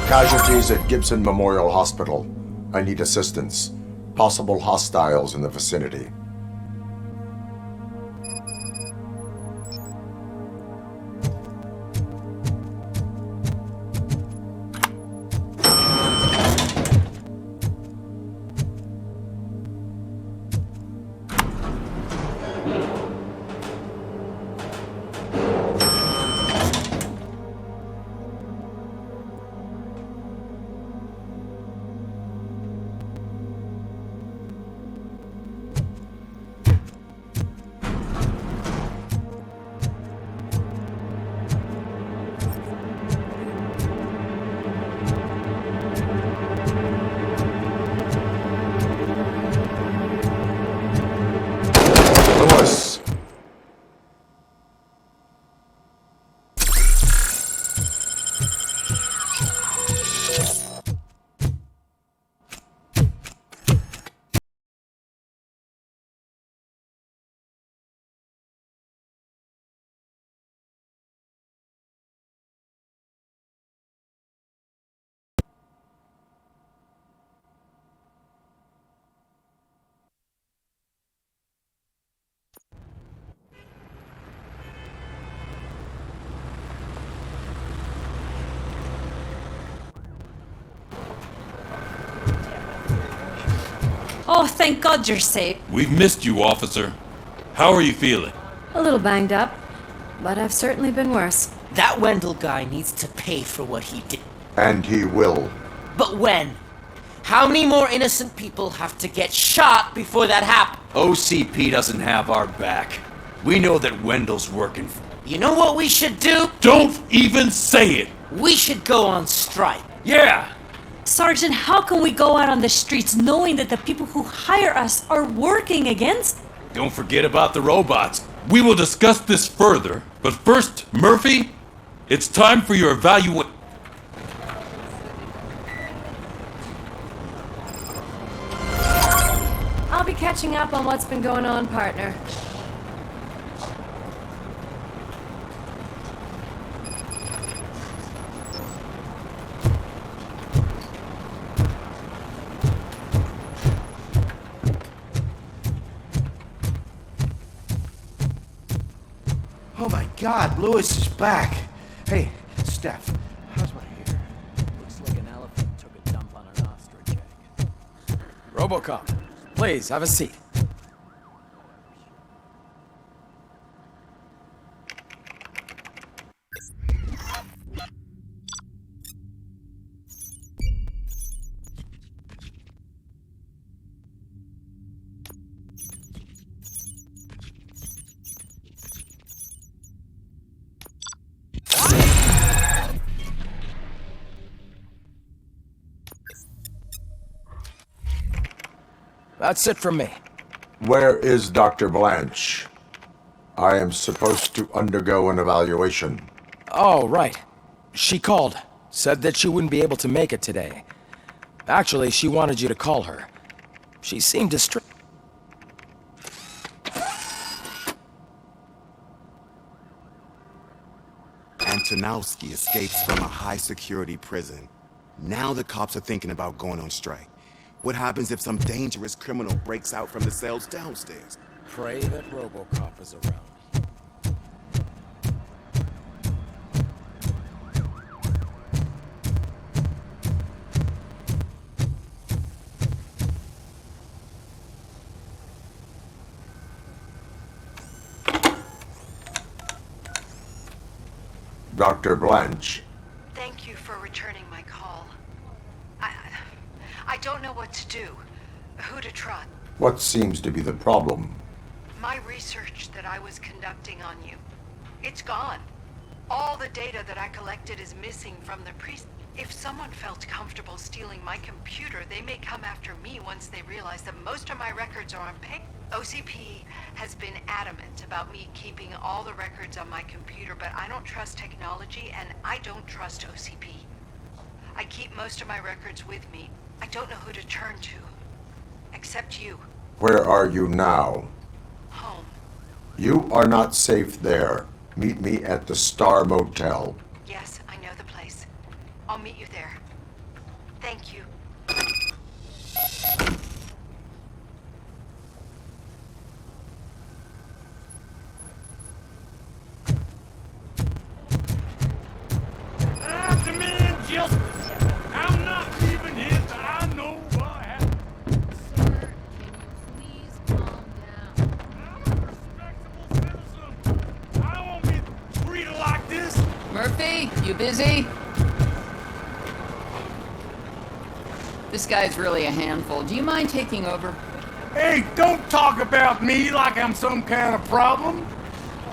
Casualties at Gibson Memorial Hospital. I need assistance. Possible hostiles in the vicinity. Oh, thank God you're safe. We've missed you, officer. How are you feeling? A little banged up, but I've certainly been worse. That Wendell guy needs to pay for what he did. And he will. But when? How many more innocent people have to get shot before that happens? OCP doesn't have our back. We know that Wendell's working for... You know what we should do? Don't even say it! We should go on strike. Yeah! Sergeant, how can we go out on the streets knowing that the people who hire us are working against? Don't forget about the robots. We will discuss this further, but first, Murphy, it's time for your evaluation. I'll be catching up on what's been going on, partner. Oh my God, Lewis is back. Hey, Steph, how's my hair? Looks like an elephant took a dump on an ostrich egg. RoboCop, please, have a seat. That's it from me. Where is Dr. Blanche? I am supposed to undergo an evaluation. Oh, right. She called. Said that she wouldn't be able to make it today. Actually, she wanted you to call her. She seemed distressed. Antonowski escapes from a high-security prison. Now the cops are thinking about going on strike. What happens if some dangerous criminal breaks out from the cells downstairs? Pray that RoboCop is around. Dr. Blanche. Thank you for returning my call. I don't know what to do. Who to trust. What seems to be the problem? My research that I was conducting on you, it's gone. All the data that I collected is missing from the If someone felt comfortable stealing my computer, they may come after me once they realize that most of my records are on paper. OCP has been adamant about me keeping all the records on my computer, but I don't trust technology and I don't trust OCP. I keep most of my records with me. I don't know who to turn to, except you. Where are you now? Home. You are not safe there. Meet me at the Star Motel. Yes, I know the place. I'll meet you there. Thank you. I demand justice. I'm not leaving here till I know what happened. Sir, can you please calm down? I'm a respectable citizen. I won't be treated like this. Murphy, you busy? This guy's really a handful. Do you mind taking over? Hey, don't talk about me like I'm some kind of problem.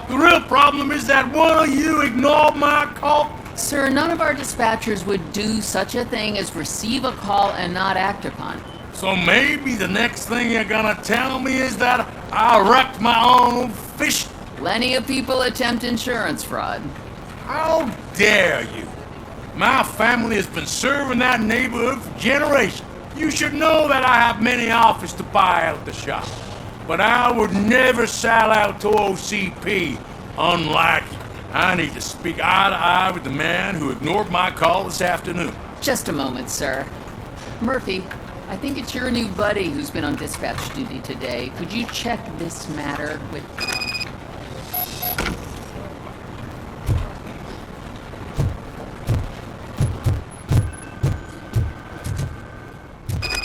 The real problem is that one of you ignored my call. Sir, none of our dispatchers would do such a thing as receive a call and not act upon. So maybe the next thing you're gonna tell me is that I wrecked my own fish. Plenty of people attempt insurance fraud. How dare you? My family has been serving that neighborhood for generations. You should know that I have many offers to buy out the shop. But I would never sell out to OCP, unlike you. I need to speak eye to eye with the man who ignored my call this afternoon. Just a moment, sir. Murphy, I think it's your new buddy who's been on dispatch duty today. Could you check this matter with...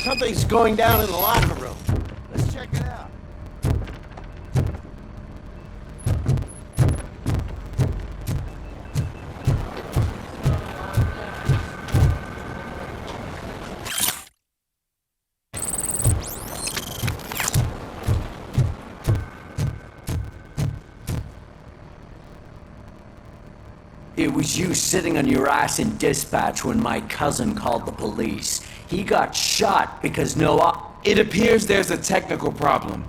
Something's going down in the locker room. Let's check it out. It was you sitting on your ass in dispatch when my cousin called the police. He got shot because It appears there's a technical problem.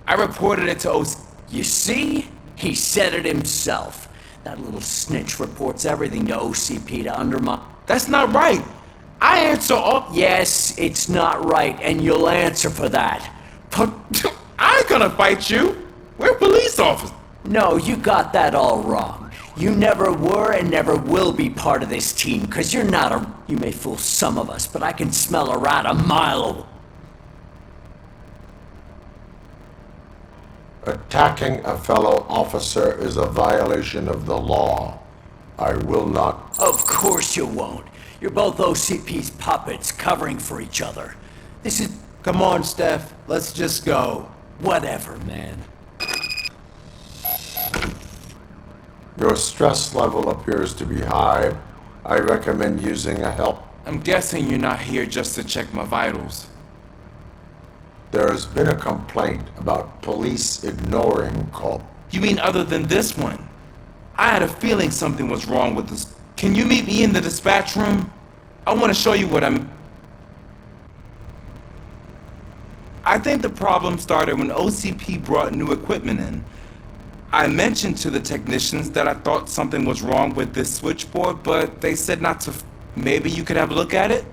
I reported it to OC... You see? He said it himself. That little snitch reports everything to OCP to undermine... That's not right. I answer all... Yes, it's not right, and you'll answer for that. But I ain't gonna fight you. We're police officers. No, you got that all wrong. You never were and never will be part of this team, because you're not a... You may fool some of us, but I can smell a rat a mile away. Attacking a fellow officer is a violation of the law. I will not... Of course you won't. You're both OCP's puppets, covering for each other. This is... Come on, Steph. Let's just go. Whatever, man. Your stress level appears to be high. I recommend using a help. I'm guessing you're not here just to check my vitals. There has been a complaint about police ignoring call. You mean other than this one? I had a feeling something was wrong with this. Can you meet me in the dispatch room? I want to show you what I'm... I think the problem started when OCP brought new equipment in. I mentioned to the technicians that I thought something was wrong with this switchboard, but they said not to... Maybe you could have a look at it?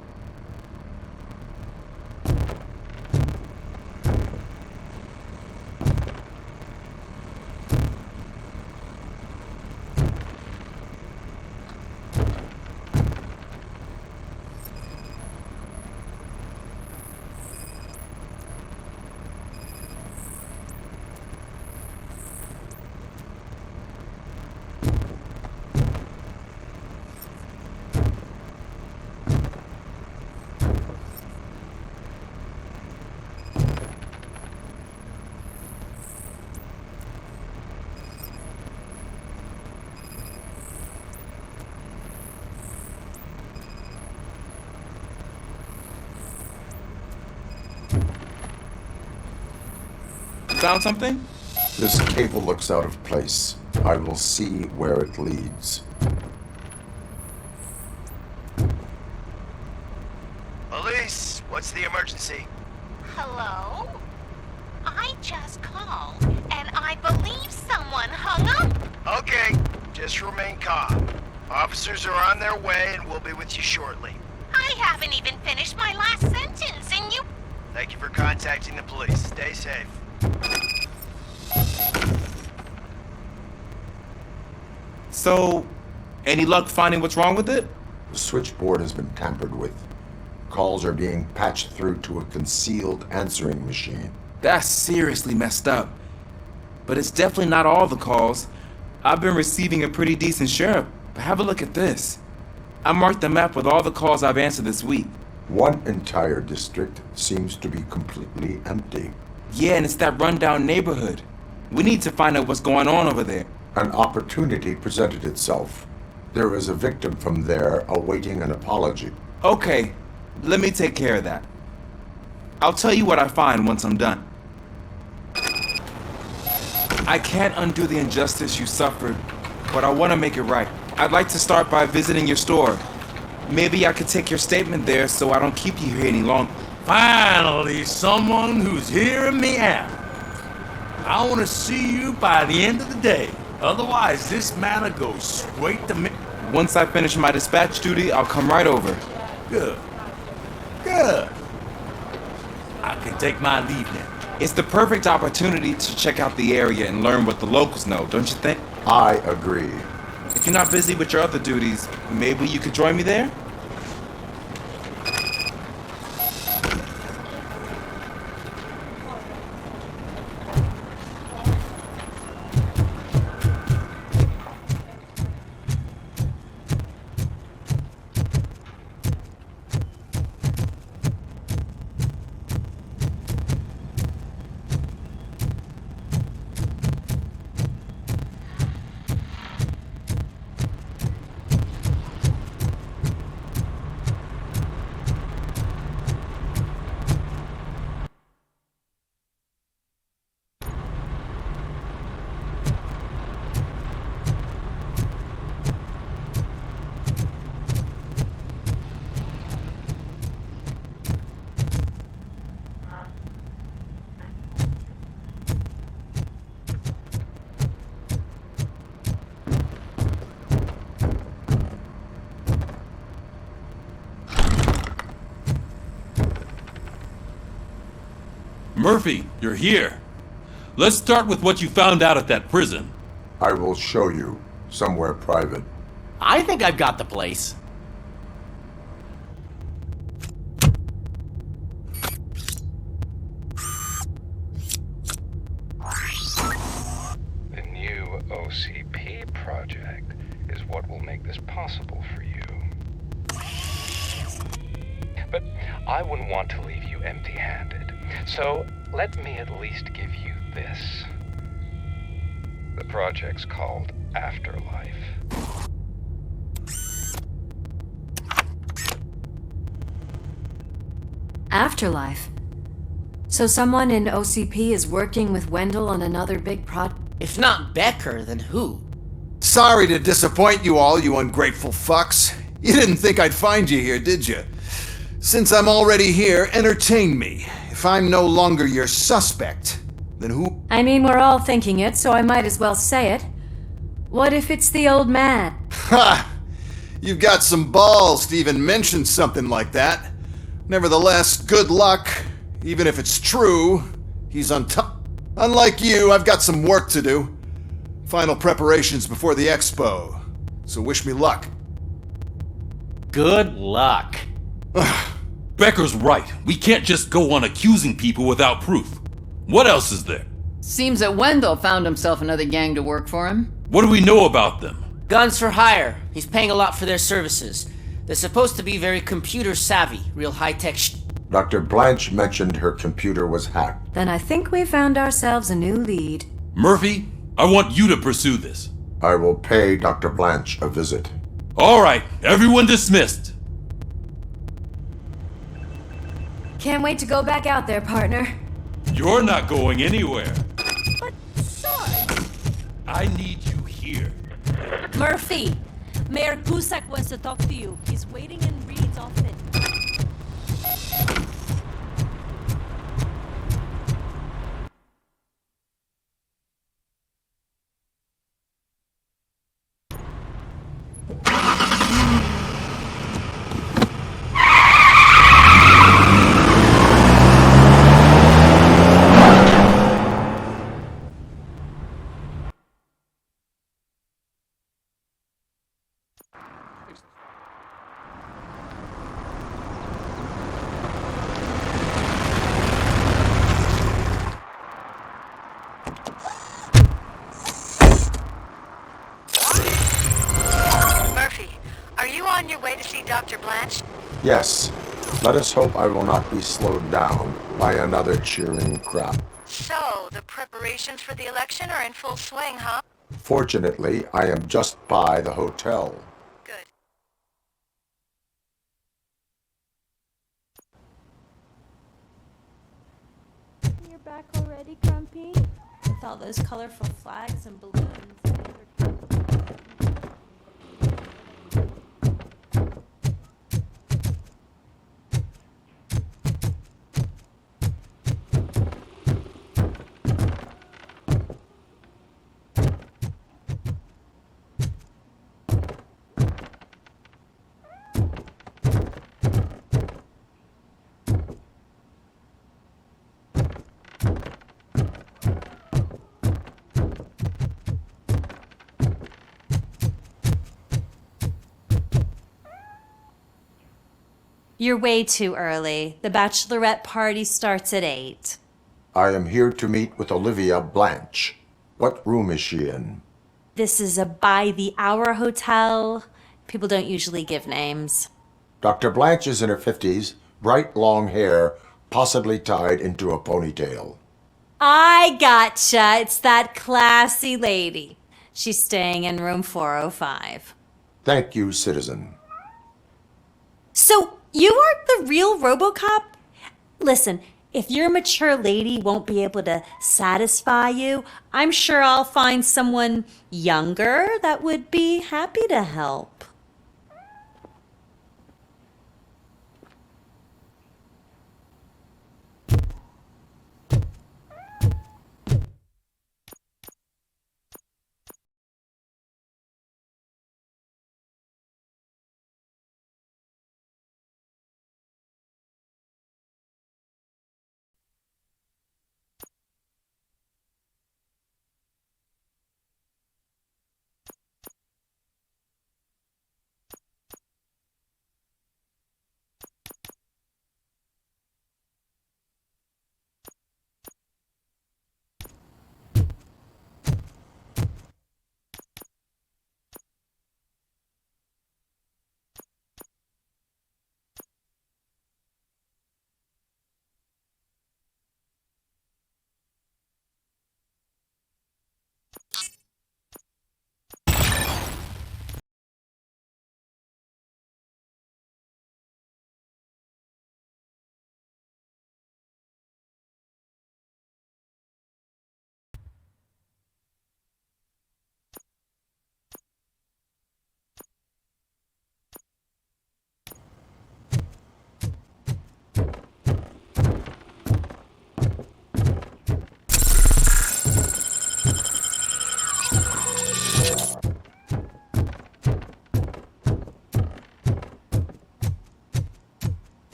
found something? This cable looks out of place. I will see where it leads. Police, what's the emergency? Hello? I just called, and I believe someone hung up. Okay, just remain calm. Officers are on their way and we'll be with you shortly. I haven't even finished my last sentence, and you... Thank you for contacting the police. Stay safe. So, any luck finding what's wrong with it? The switchboard has been tampered with. Calls are being patched through to a concealed answering machine. That's seriously messed up. But it's definitely not all the calls. I've been receiving a pretty decent share. But have a look at this. I marked the map with all the calls I've answered this week. One entire district seems to be completely empty. Yeah, and it's that rundown neighborhood. We need to find out what's going on over there. An opportunity presented itself. There is a victim from there awaiting an apology. Okay, let me take care of that. I'll tell you what I find once I'm done. I can't undo the injustice you suffered, but I want to make it right. I'd like to start by visiting your store. Maybe I could take your statement there so I don't keep you here any longer. Finally, someone who's hearing me out. I want to see you by the end of the day. Otherwise, this matter goes straight to me. Once I finish my dispatch duty, I'll come right over. Good. Good. I can take my leave now. It's the perfect opportunity to check out the area and learn what the locals know, don't you think? I agree. If you're not busy with your other duties, maybe you could join me there? Murphy, you're here. Let's start with what you found out at that prison. I will show you somewhere private. I think I've got the place. The new OCP project is what will make this possible for you. But I wouldn't want to leave you empty-handed. So let me at least give you this. The project's called Afterlife. Afterlife? So someone in OCP is working with Wendell on another big project? If not Becker, then who? Sorry to disappoint you all, you ungrateful fucks. You didn't think I'd find you here, did you? Since I'm already here, entertain me. If I'm no longer your suspect, then who? I mean, we're all thinking it, so I might as well say it. What if it's the old man? Ha! You've got some balls to even mention something like that. Nevertheless, good luck. Even if it's true, he's on top. Unlike you, I've got some work to do. Final preparations before the expo. So wish me luck. Good luck. Becker's right. We can't just go on accusing people without proof. What else is there? Seems that Wendell found himself another gang to work for him. What do we know about them? Guns for hire. He's paying a lot for their services. They're supposed to be very computer savvy, real high-tech Dr. Blanche mentioned her computer was hacked. Then I think we found ourselves a new lead. Murphy, I want you to pursue this. I will pay Dr. Blanche a visit. All right, everyone dismissed. Can't wait to go back out there, partner. You're not going anywhere. I need you here. Murphy! Mayor Cusack wants to talk to you. He's waiting in Reed's office. Murphy, are you on your way to see Dr. Blanche? Yes. Let us hope I will not be slowed down by another cheering crowd. So, the preparations for the election are in full swing, huh? Fortunately, I am just by the hotel. Good. You're back already, Grumpy? With all those colorful flags and balloons. You're way too early. The bachelorette party starts at 8. I am here to meet with Olivia Blanche. What room is she in? This is a by-the-hour hotel. People don't usually give names. Dr. Blanche is in her 50s, bright long hair, possibly tied into a ponytail. I gotcha. It's that classy lady. She's staying in room 405. Thank you, citizen. So, you aren't the real RoboCop? Listen, if your mature lady won't be able to satisfy you, I'm sure I'll find someone younger that would be happy to help.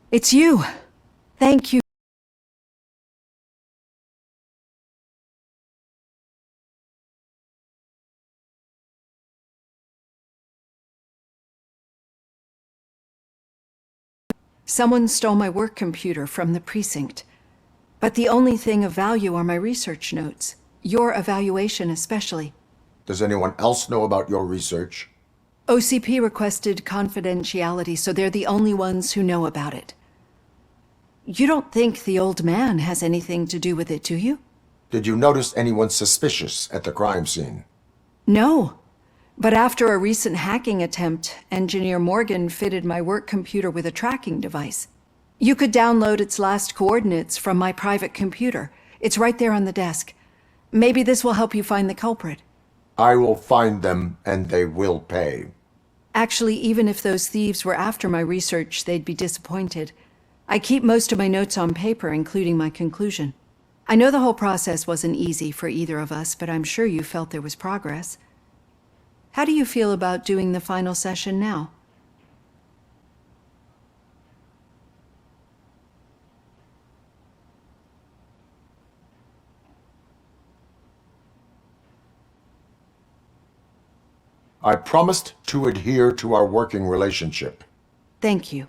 It's you. Thank you. Someone stole my work computer from the precinct. But the only thing of value are my research notes. Your evaluation especially. Does anyone else know about your research? OCP requested confidentiality, so they're the only ones who know about it. You don't think the old man has anything to do with it, do you? Did you notice anyone suspicious at the crime scene? No. But after a recent hacking attempt, Engineer Morgan fitted my work computer with a tracking device. You could download its last coordinates from my private computer. It's right there on the desk. Maybe this will help you find the culprit. I will find them, and they will pay. Actually, even if those thieves were after my research, they'd be disappointed. I keep most of my notes on paper, including my conclusion. I know the whole process wasn't easy for either of us, but I'm sure you felt there was progress. How do you feel about doing the final session now? I promised to adhere to our working relationship. Thank you.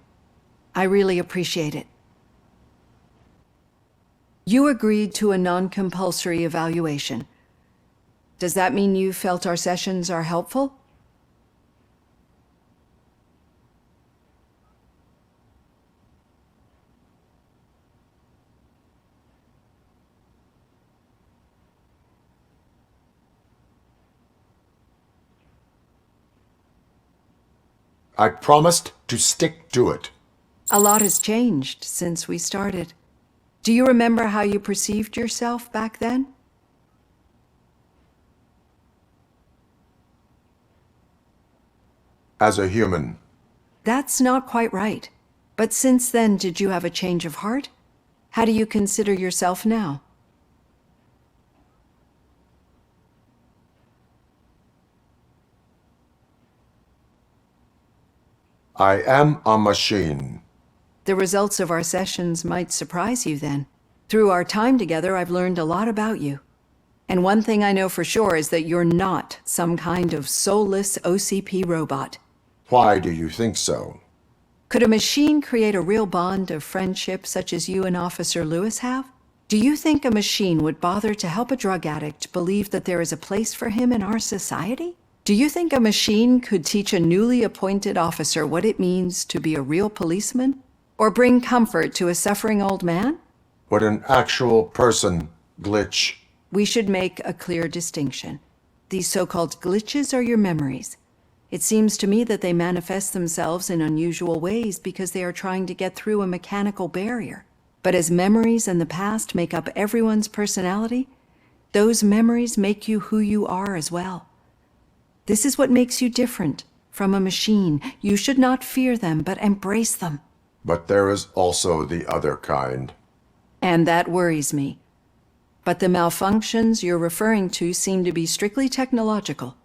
I really appreciate it. You agreed to a non-compulsory evaluation. Does that mean you felt our sessions are helpful? I promised to stick to it. A lot has changed since we started. Do you remember how you perceived yourself back then? As a human. That's not quite right. But since then, did you have a change of heart? How do you consider yourself now? I am a machine. The results of our sessions might surprise you then. Through our time together, I've learned a lot about you. And one thing I know for sure is that you're not some kind of soulless OCP robot. Why do you think so? Could a machine create a real bond of friendship such as you and Officer Lewis have? Do you think a machine would bother to help a drug addict believe that there is a place for him in our society? Do you think a machine could teach a newly appointed officer what it means to be a real policeman? Or bring comfort to a suffering old man? Would an actual person glitch? We should make a clear distinction. These so-called glitches are your memories. It seems to me that they manifest themselves in unusual ways because they are trying to get through a mechanical barrier. But as memories in the past make up everyone's personality, those memories make you who you are as well. This is what makes you different from a machine. You should not fear them, but embrace them. But there is also the other kind. And that worries me. But the malfunctions you're referring to seem to be strictly technological.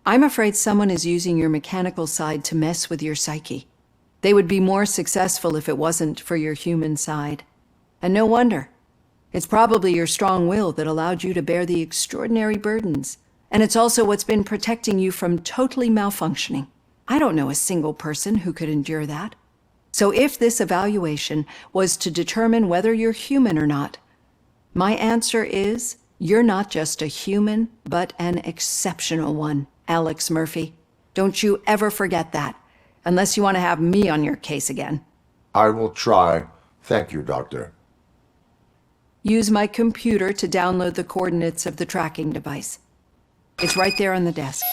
I'm afraid someone is using your mechanical side to mess with your psyche. They would be more successful if it wasn't for your human side. And no wonder. It's probably your strong will that allowed you to bear the extraordinary burdens. And it's also what's been protecting you from totally malfunctioning. I don't know a single person who could endure that. So if this evaluation was to determine whether you're human or not, my answer is you're not just a human, but an exceptional one, Alex Murphy. Don't you ever forget that, unless you want to have me on your case again. I will try. Thank you, Doctor. Use my computer to download the coordinates of the tracking device. It's right there on the desk.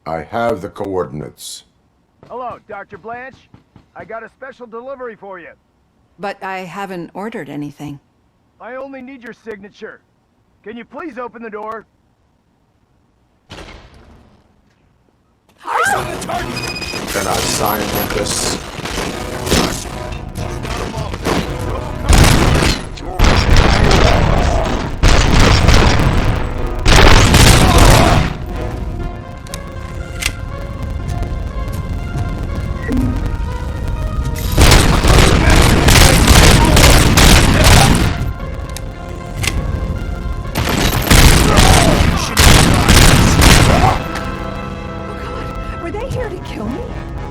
I have the coordinates. Hello, Dr. Blanche. I got a special delivery for you. But I haven't ordered anything. I only need your signature. Can you please open the door? Can I sign this? Were they here to kill me?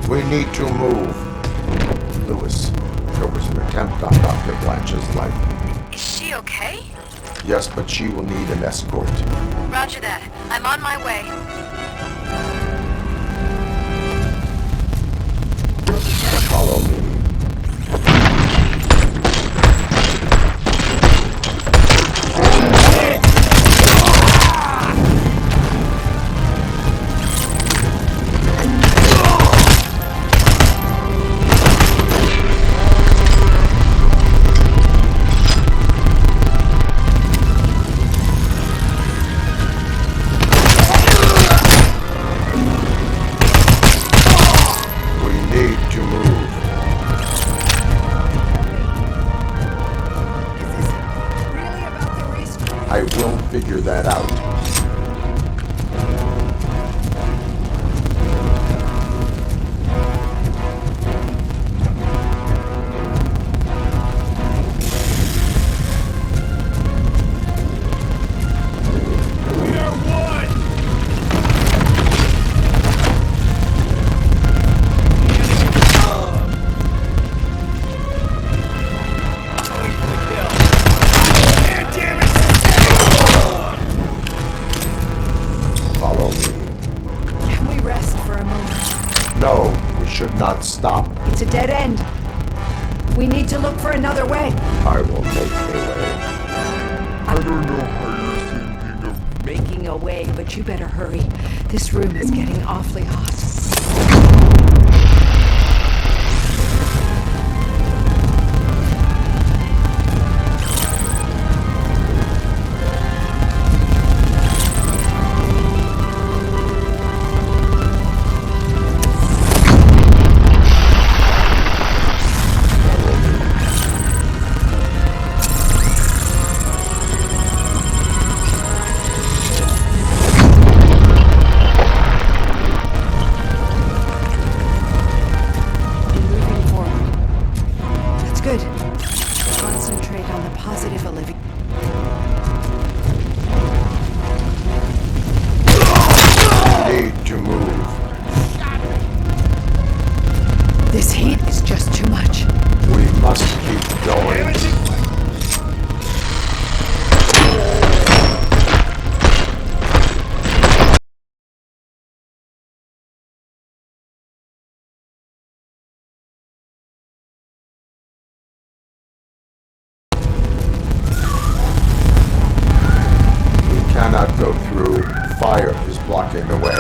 We need to move. Lewis, there was an attempt on Dr. Blanche's life. Is she okay? Yes, but she will need an escort. Roger that. I'm on my way. Follow me. I will figure that out. No, we should not stop. It's a dead end. We need to look for another way. I will make a way. I don't know how you're thinking of making a way, but you better hurry. This room is getting awfully hot. This heat is just too much. We must keep going. We cannot go through. Fire is blocking the way.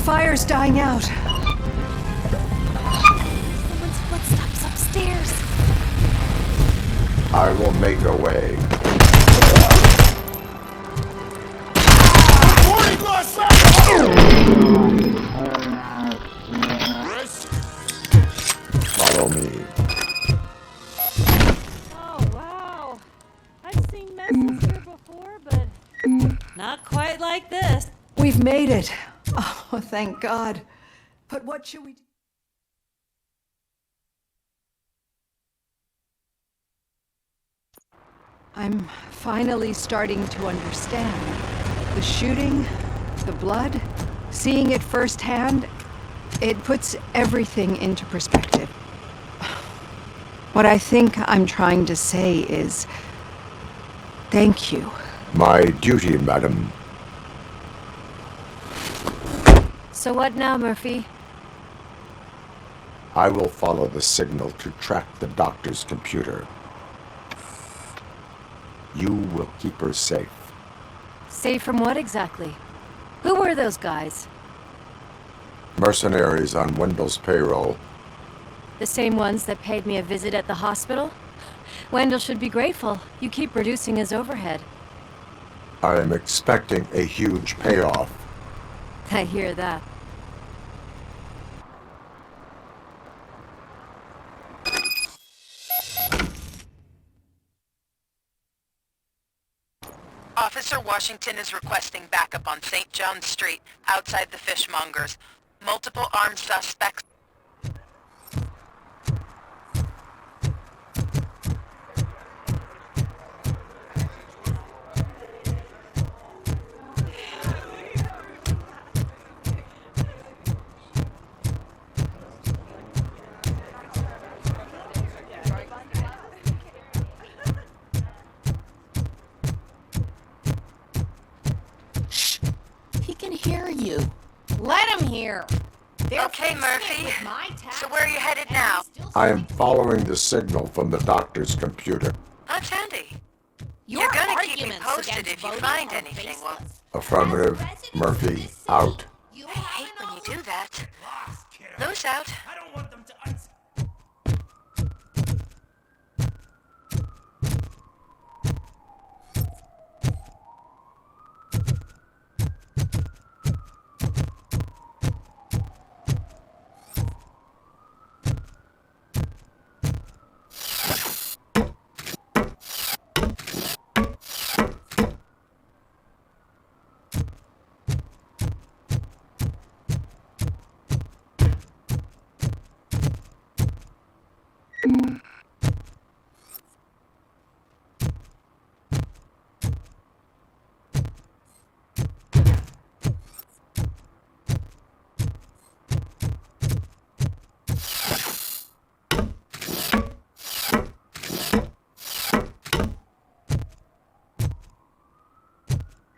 Fire's dying out. Someone's footsteps upstairs. I will make a way. Follow me. Oh, wow. I've seen messes here before, but not quite like this. We've made it. Oh, thank God. But what should we do? I'm finally starting to understand. The shooting, the blood, seeing it firsthand, it puts everything into perspective. What I think I'm trying to say is, thank you. My duty, madam. So what now, Murphy? I will follow the signal to track the doctor's computer. You will keep her safe. Safe from what exactly? Who were those guys? Mercenaries on Wendell's payroll. The same ones that paid me a visit at the hospital? Wendell should be grateful. You keep reducing his overhead. I am expecting a huge payoff. I hear that. Officer Washington is requesting backup on St. John's Street, outside the fishmongers. Multiple armed suspects. He can hear you. Let him hear. Okay, Murphy. So where are you headed now? I am following the signal from the doctor's computer. That's handy. You're gonna keep me posted if you find anything. Well, Affirmative. Murphy, out. I hate when you do that. Loose out.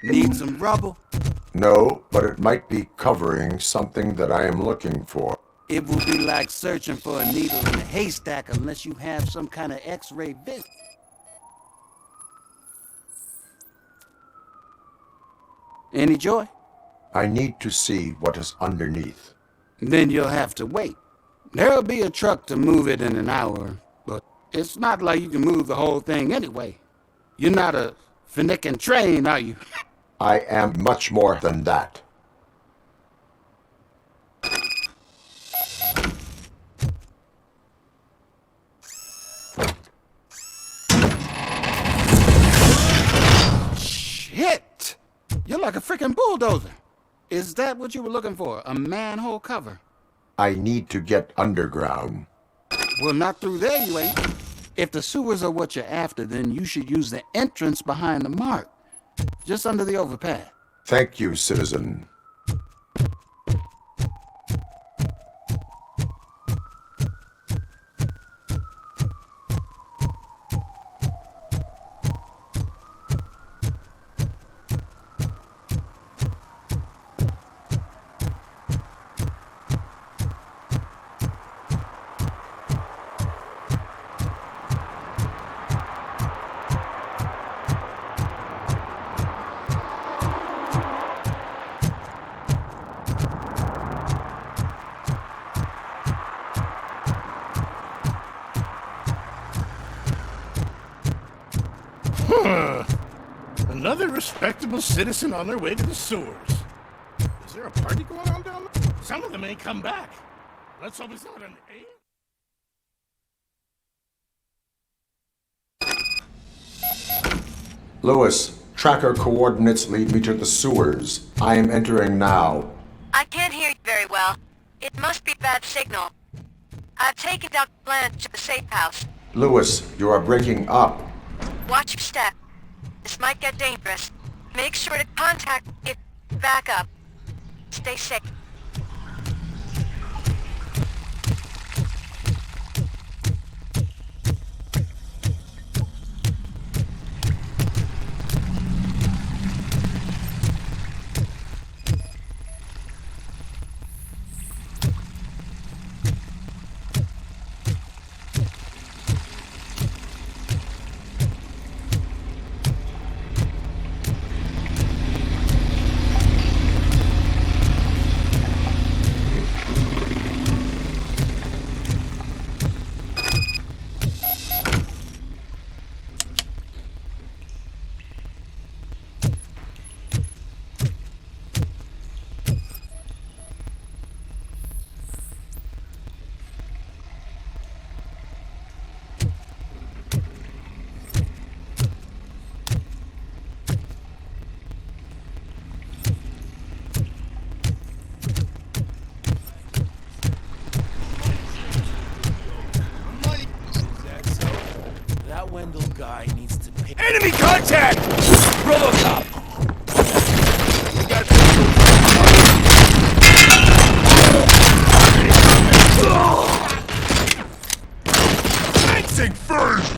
Need some rubble? No, but it might be covering something that I am looking for. It will be like searching for a needle in a haystack unless you have some kind of X-ray vision. Any joy? I need to see what is underneath. Then you'll have to wait. There'll be a truck to move it in an hour, but it's not like you can move the whole thing anyway. You're not a finicking train, are you? I am much more than that. Shit! You're like a freaking bulldozer. Is that what you were looking for? A manhole cover? I need to get underground. Well, not through there, you ain't. If the sewers are what you're after, then you should use the entrance behind the mark. Just under the overpass. Thank you, citizen. Another respectable citizen on their way to the sewers. Is there a party going on down there? Some of them ain't come back. Let's hope it's not an A. Lewis, tracker coordinates lead me to the sewers. I am entering now. I can't hear you very well. It must be a bad signal. I've taken Dr. Blanche to the safe house. Lewis, you are breaking up. Watch your step. This might get dangerous. Make sure to contact if back up. Stay safe. That Wendell guy needs to pay. Enemy contact! RoboCop! Dancing first!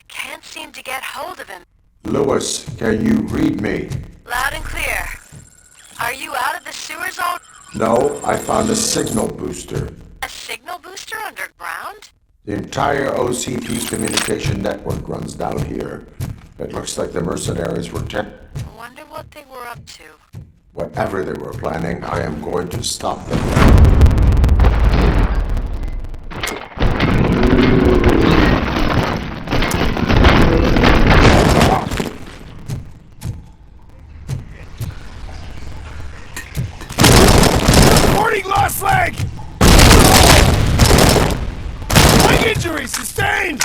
Can't seem to get hold of him. Lewis, can you read me? Loud and clear. Are you out of the sewers all... No, I found a signal booster. A signal booster underground? The entire OCP communication network runs down here. It looks like the mercenaries were I wonder what they were up to. Whatever they were planning, I am going to stop them. Lost leg! Leg injury sustained!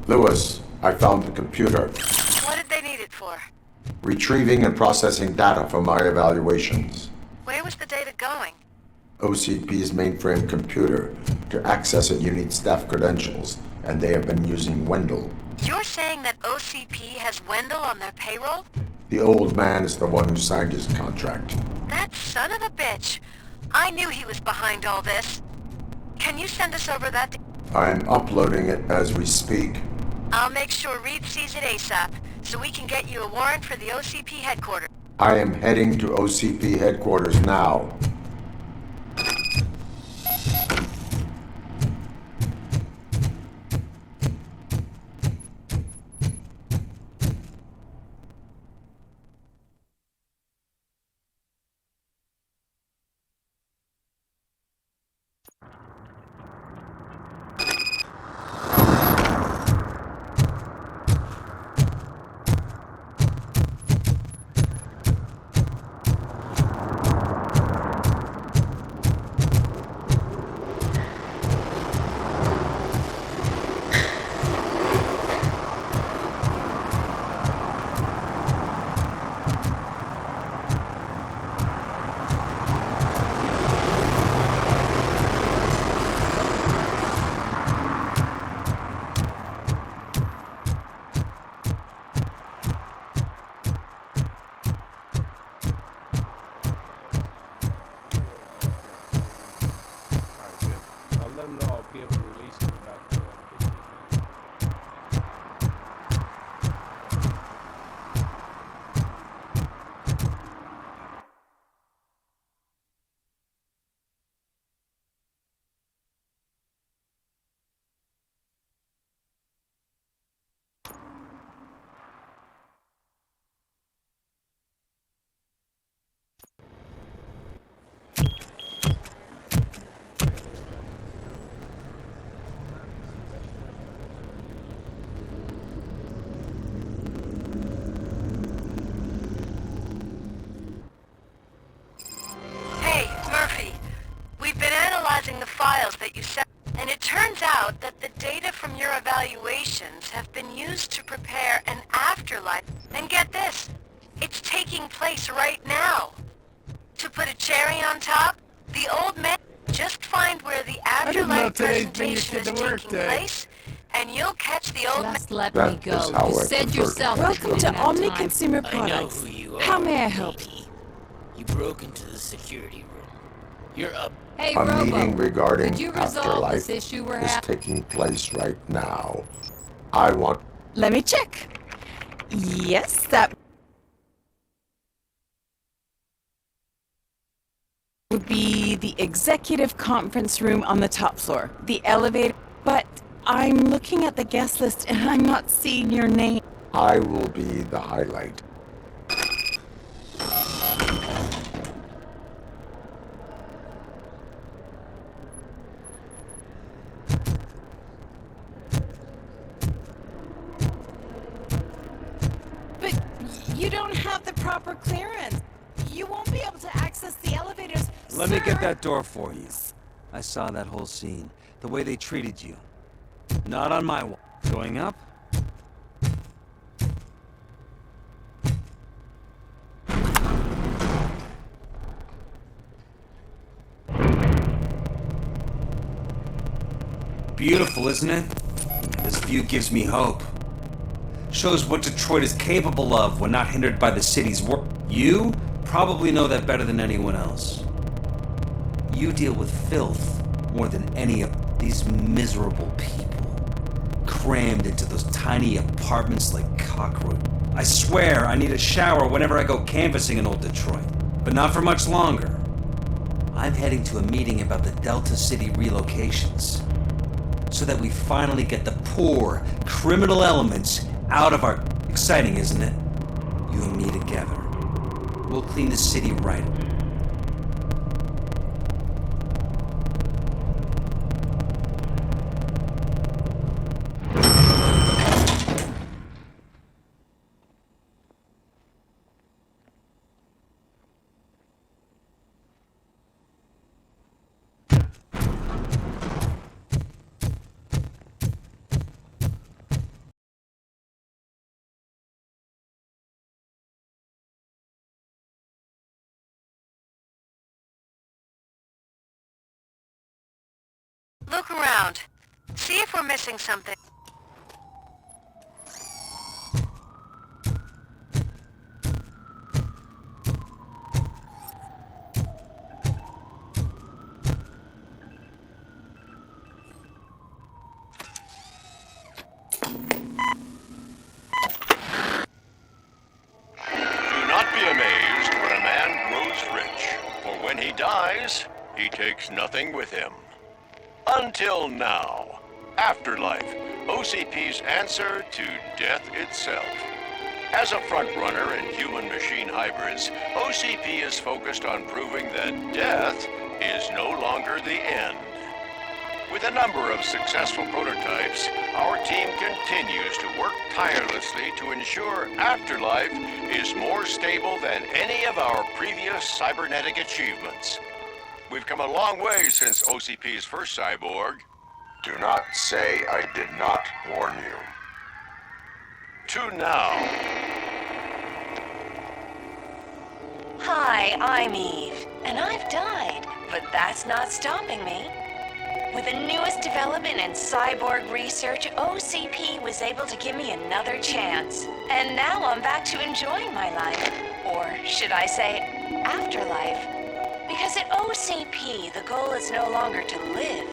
Lewis, I found the computer. What did they need it for? Retrieving and processing data from my evaluations. Where was the data going? OCP's mainframe computer. To access it, you need staff credentials, and they have been using Wendell. You're saying that OCP has Wendell on their payroll? The old man is the one who signed his contract. That son of a bitch. I knew he was behind all this. Can you send us over that? I'm uploading it as we speak. I'll make sure Reed sees it ASAP, so we can get you a warrant for the OCP headquarters. I am heading to OCP headquarters now. The files that you sent, and it turns out that the data from your evaluations have been used to prepare an afterlife. And get this, it's taking place right now. To put a cherry on top, the old man just find where the afterlife presentation is taking place, and you'll catch the old man. Just let me go. You said yourself. Welcome to Omni Consumer Products. How may I help? You broke into the security room. You're up. Hey, A meeting regarding could you resolve afterlife this issue we're is having? taking place right now. I want... Let me check. Yes, that would be the executive conference room on the top floor. The elevator, but I'm looking at the guest list and I'm not seeing your name. I will be the highlight. You don't have the proper clearance. You won't be able to access the elevators. Let me get that door for you. I saw that whole scene. The way they treated you. Not on my watch. Going up? Beautiful, isn't it? This view gives me hope. Shows what Detroit is capable of when not hindered by the city's work. You probably know that better than anyone else. You deal with filth more than any of these miserable people, crammed into those tiny apartments like cockroaches. I swear I need a shower whenever I go canvassing in old Detroit, but not for much longer. I'm heading to a meeting about the Delta City relocations, so that we finally get the poor, criminal elements out of our... Exciting, isn't it? You and me together. We'll clean the city right up. Look around. See if we're missing something. Do not be amazed when a man grows rich, for when he dies, he takes nothing with him. Until now, Afterlife, OCP's answer to death itself. As a frontrunner in human-machine hybrids, OCP is focused on proving that death is no longer the end. With a number of successful prototypes, our team continues to work tirelessly to ensure Afterlife is more stable than any of our previous cybernetic achievements. We've come a long way since OCP's first cyborg. Do not say I did not warn you. To now. Hi, I'm Eve, and I've died, but that's not stopping me. With the newest development in cyborg research, OCP was able to give me another chance. And now I'm back to enjoying my life. Or should I say, afterlife. Because at OCP, the goal is no longer to live,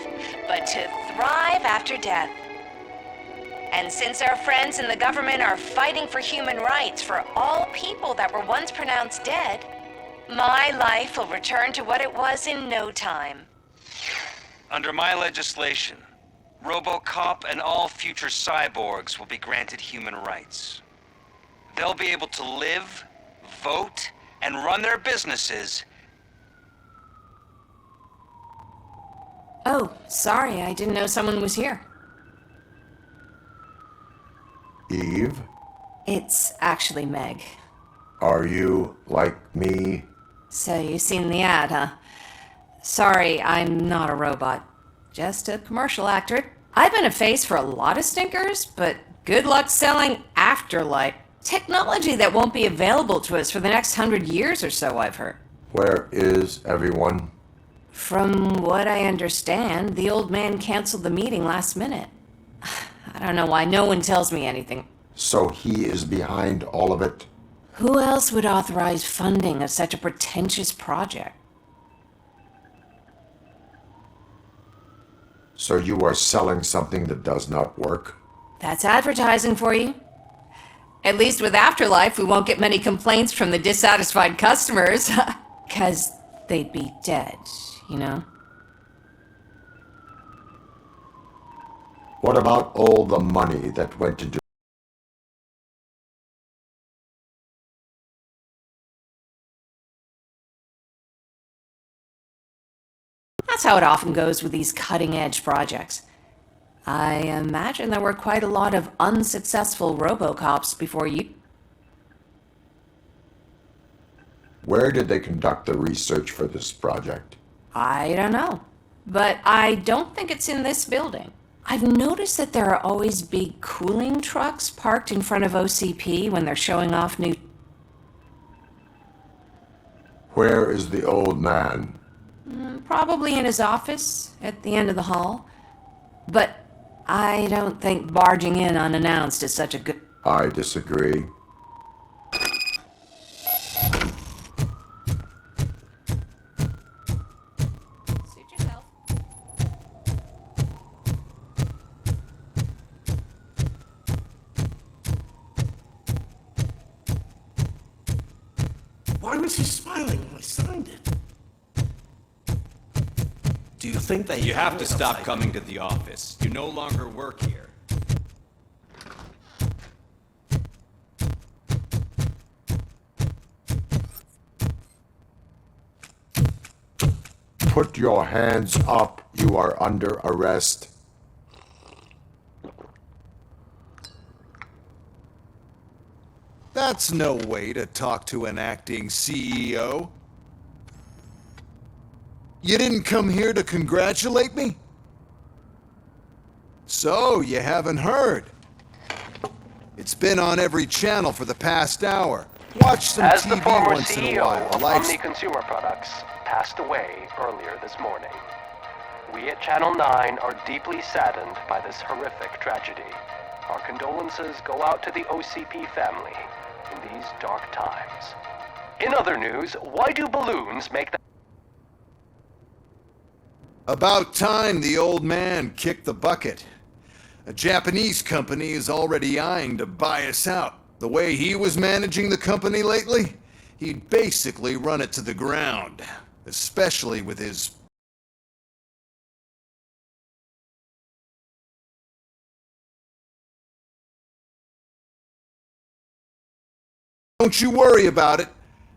but to thrive after death. And since our friends in the government are fighting for human rights for all people that were once pronounced dead, my life will return to what it was in no time. Under my legislation, RoboCop and all future cyborgs will be granted human rights. They'll be able to live, vote, and run their businesses. Oh, sorry, I didn't know someone was here. Eve, It's actually Meg. are you like me? So you've seen the ad, huh? Sorry, I'm not a robot. Just a commercial actor. I've been a face for a lot of stinkers, but good luck selling Afterlife. Technology that won't be available to us for the next 100 years or so, I've heard. Where is everyone? From what I understand, the old man canceled the meeting last minute. I don't know why no one tells me anything. So he is behind all of it? Who else would authorize funding of such a pretentious project? So you are selling something that does not work? That's advertising for you. At least with Afterlife, we won't get many complaints from the dissatisfied customers. 'Cause they'd be dead, you know? What about all the money that went into... That's how it often goes with these cutting-edge projects. I imagine there were quite a lot of unsuccessful RoboCops before you... Where did they conduct the research for this project? I don't know. But I don't think it's in this building. I've noticed that there are always big cooling trucks parked in front of OCP when they're showing off new... Where is the old man? Probably in his office at the end of the hall. But I don't think barging in unannounced is such a good... I disagree. Suit yourself. Why was he smiling when I signed it? Do you think that You have to stop coming to the office. You no longer work here. Put your hands up. You are under arrest. That's no way to talk to an acting CEO. You didn't come here to congratulate me? So, you haven't heard. It's been on every channel for the past hour. Watch some As TV the former once in a CEO while. of Life's- Omni Consumer Products passed away earlier this morning, we at Channel 9 are deeply saddened by this horrific tragedy. Our condolences go out to the OCP family in these dark times. In other news, why do balloons make the... About time the old man kicked the bucket. A Japanese company is already eyeing to buy us out. The way he was managing the company lately, he'd basically run it to the ground. Especially with his... Don't you worry about it.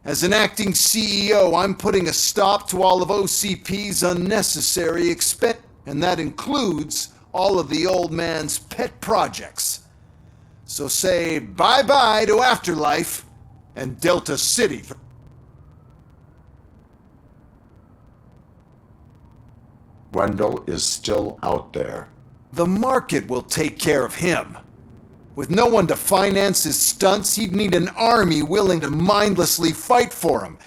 As an acting CEO, I'm putting a stop to all of OCP's unnecessary expense, and that includes all of the old man's pet projects. So say bye-bye to Afterlife and Delta City. Wendell is still out there. The market will take care of him. With no one to finance his stunts, he'd need an army willing to mindlessly fight for him.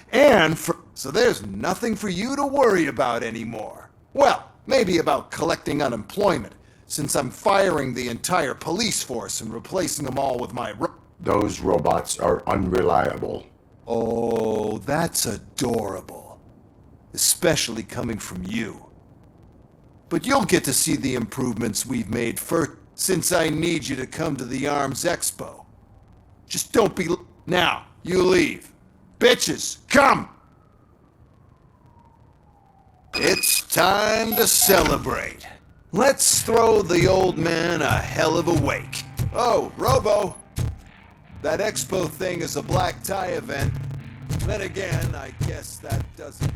So there's nothing for you to worry about anymore. Well, maybe about collecting unemployment, since I'm firing the entire police force and replacing them all with my... Those robots are unreliable. Oh, that's adorable. Especially coming from you. But you'll get to see the improvements we've made first, since I need you to come to the Arms Expo. Just don't be... Now, you leave. Bitches, come! It's time to celebrate. Let's throw the old man a hell of a wake. Oh, Robo! That expo thing is a black tie event. Then again, I guess that doesn't...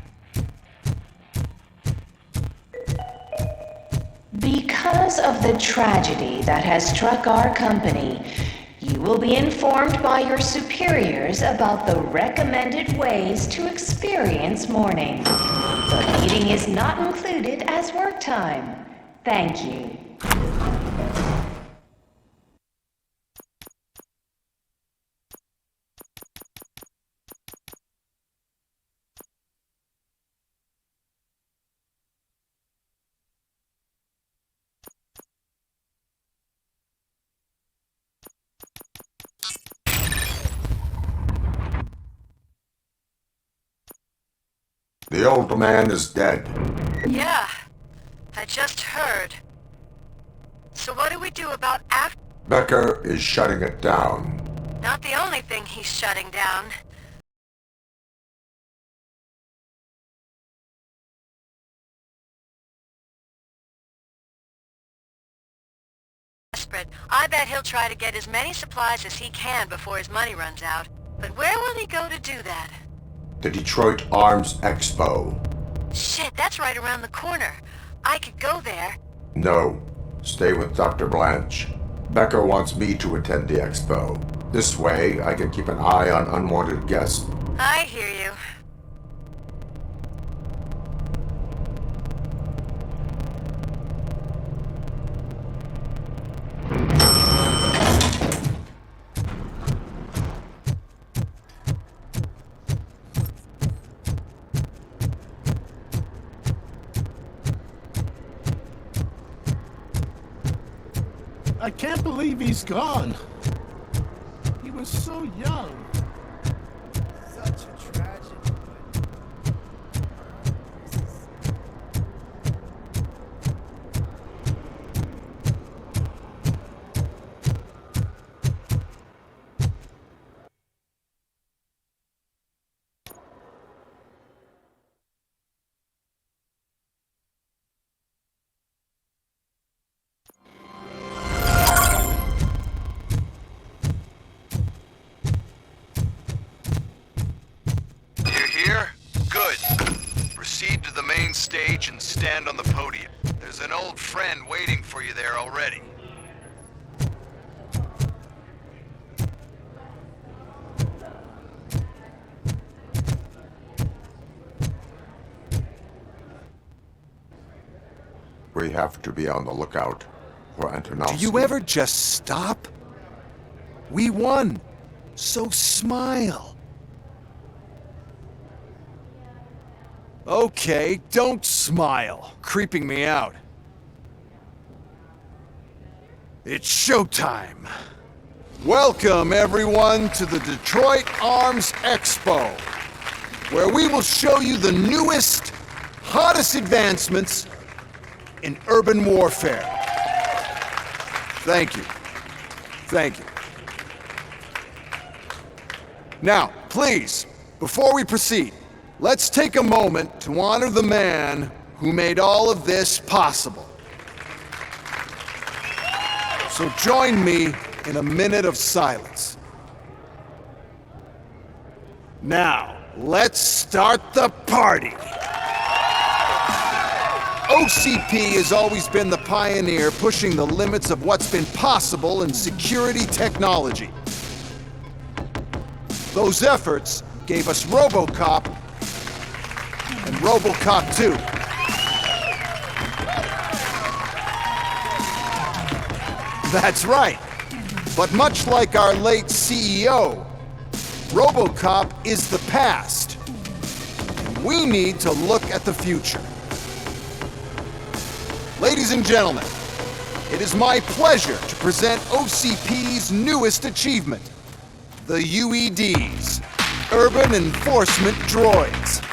Because of the tragedy that has struck our company, you will be informed by your superiors about the recommended ways to experience mourning. The meeting is not included as work time. Thank you. The old man is dead. Yeah, I just heard. So what do we do about after? Becker is shutting it down. Not the only thing he's shutting down. Desperate. I bet he'll try to get as many supplies as he can before his money runs out. But where will he go to do that? The Detroit Arms Expo. Shit, that's right around the corner. I could go there. No. Stay with Dr. Blanche. Becker wants me to attend the expo. This way, I can keep an eye on unwanted guests. I hear you. I can't believe he's gone. He was so young. Such a tragedy. proceed to the main stage and stand on the podium. There's an old friend waiting for you there already. We have to be on the lookout for Antonovsky. Do you ever just stop? We won, so smile. Okay, don't smile. Creeping me out. It's showtime. Welcome, everyone, to the Detroit Arms Expo, where we will show you the newest, hottest advancements in urban warfare. Thank you. Thank you. Now, please, before we proceed, let's take a moment to honor the man who made all of this possible. So join me in a minute of silence. Now, let's start the party. OCP has always been the pioneer pushing the limits of what's been possible in security technology. Those efforts gave us RoboCop and RoboCop 2. That's right. But much like our late CEO, RoboCop is the past. And we need to look at the future. Ladies and gentlemen, it is my pleasure to present OCP's newest achievement, the UEDs, Urban Enforcement Droids.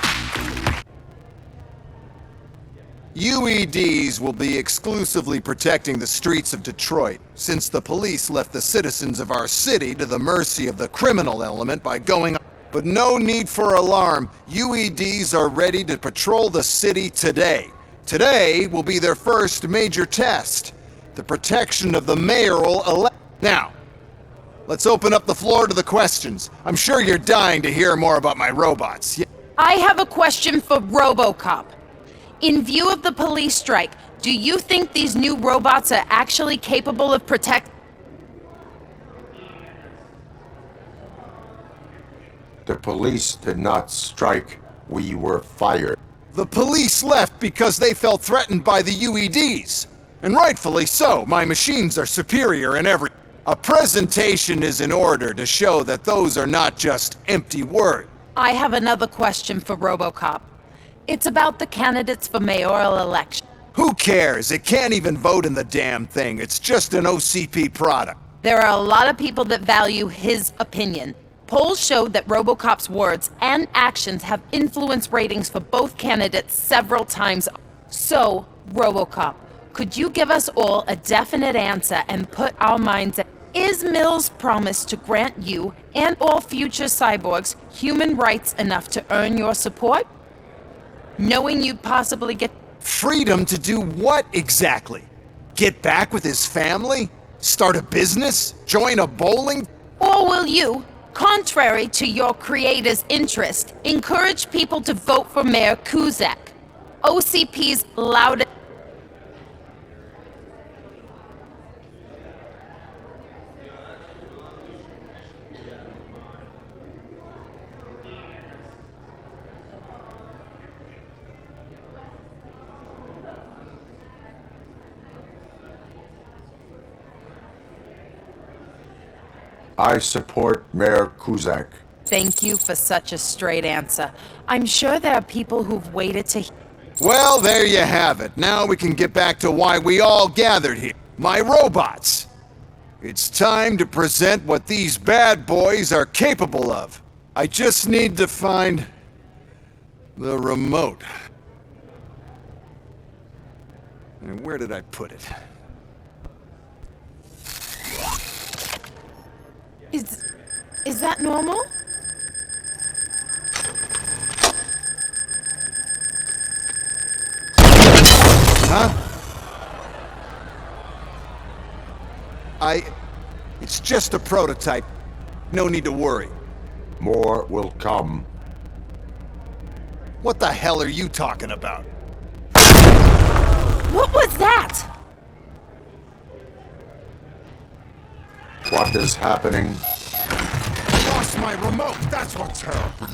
UEDs will be exclusively protecting the streets of Detroit, since the police left the citizens of our city to the mercy of the criminal element by going. But no need for alarm, UEDs are ready to patrol the city today. Today will be their first major test, the protection of the mayoral elect. Now, let's open up the floor to the questions. I'm sure you're dying to hear more about my robots. I have a question for RoboCop. In view of the police strike, do you think these new robots are actually capable of protect? The police did not strike. We were fired. The police left because they felt threatened by the UEDs. And rightfully so. My machines are superior in every... A presentation is in order to show that those are not just empty words. I have another question for RoboCop. It's about the candidates for mayoral election. Who cares? It can't even vote in the damn thing. It's just an OCP product. There are a lot of people that value his opinion. Polls showed that RoboCop's words and actions have influenced ratings for both candidates several times. So, RoboCop, could you give us all a definite answer and put our minds at... Is Mills' promise to grant you and all future cyborgs human rights enough to earn your support? Knowing you'd possibly get... Freedom to do what exactly? Get back with his family? Start a business? Join a bowling? Or will you, contrary to your creator's interest, encourage people to vote for Mayor Kuzak, OCP's loudest... I support Mayor Kuzak. Thank you for such a straight answer. I'm sure there are people who've waited to... Well, there you have it. Now we can get back to why we all gathered here. My robots. It's time to present what these bad boys are capable of. I just need to find the remote. And where did I put it? Is that normal? Huh? It's just a prototype. No need to worry. More will come. What the hell are you talking about? What was that? What is happening? Lost my remote, that's what's happening.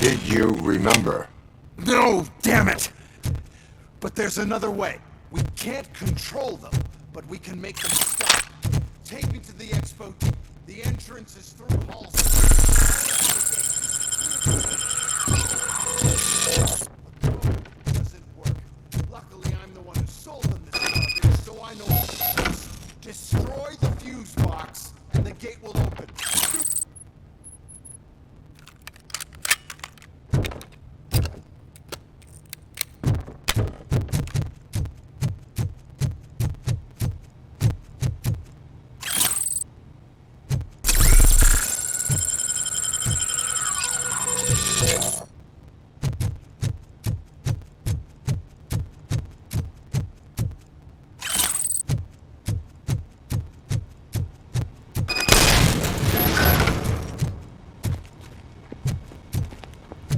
Did you remember? No, damn it! But there's another way. We can't control them, but we can make them stop. Take me to the expo. The entrance is through Hall. Doesn't work. Luckily, I'm the one who sold them this garbage, so I know. Destroy the fuse box, and the gate will open.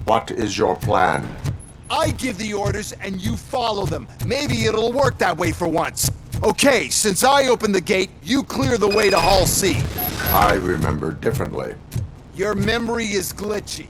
What is your plan? I give the orders and you follow them. Maybe it'll work that way for once. Okay, since I opened the gate, you clear the way to Hall C. I remember differently. Your memory is glitchy.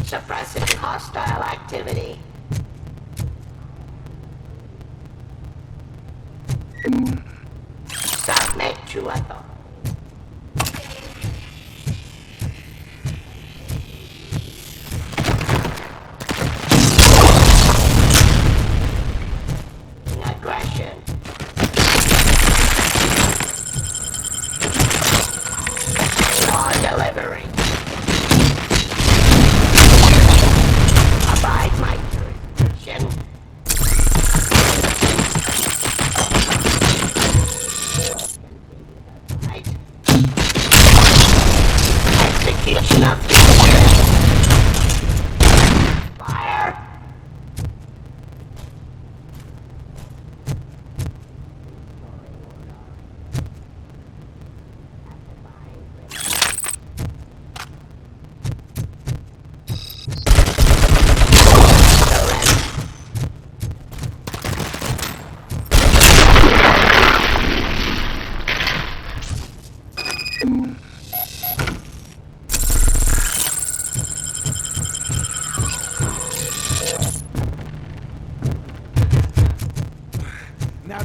Suppressing hostile activity. Submit to authority. Aggression.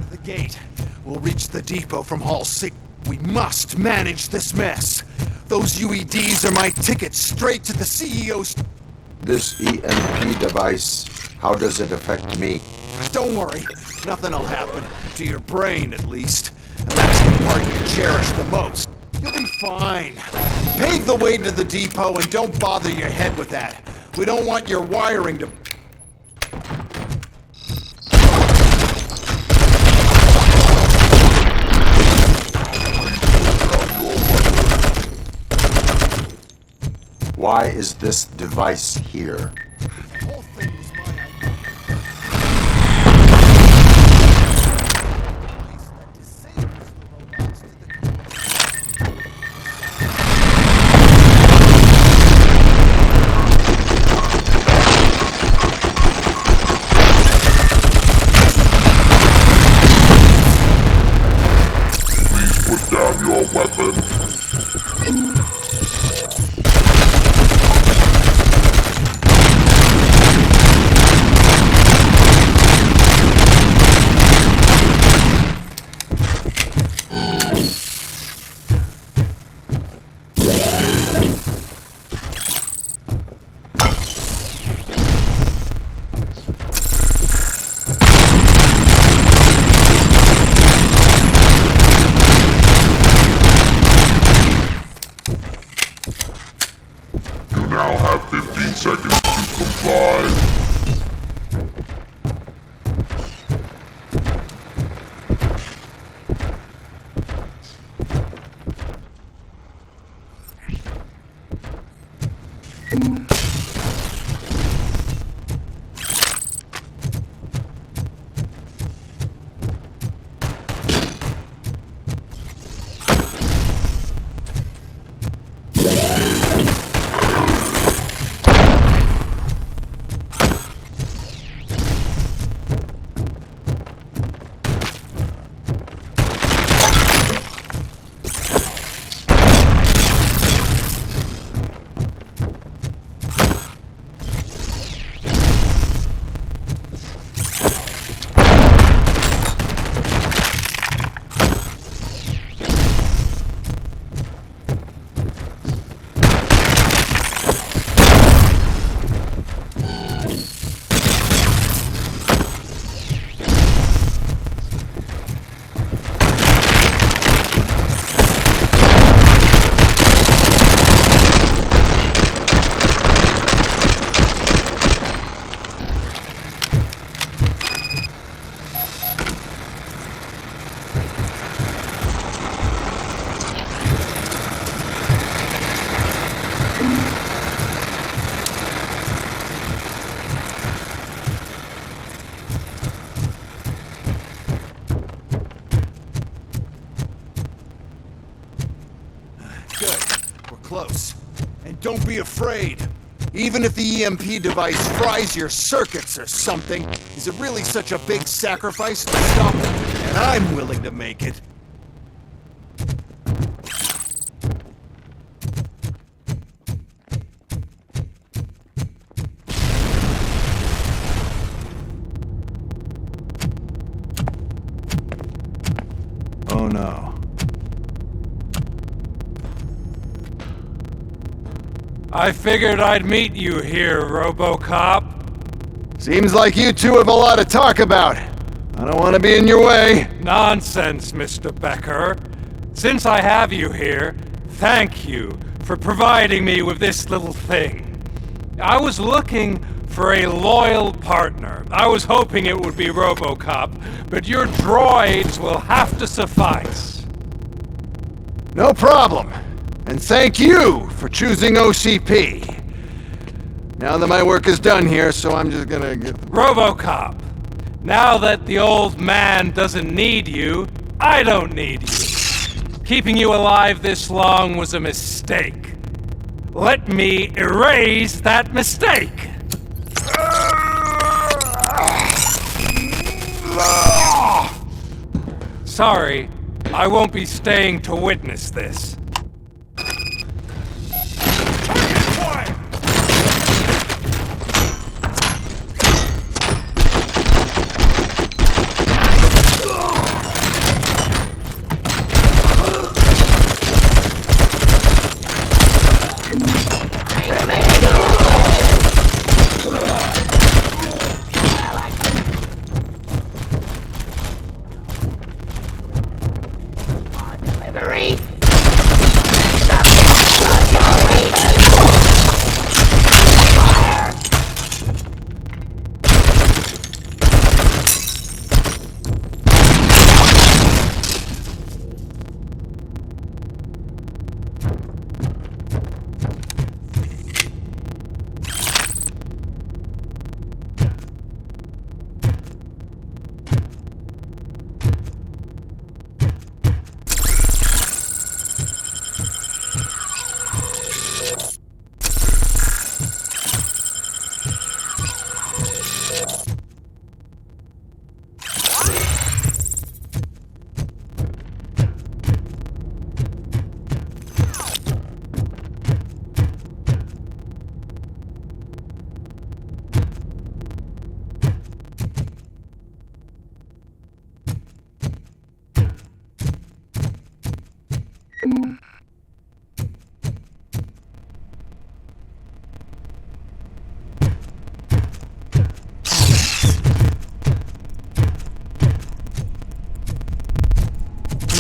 out of the gate. We'll reach the depot from Hall 6. We must manage this mess. Those UEDs are my ticket straight to the CEO's... This EMP device, how does it affect me? Don't worry, nothing'll happen. To your brain, at least. And that's the part you cherish the most. You'll be fine. Pave the way to the depot and don't bother your head with that. We don't want your wiring to... Why is this device here? Please put down your weapon. You now have 15 seconds to comply. Close. And don't be afraid. Even if the EMP device fries your circuits or something, is it really such a big sacrifice to stop it? And I'm willing to make it. Oh no. I figured I'd meet you here, RoboCop. Seems like you two have a lot to talk about. I don't want to be in your way. Nonsense, Mr. Becker. Since I have you here, thank you for providing me with this little thing. I was looking for a loyal partner. I was hoping it would be RoboCop, but your droids will have to suffice. No problem. And thank you for choosing OCP. Now that my work is done here, so I'm just gonna get... RoboCop, now that the old man doesn't need you, I don't need you. Keeping you alive this long was a mistake. Let me erase that mistake. Sorry, I won't be staying to witness this.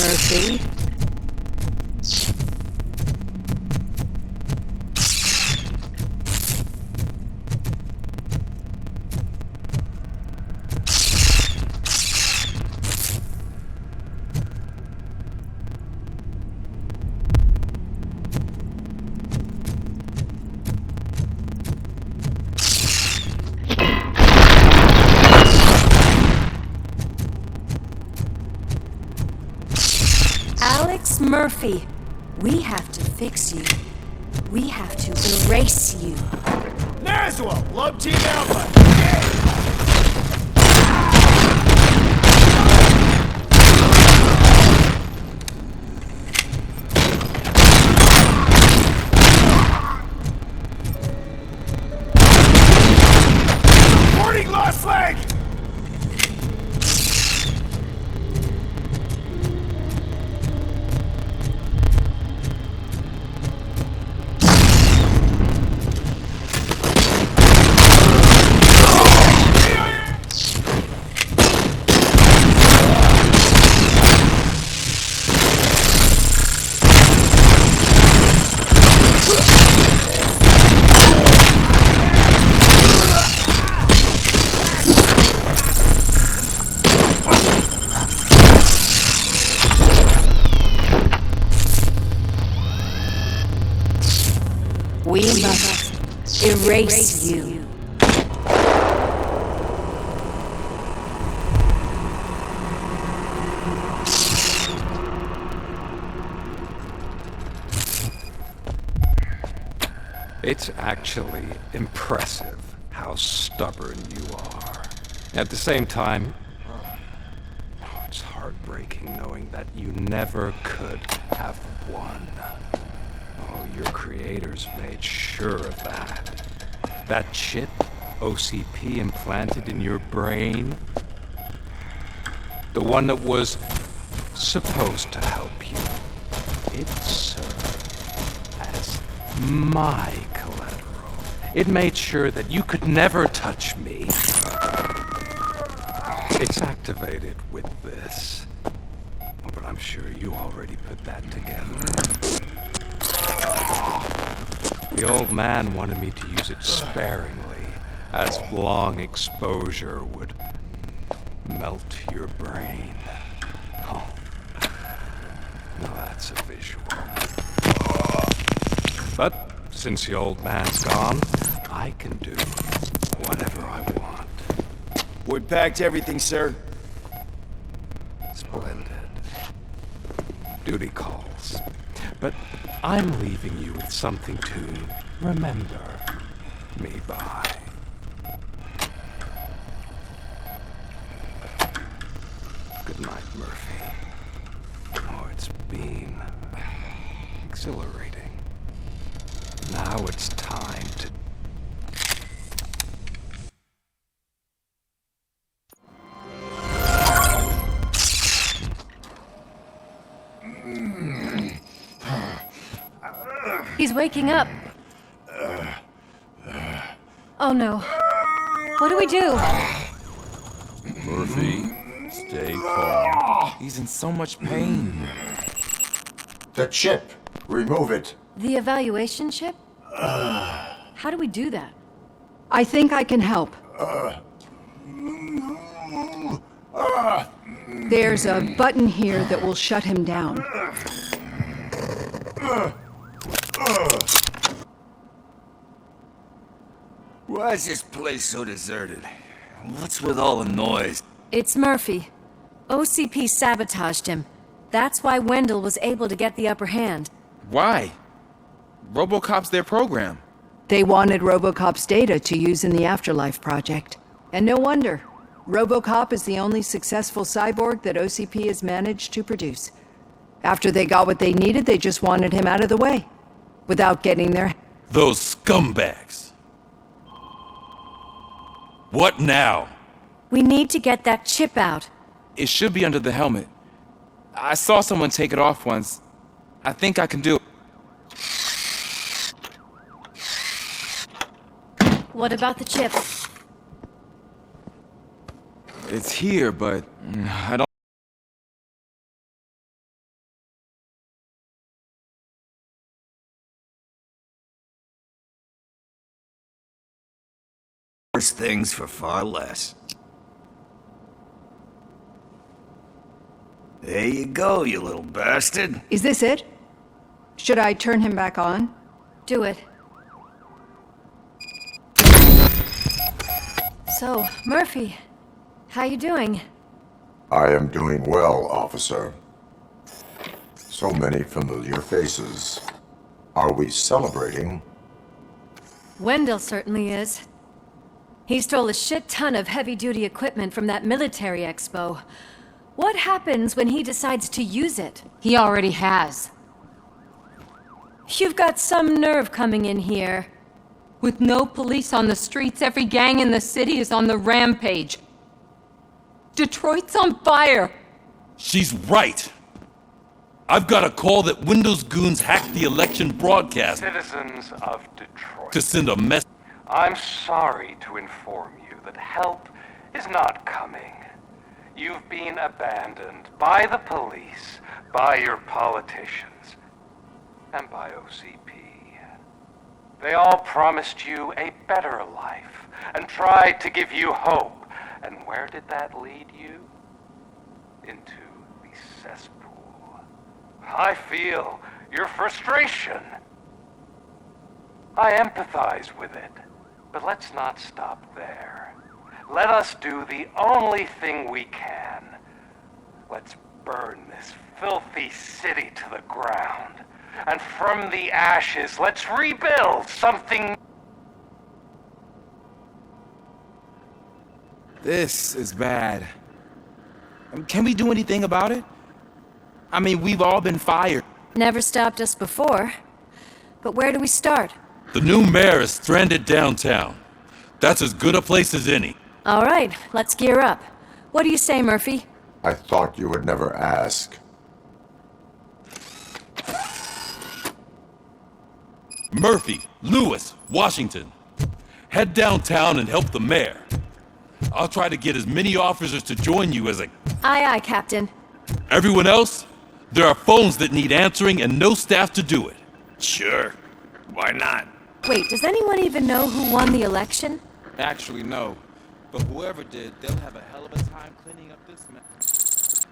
Murphy. Alex Murphy, we have to fix you. We have to erase you. Naswell, love Team Alpha. Reporting lost leg. We must erase you. It's actually impressive how stubborn you are. At the same time, it's heartbreaking knowing that you never could have won. Oh, your creators made sure of that. That chip OCP implanted in your brain, the one that was supposed to help you, it served as my collateral. It made sure that you could never touch me. It's activated with this. But I'm sure you already put that together. The old man wanted me to use it sparingly, as long exposure would melt your brain. Oh, now that's a visual. But since the old man's gone, I can do whatever I want. We packed everything, sir. Splendid. Duty calls. But I'm leaving you with something to remember me by. Good night, Murphy. Oh, it's been exhilarating. Now it's time to... He's waking up. Oh no. What do we do? Murphy, stay calm. He's in so much pain. The chip! Remove it! The evaluation chip? How do we do that? I think I can help. There's a button here that will shut him down. Why is this place so deserted? What's with all the noise? It's Murphy. OCP sabotaged him. That's why Wendell was able to get the upper hand. Why? RoboCop's their program. They wanted RoboCop's data to use in the Afterlife project. And no wonder. RoboCop is the only successful cyborg that OCP has managed to produce. After they got what they needed, they just wanted him out of the way. Without getting their... Those scumbags! What now? We need to get that chip out. It should be under the helmet. I saw someone take it off once. I think I can do it. What about the chip? It's here, but I don't worse things for far less. There you go, you little bastard. Is this it? Should I turn him back on? Do it. So, Murphy, how you doing? I am doing well, officer. So many familiar faces. Are we celebrating? Wendell certainly is. He stole a shit ton of heavy-duty equipment from that military expo. What happens when he decides to use it? He already has. You've got some nerve coming in here. With no police on the streets, every gang in the city is on the rampage. Detroit's on fire. She's right. I've got a call that Windows goons hacked the election broadcast Citizens of Detroit, to send a message. I'm sorry to inform you that help is not coming. You've been abandoned by the police, by your politicians, and by OCP. They all promised you a better life and tried to give you hope. And where did that lead you? Into the cesspool. I feel your frustration. I empathize with it, but let's not stop there. Let us do the only thing we can. Let's burn this filthy city to the ground. And from the ashes, let's rebuild something. This is bad. Can we do anything about it? I mean, we've all been fired. Never stopped us before. But where do we start? The new mayor is stranded downtown. That's as good a place as any. All right, let's gear up. What do you say, Murphy? I thought you would never ask. Murphy, Lewis, Washington. Head downtown and help the mayor. I'll try to get as many officers to join you as I... Aye, aye, Captain. Everyone else? There are phones that need answering and no staff to do it. Sure. Why not? Wait, does anyone even know who won the election? Actually, no. But whoever did, they'll have a hell of a time cleaning up this mess.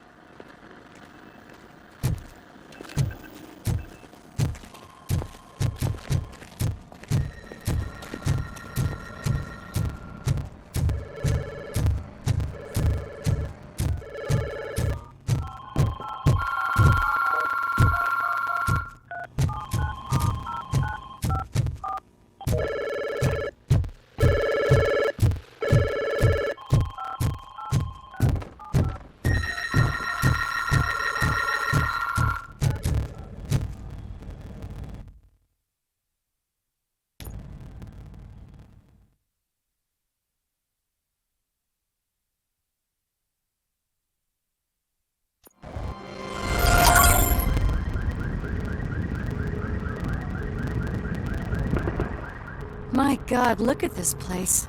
My God, look at this place.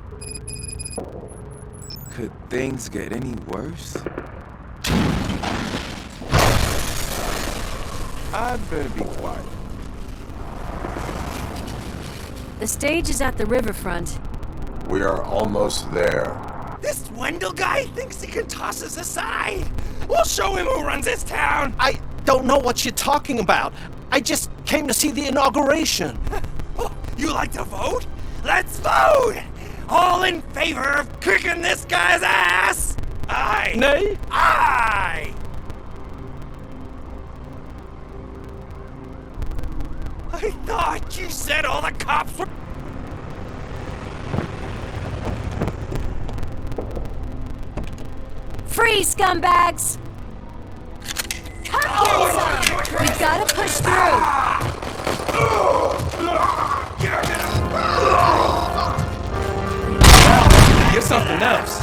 Could things get any worse? I'd better be quiet. The stage is at the riverfront. We are almost there. This Wendell guy thinks he can toss us aside. We'll show him who runs this town. I don't know what you're talking about. I just came to see the inauguration. Oh, you like to vote? Let's vote! All in favor of kicking this guy's ass? Aye! Nay? Aye! I thought you said all the cops were... Free, scumbags! Come get some! We gotta push through! Get something else.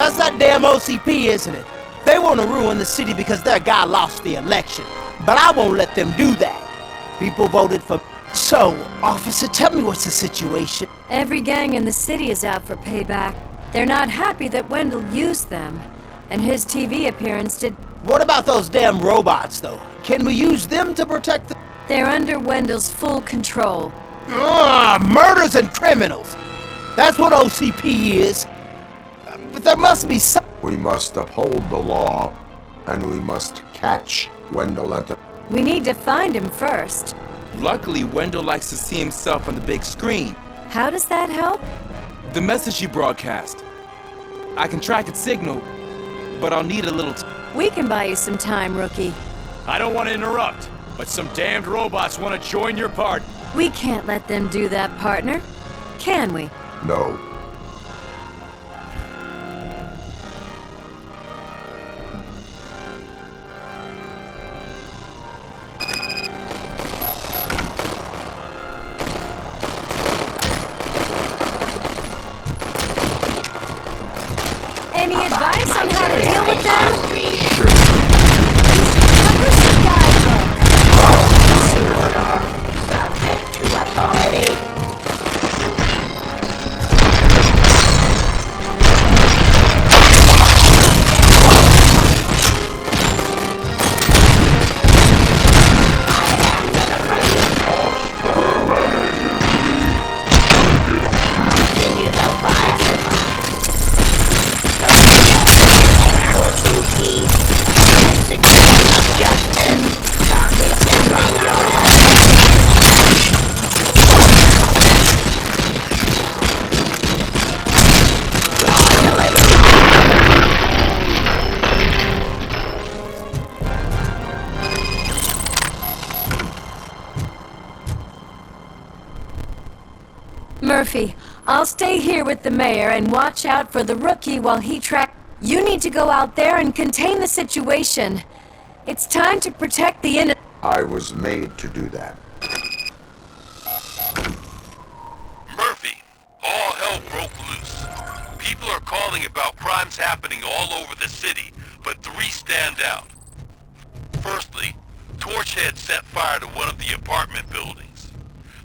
That's that damn OCP, isn't it? They want to ruin the city because their guy lost the election. But I won't let them do that. People voted for... So, officer, tell me what's the situation. Every gang in the city is out for payback. They're not happy that Wendell used them. And his TV appearance did... What about those damn robots, though? Can we use them to protect the... They're under Wendell's full control. Murders and criminals! That's what OCP is. But there must be some... We must uphold the law, and we must catch Wendell at the... We need to find him first. Luckily, Wendell likes to see himself on the big screen. How does that help? The message you broadcast. I can track its signal, but I'll need a little We can buy you some time, rookie. I don't want to interrupt, but some damned robots want to join your party. We can't let them do that, partner. Can we? No. Any advice on how to deal with them? Murphy, I'll stay here with the mayor and watch out for the rookie while he track... You need to go out there and contain the situation. It's time to protect the I was made to do that. Murphy, all hell broke loose. People are calling about crimes happening all over the city, but 3 stand out. Firstly, Torchhead set fire to one of the apartment buildings.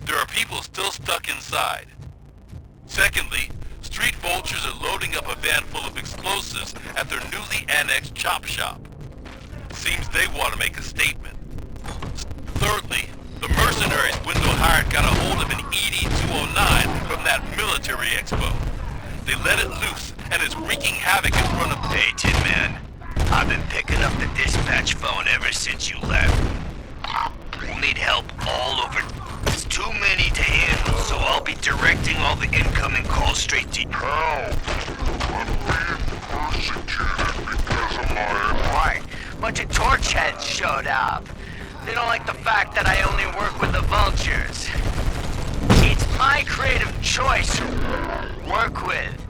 There are people still stuck inside. Secondly, street vultures are loading up a van full of explosives at their newly annexed chop shop. Seems they want to make a statement. Thirdly, the mercenaries Wendell hired got a hold of an ED-209 from that military expo. They let it loose and is wreaking havoc in front of... Hey, Tin Man. I've been picking up the dispatch phone ever since you left. We'll need help all over. It's too many to handle, so I'll be directing all the incoming calls straight to you. Help! I'm being persecuted because of my... Right. Bunch of torchheads showed up. They don't like the fact that I only work with the vultures. It's my creative choice to work with.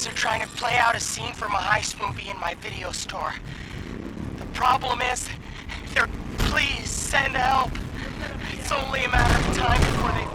Are trying to play out a scene from a heist movie in my video store. The problem is, please send help. It's only a matter of time before they...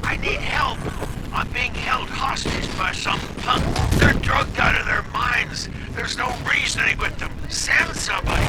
I need help. I'm being held hostage by some punk. They're drugged out of their minds. There's no reasoning with them. Send somebody.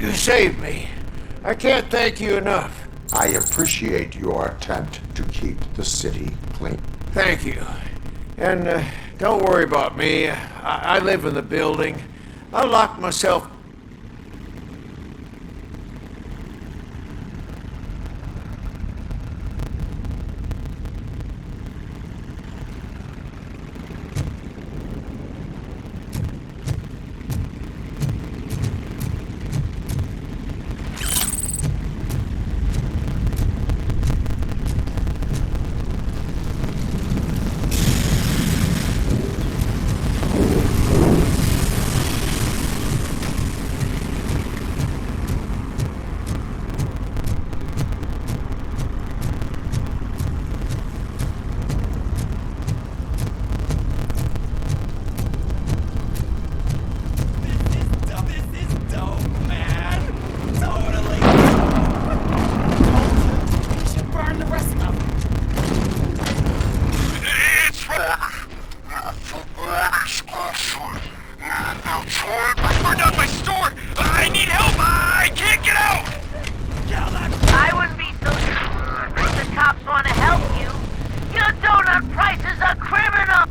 You saved me. I can't thank you enough. I appreciate your attempt to keep the city clean. Thank you. And don't worry about me. I live in the building. I'll lock myself. Burn down my store! I need help! I can't get out! I wouldn't be so sure if the cops want to help you. Your donut price is a criminal!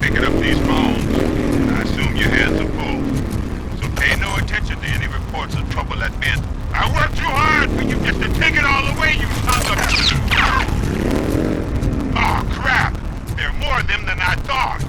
Picking up these phones. I assume your hands are full. So pay no attention to any reports of trouble that meant I worked too hard for you just to take it all away, you son of a... Oh, crap! There are more of them than I thought.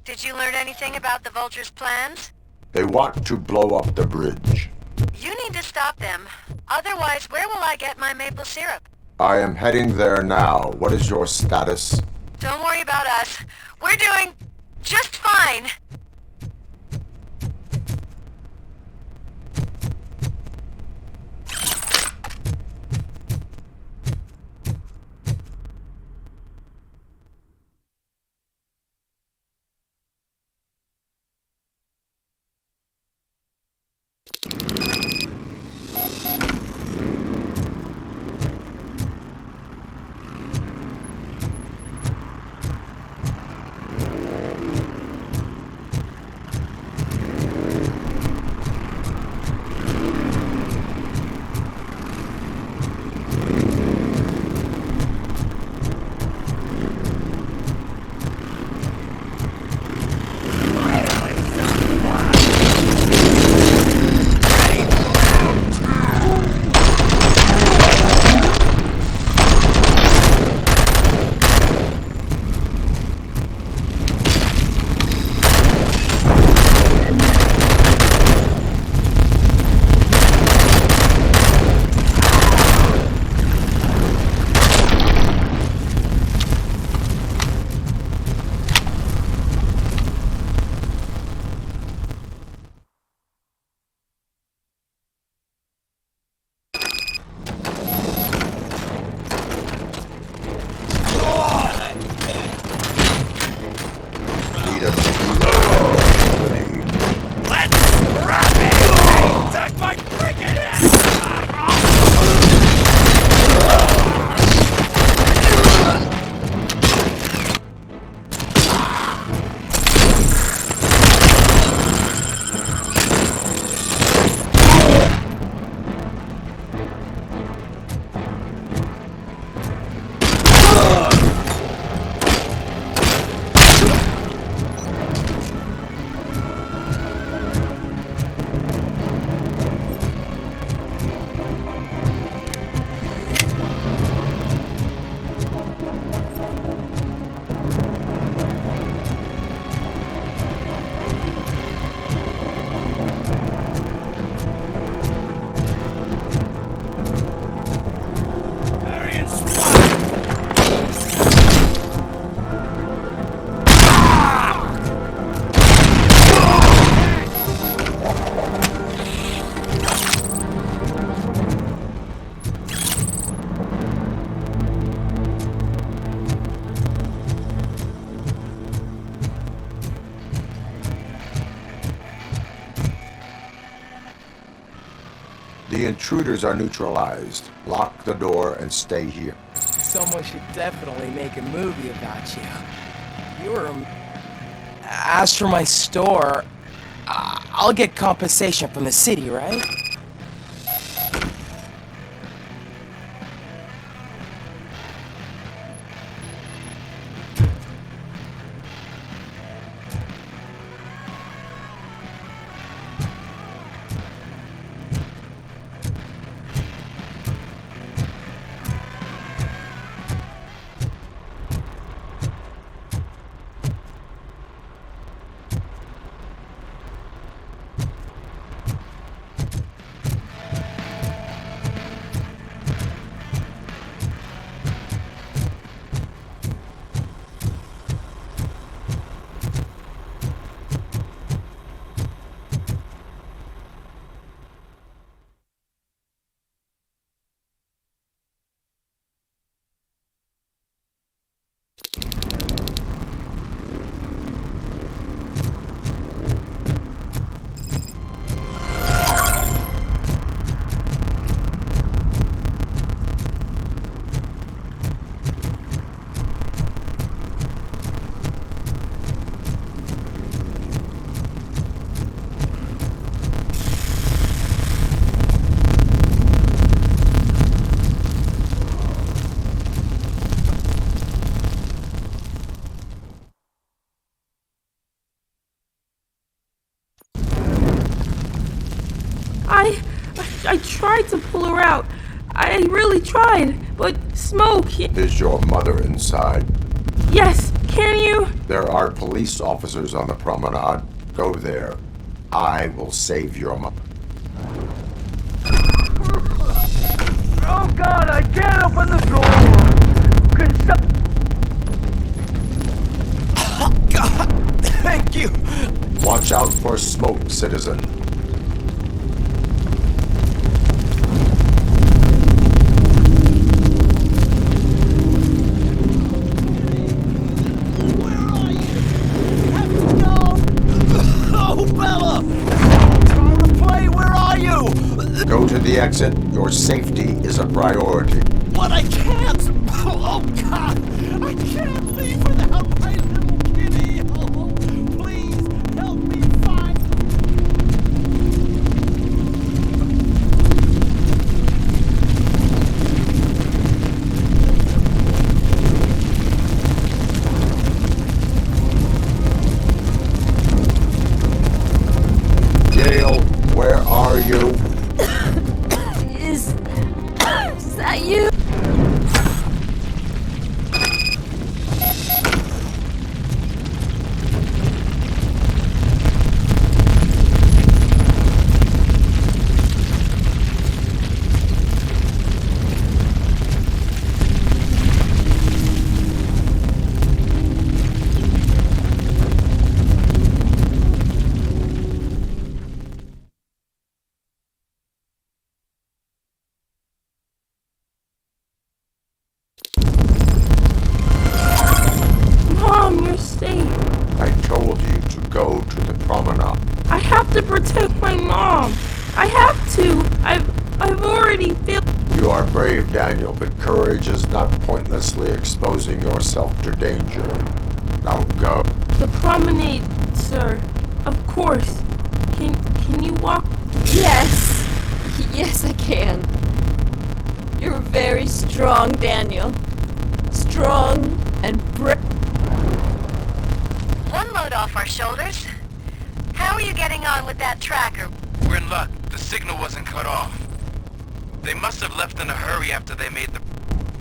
Did you learn anything about the Vulture's plans? They want to blow up the bridge. You need to stop them. Otherwise, where will I get my maple syrup? I am heading there now. What is your status? Don't worry about us. We're doing just fine. The intruders are neutralized. Lock the door and stay here. Someone should definitely make a movie about you. As for my store, I'll get compensation from the city, right? I tried to pull her out. I really tried, but Smoke... Is your mother inside? Yes, Can you? There are police officers on the promenade. Go there. I will save your mother. Oh God, I can't open the door! Oh God, thank you! Watch out for smoke, citizen. Oh, Bella! Trying to play, where are you? Go to the exit. Your safety is a priority. But I can't! Oh, God! I can't leave without my little kitty! Oh, please, help me find... Gail, where are you? Is that you? Mom, you're safe. I told you to go to the promenade. I have to protect my mom. I have to. I've already failed. You are brave, Daniel, but courage is not pointlessly exposing yourself to danger. Now go. The promenade, sir. Of course. Can you walk? Yes. Yes, I can. You're very strong, Daniel. Strong and brave. One load off our shoulders. How are you getting on with that tracker? We're in luck. The signal wasn't cut off. They must have left in a hurry after they made the...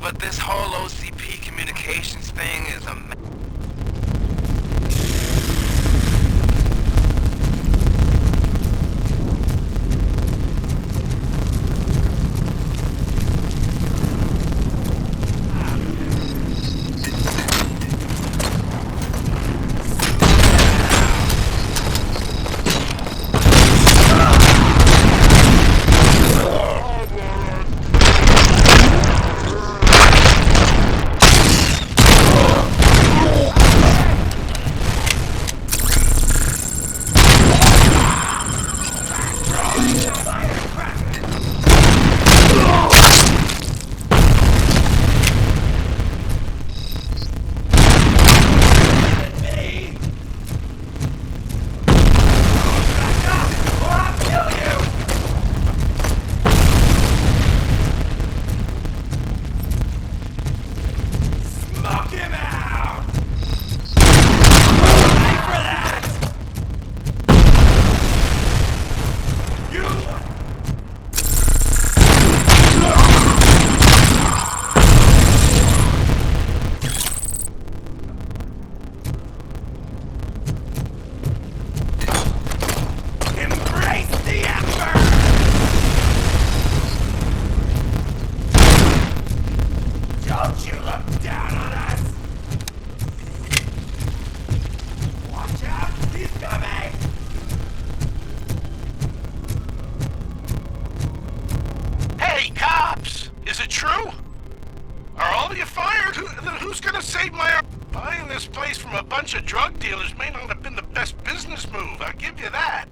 But this whole OCP communications thing is a mess. Who's gonna save my... Buying this place from a bunch of drug dealers may not have been the best business move, I'll give you that.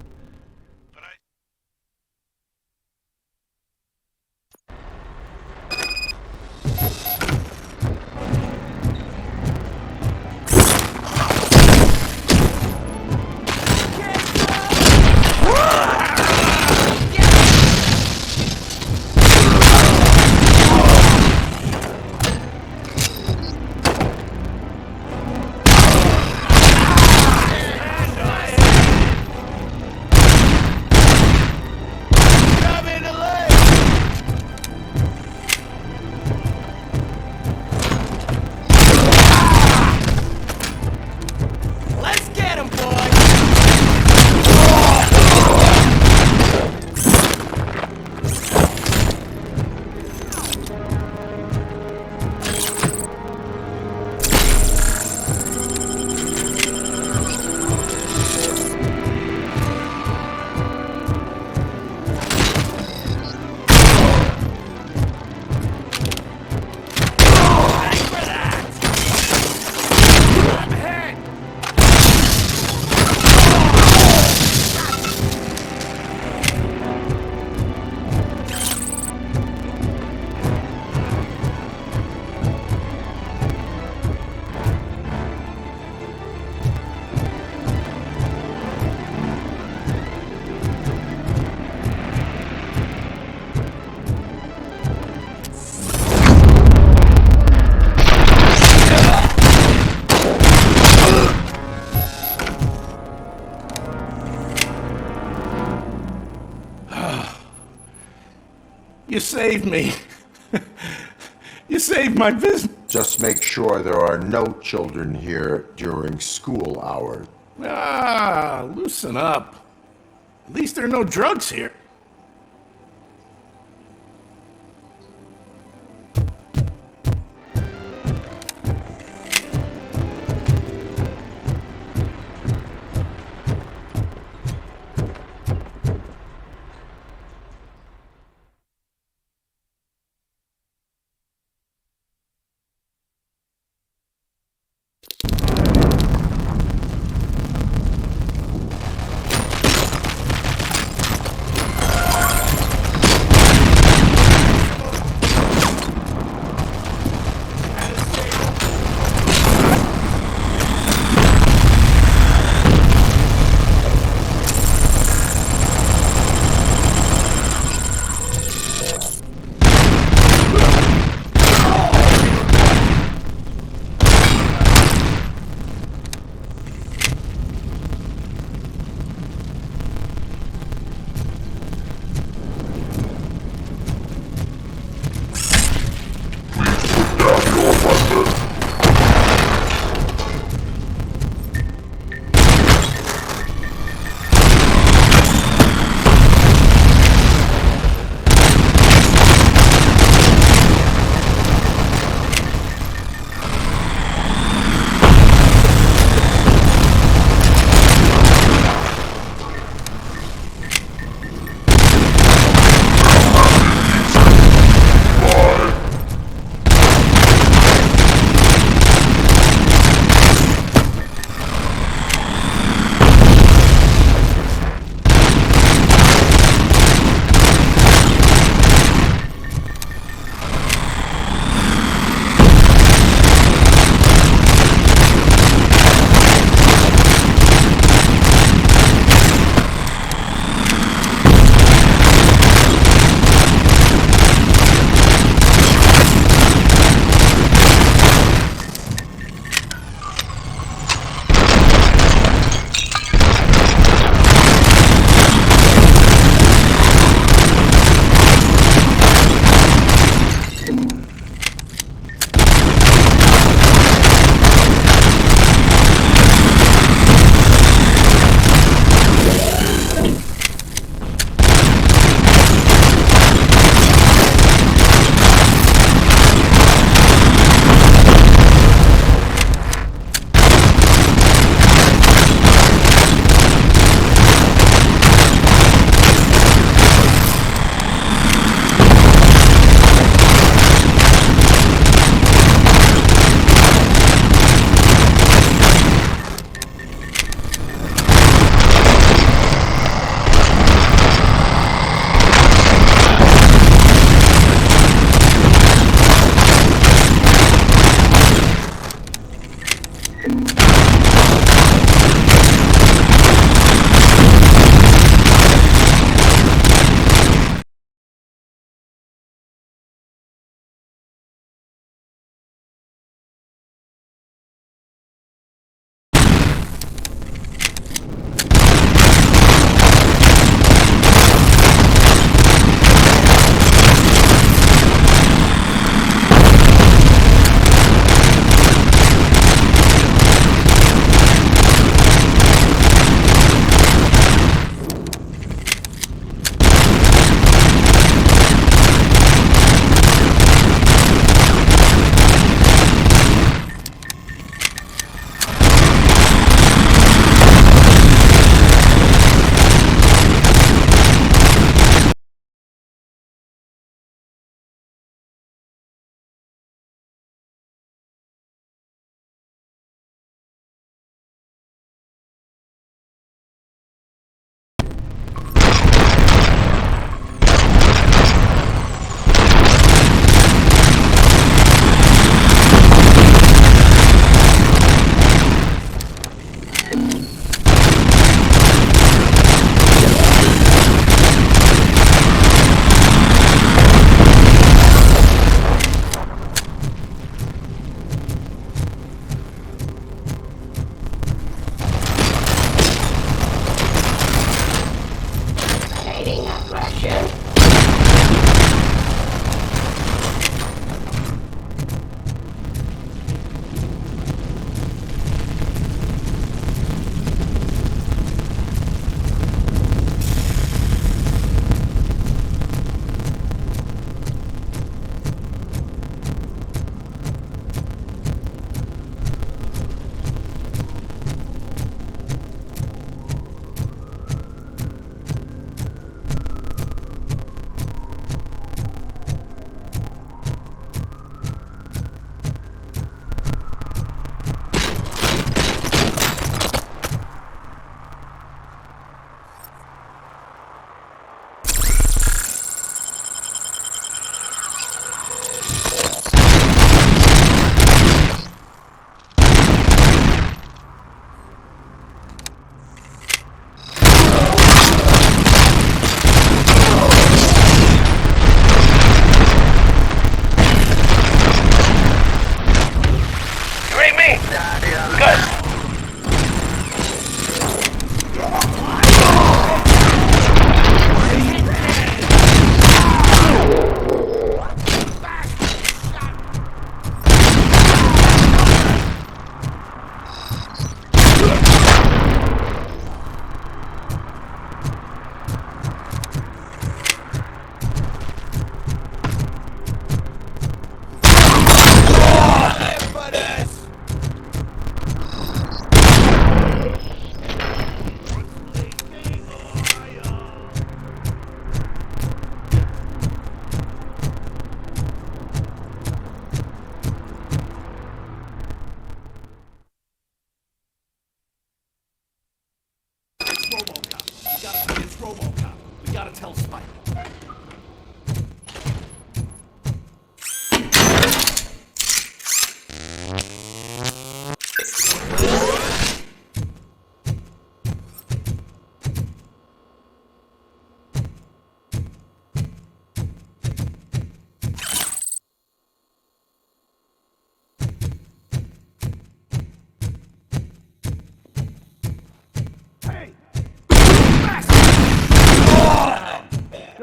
saved me. You saved my business. Just make sure there are no children here during school hours. Ah, loosen up. At least there are no drugs here.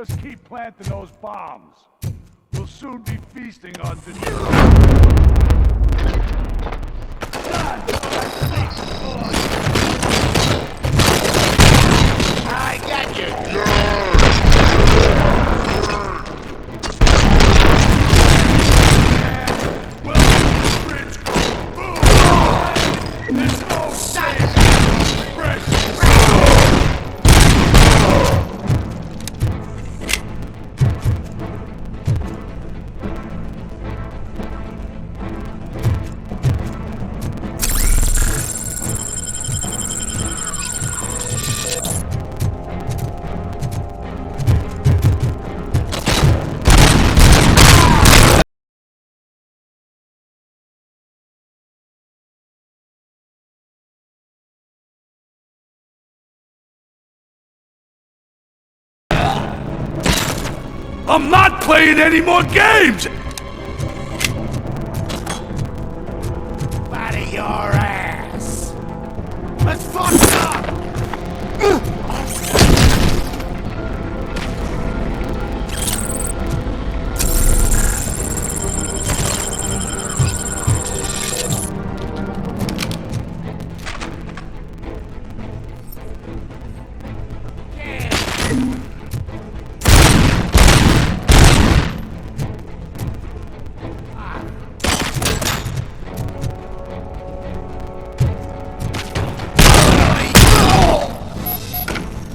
Just keep planting those bombs. We'll soon be feasting on the... I got you! I'm not playing any more games! Out of your ass! Let's fuck it up!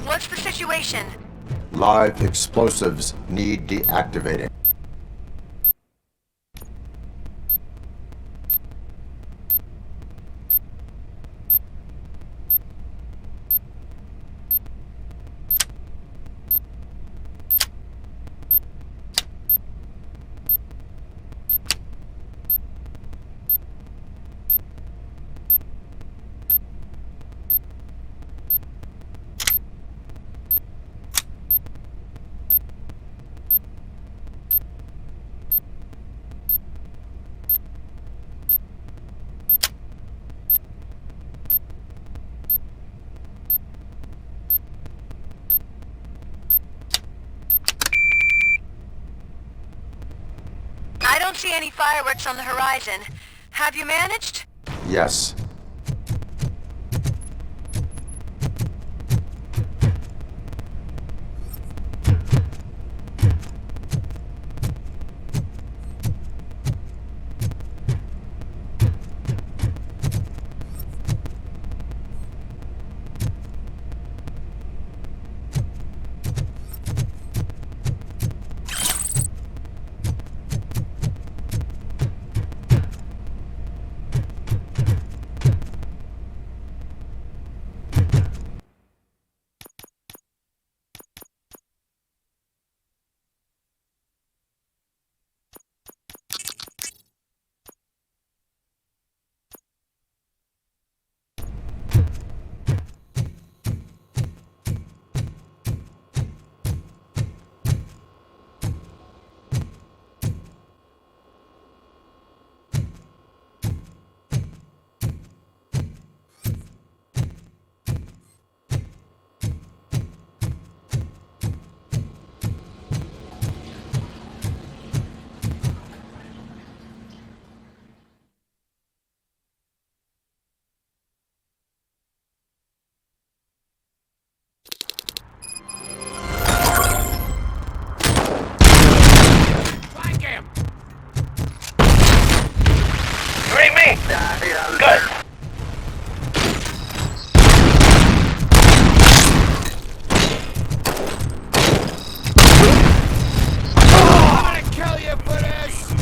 What's the situation? Live explosives need deactivating. I don't see any fireworks on the horizon. Have you managed? Yes. Good. I'm gonna kill you for this!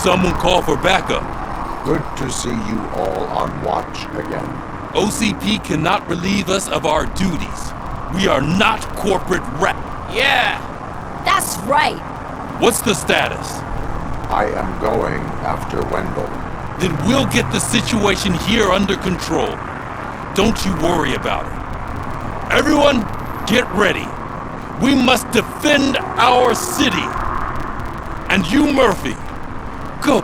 someone call for backup. Good to see you all on watch again. OCP cannot relieve us of our duties. We are not corporate rat. Yeah! That's right! What's the status? I am going after Wendell. Then we'll get the situation here under control. Don't you worry about it. Everyone, get ready. We must defend our city. And you, Murphy, go.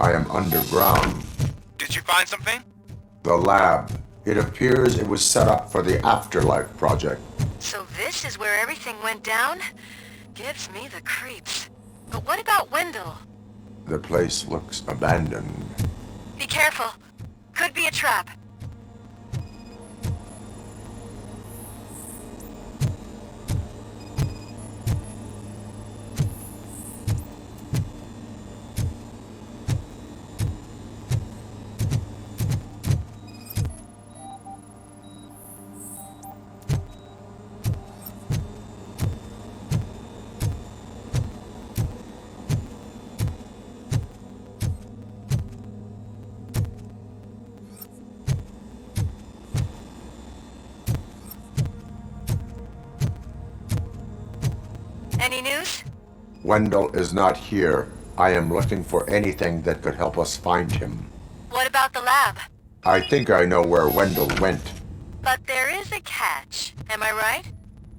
I am underground. Did you find something? The lab. It appears it was set up for the Afterlife project. So this is where everything went down? Gives me the creeps. But what about Wendell? The place looks abandoned. Be careful. Could be a trap. Any news? Wendell is not here. I am looking for anything that could help us find him. What about the lab? I think I know where Wendell went. But there is a catch. Am I right?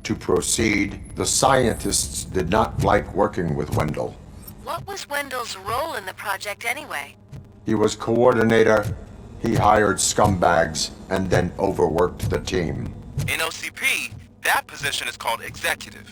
To proceed, the scientists did not like working with Wendell. What was Wendell's role in the project anyway? He was coordinator, he hired scumbags, and then overworked the team. In OCP, that position is called executive.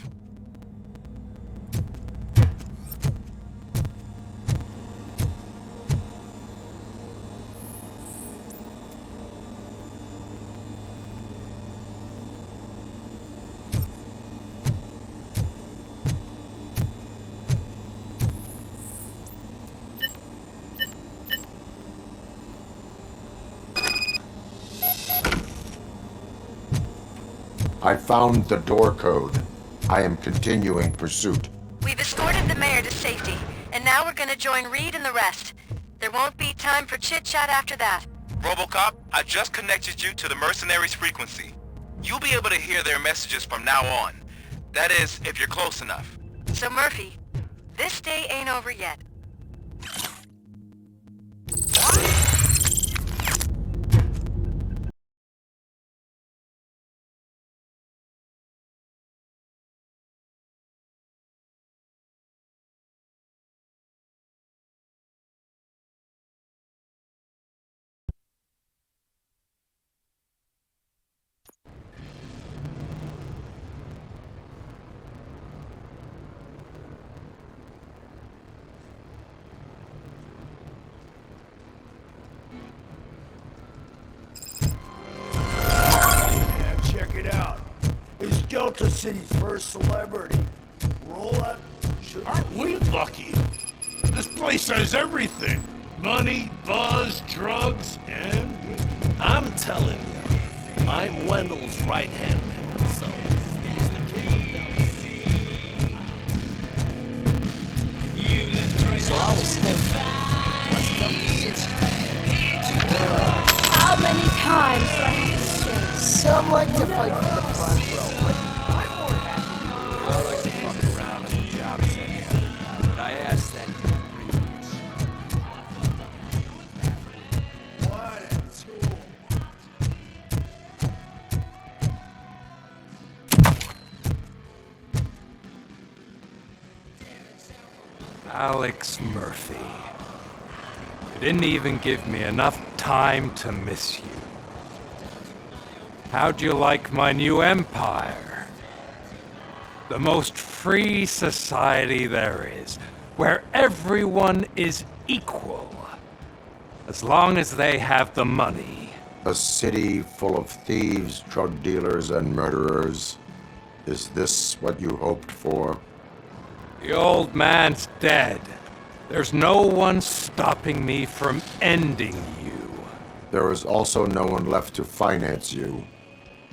I found the door code. I am continuing pursuit. We've escorted the mayor to safety, and now we're gonna join Reed and the rest. There won't be time for chit-chat after that. RoboCop, I just connected you to the mercenaries' frequency. You'll be able to hear their messages from now on. That is, if you're close enough. So Murphy, this day ain't over yet. Check it out. It's Delta City's first celebrity. Roll up. Aren't we lucky? This place has everything. Money, buzz, drugs, and... I'm telling you, I'm Wendell's right-hand man, so... he's the king. So I was thinking, what's Delta City? How many times do I have to say? Some like to fight for the front row, but I'm more happy. I like to fuck around on the job site, but I asked that pretty much. What a tool. Alex Murphy. You didn't even give me enough time to miss you. How'd you like my new empire? The most free society there is, where everyone is equal, as long as they have the money. A city full of thieves, drug dealers, and murderers. Is this what you hoped for? The old man's dead. There's no one stopping me from ending you. There is also no one left to finance you.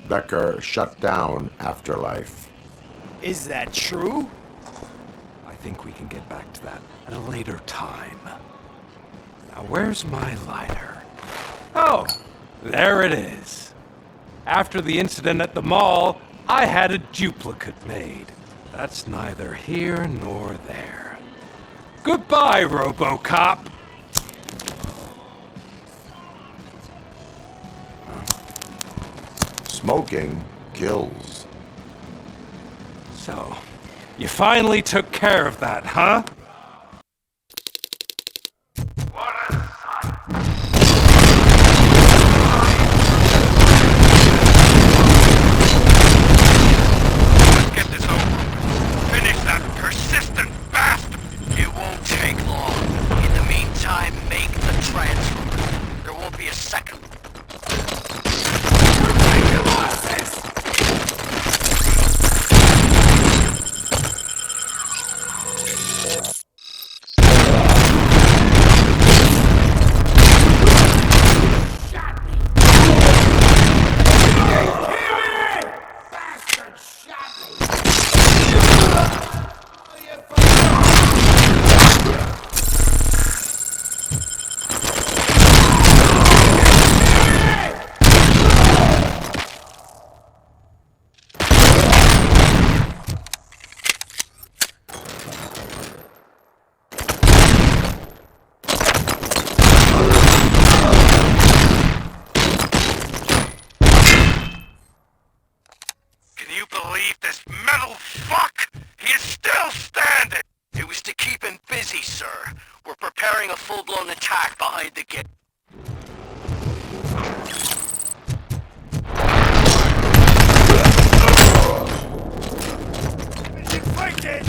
Becker shut down Afterlife. Is that true? I think we can get back to that at a later time. Now, where's my lighter? Oh, there it is. After the incident at the mall, I had a duplicate made. That's neither here nor there. Goodbye, RoboCop! Smoking kills. So, you finally took care of that, huh? Get this over. Finish that persistent bastard. It won't take long. In the meantime, make the transfer. There won't be a second. A full-blown attack behind the gate. Infected!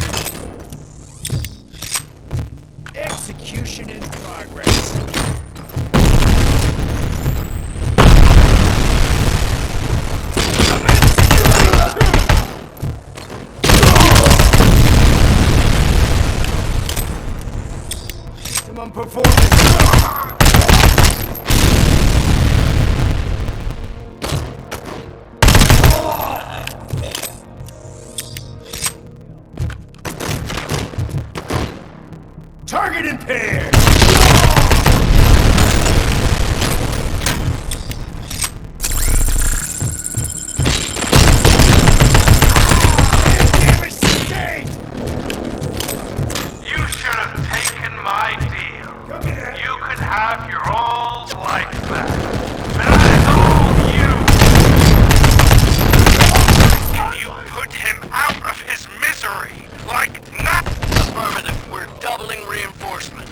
Execution in progress. Optimum performance. Target impaired! out of his misery. Like not. Affirmative. We're doubling reinforcement.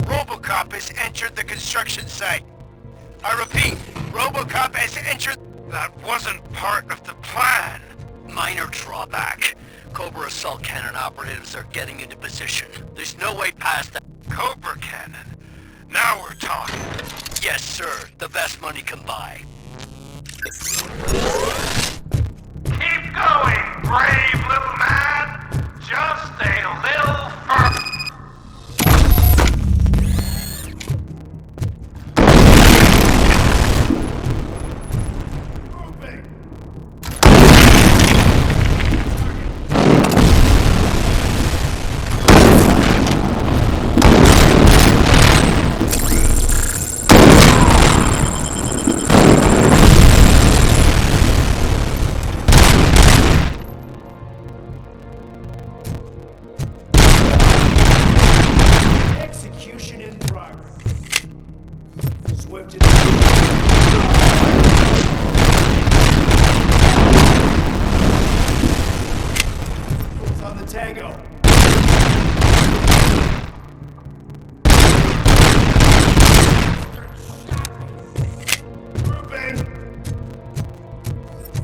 RoboCop has entered the construction site. I repeat, RoboCop has entered... That wasn't part of the plan. Minor drawback. Cobra assault cannon operatives are getting into position. There's no way past that. Cobra cannon? Now we're talking. Yes, sir. The best money can buy. Keep going, brave little man! Just a little further!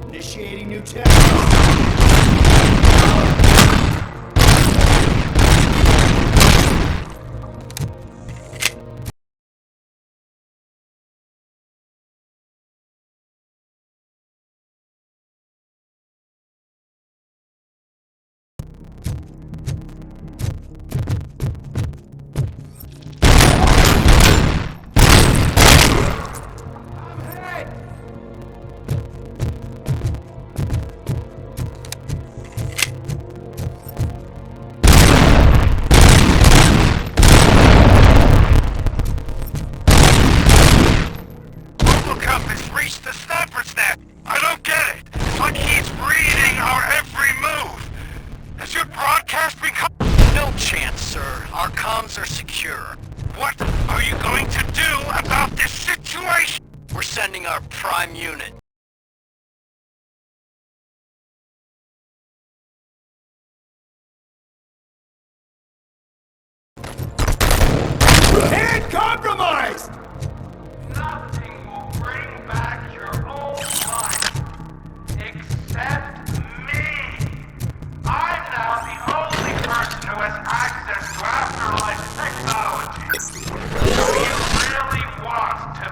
Initiating new test. Are secure. What are you going to do about this situation? We're sending our prime unit. And compromised! Nothing will bring back your old life except me. I'm now the only person who has access to afterlife technology. Do you really want to...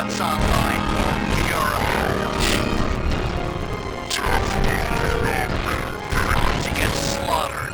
robots online, you're to get slaughtered.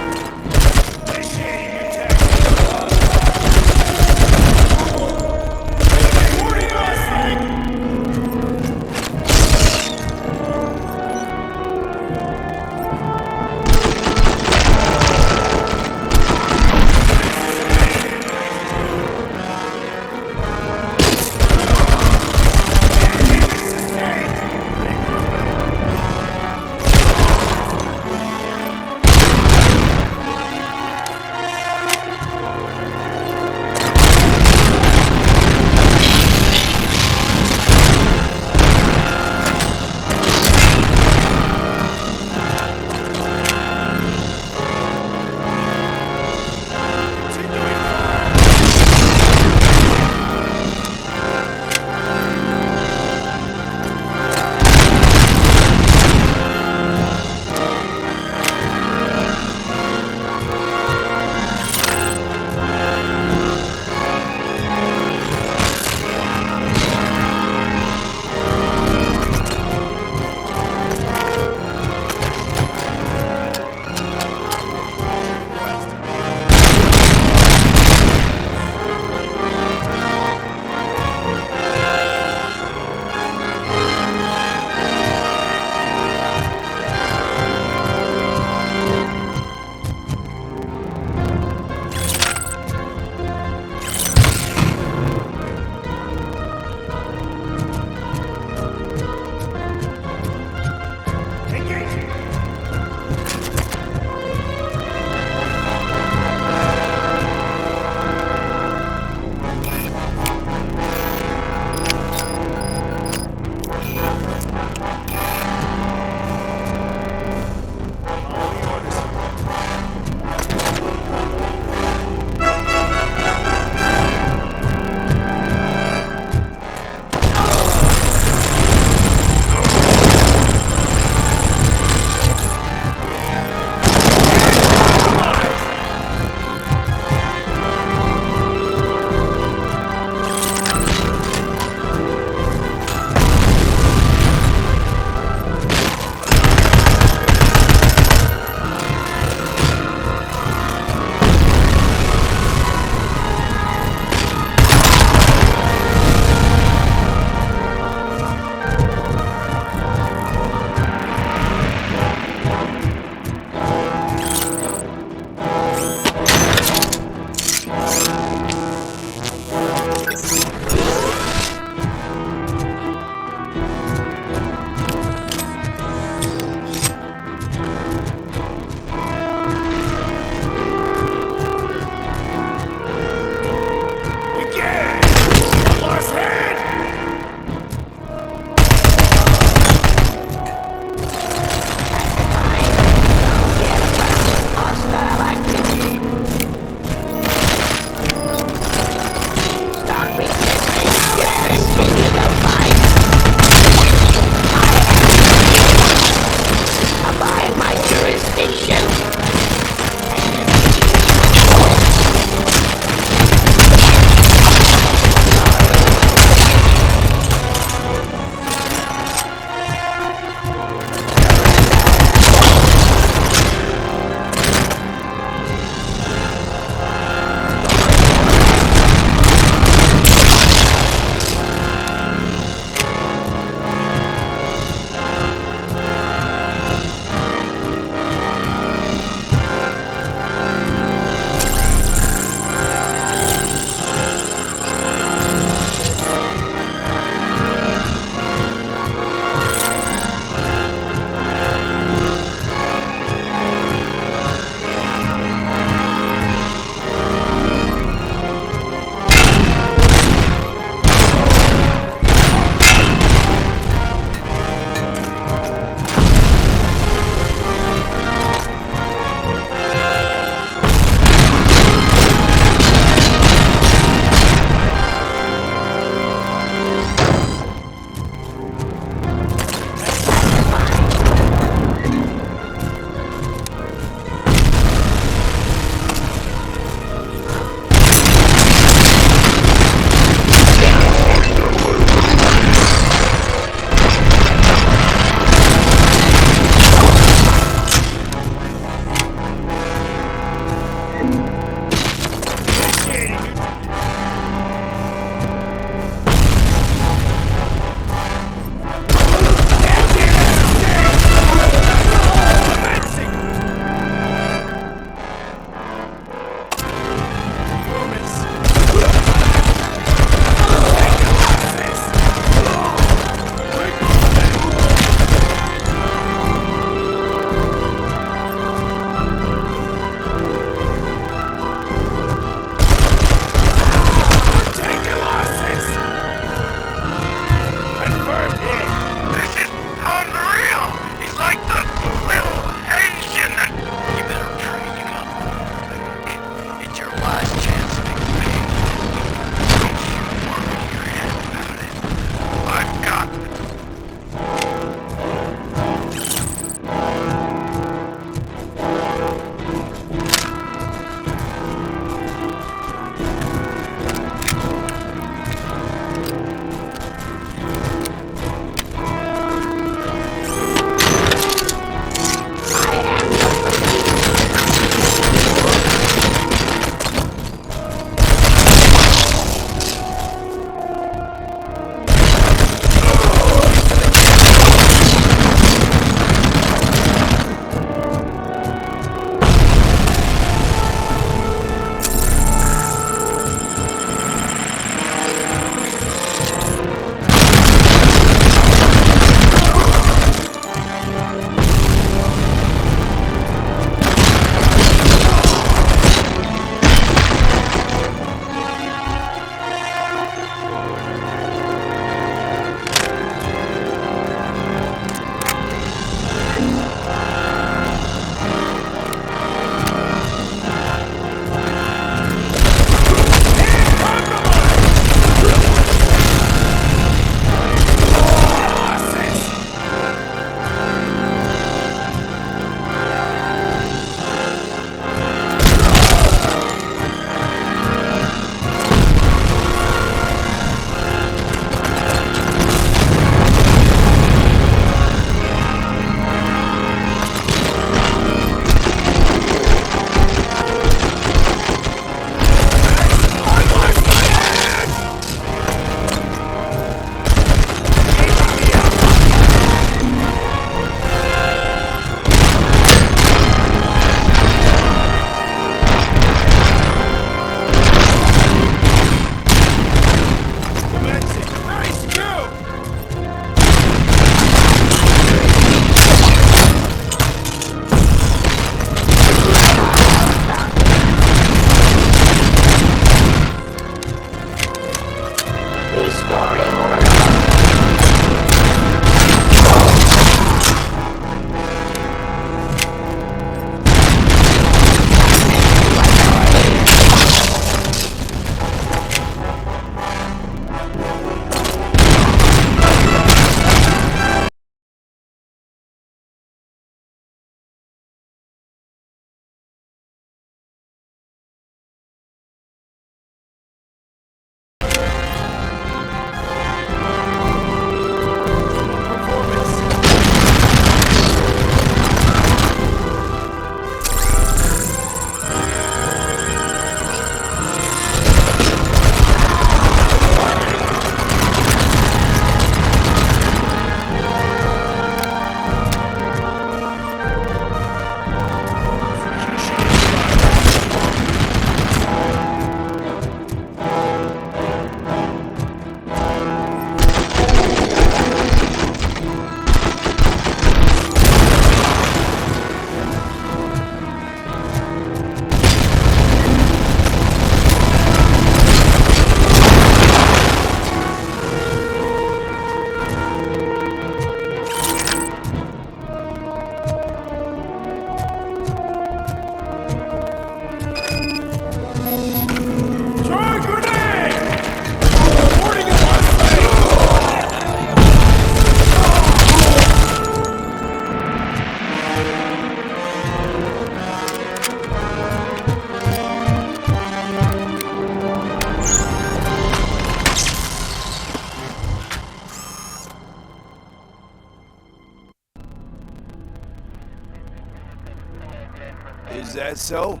Is that so?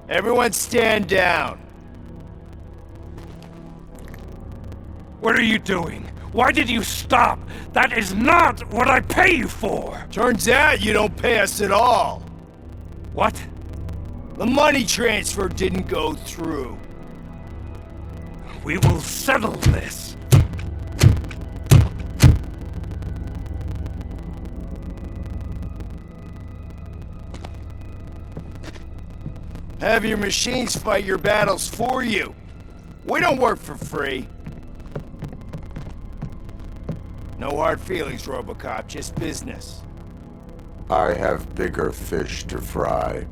Everyone stand down. What are you doing? Why did you stop? That is not what I pay you for! Turns out you don't pay us at all. What? The money transfer didn't go through. We will settle this. Have your machines fight your battles for you. We don't work for free. No hard feelings, RoboCop, just business. I have bigger fish to fry.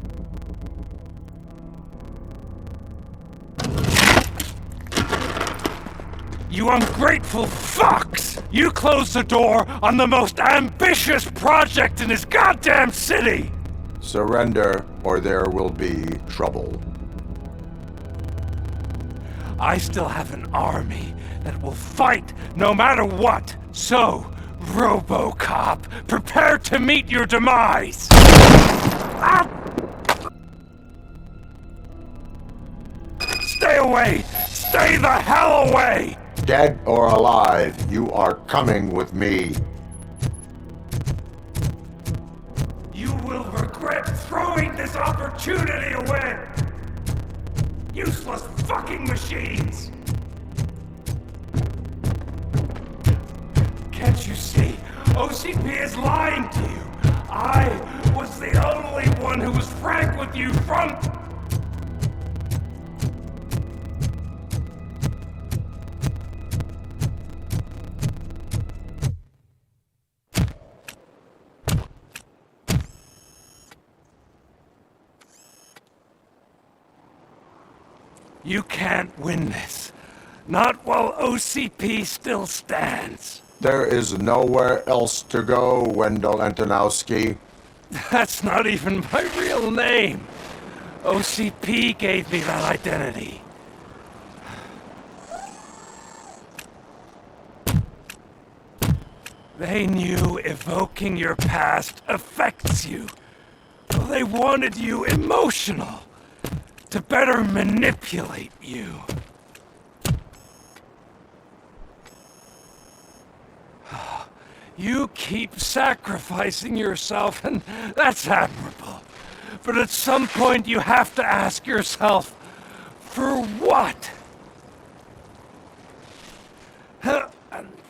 You ungrateful fucks! You closed the door on the most ambitious project in this goddamn city! Surrender, or there will be trouble. I still have an army that will fight no matter what. So, RoboCop, prepare to meet your demise! Ah! Stay away! Stay the hell away! Dead or alive, you are coming with me. You will regret throwing this opportunity away! Useless fucking machines! Can't you see? OCP is lying to you! I was the only one who was frank with you from... You can't win this. Not while OCP still stands. There is nowhere else to go, Wendell Antonowski. That's not even my real name. OCP gave me that identity. They knew evoking your past affects you. They wanted you emotional. To better manipulate you. You keep sacrificing yourself, and that's admirable. But at some point you have to ask yourself, for what?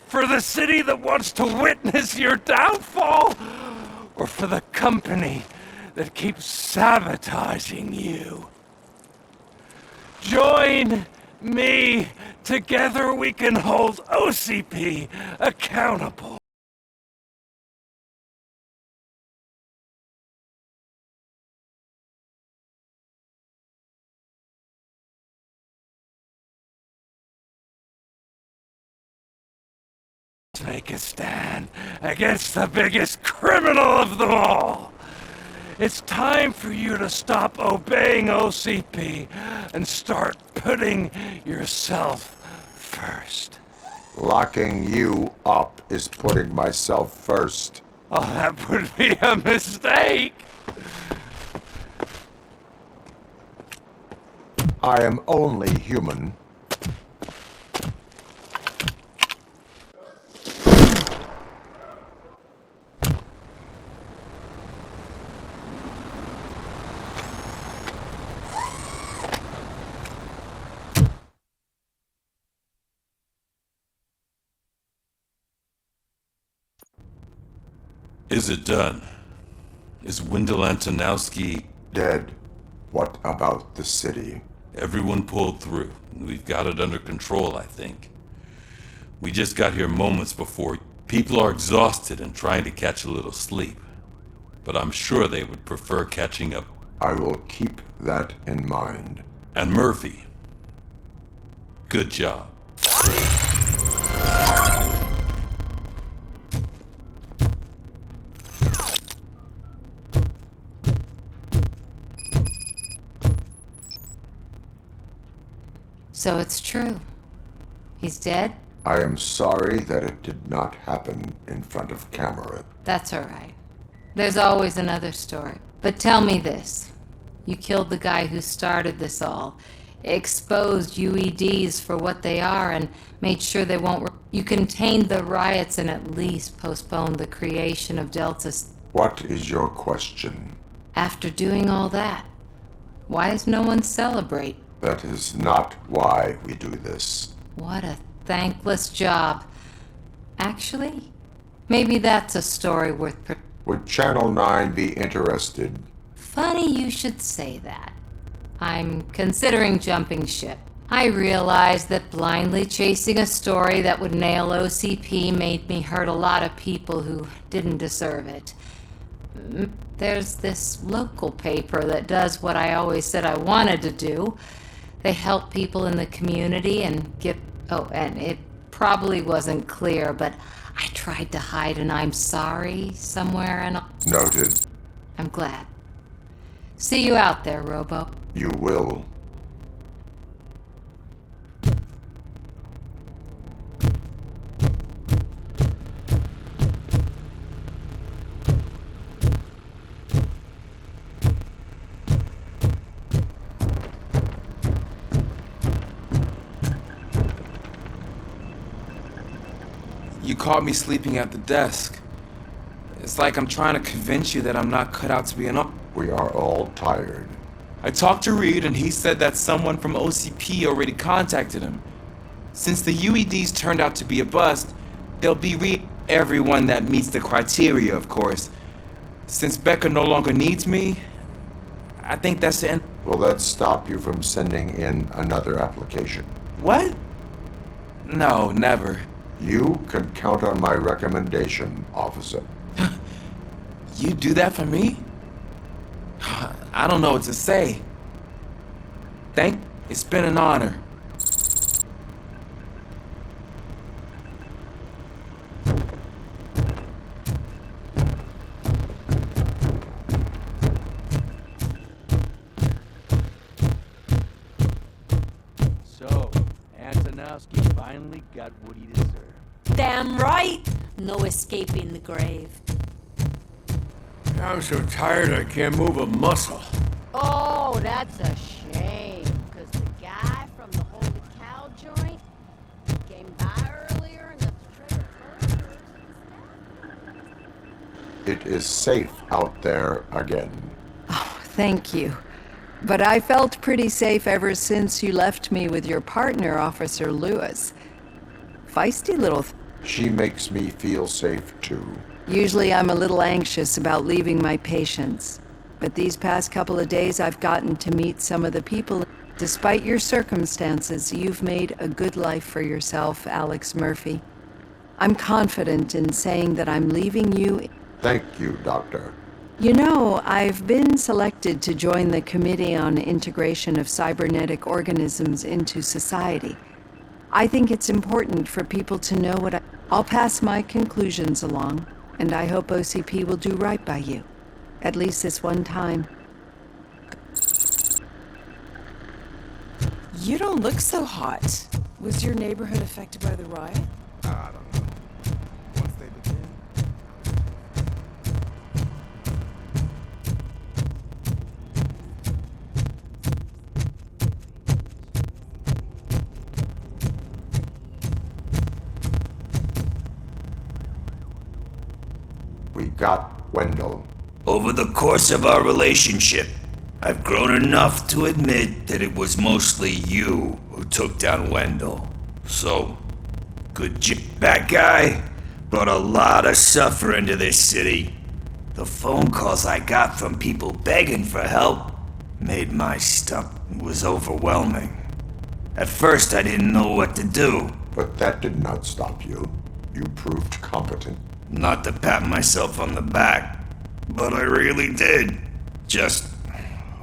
For the city that wants to witness your downfall? Or for the company that keeps sabotaging you? Join me. Together we can hold OCP accountable. Make a stand against the biggest criminal of them all. It's time for you to stop obeying OCP and start putting yourself first. Locking you up is putting myself first. Oh, that would be a mistake. I am only human. Is it done? Is Wendell Antonowski dead? What about the city? Everyone pulled through. We've got it under control, I think. We just got here moments before. People are exhausted and trying to catch a little sleep. But I'm sure they would prefer catching up. I will keep that in mind. And Murphy, good job. So it's true. He's dead? I am sorry that it did not happen in front of camera. That's all right. There's always another story. But tell me this. You killed the guy who started this all, exposed UEDs for what they are, and made sure they won't... You contained the riots and at least postponed the creation of Delta... What is your question? After doing all that, why is no one celebrate? That is not why we do this. What a thankless job. Actually, maybe that's a story worth... Would Channel 9 be interested? Funny you should say that. I'm considering jumping ship. I realized that blindly chasing a story that would nail OCP made me hurt a lot of people who didn't deserve it. There's this local paper that does what I always said I wanted to do. They help people in the community and give... Oh, and it probably wasn't clear, but I tried to hide an I'm sorry somewhere and... Noted. I'm glad. See you out there, Robo. You will. You caught me sleeping at the desk. It's like I'm trying to convince you that I'm not cut out to be an... We are all tired. I talked to Reed and he said that someone from OCP already contacted him. Since the UEDs turned out to be a bust, they'll be everyone that meets the criteria, of course. Since Becca no longer needs me, I think that's the end. Will that stop you from sending in another application? What? No, never. You can count on my recommendation, officer. You do that for me? I don't know what to say. It's been an honor. So, Antonowski finally got what he deserved. Damn right! No escaping the grave. I'm so tired I can't move a muscle. Oh, that's a shame. Because the guy from the Holy Cow joint came by earlier and got the trigger first. It is safe out there again. Oh, thank you. But I felt pretty safe ever since you left me with your partner, Officer Lewis. Feisty little... She makes me feel safe too. Usually I'm a little anxious about leaving my patients, but these past couple of days I've gotten to meet some of the people. Despite your circumstances, you've made a good life for yourself, Alex Murphy. I'm confident in saying that I'm leaving you... Thank you, Doctor. You know, I've been selected to join the Committee on Integration of Cybernetic Organisms into Society. I think it's important for people to know what I'll pass my conclusions along. And I hope OCP will do right by you. At least this one time. You don't look so hot. Was your neighborhood affected by the riot? I don't know. Once they begin. We got Wendell. Over the course of our relationship, I've grown enough to admit that it was mostly you who took down Wendell. So, good job. That guy brought a lot of suffering to this city. The phone calls I got from people begging for help made my stomach. It was overwhelming. At first, I didn't know what to do. But that did not stop you. You proved competent. Not to pat myself on the back, but I really did. Just,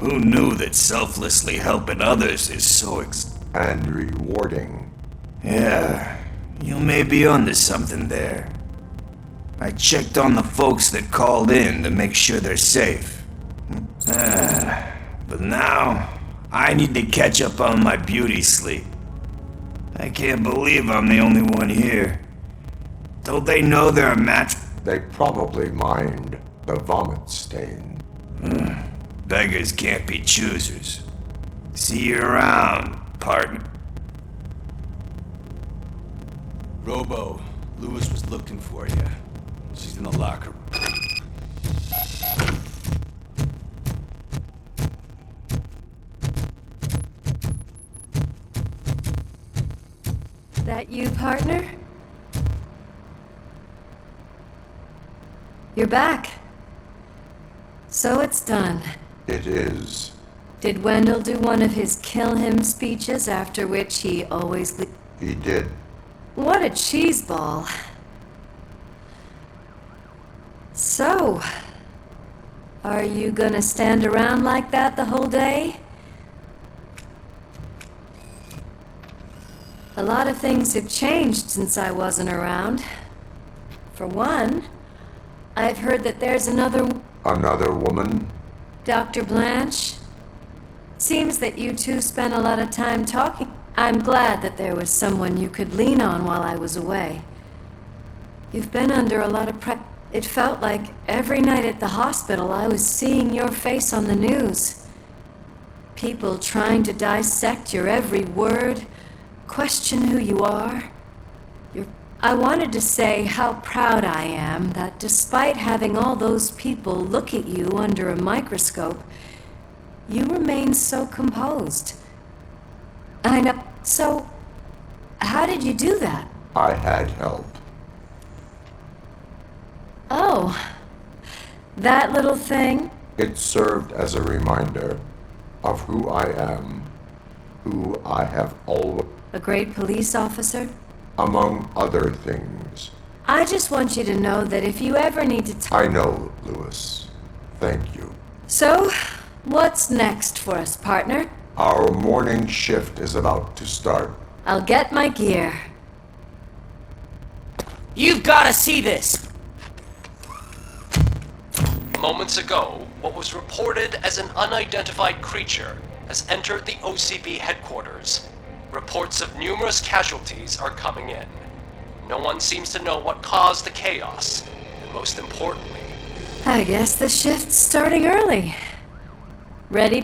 who knew that selflessly helping others is so and rewarding. Yeah, you may be onto something there. I checked on the folks that called in to make sure they're safe. But now, I need to catch up on my beauty sleep. I can't believe I'm the only one here. Don't they know they're a match? They probably mind the vomit stain. Beggars can't be choosers. See you around, partner. Robo, Lewis was looking for you. She's in the locker room. That you, partner? You're back. So it's done. It is. Did Wendell do one of his kill him speeches after which he always... He did. What a cheeseball. So, are you gonna stand around like that the whole day? A lot of things have changed since I wasn't around. For one, I've heard that there's another woman? Dr. Blanche. Seems that you two spent a lot of time talking. I'm glad that there was someone you could lean on while I was away. You've been under a lot of It felt like every night at the hospital I was seeing your face on the news. People trying to dissect your every word, question who you are. I wanted to say how proud I am that despite having all those people look at you under a microscope, you remain so composed. I know. So, how did you do that? I had help. Oh, that little thing? It served as a reminder of who I am, who I have always... A great police officer? Among other things. I just want you to know that if you ever need to I know, Lewis. Thank you. So, what's next for us, partner? Our morning shift is about to start. I'll get my gear. You've gotta see this! Moments ago, what was reported as an unidentified creature has entered the OCP headquarters. Reports of numerous casualties are coming in. No one seems to know what caused the chaos, and most importantly... I guess the shift's starting early. Ready,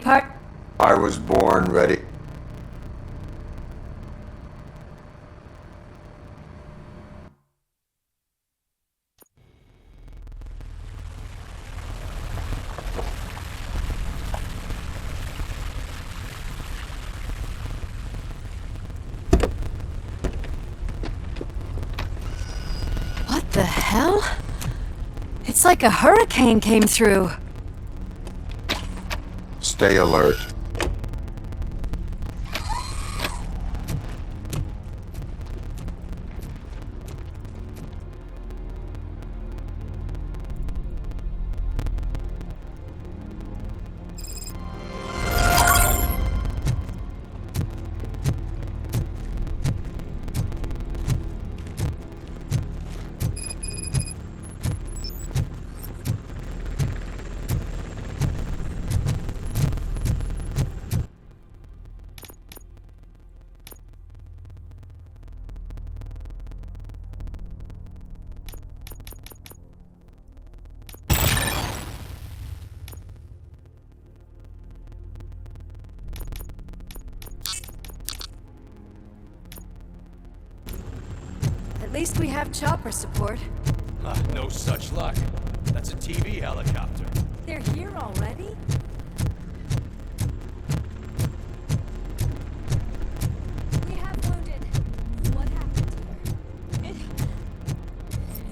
I was born ready. What the hell? It's like a hurricane came through. Stay alert. At least we have chopper support. No such luck. That's a TV helicopter. They're here already? We have wounded. What happened here?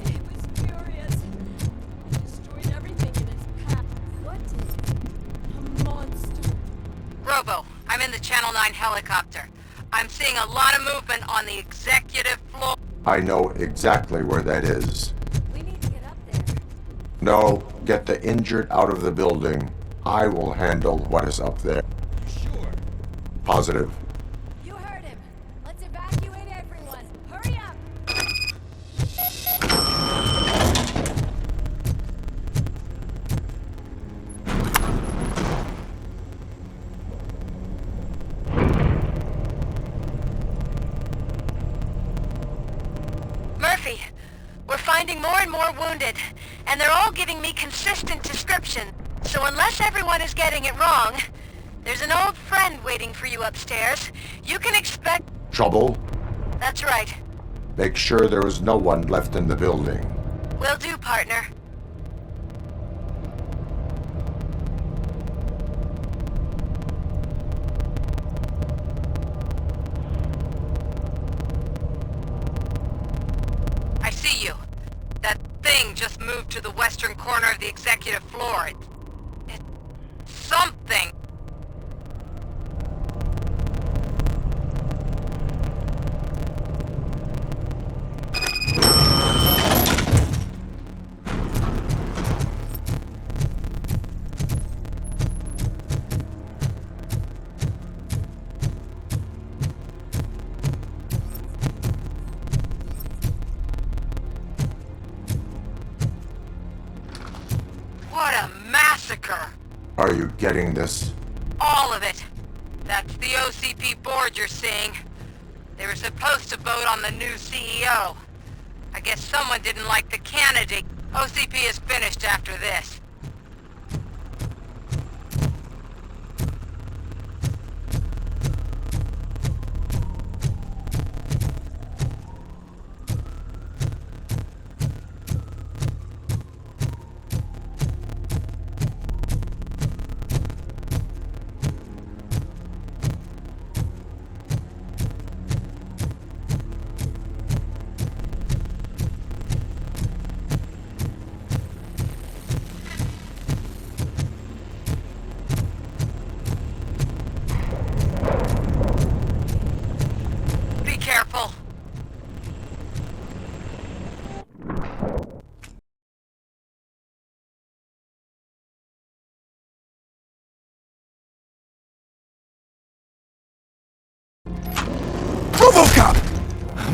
It was furious. It destroyed everything in its path. What is it? A monster. Robo, I'm in the Channel 9 helicopter. I'm seeing a lot of movement on the executive floor. I know exactly where that is. We need to get up there. No, get the injured out of the building. I will handle what is up there. Sure. Positive. You heard him. Let's evacuate everyone. Hurry up! Murphy, we're finding more and more wounded, and they're all giving me consistent description. So unless everyone is getting it wrong, there's an old friend waiting for you upstairs. You can expect... Trouble? That's right. Make sure there is no one left in the building. Will do, partner. I see you. That thing just moved to the western corner of the executive floor. It's something. What a massacre! Are you getting this? All of it. That's the OCP board you're seeing. They were supposed to vote on the new CEO. I guess someone didn't like the candidate. OCP is finished after this. Be careful. RoboCop!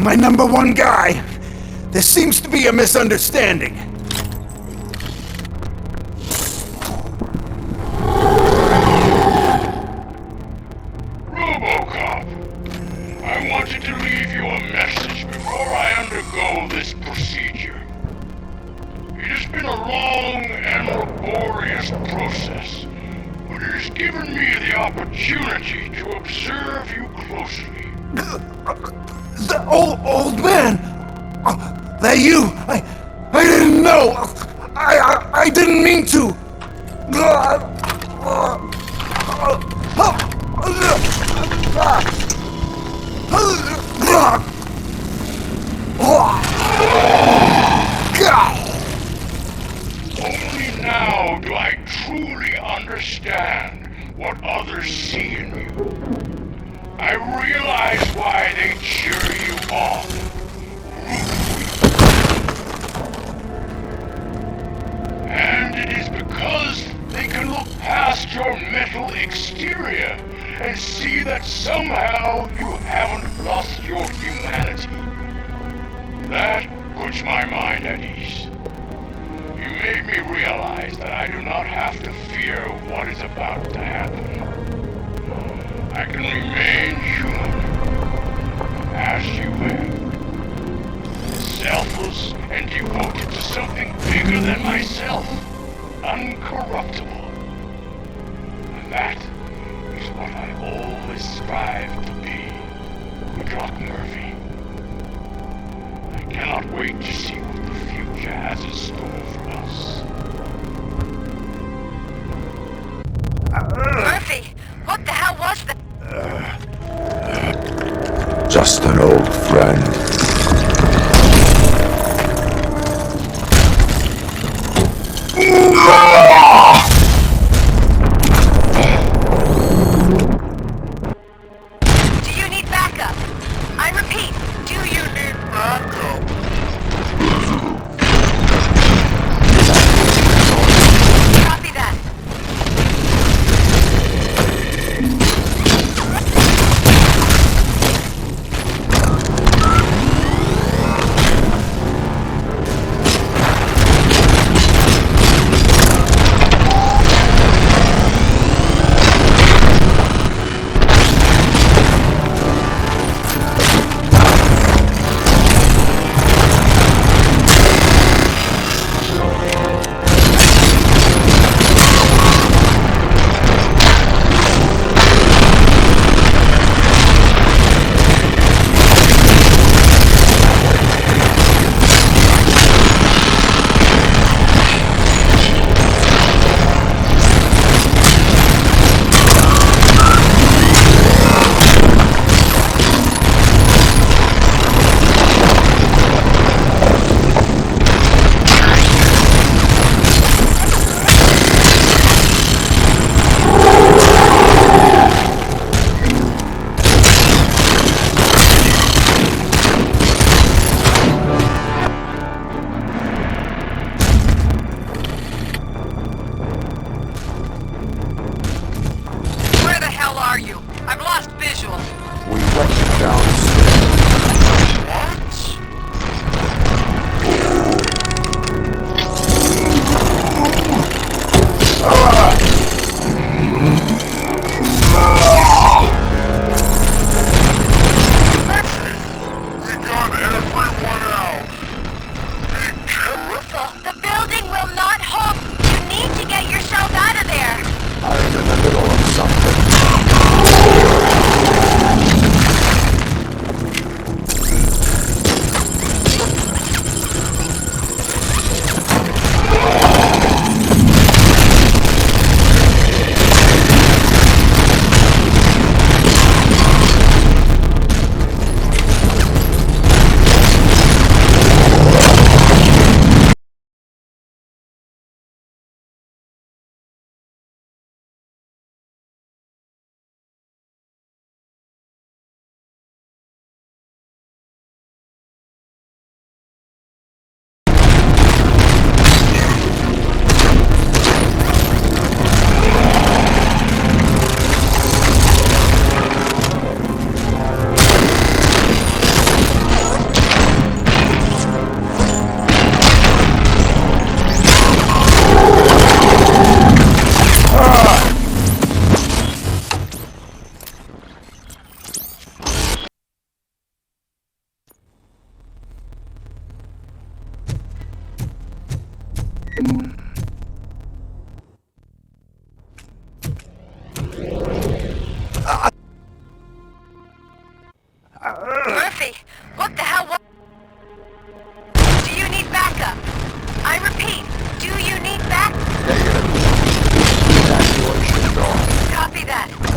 My #1 guy! There seems to be a misunderstanding. RoboCop, I wanted to leave you a message before I undergo this procedure. It has been a long and laborious process, but it has given me the opportunity to observe you closely. The old man! That you! I didn't know! I didn't mean to! Only now do I truly understand what others see in you. I realize why they cheer you on. And it is because they can look past your metal exterior and see that somehow you haven't lost your humanity. That puts my mind at ease. You made me realize that I do not have to fear what is about to happen. I can remain human, as you have. Selfless and devoted to something bigger than myself. Uncorruptible. And that is what I always strive to be. Doc Murphy. I cannot wait to see what the future has in store for us. Murphy, what the hell was that? Just an old friend. Do you need backup? I repeat, do you need backup? Copy that. Murphy, what the hell? Do you need backup? I repeat, do you need Evacuation door. Copy that.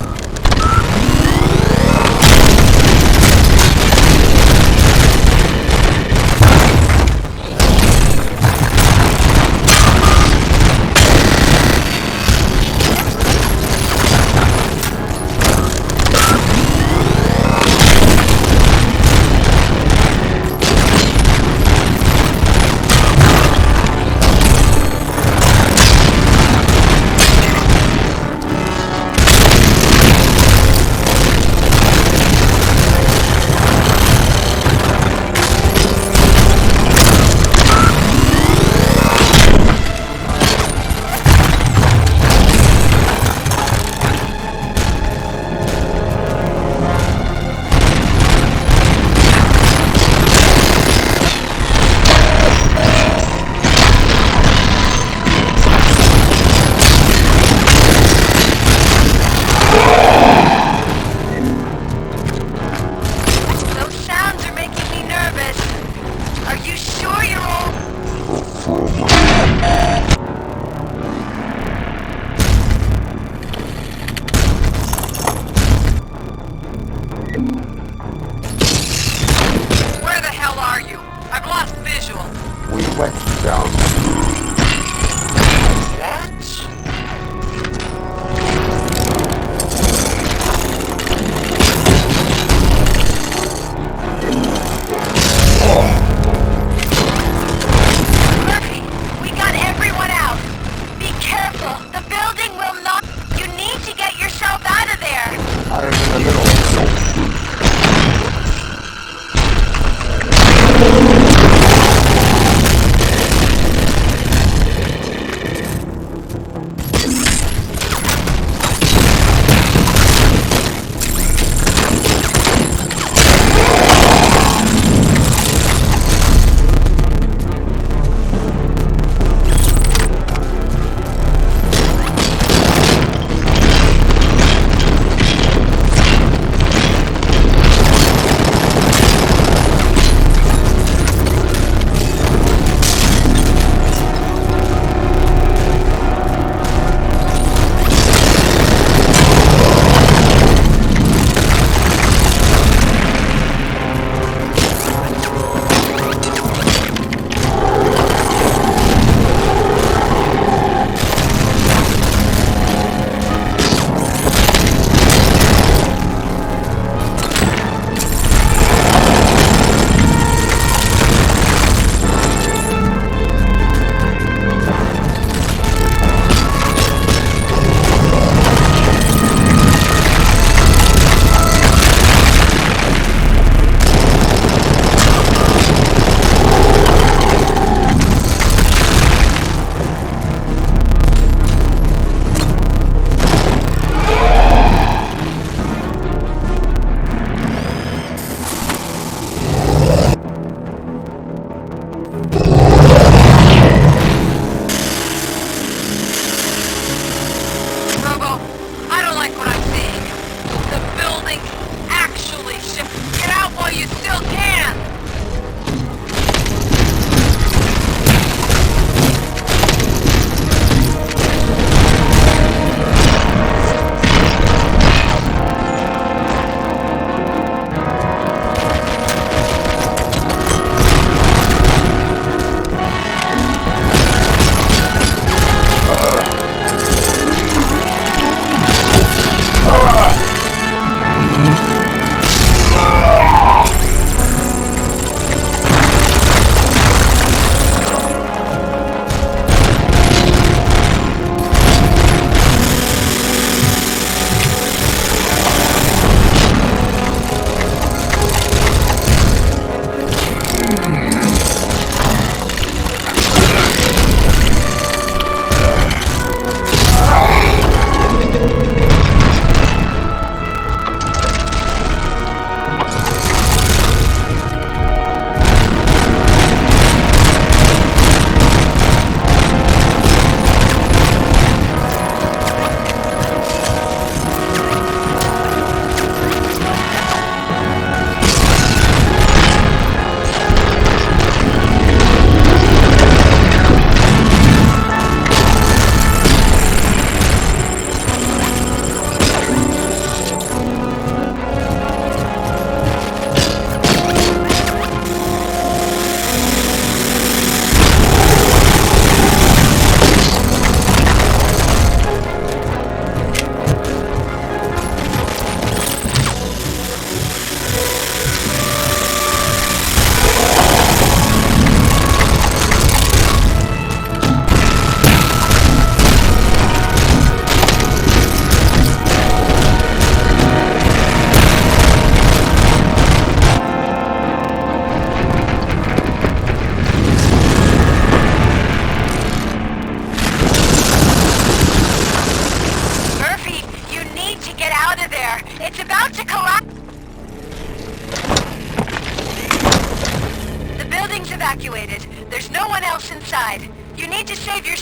evacuated. There's no one else inside. You need to save your...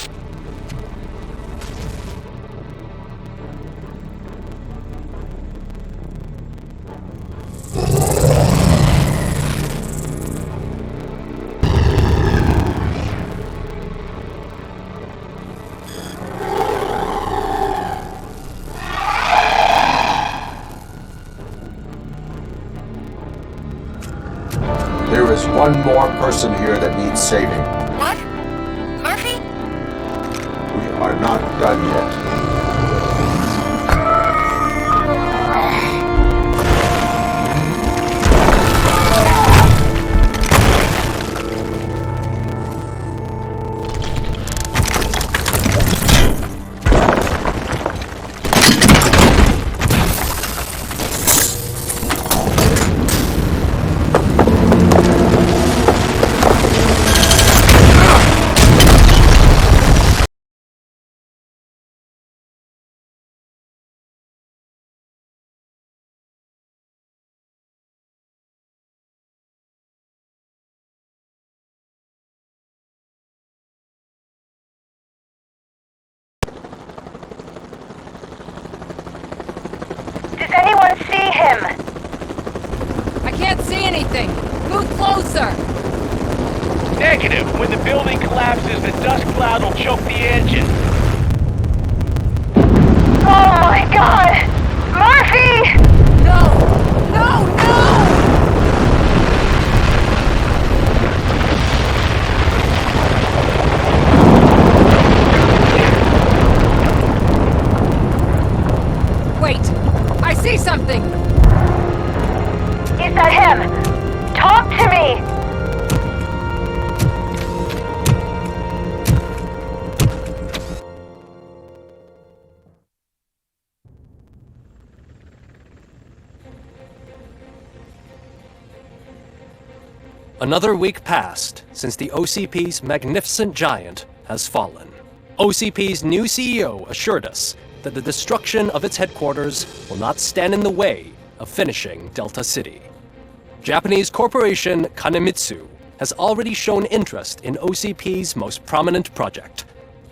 There is one more person here that needs saving. What? Murphy? We are not done yet. Does anyone see him? I can't see anything. Move closer. Negative. When the building collapses, the dust cloud will choke the engine. Oh my god! Murphy! No! No, no! Wait! I see something! Is that him? Talk to me! Another week passed since the OCP's magnificent giant has fallen. OCP's new CEO assured us that the destruction of its headquarters will not stand in the way of finishing Delta City. Japanese corporation Kanemitsu has already shown interest in OCP's most prominent project.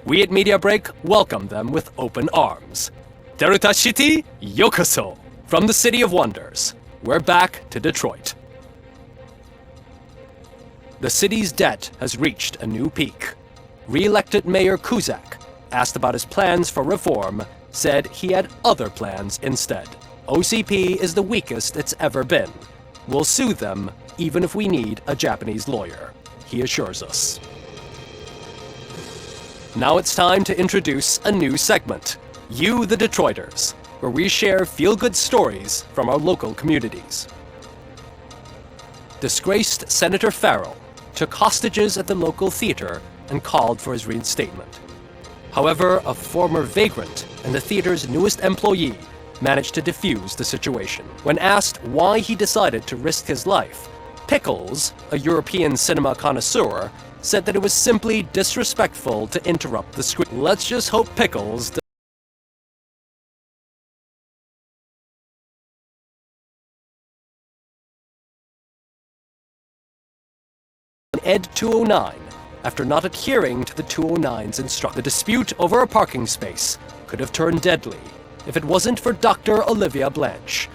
We at Media Break welcome them with open arms. Delta City, yokoso! From the City of Wonders, we're back to Detroit. The city's debt has reached a new peak. Re-elected Mayor Kuzak, asked about his plans for reform, said he had other plans instead. OCP is the weakest it's ever been. We'll sue them even if we need a Japanese lawyer, he assures us. Now it's time to introduce a new segment, You the Detroiters, where we share feel-good stories from our local communities. Disgraced Senator Farrell took hostages at the local theater and called for his reinstatement. However, a former vagrant and the theater's newest employee managed to defuse the situation. When asked why he decided to risk his life, Pickles, a European cinema connoisseur, said that it was simply disrespectful to interrupt the screen. Let's just hope Pickles Ed 209 after not adhering to the 209's instructions. The dispute over a parking space could have turned deadly if it wasn't for Dr. Olivia Blanche,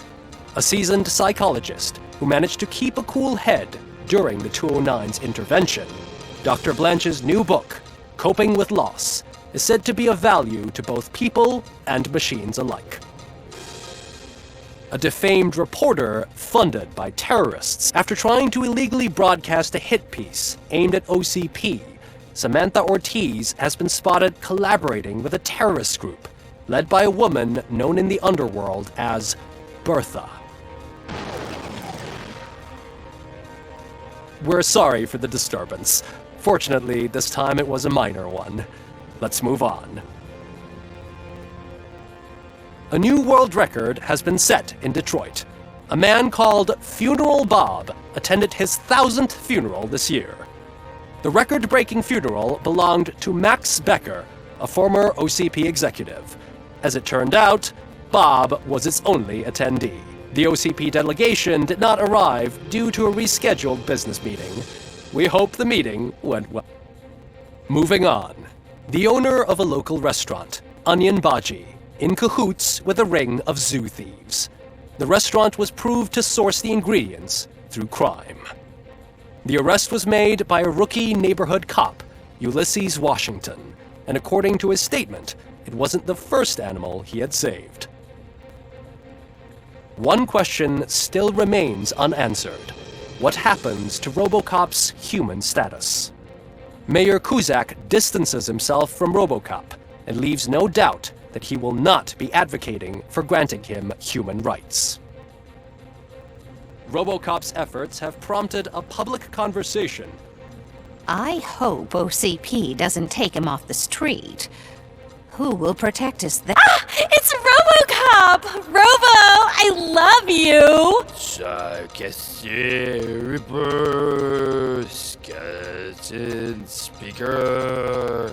a seasoned psychologist who managed to keep a cool head during the 209's intervention. Dr. Blanche's new book, Coping with Loss, is said to be of value to both people and machines alike. A defamed reporter funded by terrorists. After trying to illegally broadcast a hit piece aimed at OCP, Samantha Ortiz has been spotted collaborating with a terrorist group led by a woman known in the underworld as Bertha. We're sorry for the disturbance. Fortunately, this time it was a minor one. Let's move on. A new world record has been set in Detroit. A man called Funeral Bob attended his 1000th funeral this year. The record-breaking funeral belonged to Max Becker, a former OCP executive. As it turned out, Bob was its only attendee. The OCP delegation did not arrive due to a rescheduled business meeting. We hope the meeting went well. Moving on. The owner of a local restaurant, Onion Baji, in cahoots with a ring of zoo thieves. The restaurant was proved to source the ingredients through crime. The arrest was made by a rookie neighborhood cop, Ulysses Washington, and according to his statement, it wasn't the first animal he had saved. One question still remains unanswered. What happens to RoboCop's human status? Mayor Kuzak distances himself from RoboCop and leaves no doubt that he will not be advocating for granting him human rights. RoboCop's efforts have prompted a public conversation. I hope OCP doesn't take him off the street. Who will protect us then? Ah! It's RoboCop! Robo, I love you! Reaper, skeleton speaker,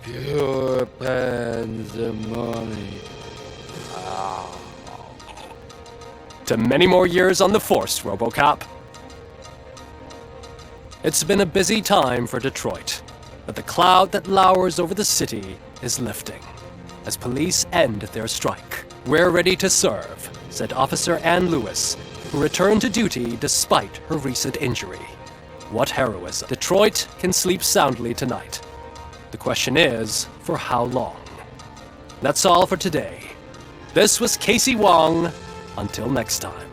pure pandemonium. To many more years on the force, RoboCop. It's been a busy time for Detroit, but the cloud that lowers over the city is lifting as police end their strike. We're ready to serve, said Officer Ann Lewis, who returned to duty despite her recent injury. What heroism. Detroit can sleep soundly tonight. The question is, for how long? That's all for today. This was Casey Wong. Until next time.